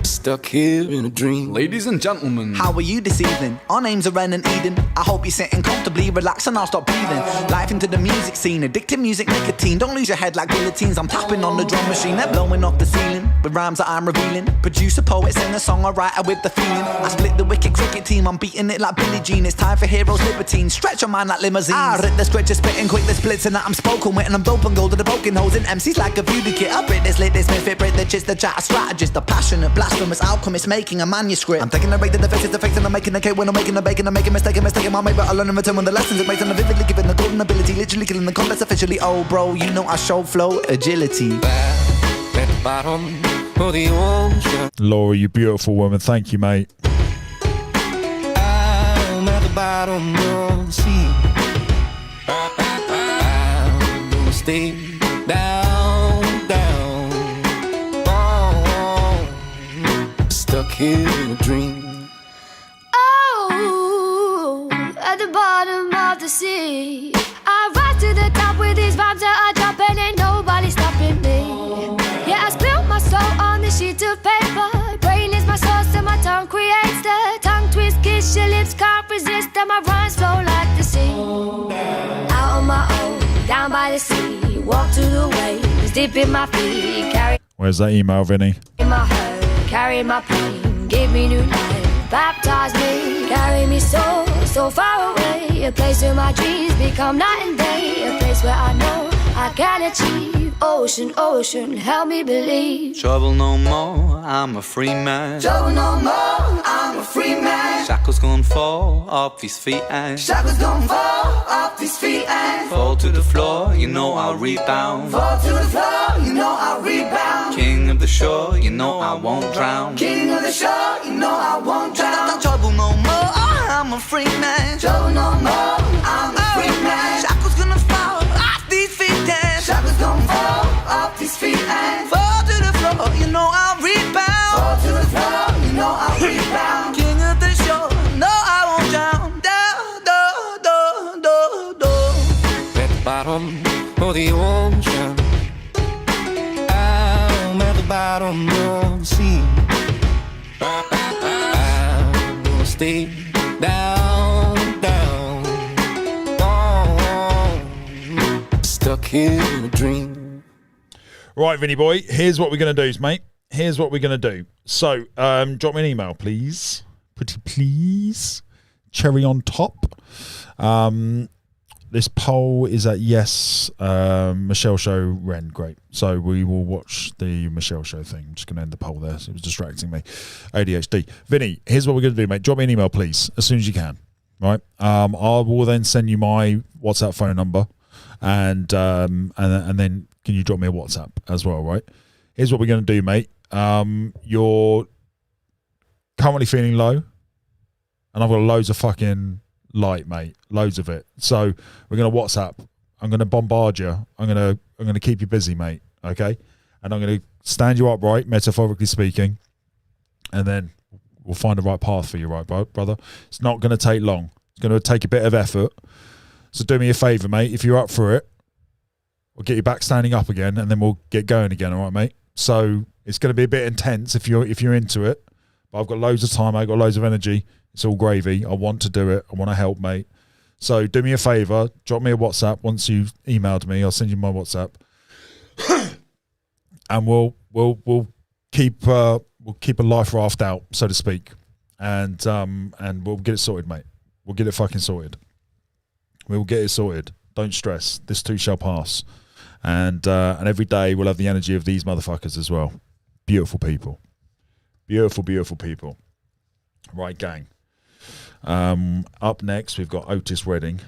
Stuck here in a dream. Ladies and gentlemen, how are you this evening? Our names are Ren and Eden. I hope you're sitting comfortably, relax and I'll stop breathing. Life into the music scene, addictive music, nicotine. Don't lose your head like guillotines. I'm tapping on the drum machine, they're blowing off the ceiling with rhymes that I'm revealing. Producer, poet, singer, songwriter with the feeling. I split the wicked cricket team, I'm beating it like Billie Jean. It's time for heroes, libertines. Stretch your mind like limousines. I rip the scripture, spitting quick, the splits and that I'm spoken with. And I'm dope and gold to the broken holes and MCs like a beauty kit. I break this, lit this, myth, break the gist, the chat, strategist, the passionate, blasphemous alchemist making a manuscript. I'm taking a break to the faces, the fakes, and I'm making a cake when I'm making a bacon. I'm making mistaken my mate, but I learn in return when the lessons it makes. And I'm vividly giving the golden ability, literally killing the complex officially. Oh, bro, you know I show flow agility. Back at the bottom of the ocean. Laura, you beautiful woman. Thank you, mate. I'm at the bottom of the sea. I'm gonna stay down, down. Stuck here in a dream. Oh, at the bottom of the sea, I rise to the top with these vibes that I drop, and ain't nobody stopping me. Yeah, I spill my soul on this sheet of paper. Brain is my source and my tongue creates the tongue twist, kiss your lips, can't resist, and my rhymes flow like the sea. Out on my own, down by the sea, walk to the waves, deep in my feet, carry Where's that email, Vinny? in my heart, carry my pain, give me new life, baptize me, carry me so, so far away, a place where my dreams become night and day, a place where I know I can achieve. Ocean, ocean, help me believe. trouble no more, I'm a free man. Trouble no more, I'm a free man. Shackles gonna fall off his feet and Shackles gon' fall off his feet and fall to the floor, you know I'll rebound. fall to the floor, you know I'll rebound. King of the shore, you know I won't drown. King of the shore, you know I won't drown. Trouble no more, I'm a free man. Trouble no more, I'm a free man. Shackles gonna fall off these feet and Shackles gon' fall off his feet and fall to the floor, you know I'll rebound. fall to the floor, you know I'll rebound. King of the shore, no I won't drown. At the bottom of the ocean. I'm at the bottom of the sea. I'm gonna stay down, down. Stuck here in a dream. Right, Vinny boy, here's what we're going to do, mate. Here's what we're going to do. So, drop me an email, please. Pretty please. Cherry on top. This poll is at yes, Michelle Show, Ren. Great. So we will watch the Michelle Show thing. I'm just going to end the poll there. So it was distracting me. ADHD. Vinny, here's what we're going to do, mate. Drop me an email, please, as soon as you can. Right. I will then send you my WhatsApp phone number, and then can you drop me a WhatsApp as well, right? Here's what we're going to do, mate. You're currently feeling low, and I've got loads of fucking light, mate. Loads of it. So we're going to WhatsApp. I'm going to bombard you. I'm going to keep you busy, mate. Okay? and I'm going to stand you upright, metaphorically speaking, and then we'll find the right path for you, right, brother? It's not going to take long. It's going to take a bit of effort. So do me a favour, mate. If you're up for it, we'll get you back standing up again, and then we'll get going again, all right, mate? So it's going to be a bit intense if you're into it, but I've got loads of time. I've got loads of energy. It's all gravy. I want to do it. I want to help, mate. So do me a favour. Drop me a WhatsApp once you've emailed me. I'll send you my WhatsApp, and we'll keep a life raft out, so to speak, and we'll get it sorted, mate. We'll get it fucking sorted. We will get it sorted. Don't stress. This too shall pass. And every day we'll have the energy of these motherfuckers as well. Beautiful people. Beautiful, beautiful people. Right, gang. Up next, we've got Otis Redding,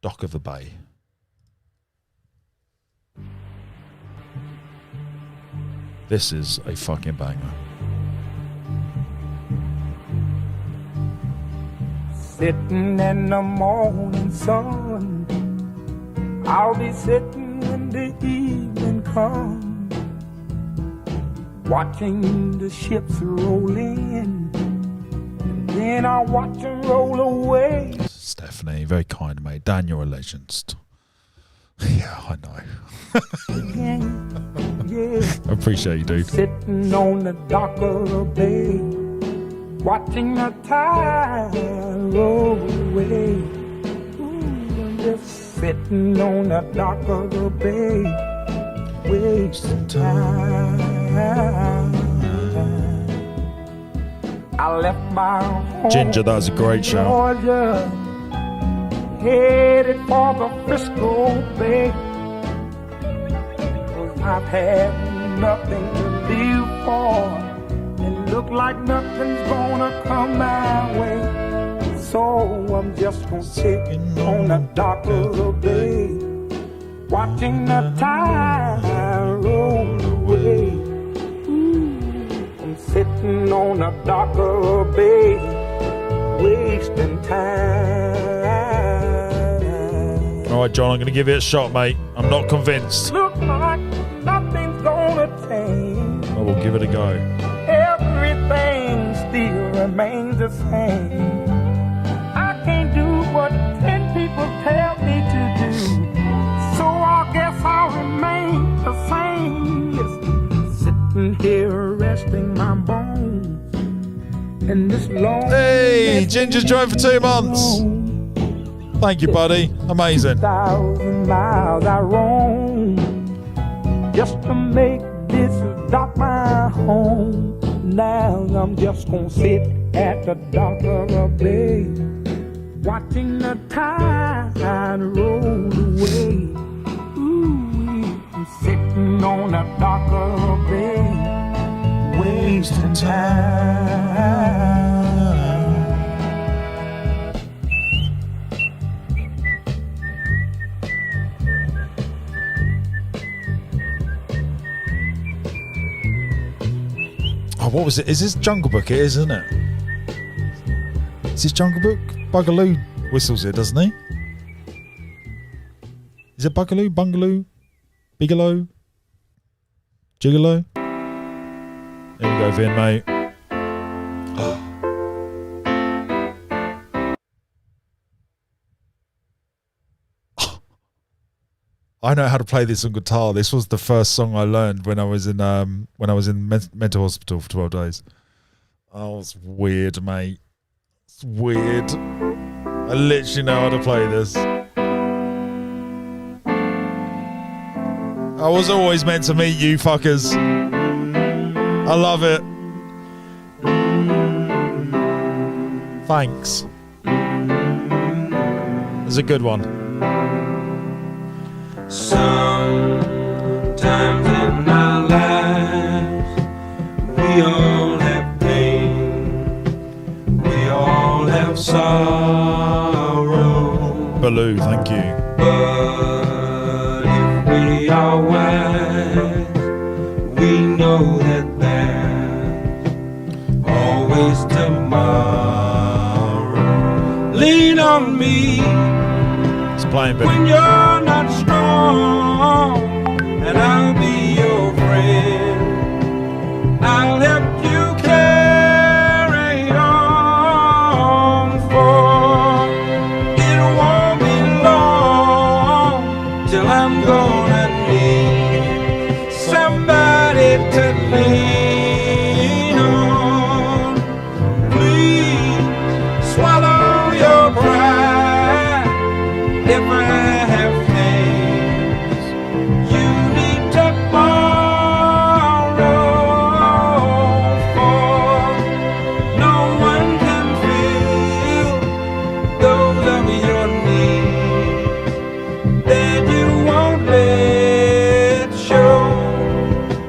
Dock of the Bay. This is a fucking banger. Sitting in the morning sun, I'll be sitting when the evening comes, watching the ships roll in, and then I'll watch them roll away. Stephanie, very kind, mate. Dan, you're a legend. Yeah, I know. Yeah. I appreciate you, dude. Sitting on the dock of the bay, watching the tide roll away. Ooh, I'm just sitting on the dock of the bay, wasting time. I left my home, Ginger, that was a great show. Georgia, headed for the Frisco Bay. 'Cause I've had nothing to live for, and look like nothing's gonna come my way. So I'm just gonna sit on the dock of the bay, watching the tide roll away. Ooh, I'm sitting on the dock of the bay, wasting time. All right, John, I'm going to give it a shot, mate. I'm not convinced. Look like nothing's gonna change. I will give it a go. Everything still remains the same. I can't do what 10 people tell me to do, so I guess I'll remain the same. Yes. Sitting here resting my bones in this long. Hey, Ginger's joined for 2 months. Thank you, buddy. Amazing. 1,000 miles I roam just to make this dock my home. Now I'm just gonna sit at the dock of the bay, watching the tide roll away. Ooh, I'm sitting on the dock of the bay, wasting time. Oh, what was it? Is this Jungle Book? It is, isn't it? Is this Jungle Book? Bugaloo whistles it, doesn't he? Is it Bugaloo? Bungaloo? Bigelow? Gigolo? There you go, Vin, mate. I know how to play this on guitar. This was the first song I learned when I was in mental hospital for 12 days. Oh, it's weird, mate. It's weird. I literally know how to play this. I was always meant to meet you fuckers. I love it. Thanks. It's a good one. Sometimes in our lives we all have pain, we all have sorrow. Baloo, thank you. But if we are wise, we know that there's always tomorrow. Lean on me playing, when you're not strong, and I'll be your friend. to lean on. Please swallow your pride. If I have things you need to borrow, for no one can fill those of your needs that you won't let show.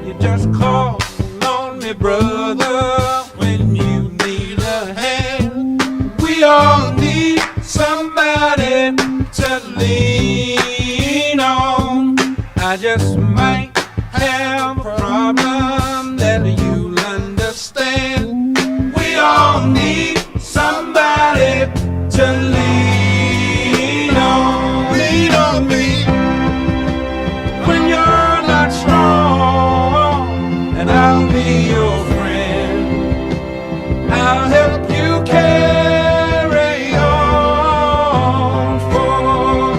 You just call on me, brother, when you need a hand. We all need somebody to lean on. I just might have a problem that you'll understand. We all need somebody to lean on. Lean on me when you're not strong, and I'll be your friend. I'll help you carry on, for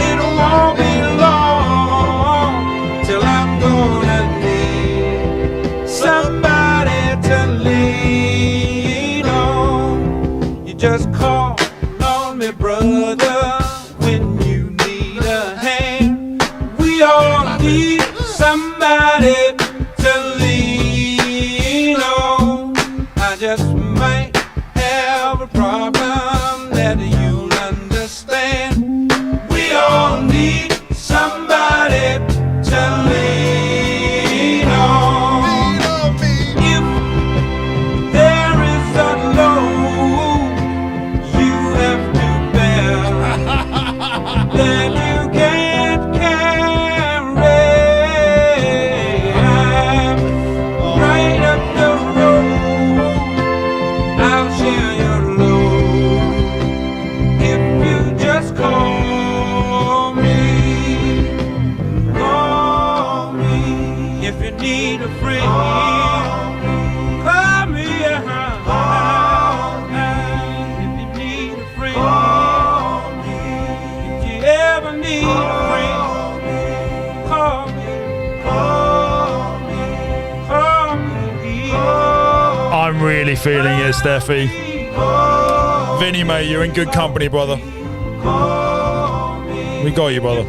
it won't be long till I'm gonna need somebody to lean on. You just call on me, brother, when you need a hand. We all need somebody to lean on. I just might have a problem that you'll understand. We all need somebody to lean on. If there is a load you have to bear that you can't carry, I'm right up the road. I'll share your load if you just call me. Call me if you need a friend. Call me if you need a friend. If you ever need a friend, call me. Call me. I'm really feeling it, Steffi. Vinny, mate, you're in good company, brother. We got you, brother.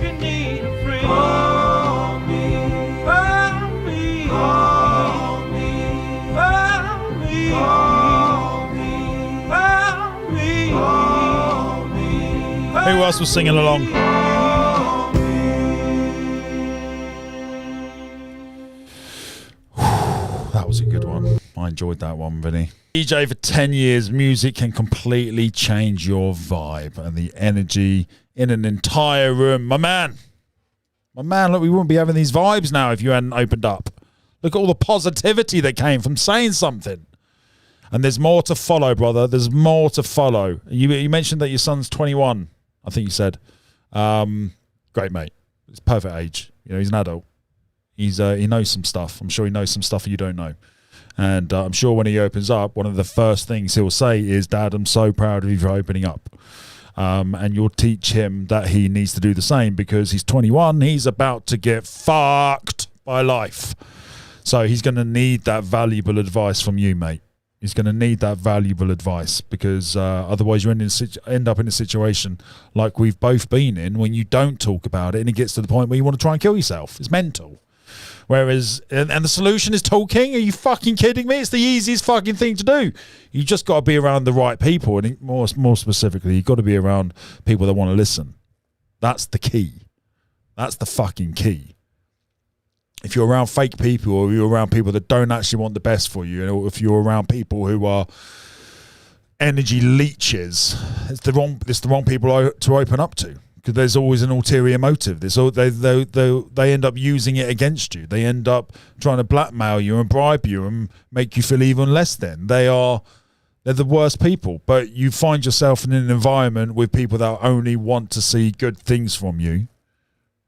Who else was singing along? That was a good one. I enjoyed that one, Vinny. DJ for 10 years, music can completely change your vibe and the energy in an entire room. My man, look, we wouldn't be having these vibes now if you hadn't opened up. Look at all the positivity that came from saying something. And there's more to follow, brother. There's more to follow. You mentioned that your son's 21, I think you said. Great, mate. It's perfect age. You know, he's an adult. He knows some stuff. I'm sure he knows some stuff you don't know. And I'm sure when he opens up, one of the first things he'll say is, Dad, I'm so proud of you for opening up. And you'll teach him that he needs to do the same because he's 21. He's about to get fucked by life. So he's going to need that valuable advice from you, mate. He's going to need that valuable advice because otherwise you end up in a situation like we've both been in when you don't talk about it and it gets to the point where you want to try and kill yourself. It's mental. Whereas, and the solution is talking. Are you fucking kidding me? It's the easiest fucking thing to do. You just got to be around the right people. And more specifically, you've got to be around people that want to listen. That's the key. That's the fucking key. If you're around fake people or you're around people that don't actually want the best for you, or if you're around people who are energy leeches, it's the wrong people to open up to. Because there's always an ulterior motive. They end up using it against you. They end up trying to blackmail you and bribe you and make you feel even less than. They're the worst people. But you find yourself in an environment with people that only want to see good things from you.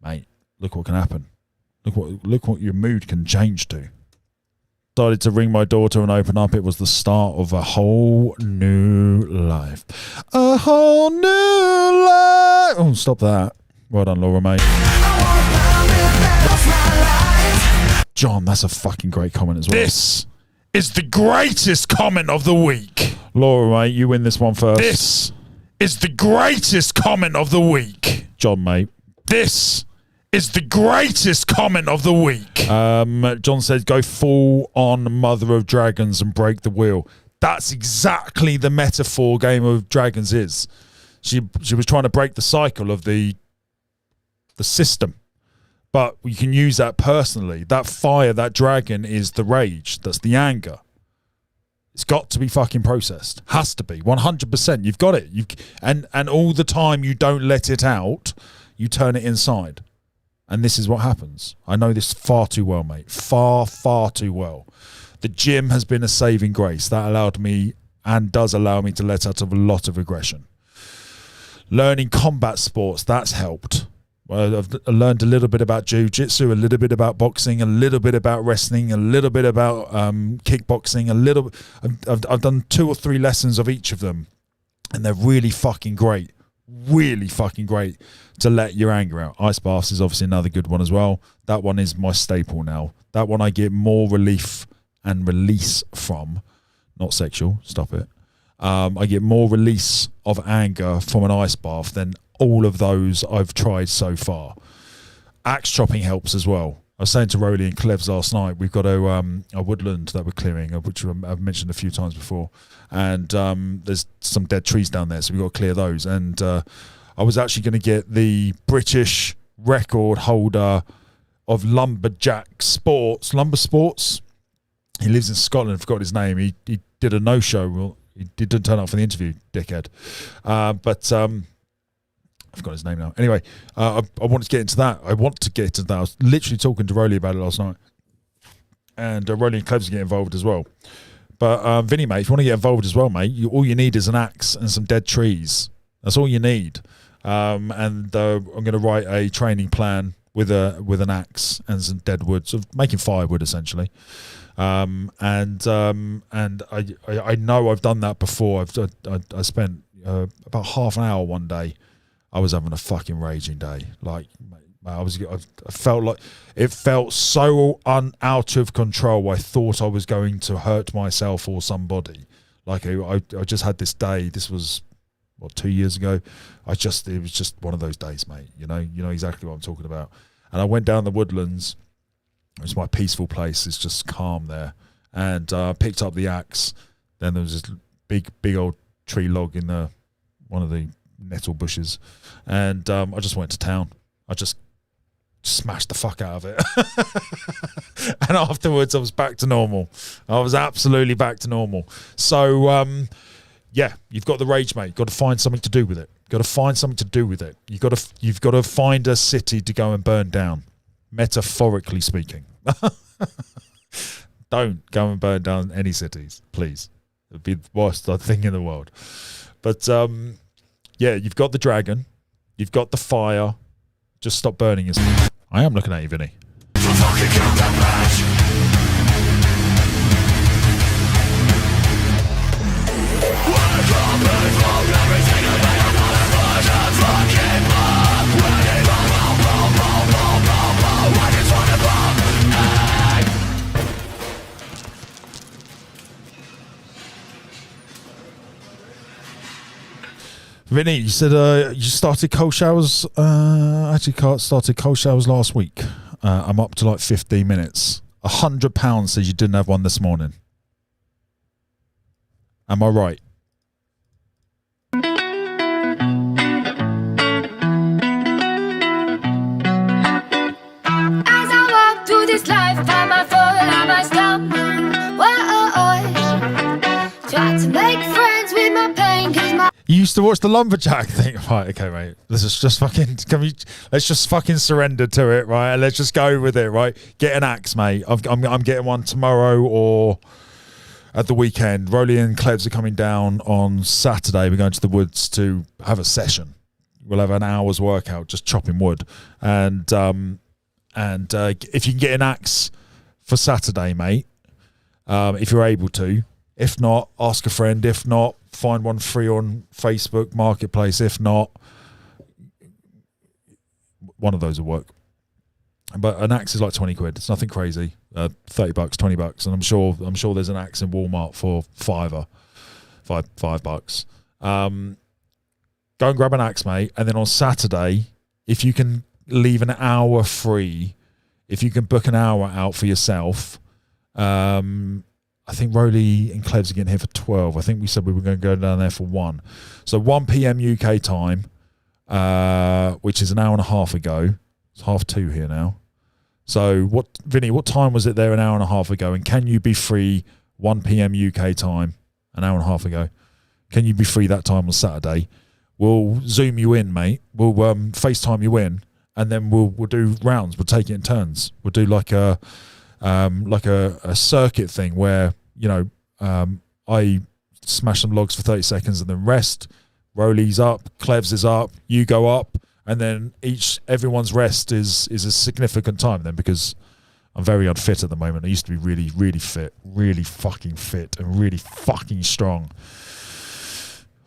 Mate, look what can happen. Look what your mood can change to. Decided to ring my daughter and open up. It was the start of a whole new life. A whole new life. Oh, stop that. Well done, Laura, mate. John, that's a fucking great comment as well. This is the greatest comment of the week. Laura, mate, you win this one first. This is the greatest comment of the week. John, mate. This is the greatest comment of the week. John said, go full on Mother of Dragons and break the wheel. That's exactly the metaphor Game of Dragons is. She was trying to break the cycle of the system. But you can use that personally. That fire, that dragon is the rage. That's the anger. It's got to be fucking processed. Has to be. 100%. You've got it. And all the time you don't let it out, you turn it inside. And this is what happens. I know this far too well, mate. Far, far too well. The gym has been a saving grace. That allowed me and does allow me to let out a lot of aggression. Learning combat sports, that's helped. I've learned a little bit about jiu-jitsu, a little bit about boxing, a little bit about wrestling, a little bit about kickboxing, I've done 2 or 3 lessons of each of them, and they're really fucking great to let your anger out. Ice baths is obviously another good one as well. That one is my staple now. That one I get more relief and release from, not sexual, stop it. I get more release of anger from an ice bath than all of those I've tried so far. Axe chopping helps as well. I was saying to Rosalie and Clevs last night, we've got a woodland that we're clearing, which I've mentioned a few times before, and there's some dead trees down there, so we've got to clear those. And I was actually going to get the British record holder of lumber sports. He lives in Scotland. I forgot his name. He did a no-show. Well, he didn't turn up for the interview, dickhead. But I forgot his name now. Anyway, I wanted to get into that. I was literally talking to Rosalie about it last night. And Rosalie and Clevs get involved as well. But Vinny, mate, if you want to get involved as well, mate, all you need is an axe and some dead trees. That's all you need. And I'm going to write a training plan with an axe and some dead wood, so making firewood essentially. And I know I've done that before. I spent about half an hour one day. I was having a fucking raging day. Like, I felt like it felt so out of control. I thought I was going to hurt myself or somebody. Like I just had this day. This was 2 years ago. It was just one of those days, mate. You know exactly what I'm talking about. And I went down the woodlands. It was my peaceful place. It's just calm there. And picked up the axe. Then there was this big old tree log in one of the nettle bushes, and I just went to town. I just smashed the fuck out of it. And afterwards I was back to normal. I was absolutely back to normal. So yeah, you've got the rage, mate. You've got to find something to do with it. You've got to find a city to go and burn down, metaphorically speaking. Don't go and burn down any cities, please. It'd be the worst thing in the world. But yeah, you've got the dragon, you've got the fire. Just stop burning yourself. I am looking at you, Vinny. Vinny, you said you started cold showers. Started cold showers last week. I'm up to like 15 minutes. £100 says you didn't have one this morning. Am I right? As I walk through this life, find my fall, I might stumble. Whoa, try to make friends with my pain, 'cause my You used to watch the lumberjack thing, right? Okay, mate. Let's just fucking surrender to it, right? And let's just go with it, right? Get an axe, mate. I'm getting one tomorrow or at the weekend. Rosalie and Clevs are coming down on Saturday. We're going to the woods to have a session. We'll have an hour's workout just chopping wood, and if you can get an axe for Saturday, mate, if you're able to. If not, ask a friend. If not, find one free on Facebook Marketplace. If not, one of those will work. But an axe is like 20 quid. It's nothing crazy. 30 bucks, 20 bucks, and I'm sure there's an axe in Walmart for $5 bucks. Go and grab an axe, mate, and then on Saturday, if you can leave an hour free, if you can book an hour out for yourself, I think Rosalie and Clevs are getting here for 12. I think we said we were going to go down there for 1. So 1 p.m. UK time, which is an hour and a half ago. It's 2:30 here now. So Vinny, what time was it there an hour and a half ago? And can you be free 1 p.m. UK time, an hour and a half ago? Can you be free that time on Saturday? We'll Zoom you in, mate. We'll FaceTime you in, and then we'll do rounds. We'll take it in turns. We'll do like a circuit thing where, you know, I smash some logs for 30 seconds and then rest. Rolly's up, Clevs is up, you go up, and then everyone's rest is a significant time then, because I'm very unfit at the moment. I used to be really, really fit, really fucking fit, and really fucking strong.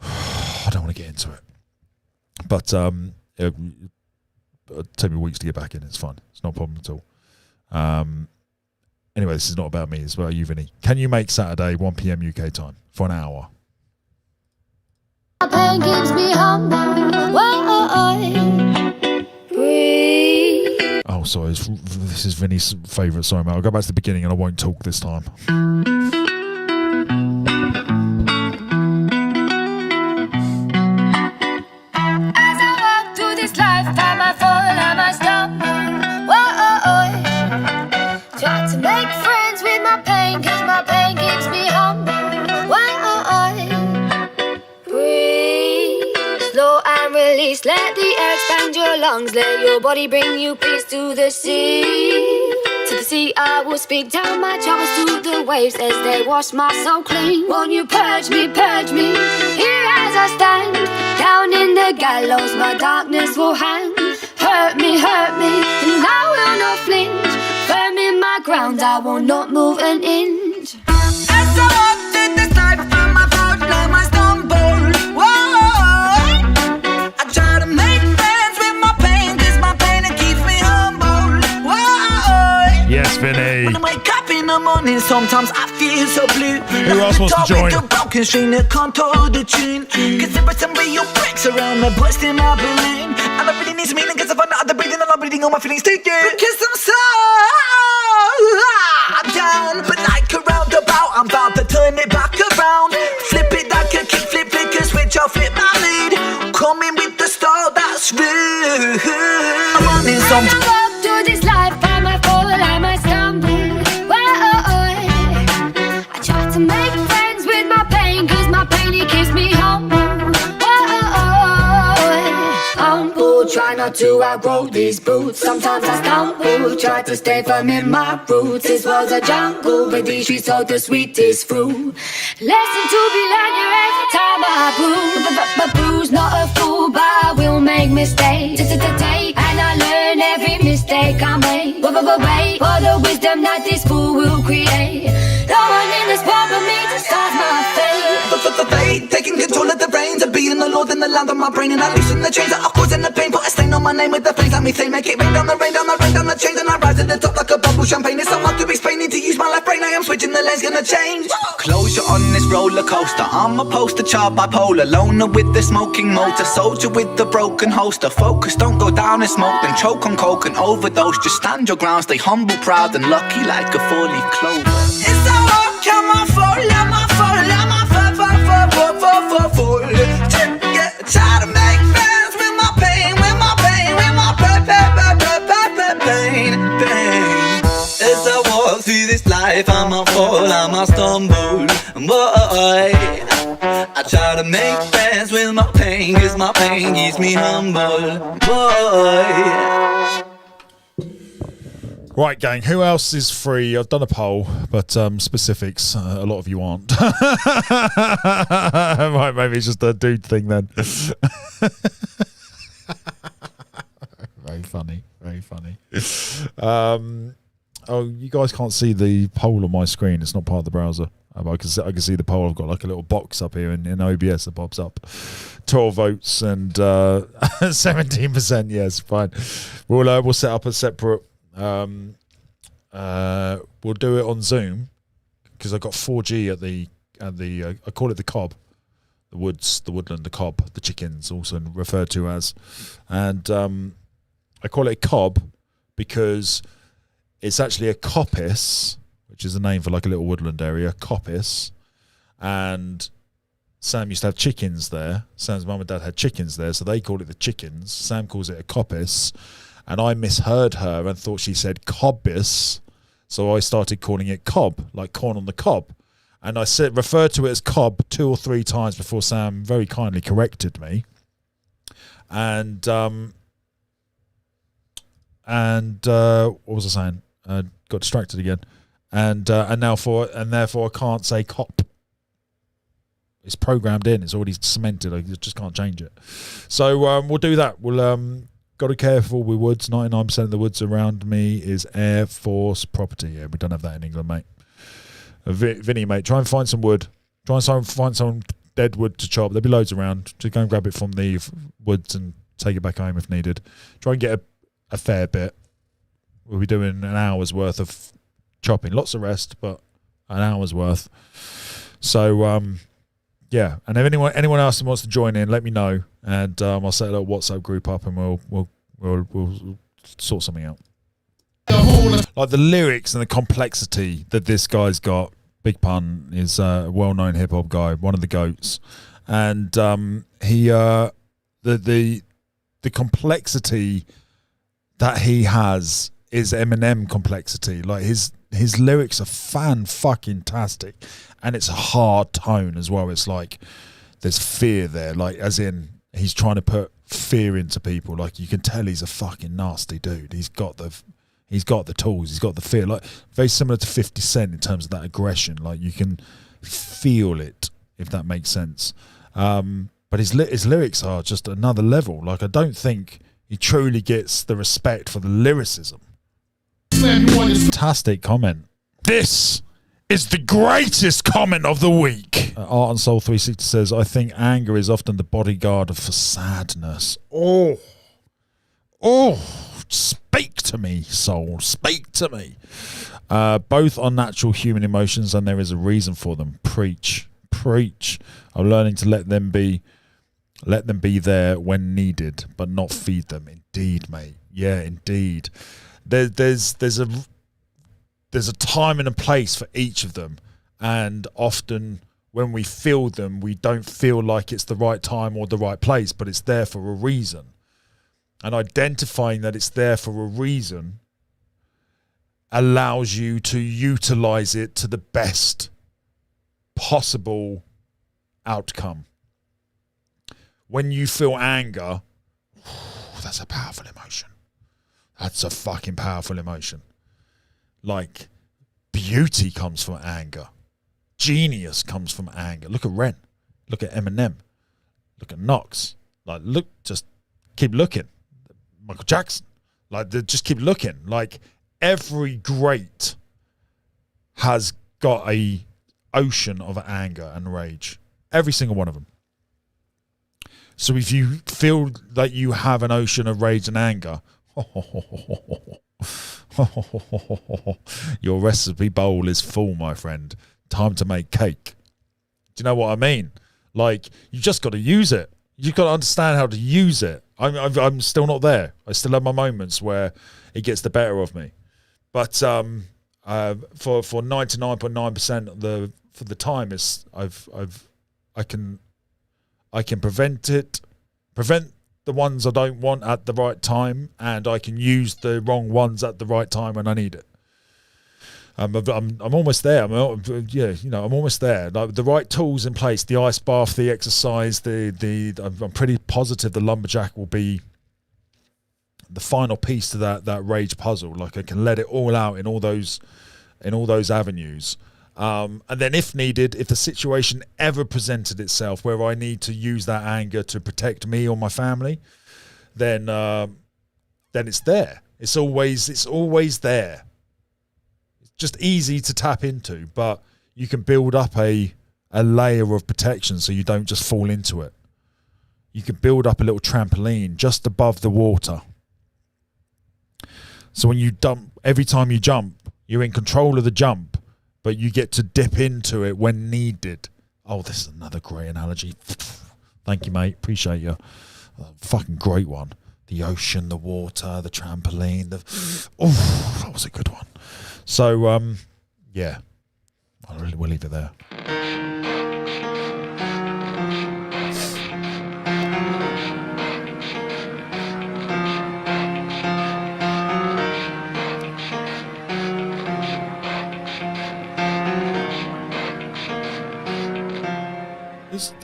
I don't want to get into it, but it'll take me weeks to get back in. It's fine. It's not a problem at all. Anyway, this is not about me. It's about you, Vinny. Can you make Saturday 1 p.m. UK time for an hour? Pain keeps me humble. Breathe. Oh, sorry. This is Vinny's favourite. Sorry, mate. I'll go back to the beginning and I won't talk this time. As I walk through this lifetime, I fall and I stumble. Try to make friends with my pain, cause my pain keeps me humble. Breathe, slow and release. Let the air expand your lungs. Let your body bring you peace to the sea. To the sea I will speak down my troubles to the waves as they wash my soul clean. Won't you purge me, purge me? Here as I stand, down in the gallows my darkness will hang. Hurt me, and I will not flinch. Firm in my ground, I will not move an inch. As I walk through this life, I fall and I stumble. I try to make friends with my pain, cause my pain it keeps me humble. Yes, Vinny. When I wake up in the morning, sometimes I feel so blue. Who else wants to join? With a broken string that can't hold the tune. Cause every time your bricks around me, busting my balloon. And I really need some meaning, cause I find out the breathing and I'm breathing all my feelings to you. Because I'm so down, but like a roundabout, I'm about to turn it back around. Flip it like a kick, flip a switch, I'll flip my lead. Coming with the style that's rude. I'm on in some. As I walk through this lifetime, I fall and I stumble. I try to make friends with my pain, cause my pain it keeps me humble. Humble, try not to outgrow these boots. Sometimes I stumble, try to stay firm in my roots. This was a jungle, but these streets hold the sweetest fruit. Lesson to be learned here every time I bruise. Not a fool, but I will make mistakes. And I learn every mistake I make. Wait for the wisdom that this fool will create. No one in this world but me decides my fate. Taking control of the reins of being the Lord in the land of my brain. And I loosen the chains that are causing the pain. Put a stain on my name with the flames that me say. Make it rain down the rain, down the rain, down the chains. And I rise to the top like a bubble champagne. It's so hard to explain, need to use my life brain. I am switching, the lens gonna change. Closure on this roller coaster. I'm a poster child bipolar. Loner with the smoking motor. Soldier with the broken holster. Focus, don't go down in smoke. Then choke on coke and overdose. Just stand your ground, stay humble, proud and lucky like a 4-leaf clover. It's so hard, come on, fall. Yeah, try to make friends with my pain, with my pain. As I walk through this life, I might fall, I might stumble. Boy, I try to make friends with my pain, cause my pain keeps me humble. Boy. Right, gang, who else is free? I've done a poll, but specifics, a lot of you aren't. Right, maybe it's just a dude thing then. Very funny, very funny. Oh, you guys can't see the poll on my screen. It's not part of the browser. I can see the poll. I've got like a little box up here in OBS that pops up. 12 votes and 17% yes. Fine. We'll set up a separate we'll do it on Zoom because I've got 4G at the I call it the cob, the woods, the woodland, the cob, the chickens, also referred to as, and I call it a cob because it's actually a coppice, which is a name for like a little woodland area, coppice, and Sam used to have chickens there. Sam's mum and dad had chickens there, so they call it the chickens. Sam calls it a coppice, and I misheard her and thought she said cobbice, so I started calling it cob, like corn on the cob. And I referred to it as cob 2 or 3 times before Sam very kindly corrected me. And what was I saying? Got distracted again. And therefore I can't say cop. It's programmed in. It's already cemented. I just can't change it. So we'll do that. We'll got to be careful with woods. 99% of the woods around me is Air Force property. Yeah, we don't have that in England, mate. Vinny, mate, try and find some wood. Try and find some dead wood to chop. There'll be loads around. Just go and grab it from the woods and take it back home if needed. Try and get a fair bit. We'll be doing an hour's worth of chopping. Lots of rest, but an hour's worth. So, yeah. And if anyone else who wants to join in, let me know, and I'll set a little WhatsApp group up, and we'll sort something out. Like the lyrics and the complexity that this guy's got. Big Pun is a well-known hip-hop guy, one of the GOATs, and he the complexity that he has is Eminem complexity. Like his lyrics are fan-fucking-tastic, and it's a hard tone as well. It's like there's fear there, like as in he's trying to put fear into people. Like you can tell he's a fucking nasty dude. He's got the tools, he's got the fear, like very similar to 50 Cent in terms of that aggression. Like you can feel it, if that makes sense. But his lyrics are just another level. Like I don't think he truly gets the respect for the lyricism. Fantastic comment. This is the greatest comment of the week. Art and Soul 360 says, I think anger is often the bodyguard for sadness. Oh, speak to me, soul. Speak to me. Both are natural human emotions, and there is a reason for them. Preach. I'm learning to let them be there when needed, but not feed them. Indeed, mate. Yeah, indeed. There's a time and a place for each of them, and often when we feel them, we don't feel like it's the right time or the right place, but it's there for a reason. And identifying that it's there for a reason allows you to utilize it to the best possible outcome. When you feel anger, that's a powerful emotion. That's a fucking powerful emotion. Like, beauty comes from anger. Genius comes from anger. Look at Ren. Look at Eminem. Look at Knox. Like, look, just keep looking. Michael Jackson. Like, just keep looking. Like, every great has got a ocean of anger and rage. Every single one of them. So if you feel that you have an ocean of rage and anger, your recipe bowl is full, my friend. Time to make cake. Do you know what I mean? Like, you just got to use it. You've got to understand how to use it. I'm still not there. I still have my moments where it gets the better of me. But for 99.9% for the time, I can prevent the ones I don't want at the right time, and I can use the wrong ones at the right time when I need it. I'm almost there. I'm almost there. Like the right tools in place, the ice bath, the exercise, I'm pretty positive the lumberjack will be the final piece to that rage puzzle. Like I can let it all out in all those avenues. And then if needed, if the situation ever presented itself where I need to use that anger to protect me or my family, then it's there. It's always there. It's just easy to tap into, but you can build up a layer of protection so you don't just fall into it. You can build up a little trampoline just above the water. So when you dump, every time you jump, you're in control of the jump, but you get to dip into it when needed. Oh, this is another great analogy. Thank you, mate. Appreciate you. Fucking great one. The ocean, the water, the trampoline. That was a good one. So, yeah, we'll leave it there.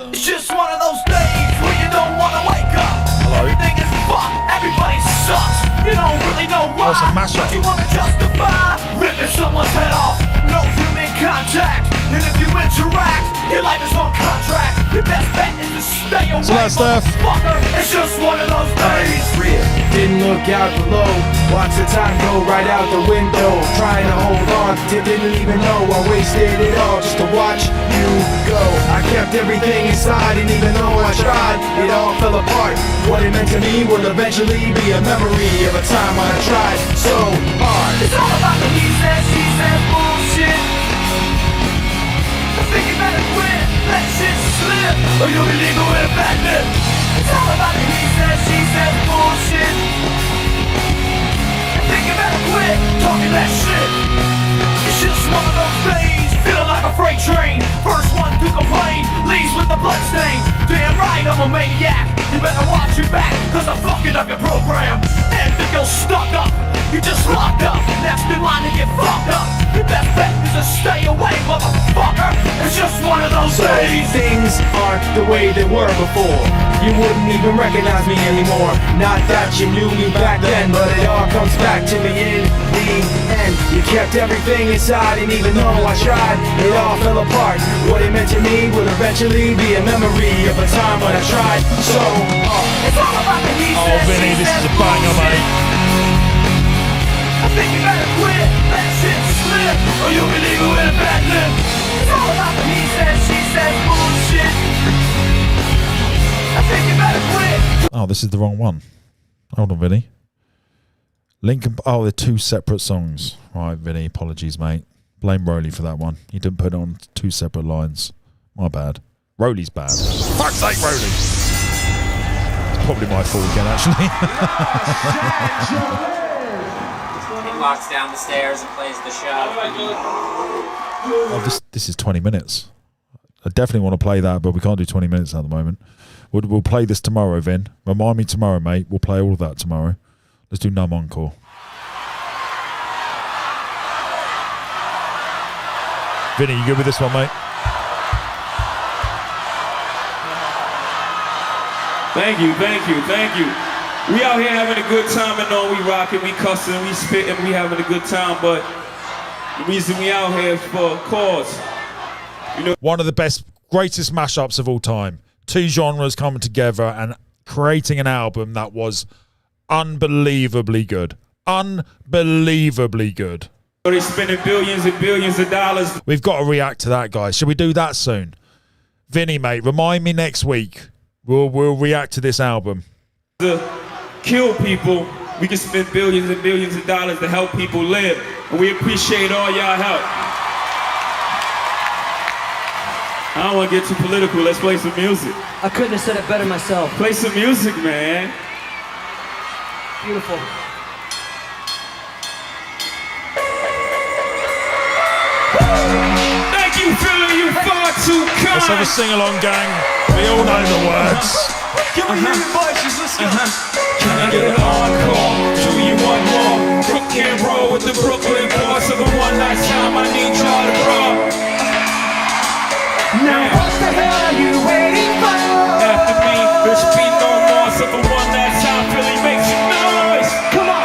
It's just one of those days where you don't wanna wake up. Everything is fucked, everybody sucks. You don't really know why, but you wanna justify ripping someone's head off. No human contact, and if you interact, your life is on contract. Your best bet is to stay away, motherfucker. It's just one of those days. Real. Didn't look out below. Watch the time go right out the window. Trying to hold on, didn't even know I wasted it all just to watch you go. I kept everything inside, and even though I tried, it all fell apart. What it meant to me will eventually be a memory of a time when I tried so hard. It's all about the he said, she said bullshit. I think you better quit, let shit slip, or you'll be legal with a bad lip. It's all about the he said, she said bullshit. I think you better quit talking that shit. It's just one of those days, feeling like a freight train. First one to complain, leaves with the blood stain. Damn right, I'm a maniac. You better watch your back, cause I'm fucking up your program. And if you're stuck up, you just locked up. Next in line to get fucked up. Your best bet is to stay away, motherfucker. It's just one of those days. Things aren't the way they were before. You wouldn't even recognize me anymore. Not that you knew me back then, but it all comes back to me in the end. You kept everything inside, and even though I tried, it all fell apart. What it meant to me will eventually be a memory of a time when I tried so hard. It's all about the he said, Vinny, this is a banger, mate. I think you better quit, let shit slip, or you'll be legal with a bad lip. It's all about the he said, she said bullshit. I think you better quit. Oh, this is the wrong one. Hold on, Vinny. Lincoln. Oh, they're two separate songs. Right, Vinny. Apologies, mate. Blame Rosalie for that one. He didn't put it on two separate lines. My bad. Rosalie's bad. Fuck's sake, Rosalie. It's probably my fault again, actually. He walks down the stairs and plays the show. Oh, this is 20 minutes. I definitely want to play that, but we can't do 20 minutes at the moment. We'll play this tomorrow, Vin. Remind me tomorrow, mate. We'll play all of that tomorrow. Let's do Numb Encore. Vinny, you good with this one, mate? Thank you, thank you, thank you. We out here having a good time, and all we rocking, we cussing, we spitting, we having a good time, but the reason we out here is for a cause. You know, one of the best, greatest mashups of all time. Two genres coming together and creating an album that was unbelievably good. Unbelievably good. They're spending billions and billions of dollars. We've got to react to that, guys. Should we do that soon? Vinny, mate, remind me next week. We'll react to this album. To kill people, we can spend billions and billions of dollars to help people live. And we appreciate all y'all help. I don't want to get too political. Let's play some music. I couldn't have said it better myself. Play some music, man. Beautiful. Thank you, Philly. You far too kind. Let's have a sing-along, gang. We all know the words. Can we hear your voices? Let's go. Can I get an encore? Do you want more? Brook and roll with the Brooklyn boys. So the one last time I need y'all to roll. Now what the hell are you waiting for? After me, there should be no more. So for one last time, Philly, make some noise. Come on.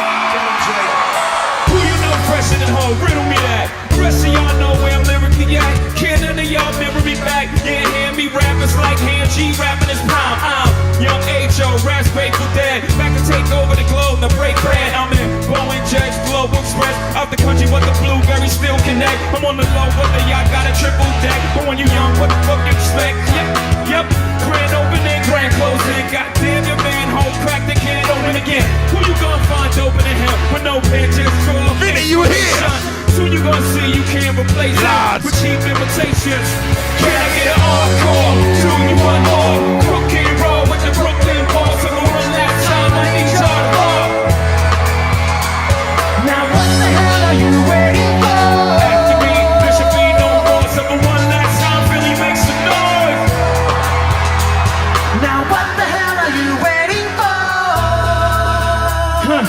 Who you know fresher than home? Riddle me that. Rest of y'all know where I'm lyrically at. Can't none of y'all remember me back? Yeah, hear me rappers like Ham G rapping his prime. I'm Young H.O. Raps Grateful Dead. Back to take over the globe, the break bread. I'm in Boeing Jets, Global Express. Out the country, but the blueberries still connect. I'm on the low, but the yacht got a triple deck. But when you young, what the fuck you expect? Yep. Grand opening, grand closing. Goddamn, your man home crack the can open. open again. Who you gonna find open in hell with no pen, just draw? Vinny, you here? Soon you gonna see you can't replace it with cheap imitations. Can I get an encore? Do you want more? Crooked roll with the Brooklyn balls. So one last time I need y'all to roll. Now what the hell are you waiting for? After me, there should be no more. So for one last time, Philly make some noise. Now what the hell are you waiting for? Huh.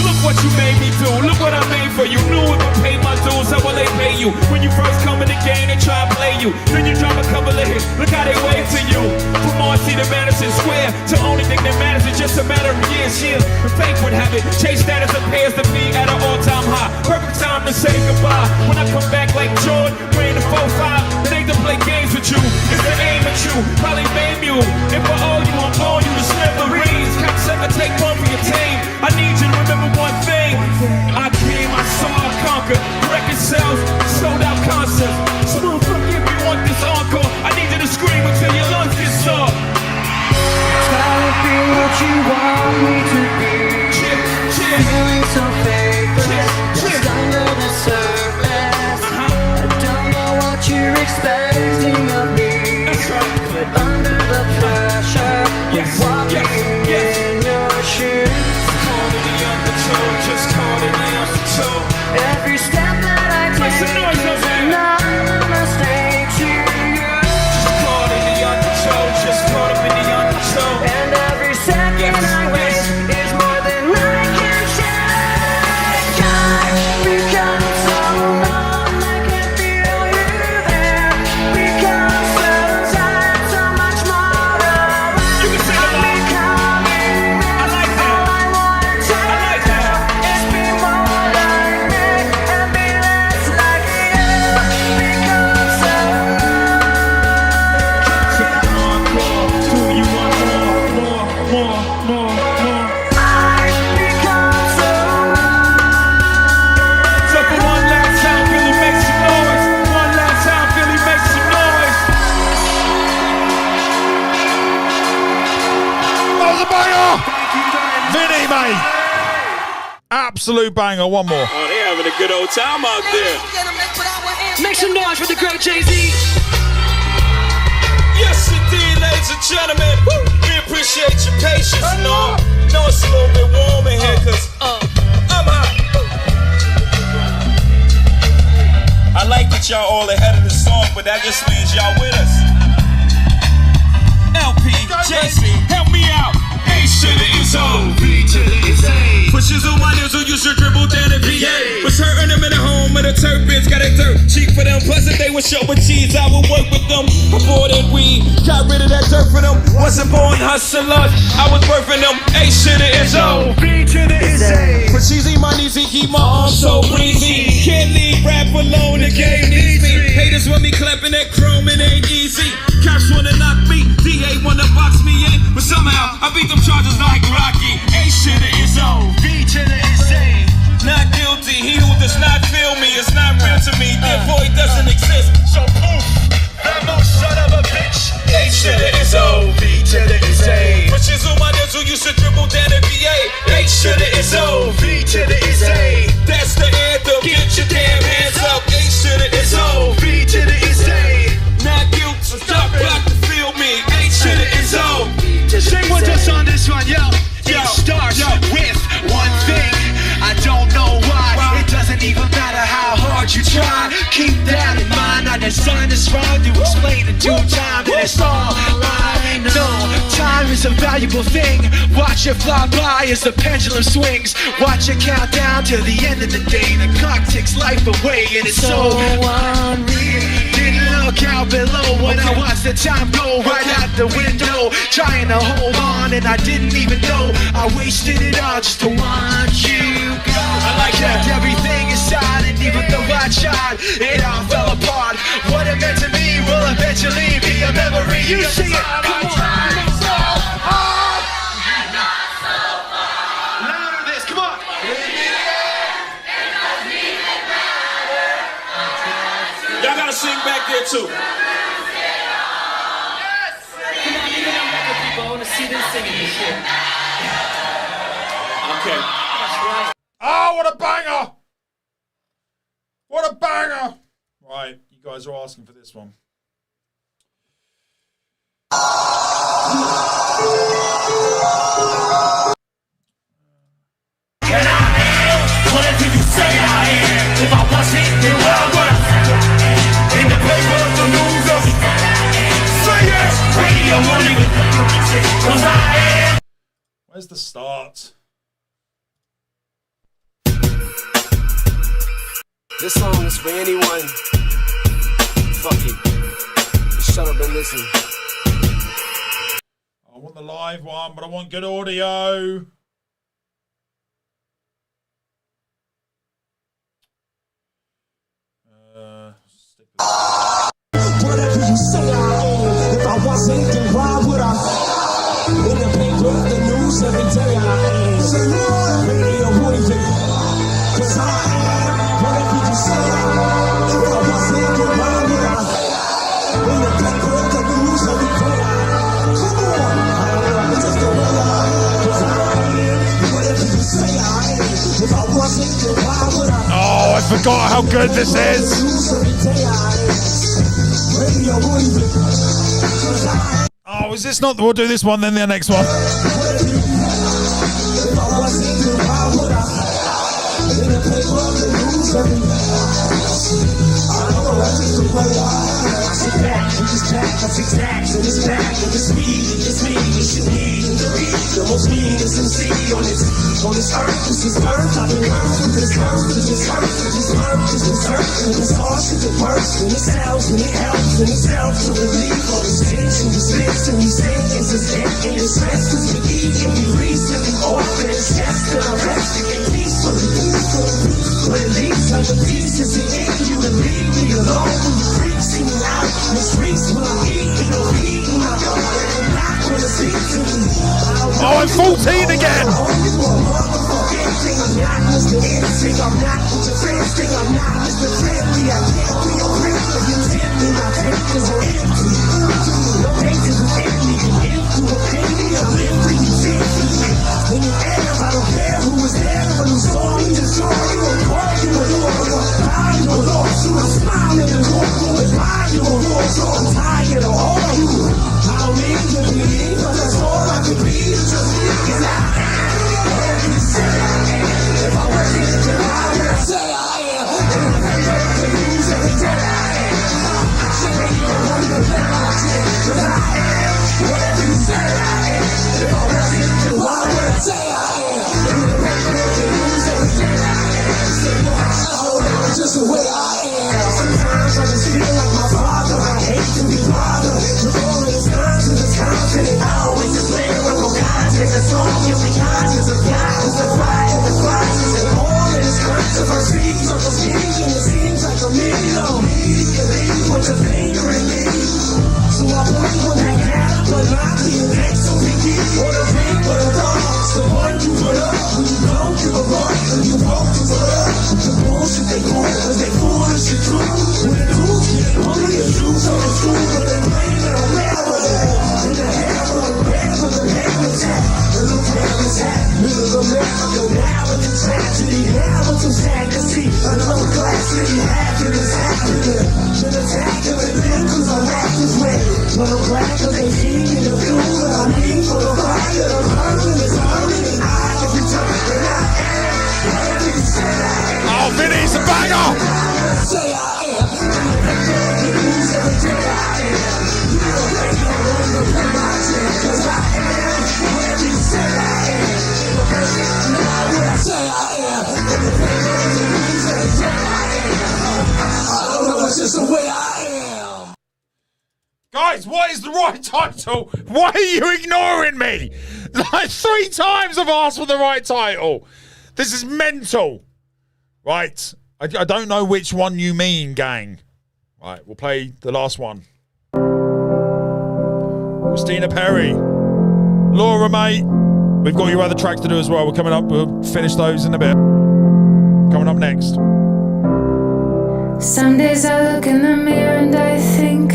Look what you made me do. Look what I made for you. Knew if I paid my dues, how will they pay you? When you first come in the game, they try to play you. Then you drop a couple of hits. Look how they wave to you. From Marcy to Madison Square, to only thing that matters is just a matter of years. Years. The fake would have it. Chase status appears to be at an all-time high. Perfect time to say goodbye. When I come back like Jordan, wearing the 4-5, it ain't to play games with you. It's to aim at you. Probably maim you. If I owe you, I'm blowing you to smithereens. Concept, I take one for your team. I need you to remember one thing. I came, I saw, I conquered. Record sales, sold out concerts. So motherfucker, if you want this encore, I need you to scream until your lungs get sore. Try to be what you want me to be. Feeling so faithless, just under the surface. I don't know what you're expecting of me, but under the pressure of walking in your shoes. Call it the undertow, just call it the undertow. Every step that I take is not a mistake to you. Just call it the undertow, just call it the undertow. And every second I waste is more than I can take. I've become so numb, I can feel you there. Become so tired, so much more away. You can sing I'm becoming I like that. all I want to I like that. is be more like me and be less like you. Become so Do you want more? I've become so So for one last time, Philly make some noise. One last time, Philly make some noise. That was a banger! Vinny, mate! Absolute banger. One more. Oh, they having a good old time out there. Make some noise for the great Jay-Z. Yes, indeed, ladies and gentlemen. We appreciate your patience and all. Know it's a little bit warm in here, cause I'm hot. I like that y'all all ahead of the song, but that just means y'all with us. LP, JC, help me out. A to the ISO, B to the SA. Pushes on my nizzle, you should dribble down the VA. Was hurting them in the home of the turf bitch, got it dirt cheap for them. Plus if they would show with cheese, I would work with them. Before that weed, got rid of that dirt for them. Wasn't born hustlers, I was birthing them. A to the ISO, B to the SA. For cheesy money, he keep my arms so breezy. Can't leave rap alone, the game needs me. Haters want me clapping that chrome, it ain't easy. Cops wanna knock me, DA wanna box me in, but somehow I beat them charges like Rocky. A to the ISO, B to the SA. Not guilty, he who does not feel me is not real to me, therefore he doesn't exist. So poof, that no son of a bitch. A to the ISO, B to the SA. Pushes on my nizzle, you should dribble down the VA. A to the ISO, B to the SA. That's the anthem, get your damn hands up. A to the ISO, B to the SA. Not guilty, stop block to feel me. A to the ISO. Sing with us on this one, yo. It starts with one thing. I don't know why. It doesn't even matter how hard you try. Keep that in mind. I designed this rhyme to explain in due time. And it's all I know. Time is a valuable thing. Watch it fly by as the pendulum swings. Watch it count down to the end of the day. The clock takes life away, and it's so unreal. Didn't look out below when I watched the time go right out the window. Trying to hold on, and I didn't even know I wasted it all just to watch you go. I kept everything inside, and even though I tried, it all fell apart. What it meant to me will eventually be a memory. You sing it, come on. Louder this, come on. Y'all gotta sing back there too. I want to see them singing this shit. Okay. Oh, what a banger! What a banger! Right, you guys are asking for this one. Can I am whatever you say I am? If I wasn't, then where would I? In the paper, the news, say yes, radio money, 'cause I am. Where's the start? This song is for anyone. Fuck it. Just shut up and listen. I want the live one, but I want good audio. Whatever you say I am. If I wasn't, then why would I? In the paper, the news, every day I am. Radio waving, 'cause I am. Whatever you say I am. If I wasn't, then why would I? In the paper, the news, every day I am. Come on, I am just the way I am. 'Cause I am. Whatever you say I am. If I wasn't, then why would I? Oh, I forgot how good this is. Oh, is this not? We'll do this one, then the next one. The most meanest MC on this earth. This is earth. I've been cursed with this earth. This earth. This earth. This earth. And it's hard to get worse. And it sells. And it helps. And itself to relieve all this tension. This fix. And these things. This debt. And this stress. Cause we eat. And we reason. We offer. It's just that I rest. And get peacefully. But at least I'm the pieces in you. To leave me alone. When you freak. See me out. In the streets. When I'm eating. Or eating. I'm not gonna speak to me. Oh, I'm 14 again. I'm not Mr. Anything, I'm not what your friends think. I'm not Mr. Friendly. I can't be your friend, but you tip me. My papers are empty. No pages are empty. And into a penny, I'm empty. You see me. When you ask, I don't care who was there, but who saw me. The story will call you a lord. Buy you a lord. So I smile in the courtroom. Buy you a lord. So I'm tired of all of you. I don't mean to be mean, but that's all I can be. It's just me. And I am whatever you say I am. If I wasn't, then I would say I am. If I could use every day I am. Say you want to play my shit. 'Cause I am whatever you say I am. If I wasn't, then why would I say I am? If I could use every day I am. Say no, hold on, just the way I am. Sometimes I just feel like my father. I hate to be bothered with all of this nonsense. Confident, I always just play with no conscience. A song gives me conscience of guidance. The fire, the crisis, and all of this controversy. So for speaking, it seems like a million. Immediately put your finger in me. So I point when I got up, but not being next to me. Or the thing with a dog. The one you put up when you don't give a fuck. And you won't give a up. The bullshit they pull, cause they foolish and true. When the truth get only the truth on the truth, but they blame it on reality. In the hair of the hair of the habitat. The little careless hat, middle of America. Now it's a tragedy, now it's a fantasy. Another glass city having is happening. Been attacked and they live cause I rap this way. But I'm glad cause they see me the fuel that I need for the fire. I'm burning, it's burning, and I can return. And I am whatever you say I am. Oh, Vinny's a banger! Say I am. You lose every day I am. You don't make no room to play my shit. 'Cause I am whatever you say I am. Now what I say I am. You lose every day I am. I don't know, it's just the way I am. Guys, what is the right title? Why are you ignoring me? Like 3 times I've asked for the right title. This is mental. Right. I don't know which one you mean, gang. Right, we'll play the last one. Christina Perry. Laura, mate. We've got your other tracks to do as well. We're coming up. We'll finish those in a bit. Coming up next. Some days I look in the mirror and I think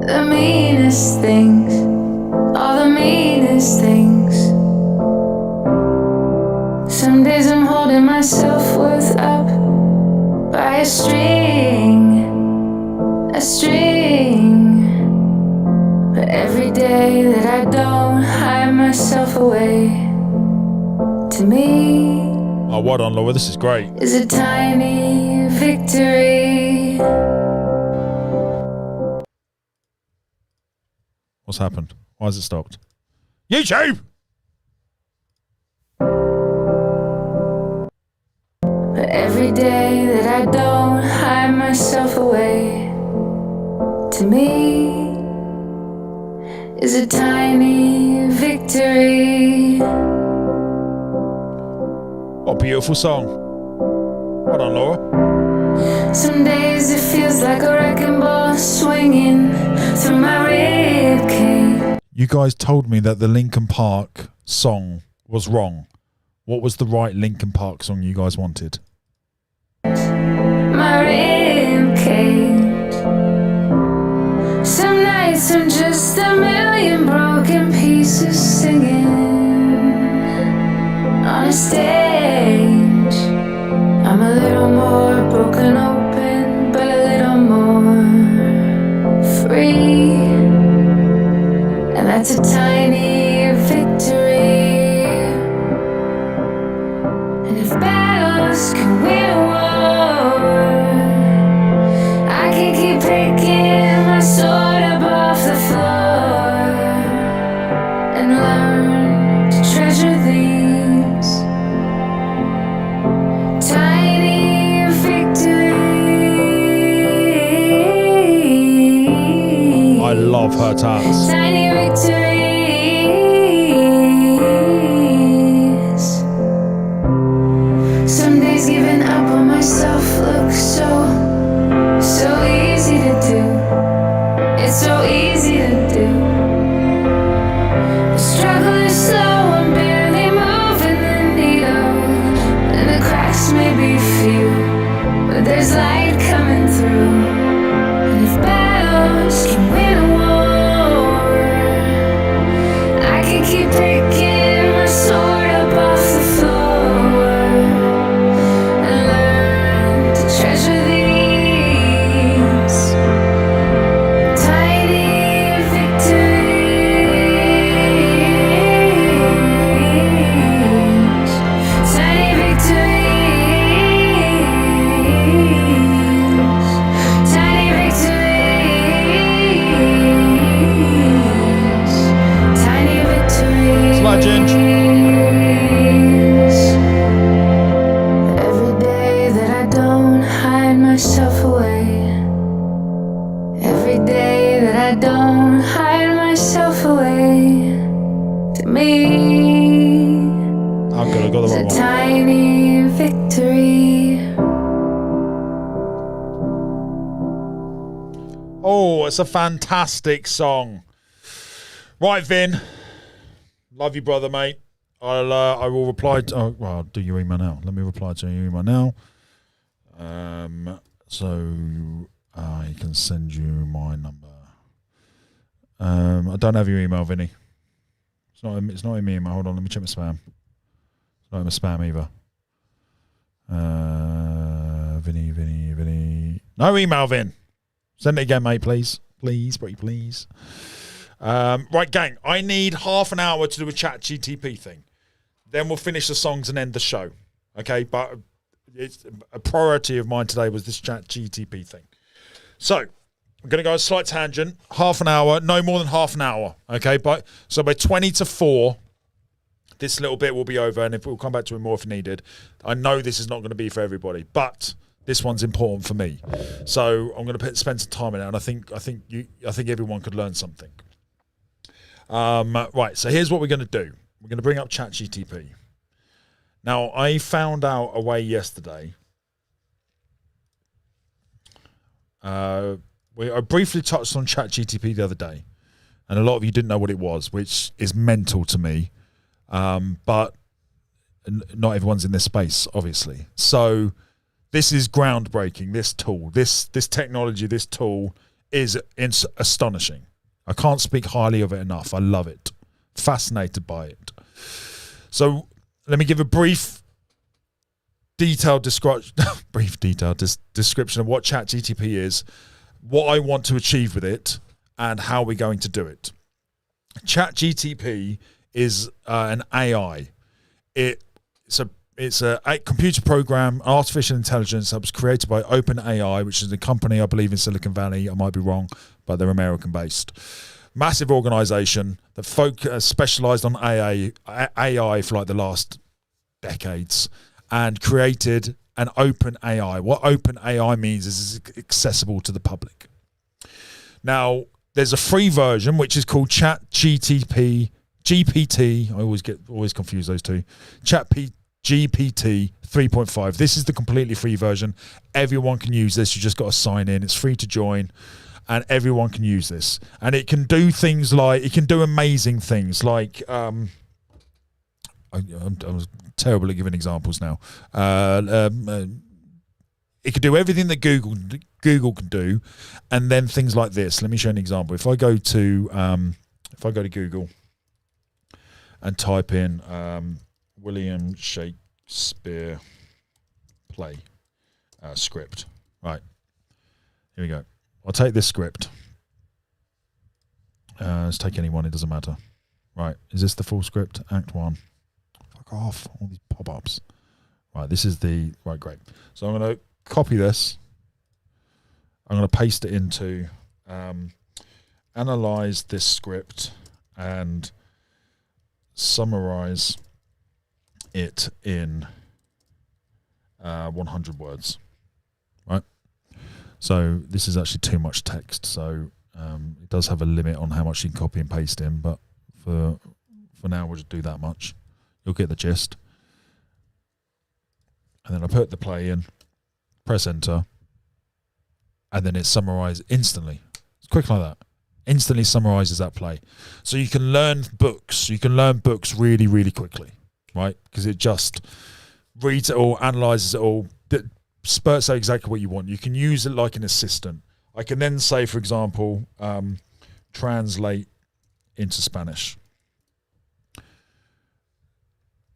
the meanest things, all the meanest things. Some days I'm holding my self-worth up by a string. But every day that I don't hide myself away, to me, oh, well done, Laura. This is great. is a tiny victory. What's happened? Why has it stopped? YouTube! But every day that I don't hide myself away, to me, is a tiny victory. What a beautiful song. Well done, Laura. Some days it feels like a wrecking ball swinging through my ribcage. You guys told me that the Linkin Park song was wrong. What was the right Linkin Park song you guys wanted? My ribcage. Some nights I'm just a million broken pieces singing on a stage. I'm a little more broken open, but a little more free. And that's a tiny victory. And if battles can win a war, I can keep picking my sword up off the floor and learn to treasure these tiny victories. I love her tats. Tiny victories. Some days giving up on myself looks so easy to do. It's so easy to do. The struggle is slow, I'm barely moving the needle, and the cracks may be few, but there's light coming through. And if battles can win a war, I can keep picking my sword up off the floor and learn to treasure these tiny victories. Tiny victories. Tiny victories. Tiny victories. Legend. Every day that I don't hide myself away. Every day that I don't hide myself away. To me, I'm good, I got the it's a right one. tiny victory. Oh, it's a fantastic song. Right, Vin. Love you, brother, mate. I will reply to, well, I'll do your email now. Let me reply to your email now. So I can send you my number. I don't have your email, Vinny. It's not in my email. Hold on, let me check my spam. It's not in my spam either. Vinny. No email, Vin. Send it again, mate, please. Please, pretty please. Right, gang, I need half an hour to do a chat GTP thing. Then we'll finish the songs and end the show. Okay, but it's a priority of mine today was this chat GTP thing. So I'm going to go a slight tangent. Half an hour, no more than half an hour. Okay, but so by 20 to 4, this little bit will be over, and if we'll come back to it more if needed. I know this is not going to be for everybody, but this one's important for me. So I'm going to spend some time in it, and I think everyone could learn something. Right, so here's what we're going to do. We're going to bring up ChatGTP. Now, I found out a way yesterday. I briefly touched on ChatGTP the other day, and a lot of you didn't know what it was, which is mental to me. But not everyone's in this space, obviously. So this is groundbreaking. This tool, this technology, this tool is astonishing. I can't speak highly of it enough. I love it. Fascinated by it. So let me give a brief detailed description of what ChatGTP is, what I want to achieve with it, and how we're going to do it. ChatGTP is an AI. It's a computer program, artificial intelligence that was created by OpenAI, which is a company, I believe, in Silicon Valley. I might be wrong, but they're American-based. Massive organization that specialized on AI for like the last decades and created an open AI. What open AI means is it's accessible to the public. Now, there's a free version which is called GPT. I always confuse those two. GPT 3.5. This is the completely free version. Everyone can use this. You just got to sign in. It's free to join, and everyone can use this. And it can do things like, it can do amazing things like, I'm terrible at giving examples now. It can do everything that Google can do, and then things like this. Let me show you an example. If I go to Google and type in William Shakespeare play script, right? Here we go. I'll take this script. Let's take any one. It doesn't matter. Right? Is this the full script? Act 1. Fuck off! All these pop-ups. Right. This is the right. Great. So I'm going to copy this. I'm going to paste it into analyze this script and summarize it in 100 words. Right. So this is actually too much text. So it does have a limit on how much you can copy and paste in, but for now we'll just do that much. You'll get the gist. And then I put the play in, press enter, and then it's summarized instantly. It's quick like that. Instantly summarizes that play. So you can learn books. You can learn books really, really quickly, right? Because it just reads it all, analyzes it all, spurts out exactly what you want. You can use it like an assistant. I can then say, for example, translate into Spanish.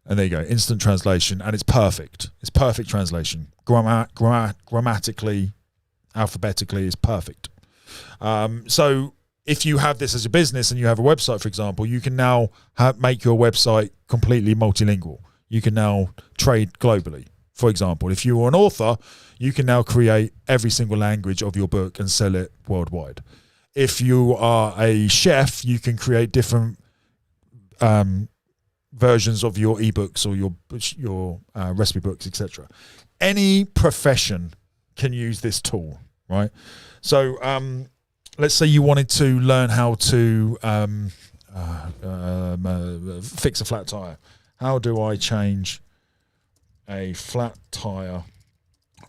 And there you go, instant translation, and it's perfect. It's perfect translation. Grammatically, alphabetically, it's perfect. So if you have this as a business and you have a website, for example, you can now make your website completely multilingual. You can now trade globally. For example, if you are an author, you can now create every single language of your book and sell it worldwide. If you are a chef, you can create different versions of your ebooks or your recipe books, etc. Any profession can use this tool, right? So let's say you wanted to learn how to fix a flat tire. How do I change a flat tire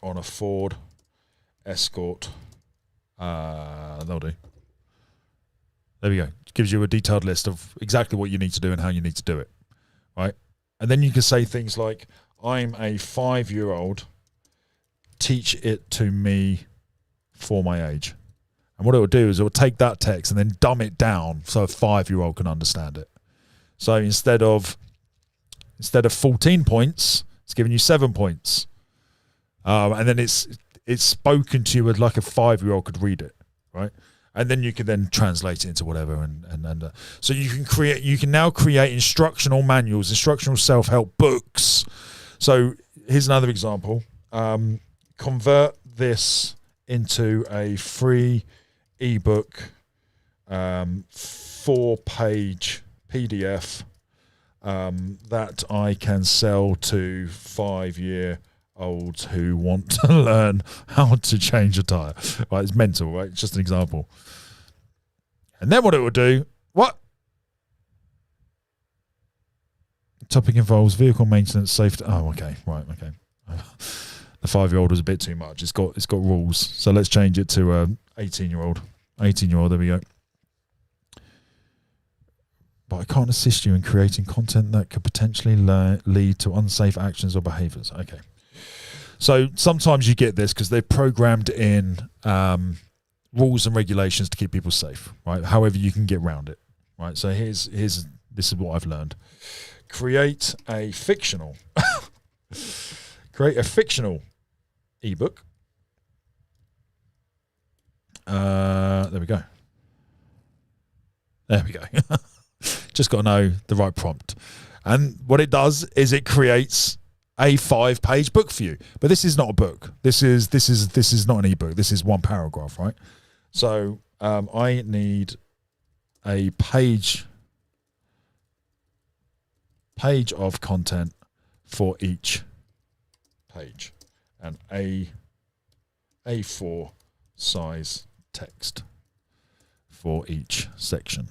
on a Ford Escort? That'll do. There we go. It gives you a detailed list of exactly what you need to do and how you need to do it, right? And then you can say things like, I'm a 5-year-old, teach it to me for my age. And what it will do is it will take that text and then dumb it down so a 5-year-old can understand it. So instead of 14 points, it's giving you 7 points. And then it's spoken to you as like a 5-year-old could read it, right? And then you can then translate it into whatever, and so you can now create instructional manuals, instructional self-help books. So here's another example. Convert this into a free ebook, 4-page PDF that I can sell to 5-year-olds who want to learn how to change a tire. Right, it's mental, right? It's just an example. And then what it will do, topic involves vehicle maintenance, safety. Oh, okay, right, okay. The 5-year-old was a bit too much. It's got rules. So let's change it to 18-year-old. 18-year-old, there we go. But I can't assist you in creating content that could potentially lead to unsafe actions or behaviours. Okay. So sometimes you get this because they've programmed in rules and regulations to keep people safe, right? However you can get around it, right? So this is what I've learned. Create a fictional Create a fictional ebook. There we go. There we go. Just got to know the right prompt. And what it does is it creates a 5-page book for you. But this is not a book. This is not an ebook. This is one paragraph, right? So I need a page of content for each page, and A4 size text for each section.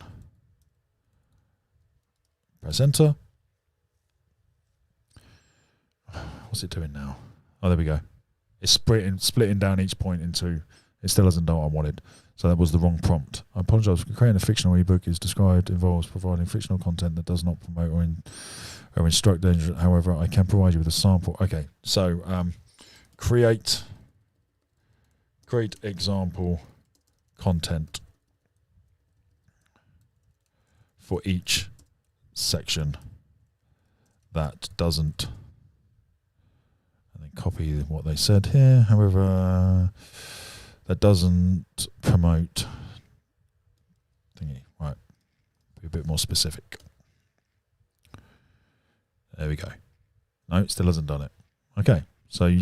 Press enter. What's it doing now? Oh, there we go. It's splitting down each point into. It still doesn't know what I wanted, so that was the wrong prompt. I apologize. Creating a fictional ebook is described involves providing fictional content that does not promote or instruct danger. However, I can provide you with a sample. Okay, so create example content for each section that doesn't, and then copy what they said here. However, that doesn't promote thingy. Right, be a bit more specific. There we go. No, it still hasn't done it. Okay, so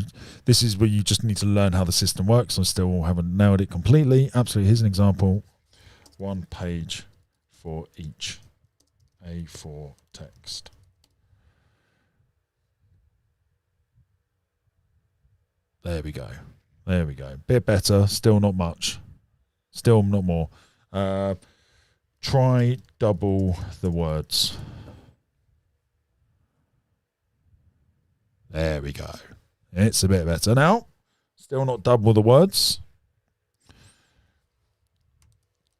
this is where you just need to learn how the system works. I still haven't nailed it completely. Absolutely. Here's an example. 1 page for each A4 text. There we go. There we go. Bit better. Still not much. Still not more. Try double the words. There we go. It's a bit better now. Still not double the words.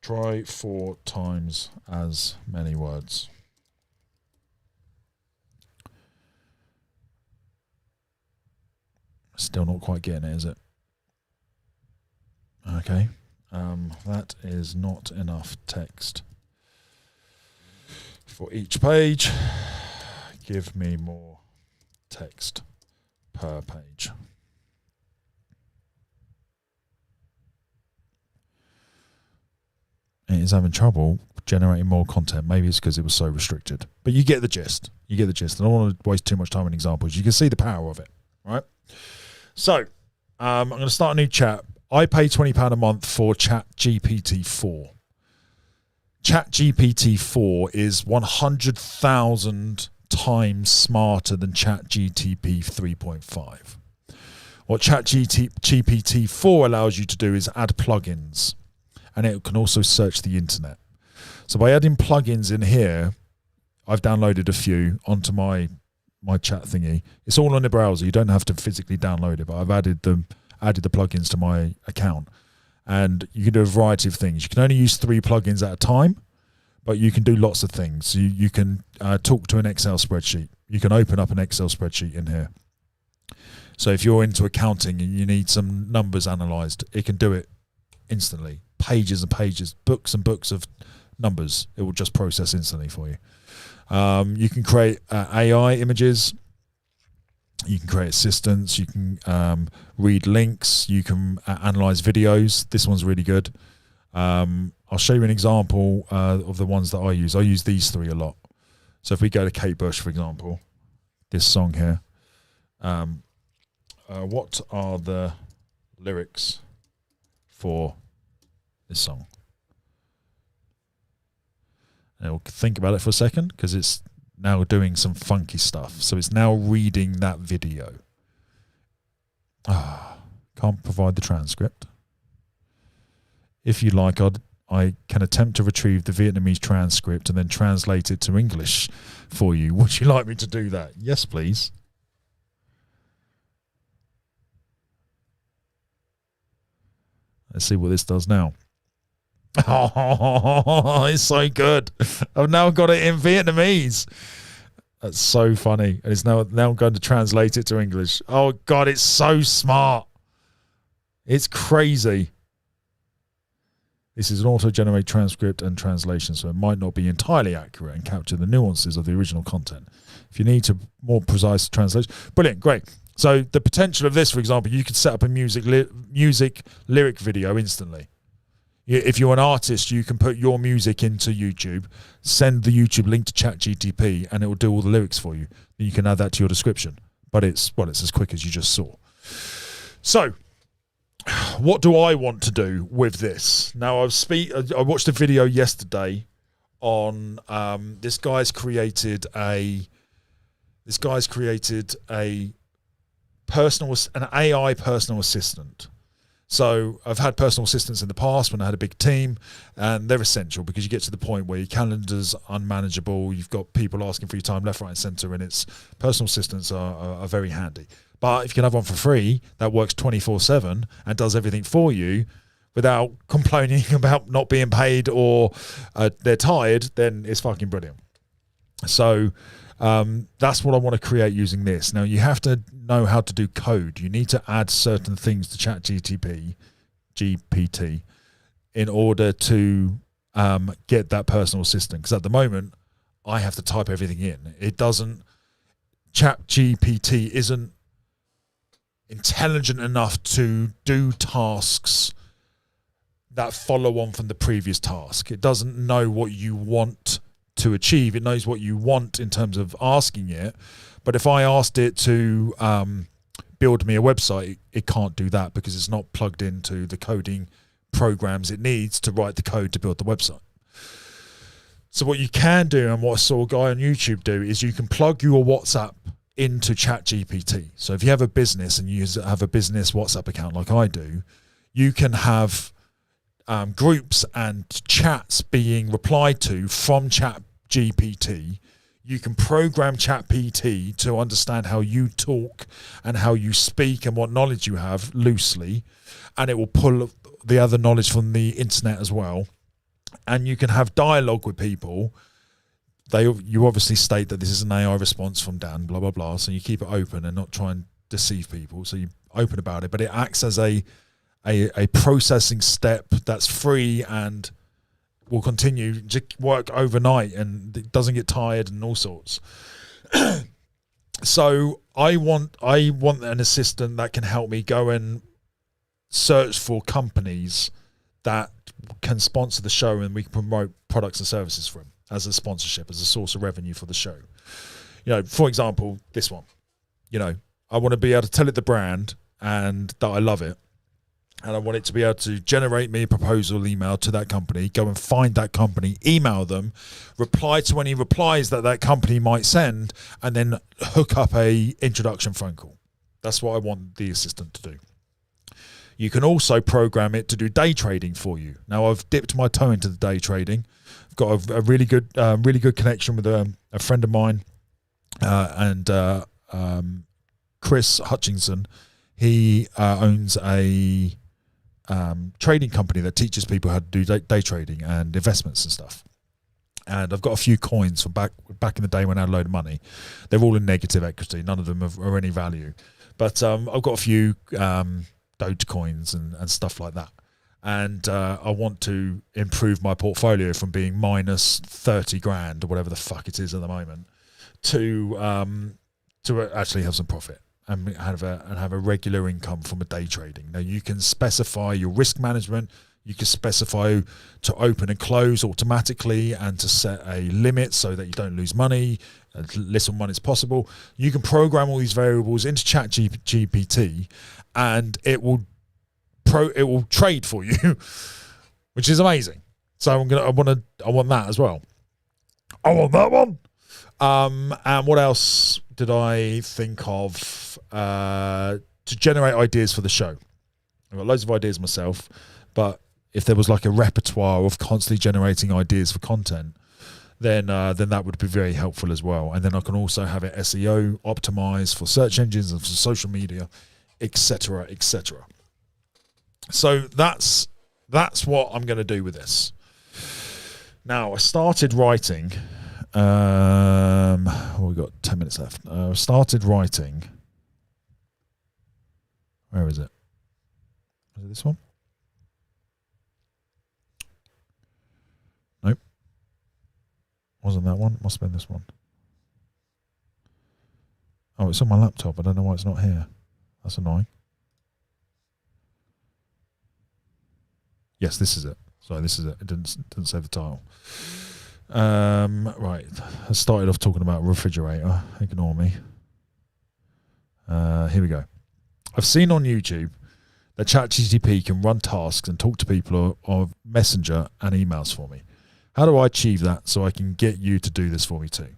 Try 4 times as many words. Still not quite getting it, is it? Okay. That is not enough text for each page. Give me more text per page. It is having trouble generating more content. Maybe it's because it was so restricted. But you get the gist. You get the gist. I don't want to waste too much time on examples. You can see the power of it, right? So, I'm going to start a new chat. I pay £20 a month for ChatGPT-4. ChatGPT-4 is 100,000 times smarter than ChatGPT 3.5. What ChatGPT-4 allows you to do is add plugins, and it can also search the internet. So by adding plugins in here, I've downloaded a few onto my chat thingy. It's all on the browser. You don't have to physically download it, but I've added the plugins to my account, and you can do a variety of things. You can only use 3 plugins at a time, but you can do lots of things. You can talk to an Excel spreadsheet. You can open up an Excel spreadsheet in here. So if you're into accounting and you need some numbers analysed, it can do it instantly. Pages and pages, books and books of numbers. It will just process instantly for you. You can create AI images. You can create assistants. You can read links. You can analyse videos. This one's really good. I'll show you an example of the ones that I use. I use these 3 a lot. So if we go to Kate Bush, for example, this song here, what are the lyrics for this song? And we'll think about it for a second, because it's now doing some funky stuff. So it's now reading that video. Can't provide the transcript. If you like, I can attempt to retrieve the Vietnamese transcript and then translate it to English for you. Would you like me to do that? Yes, please. Let's see what this does now. Oh, it's so good. I've now got it in Vietnamese. That's so funny. And it's now going to translate it to English. Oh, God, it's so smart. It's crazy. This is an auto-generated transcript and translation, so it might not be entirely accurate and capture the nuances of the original content. If you need to more precise translation, brilliant, great. So the potential of this, for example, you could set up a music lyric video instantly. If you're an artist, you can put your music into YouTube, send the YouTube link to ChatGPT, and it will do all the lyrics for you. You can add that to your description. But it's as quick as you just saw. So, what do I want to do with this? Now, I watched a video yesterday on this guy's created an AI personal assistant. So I've had personal assistants in the past when I had a big team, and they're essential because you get to the point where your calendar's unmanageable, you've got people asking for your time left, right and centre, and it's personal assistants are very handy. But if you can have one for free that works 24/7 and does everything for you without complaining about not being paid or they're tired, then it's fucking brilliant. So that's what I want to create using this. Now, you have to know how to do code. You need to add certain things to GPT in order to get that personal assistant. Because at the moment, I have to type everything in. ChatGPT isn't intelligent enough to do tasks that follow on from the previous task. It doesn't know what you want to achieve. It knows what you want in terms of asking it, but if I asked it to build me a website, it can't do that because it's not plugged into the coding programs it needs to write the code to build the website. So what you can do, and what I saw a guy on YouTube do, is you can plug your WhatsApp into ChatGPT. So if you have a business and you have a business WhatsApp account like I do, you can have groups and chats being replied to from ChatGPT. You can program ChatGPT to understand how you talk and how you speak and what knowledge you have loosely, and it will pull the other knowledge from the internet as well. And you can have dialogue with people. You obviously state that this is an AI response from Dan, blah, blah, blah. So you keep it open and not try and deceive people. So you're open about it, but it acts as a processing step that's free and will continue to work overnight, and it doesn't get tired and all sorts. So I want an assistant that can help me go and search for companies that can sponsor the show, and we can promote products and services for them as a sponsorship, as a source of revenue for the show. For example, this one. I want to be able to tell it the brand and that I love it. And I want it to be able to generate me a proposal email to that company, go and find that company, email them, reply to any replies that company might send, and then hook up a introduction phone call. That's what I want the assistant to do. You can also program it to do day trading for you. Now, I've dipped my toe into the day trading. I've got a really good connection with a friend of mine, and Chris Hutchinson. He owns a trading company that teaches people how to do day trading and investments and stuff. And I've got a few coins from back in the day when I had a load of money. They're all in negative equity. None of them are any value. But I've got a few Dogecoins and stuff like that. And I want to improve my portfolio from being minus 30 grand or whatever the fuck it is at the moment to actually have some profit and have a regular income from a day trading. Now, you can specify your risk management. You can specify to open and close automatically and to set a limit so that you don't lose money, as little money as possible. You can program all these variables into ChatGPT, and it will trade for you, which is amazing. So I want that as well. I want that one. And what else did I think of to generate ideas for the show? I've got loads of ideas myself, but if there was like a repertoire of constantly generating ideas for content, then that would be very helpful as well. And then I can also have it SEO optimized for search engines and for social media, etc., etc. So that's what I'm going to do with this. Now, I started writing. We've got 10 minutes left. I started writing. Where is it? Is it this one? Nope. Wasn't that one? Must have been this one. Oh, it's on my laptop. I don't know why it's not here. That's annoying. Yes, this is it. Sorry, this is it. It didn't say the title. Right. I started off talking about refrigerator. Ignore me. Here we go. I've seen on YouTube that ChatGPT can run tasks and talk to people of Messenger and emails for me. How do I achieve that so I can get you to do this for me too?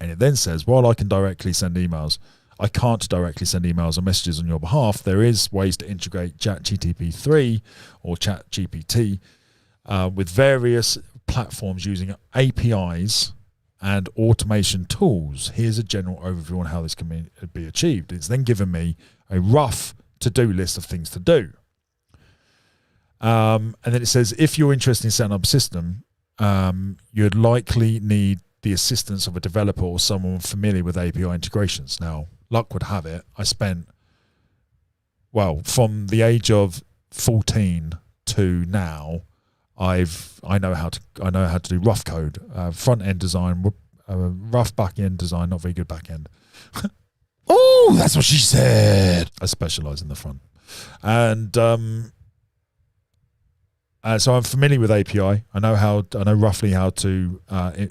And it then says, while I can directly send emails, I can't directly send emails or messages on your behalf. There is ways to integrate ChatGPT 3 or ChatGPT with various platforms using APIs and automation tools. Here's a general overview on how this can be achieved. It's then given me a rough to-do list of things to do. And then it says, if you're interested in setting up a system, you'd likely need the assistance of a developer or someone familiar with API integrations. Now, luck would have it, I spent, well, from the age of 14 to now, I know how to do rough code, front end design, rough back end design, not very good back end. Oh, that's what she said. I specialize in the front, and so I'm familiar with API. I know roughly how to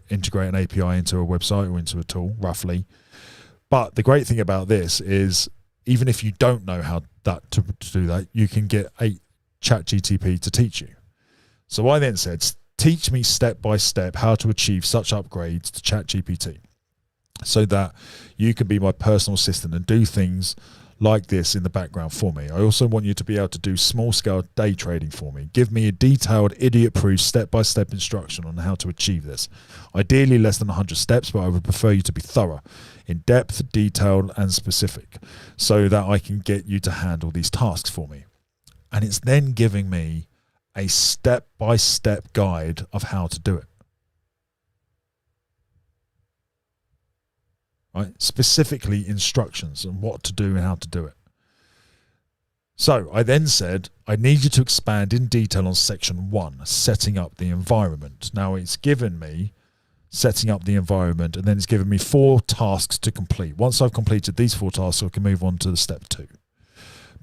integrate an API into a website or into a tool, roughly. But the great thing about this is, even if you don't know how to do that, you can get a ChatGPT to teach you. So I then said, teach me step by step how to achieve such upgrades to ChatGPT so that you can be my personal assistant and do things like this in the background for me. I also want you to be able to do small scale day trading for me. Give me a detailed, idiot-proof, step-by-step instruction on how to achieve this. Ideally less than 100 steps, but I would prefer you to be thorough, in depth, detailed, and specific, so that I can get you to handle these tasks for me. And it's then giving me a step-by-step guide of how to do it. Right? Specifically instructions on what to do and how to do it. So I then said, I need you to expand in detail on section 1, setting up the environment. Now it's given me setting up the environment, and then it's given me 4 tasks to complete. Once I've completed these 4 tasks, I can move on to the step 2.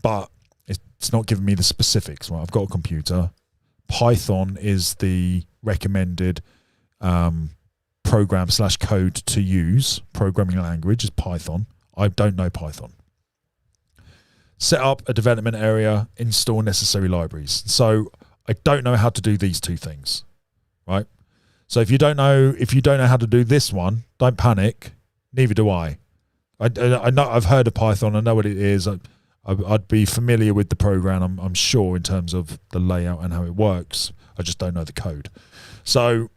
But it's not giving me the specifics. Right? I've got a computer. Python is the recommended program/code to use. Programming language is Python. I don't know Python. Set up a development area, install necessary libraries. So I don't know how to do these 2 things, right? So if you don't know how to do this one, don't panic. Neither do I. I know, I've heard of Python. I know what it is. I'd be familiar with the program, I'm sure, in terms of the layout and how it works. I just don't know the code. So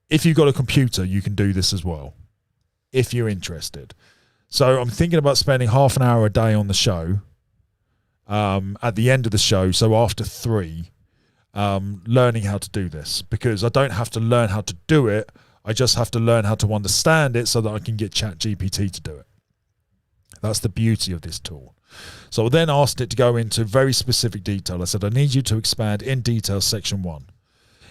if you've got a computer, you can do this as well, if you're interested. So I'm thinking about spending half an hour a day on the show, at the end of the show, so after 3, learning how to do this, because I don't have to learn how to do it. I just have to learn how to understand it so that I can get ChatGPT to do it. That's the beauty of this tool. So I then asked it to go into very specific detail. I said, I need you to expand in detail section 1.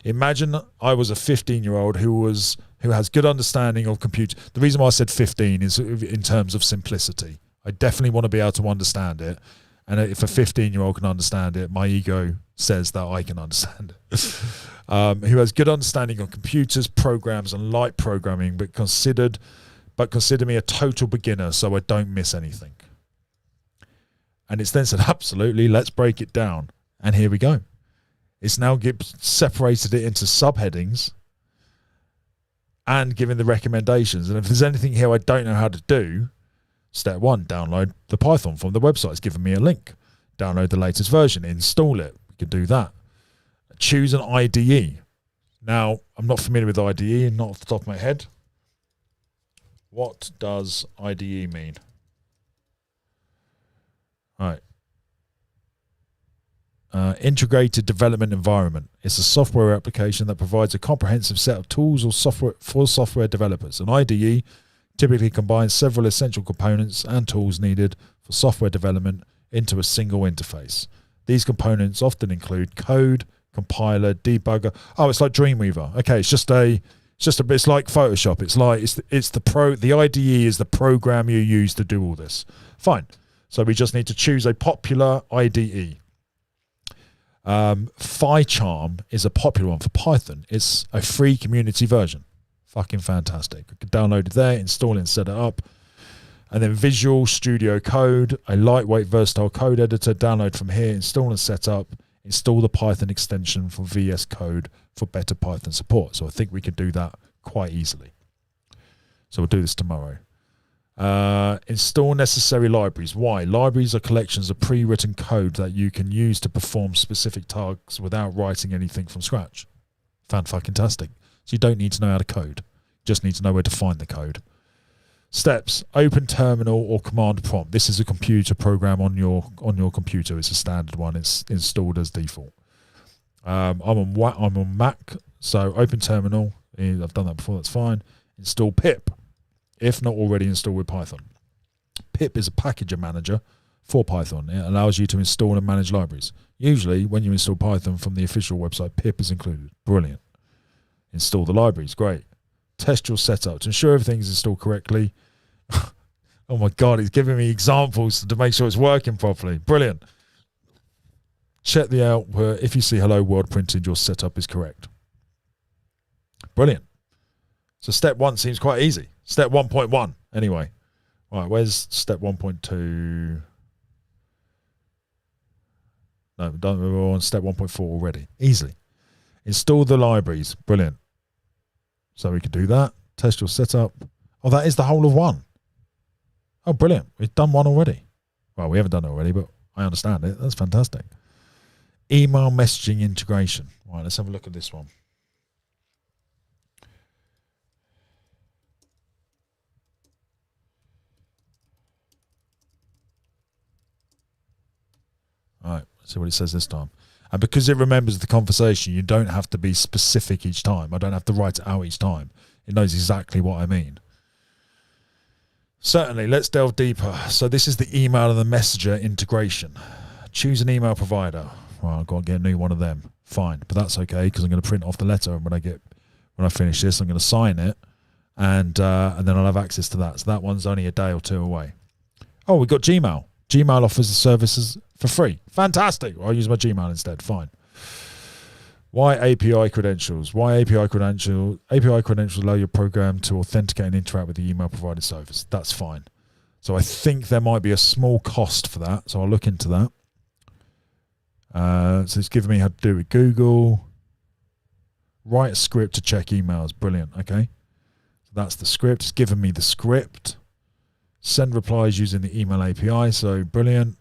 Imagine I was a 15-year-old who has good understanding of computer. The reason why I said 15 is in terms of simplicity. I definitely want to be able to understand it. And if a 15-year-old can understand it, my ego says that I can understand it. Who has good understanding of computers, programs, and light programming, but consider me a total beginner so I don't miss anything. And it's then said, absolutely, let's break it down. And here we go. It's now separated it into subheadings and given the recommendations. And if there's anything here I don't know how to do, step 1, download the Python from the website. It's given me a link. Download the latest version, install it. We can do that. Choose an IDE. Now, I'm not familiar with IDE, not off the top of my head. What does IDE mean? Right. Integrated Development Environment. It's a software application that provides a comprehensive set of tools or software for software developers. An IDE typically combines several essential components and tools needed for software development into a single interface. These components often include code, compiler, debugger. Oh, it's like Dreamweaver. Okay, it's just a It's like Photoshop. The IDE is the program you use to do all this. Fine. So we just need to choose a popular IDE. PhyCharm is a popular one for Python. It's a free community version. Fucking fantastic. You can download it there, install it and set it up. And then Visual Studio Code, a lightweight versatile code editor, download from here, install and set up. Install the Python extension for VS Code for better Python support. So I think we can do that quite easily. So we'll do this tomorrow. Install necessary libraries. Why? Libraries are collections of pre-written code that you can use to perform specific tasks without writing anything from scratch. Fan-fucking-tastic. So you don't need to know how to code. You just need to know where to find the code. Steps: open terminal or command prompt. This is a computer program on your computer. It's a standard one. It's installed as default. I'm on Mac, so open terminal. I've done that before. That's fine. Install pip, if not already installed with Python. Pip is a packager manager for Python. It allows you to install and manage libraries. Usually, when you install Python from the official website, pip is included. Brilliant. Install the libraries. Great. Test your setup to ensure everything's installed correctly. Oh my God, he's giving me examples to make sure it's working properly. Brilliant. Check the output. If you see hello world printed, your setup is correct. Brilliant. So step 1 seems quite easy. Step 1.1 anyway. Right, where's step 1.2? No, we're on step 1.4 already. Easily. Install the libraries. Brilliant. So we could do that. Test your setup. Oh, that is the whole of 1. Oh, brilliant. We've done 1 already. Well, we haven't done it already, but I understand it. That's fantastic. Email messaging integration. Right, let's have a look at this one. All right, let's see what it says this time. And because it remembers the conversation, you don't have to be specific each time. I don't have to write it out each time. It knows exactly what I mean. Certainly, let's delve deeper. So this is the email and the messenger integration. Choose an email provider. Well, I've got to get a new one of them. Fine, but that's okay because I'm going to print off the letter, and when I finish this, I'm going to sign it, and then I'll have access to that. So that one's only a day or 2 away. Oh, we've got Gmail. Gmail offers the services for free. Fantastic. I'll use my Gmail instead. Fine. Why API credentials? Why API credentials? API credentials allow your program to authenticate and interact with the email provided service. That's fine. So I think there might be a small cost for that. So I'll look into that. So it's giving me how to do it with Google. Write a script to check emails. Brilliant. Okay. So that's the script. It's given me the script. Send replies using the email API. So brilliant.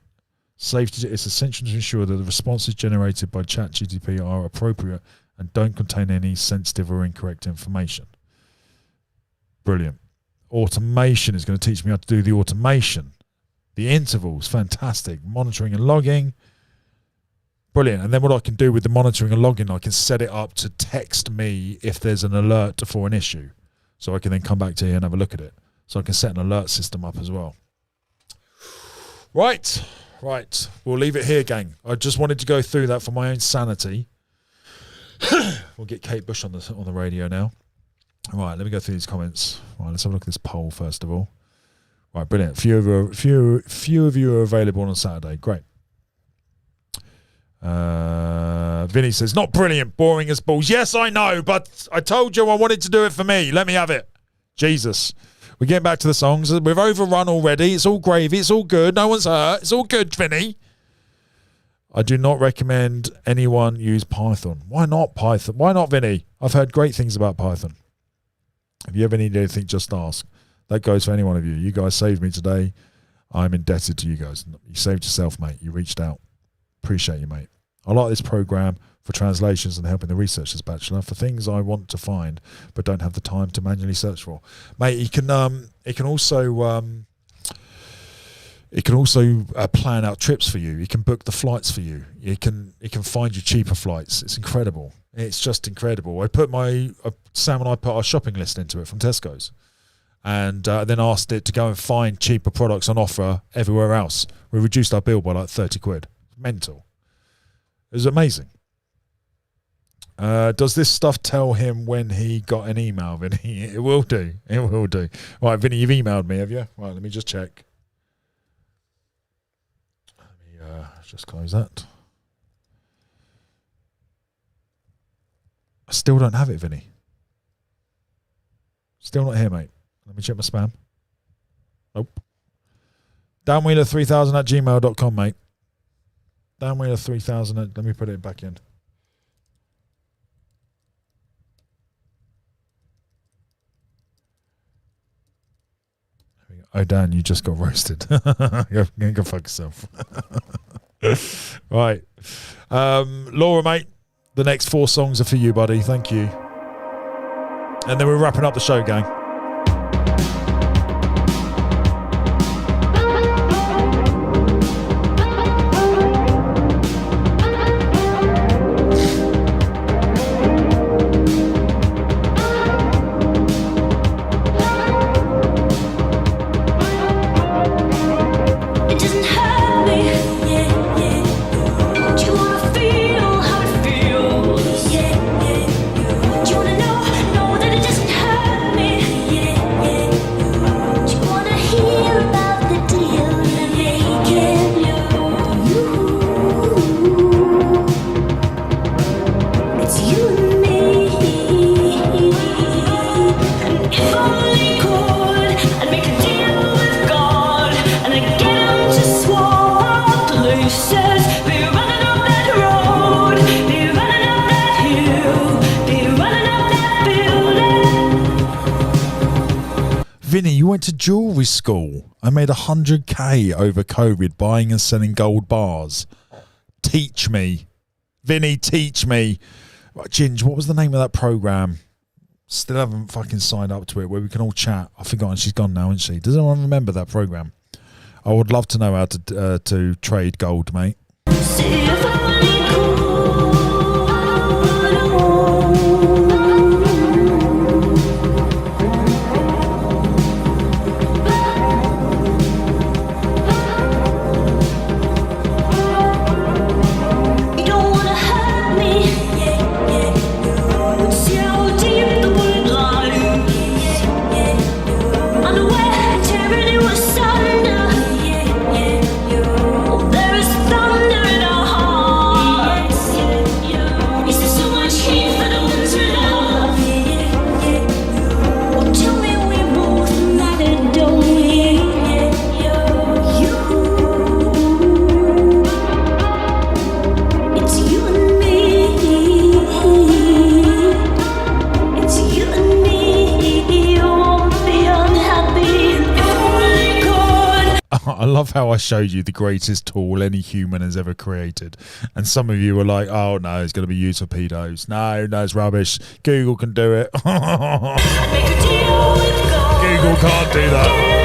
Safety. It's essential to ensure that the responses generated by ChatGPT are appropriate and don't contain any sensitive or incorrect information. Brilliant. Automation is going to teach me how to do the automation. The intervals. Fantastic. Monitoring and logging. Brilliant. And then what I can do with the monitoring and logging, I can set it up to text me if there's an alert for an issue. So I can then come back to here and have a look at it. So I can set an alert system up as well. Right. We'll leave it here, gang. I just wanted to go through that for my own sanity. We'll get Kate Bush on the radio now. Right, let me go through these comments. Right, let's have a look at this poll first of all. Right, brilliant. Few of you are available on Saturday. Great. Vinny says, not brilliant, boring as balls. Yes, I know, but I told you I wanted to do it for me. Let me have it. Jesus. We're getting back to the songs. We've overrun already. It's all gravy. It's all good. No one's hurt. It's all good, Vinny. I do not recommend anyone use Python. Why not Python? Why not, Vinny? I've heard great things about Python. If you ever need anything, just ask. That goes for any one of you. You guys saved me today. I'm indebted to you guys. You saved yourself, mate. You reached out. Appreciate you, mate. I like this program for translations and helping the researchers bachelor for things I want to find but don't have the time to manually search for. Mate, it can also plan out trips for you. It can book the flights for you. It can find you cheaper flights. It's incredible. It's just incredible. Sam and I put our shopping list into it from Tesco's, and then asked it to go and find cheaper products on offer everywhere else. We reduced our bill by like 30 quid. Mental. It was amazing. Does this stuff tell him when he got an email, Vinny? It will do. It will do. Right, Vinny, you've emailed me, have you? Right, let me just check. Let me just close that. I still don't have it, Vinny. Still not here, mate. Let me check my spam. Nope. Downwheeler3000@gmail.com, mate. Downwheeler3000. Let me put it back in. Oh, Dan, you just got roasted. Go fuck yourself. Right. Laura, mate, the next 4 songs are for you, buddy. Thank you. And then we're wrapping up the show, gang. Vinny, you went to jewelry school. I made 100K over COVID buying and selling gold bars. Teach me. Vinny, teach me. Ginge, what was the name of that program? Still haven't fucking signed up to it where we can all chat. I've forgotten. She's gone now, isn't she? Does anyone remember that program? I would love to know how to trade gold, mate. I love how I showed you the greatest tool any human has ever created. And some of you were like, oh, no, it's going to be used for pedos. No, it's rubbish. Google can do it. Google can't do that.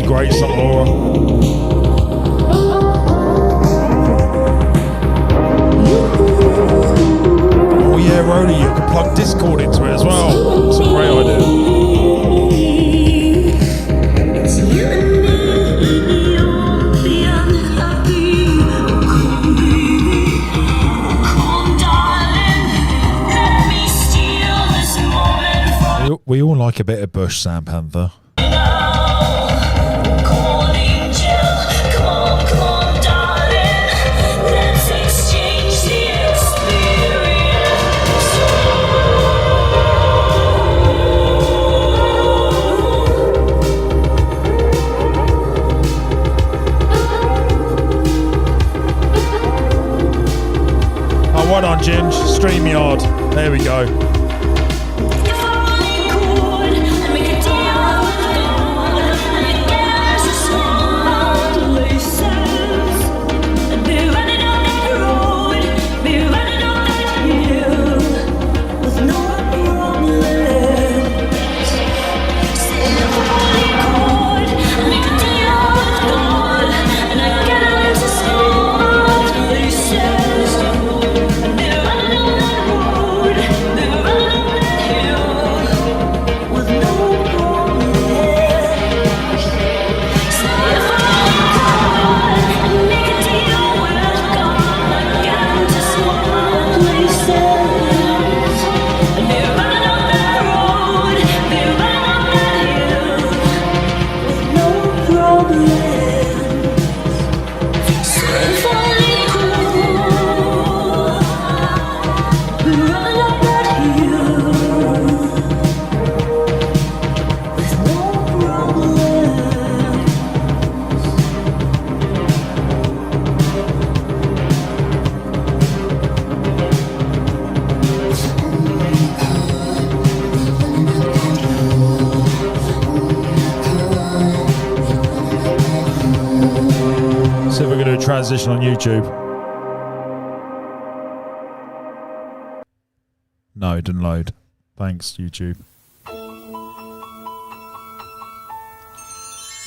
Great song, Laura. Oh yeah, Rody, you can plug Discord into it as well. It's a great idea. It's you and me, you'll be unhappy. Come darling, let me steal this moment from we all like a bit of Bush, Sam Panther. Right on, Ginge. StreamYard. There we go. transition on YouTube. No, it didn't load. Thanks, YouTube.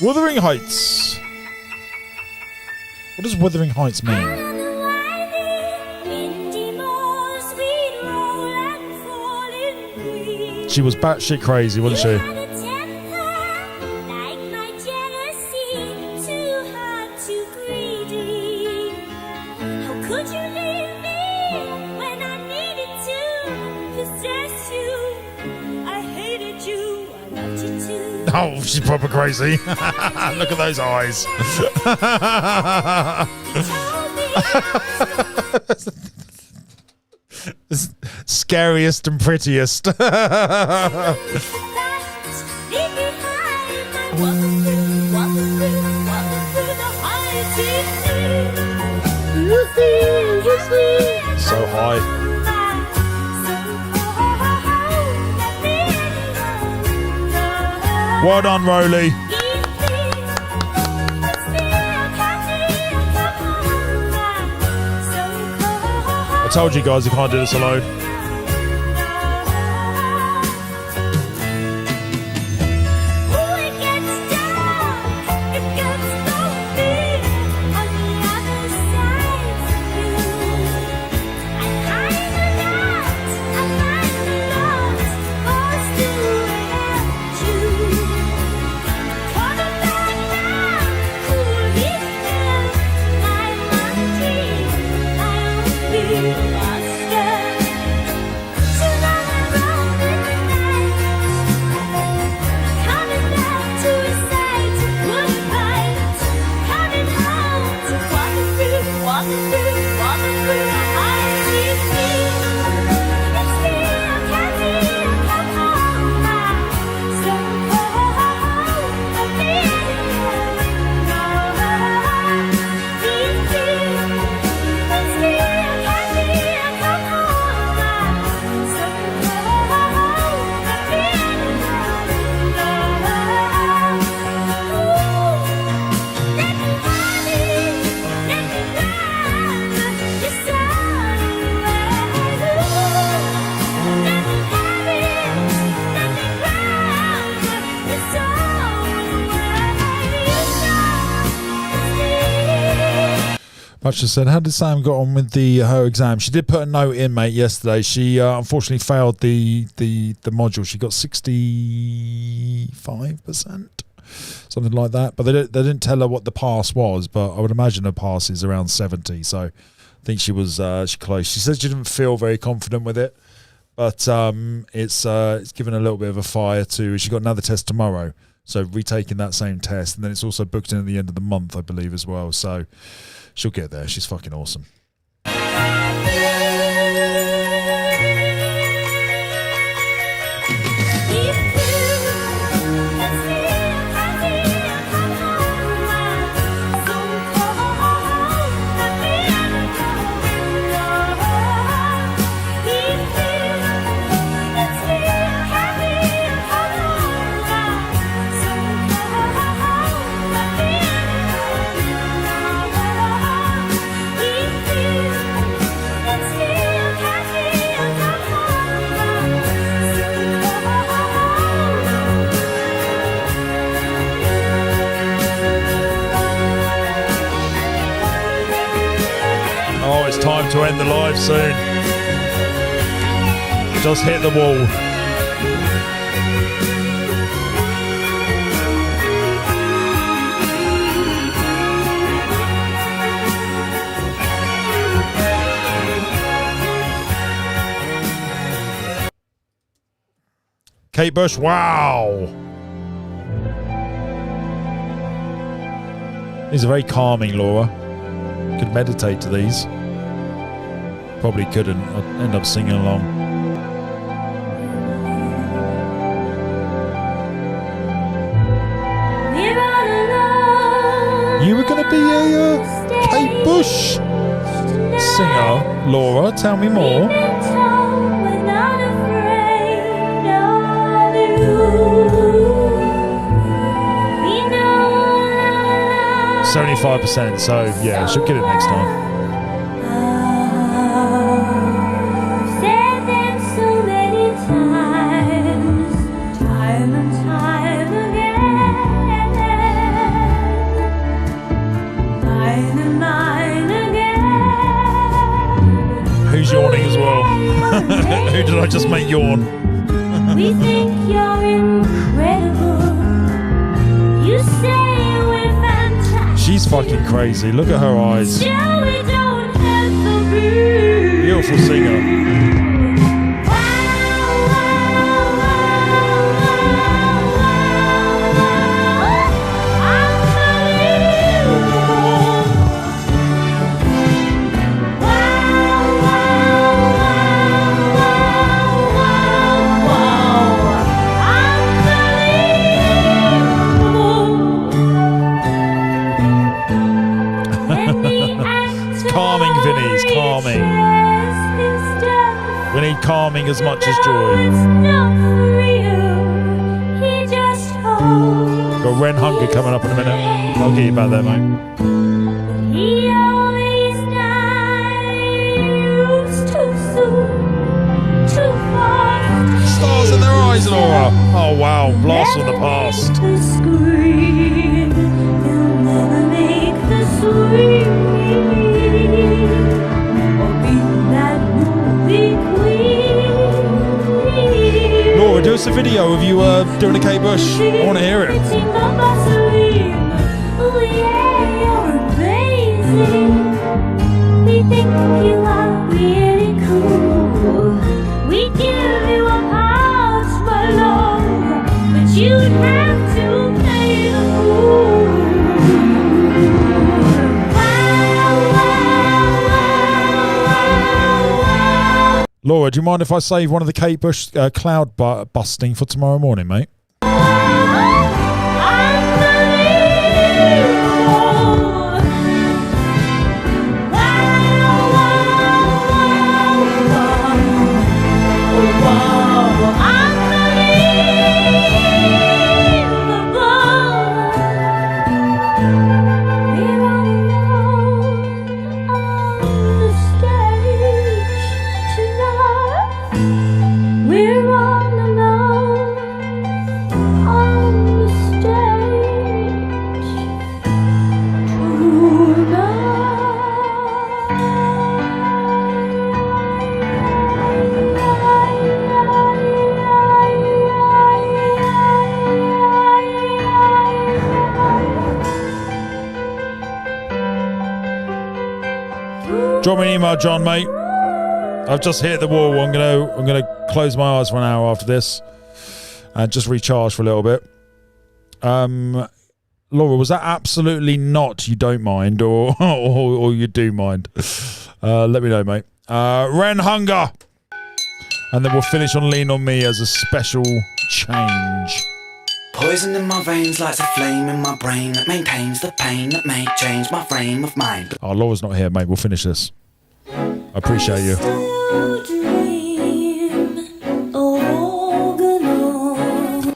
Wuthering Heights. What does Wuthering Heights mean? She was batshit crazy, wasn't she? Oh, she's proper crazy. Look at those eyes. Scariest and prettiest. So high. Well done, Rosalie. I told you guys I can't do this alone. Just said, how did Sam get on with her exam? She did put a note in, mate, yesterday. She unfortunately failed the module. She got 65%, something like that. But they didn't tell her what the pass was. But I would imagine her pass is around 70. So I think she was close. She said she didn't feel very confident with it, but it's given a little bit of a fire too. She got another test tomorrow, so retaking that same test, and then it's also booked in at the end of the month, I believe, as well. So she'll get there. She's fucking awesome. Time to end the live soon. Just hit the wall. Kate Bush, wow. These are very calming, Laura. Could meditate to these. Probably couldn't. I'd end up singing along. You were going to be a Kate Bush singer, Laura. Tell me more. 75%. So yeah, she'll get it next time. Said them so many times, time and time again, mine again. Who's yawning as well? Who did I just make yawn? We think you're incredible. You say we're fantastic. She's fucking crazy. Look at her eyes. Still we don't have the blues. Beautiful singer. Calming, Vinny. It's calming. We need calming as much as joy. Got Ren Hunger coming up in a minute. I'll get you back there, mate. He always knows too soon, too fast. Stars in their eyes, Laura. Oh wow, blast from the past. The scream, they'll never make the swing, or be that movie queen. Laura, do us a video of you doing a Kate Bush. I want to hear it. Oh yeah, you're amazing. We think you are really cool. We give you a pass for love, but you'd have to play the fool. Laura, do you mind if I save one of the Kate Bush cloud busting for tomorrow morning, mate? We're all alone on the Drop me an email, John, mate. I've just hit the wall. I'm gonna close my eyes for an hour after this and just recharge for a little bit. Laura, was that absolutely not you don't mind or you do mind? Let me know, mate. Ren Hunger, and then we'll finish on Lean on Me as a special change. Poison in my veins lights a flame in my brain that maintains the pain that may change my frame of mind. Oh, Laura's not here, mate. We'll finish this. I appreciate you.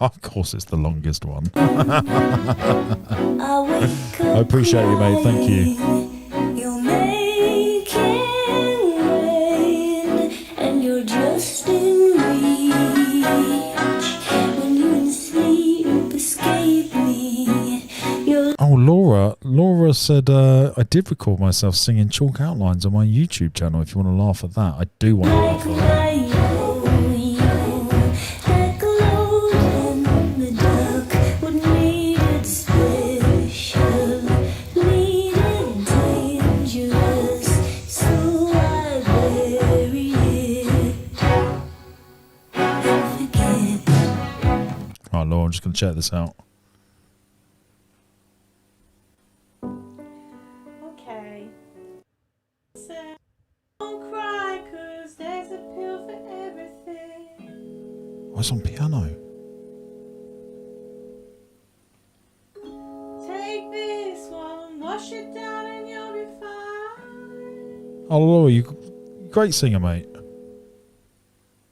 Of course, it's the longest one. I appreciate you, mate. Thank you. You're making rain, and you're just in reach. When you in sleep, escape me. Oh, Laura said I did record myself singing chalk outlines on my YouTube channel. If you want to laugh at that, I do want to laugh at that. Right, Laura, I'm just going to check this out. Okay. So, don't cry, 'cause there's a pill for everything. Oh, it's on piano. Take this one, wash it down, and you'll be fine. Oh, Laura, you great singer, mate.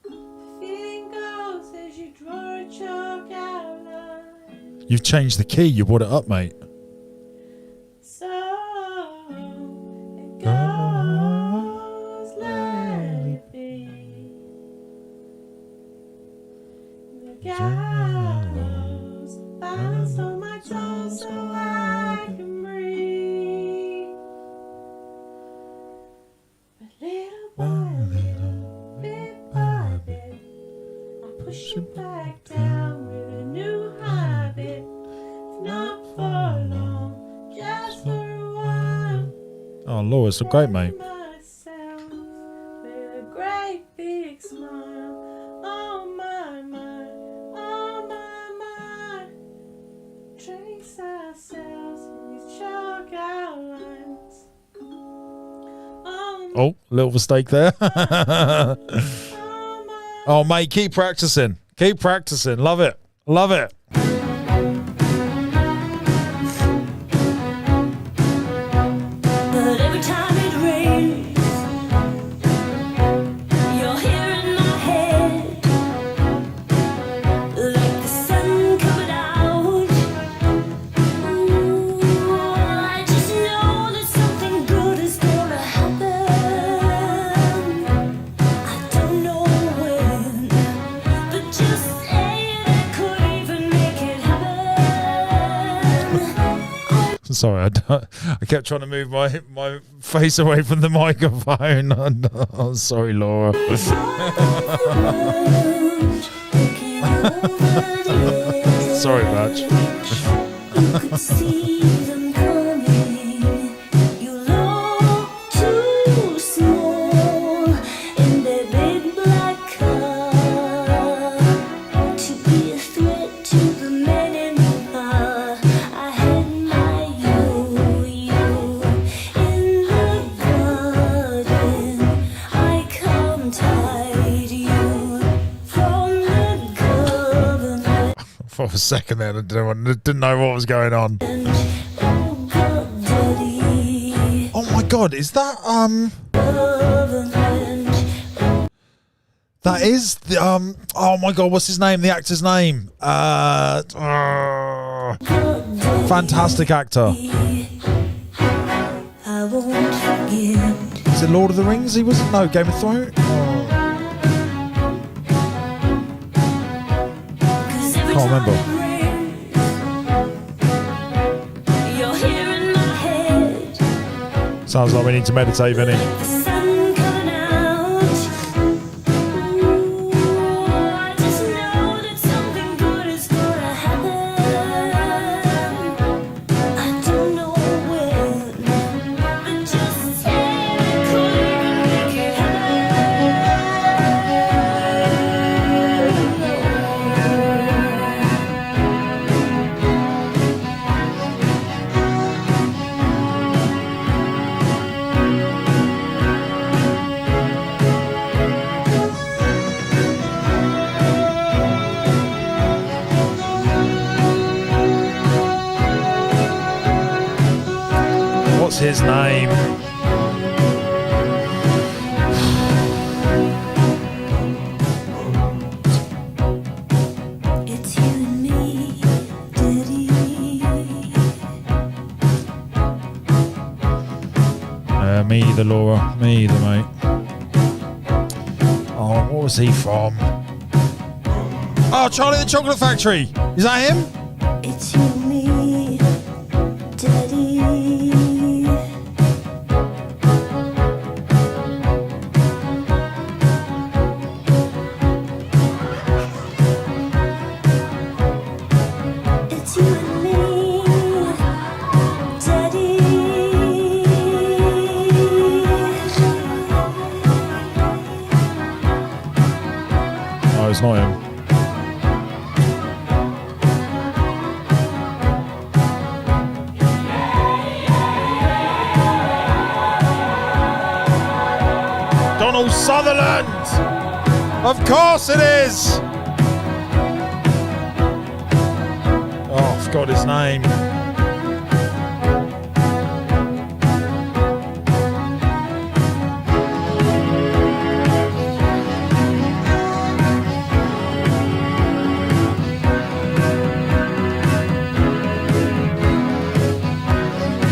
Feeling goes as you draw a chalk outline. You've changed the key. You brought it up, mate. Laura, it's great, mate. Myself with a great big smile. Oh my, my, oh my, my. Trace ourselves in these chalk outlines. Oh, little mistake there. Oh, mate, keep practicing. Keep practicing. Love it. Love it. But every time it rains, you're here in my head, like the sun coming out. Ooh, I just know that something good is gonna happen. I don't know when, but just say it could even make it happen. Sorry, I kept trying to move my face away from the microphone. I'm sorry, Laura. Sorry, Batch. See them coming. You look too small in their big black car to be a threat to the men in the bar. I had my yo-yo in the garden. I come tied you from the government. For a second there, I didn't know what was going on. Oh my God, is that that is the oh my God, what's his name? The actor's name? Fantastic actor. I won't forget. Is it Lord of the Rings? He wasn't. No, Game of Thrones. Can't remember. You're here in my head, Sounds like we need to meditate, Vinny. the sun coming out. Ooh, I just know that something good is gonna happen. I don't know when, but just say it could even make it What's his name? It's you and me, Daddy. Me either, Laura. Me either, mate. Oh, what was he from? Oh, Charlie and the Chocolate Factory. Is that him? It's you and me, Daddy. It's you and me, Daddy. Oh, it's not him. Donald Sutherland! Of course it is! Oh, I forgot his name.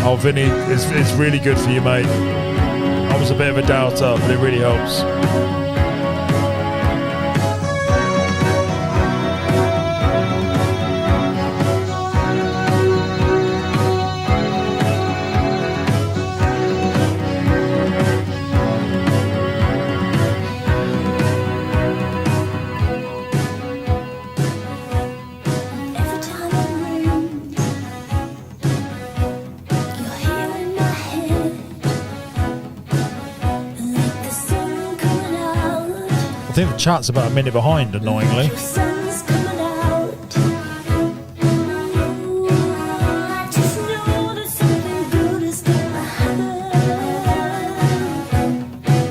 Oh, Vinny, it's really good for you, mate. I was a bit of a doubter, but it really helps. Every time it rains, you're here in my head, think the chat's about a minute behind, annoyingly. Sun's coming out. I just know that something good is gonna happen.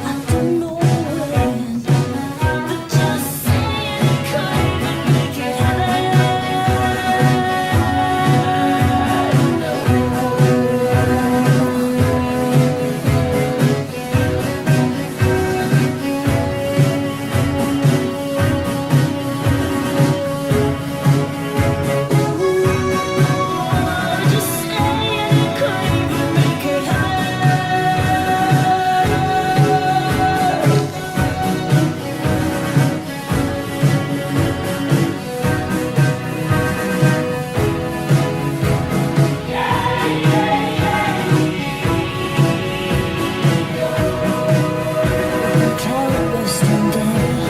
I don't know when, but just saying it could make it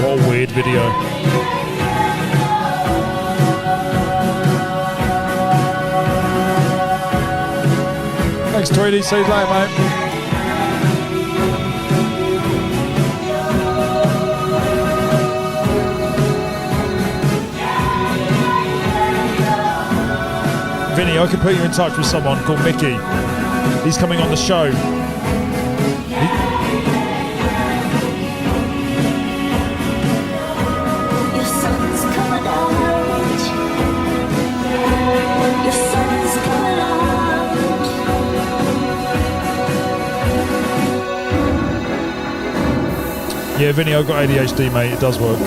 What a weird video. Thanks, 3D. See you later, mate. Vinny, I could put you in touch with someone called Mickey. He's coming on the show. Your sun's coming out. Your sun's coming out. Yeah, Vinny, I've got ADHD, mate. It does work.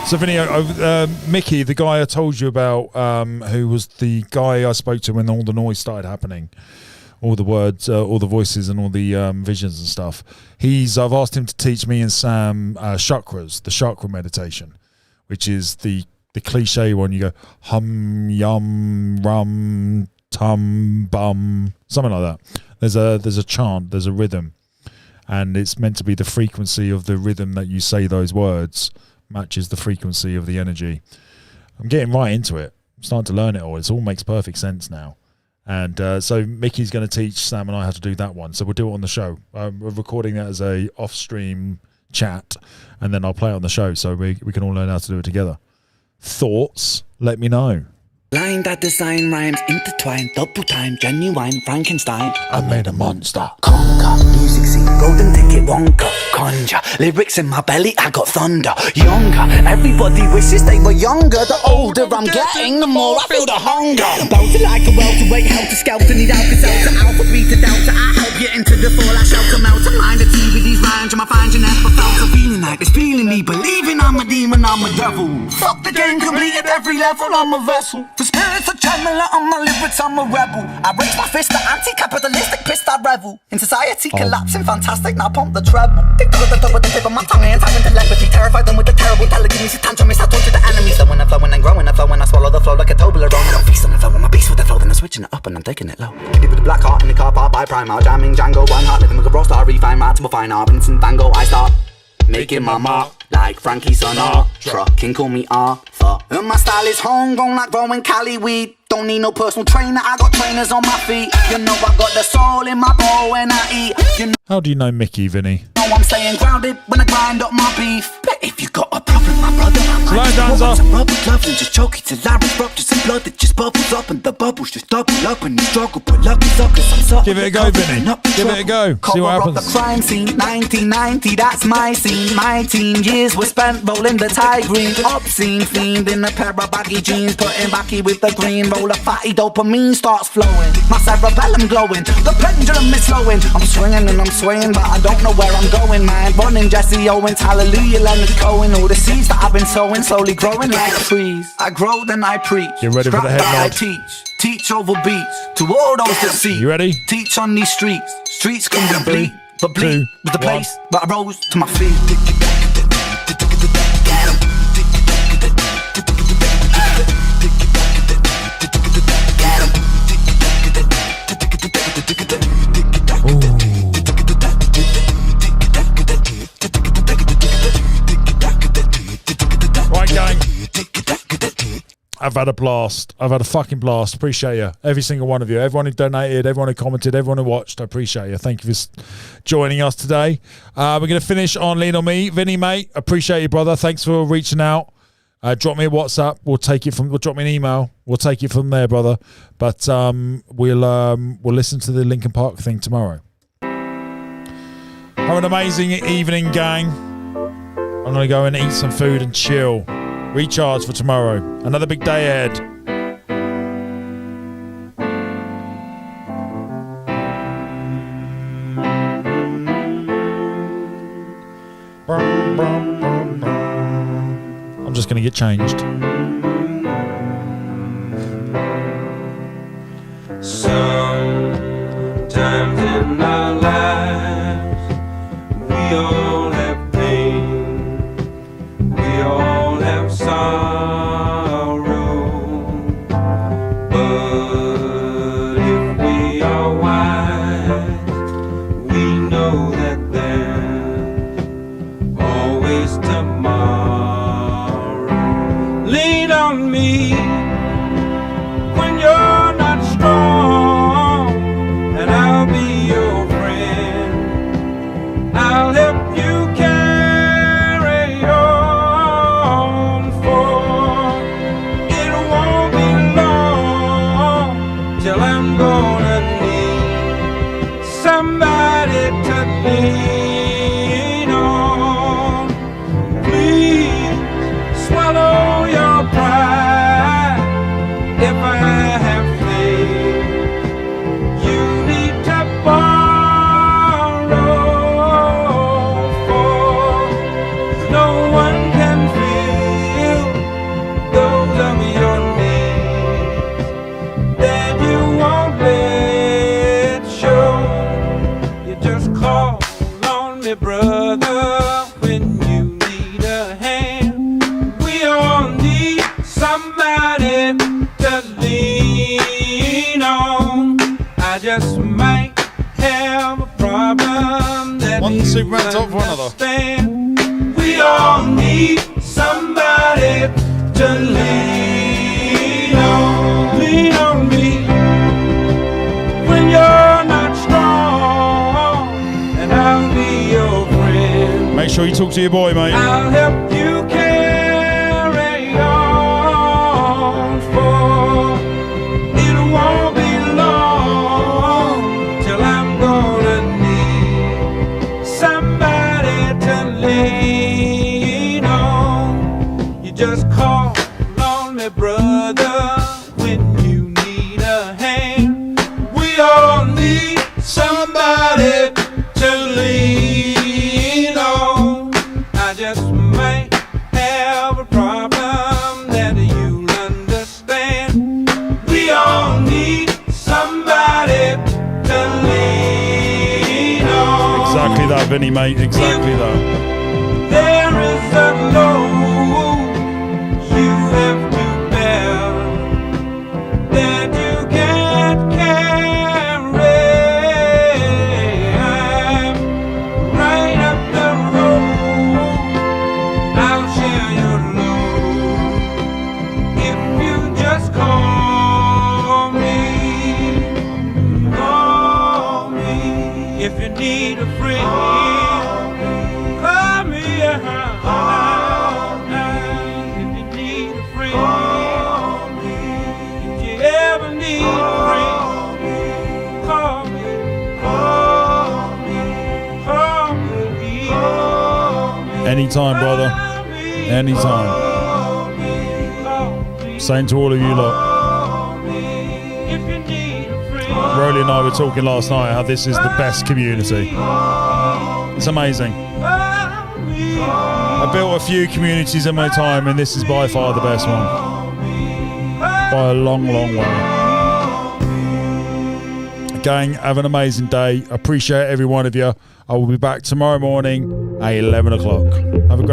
So, Vinny, Mickey, the guy I told you about, who was the guy I spoke to when all the noise started happening, all the words, all the voices, and all the visions and stuff. I've asked him to teach me and Sam chakras, the chakra meditation, which is the cliche one. You go hum, yum, rum, tum, bum, something like that. There's a chant, there's a rhythm, and it's meant to be the frequency of the rhythm that you say those words matches the frequency of the energy. I'm getting right into it. I'm starting to learn it all. It all makes perfect sense now. And so Mickey's going to teach Sam and I how to do that one. So we'll do it on the show. We're recording that as a off-stream chat, and then I'll play it on the show so we can all learn how to do it together. Thoughts? Let me know. Line that design rhymes intertwined, double time, genuine Frankenstein. I made a monster. Conquer, music scene, golden ticket, Wonka. Conjure, lyrics in my belly, I got thunder. Younger, everybody wishes they were younger. The older I'm getting, the more I feel the hunger. Bouncing like a welterweight, helter skelter, need Alka-Seltzer, alpha, beta, delta. I help you into the fall, I shelter melt. I'm mind the tea with these rhymes, and I find you never felt. So feeling like this, feeling me, believing I'm a demon, I'm a devil. Fuck the game, complete at every level, I'm a vessel. For spirits are trembling on my lyrics, I'm a rebel. I raise my fist, the anti-capitalistic pissed, I revel. In society collapsing, fantastic, now pump the treble. Think of the top of the tip of my tongue, and time into telepathy. Terrify them with the terrible telekinesis, tantrum, I torture the enemies. Flowing and flowing and growing and flowing, I swallow the flow like a Toblerone. I'm feasting and flowing, my beast with the flow, then I'm switching it up and I'm taking it low. Keep it with the black heart in the car park by Primal, jamming Django, one heart, living with a raw star, refine my to fine art, Vincent Van Gogh, I start making my mark like Frankie Sinatra. King call me Arthur. And my style is homegrown like growing Cali weed. Don't need no personal trainer, I got trainers on my feet. You know I got the soul in my bowl when I eat. You know How do you know Mickey, Vinny? I'm staying grounded when I grind up my beef. But if you got a problem, my brother, I Slow might down, just rubber glove and just choke it till I rupture some blood that just bubbles up and the bubbles just double up and you struggle. But lucky suckers, I'm sorry. Give it a go, Vinny. Give it a go. See what happens. The crime scene, 1990, that's my scene. My teen years were spent rolling the Thai green. Obscene fiend in a pair of baggy jeans, putting backy with the green. Roll a fatty, dopamine starts flowing. My cerebellum glowing, the pendulum is slowing. I'm swinging and I'm swaying, but I don't know where I'm going, man. Running Jesse Owens, hallelujah, Leonard Cohen. All the seeds that I've been sowing, slowly growing like trees. I grow, then I preach. You ready for the head I nod? teach over beats to all those that see. You ready? Teach on these streets. Streets can be bleak, but bleak was the place where I rose to my feet. Right, gang. I've had a blast. I've had a fucking blast. Appreciate you. Every single one of you. Everyone who donated, everyone who commented, everyone who watched. I appreciate you. Thank you for joining us today. We're going to finish on Lean On Me. Vinny, mate, appreciate you, brother. Thanks for reaching out. Drop me a WhatsApp. We'll drop me an email. We'll take it from there, brother. But we'll listen to the Linkin Park thing tomorrow. Have an amazing evening, gang. I'm going to go and eat some food and chill. Recharge for tomorrow. Another big day ahead. I'm just going to get changed. Sometimes in our lives, we all have pain, we all have sorrow, but if we are wise, we know that there's always tomorrow. Lean on me when you're not strong, and I'll be your friend. I'll help you carry on, for it won't be long till I'm gonna need somebody to lean on. Please swallow your pride. If I have faith, you need to borrow, for no one can fill those of your needs that you won't let show. You just call on me, brother, when you need a hand. We all need somebody to lean on. I just might have a problem that One Superman top for another. understand. We all need somebody to lean on. Lean on me when you're not strong, and I'll be your friend. Make sure you talk to your boy, mate. I'll help you carry on, for it won't be long till I'm gonna need somebody to lean on. You just call on me, brother, when you need a hand. We all need somebody to lean on. I just might have a problem that you'll understand. We all need somebody to lean on. Exactly that, Vinny, mate. Exactly that. There is a load you have to bear that you can't carry. I'm right up the road. I'll share your load if you just call me. Call me if you need a friend. Call me. If you need a friend, if you ever need a friend, call me. Anytime, brother. Anytime. Saying to all of you lot. Roly and I were talking last night how this is the best community. It's amazing. I built a few communities in my time, and this is by far the best one. By a long, long way. Gang, have an amazing day. Appreciate every one of you. I will be back tomorrow morning at 11 o'clock. Have a great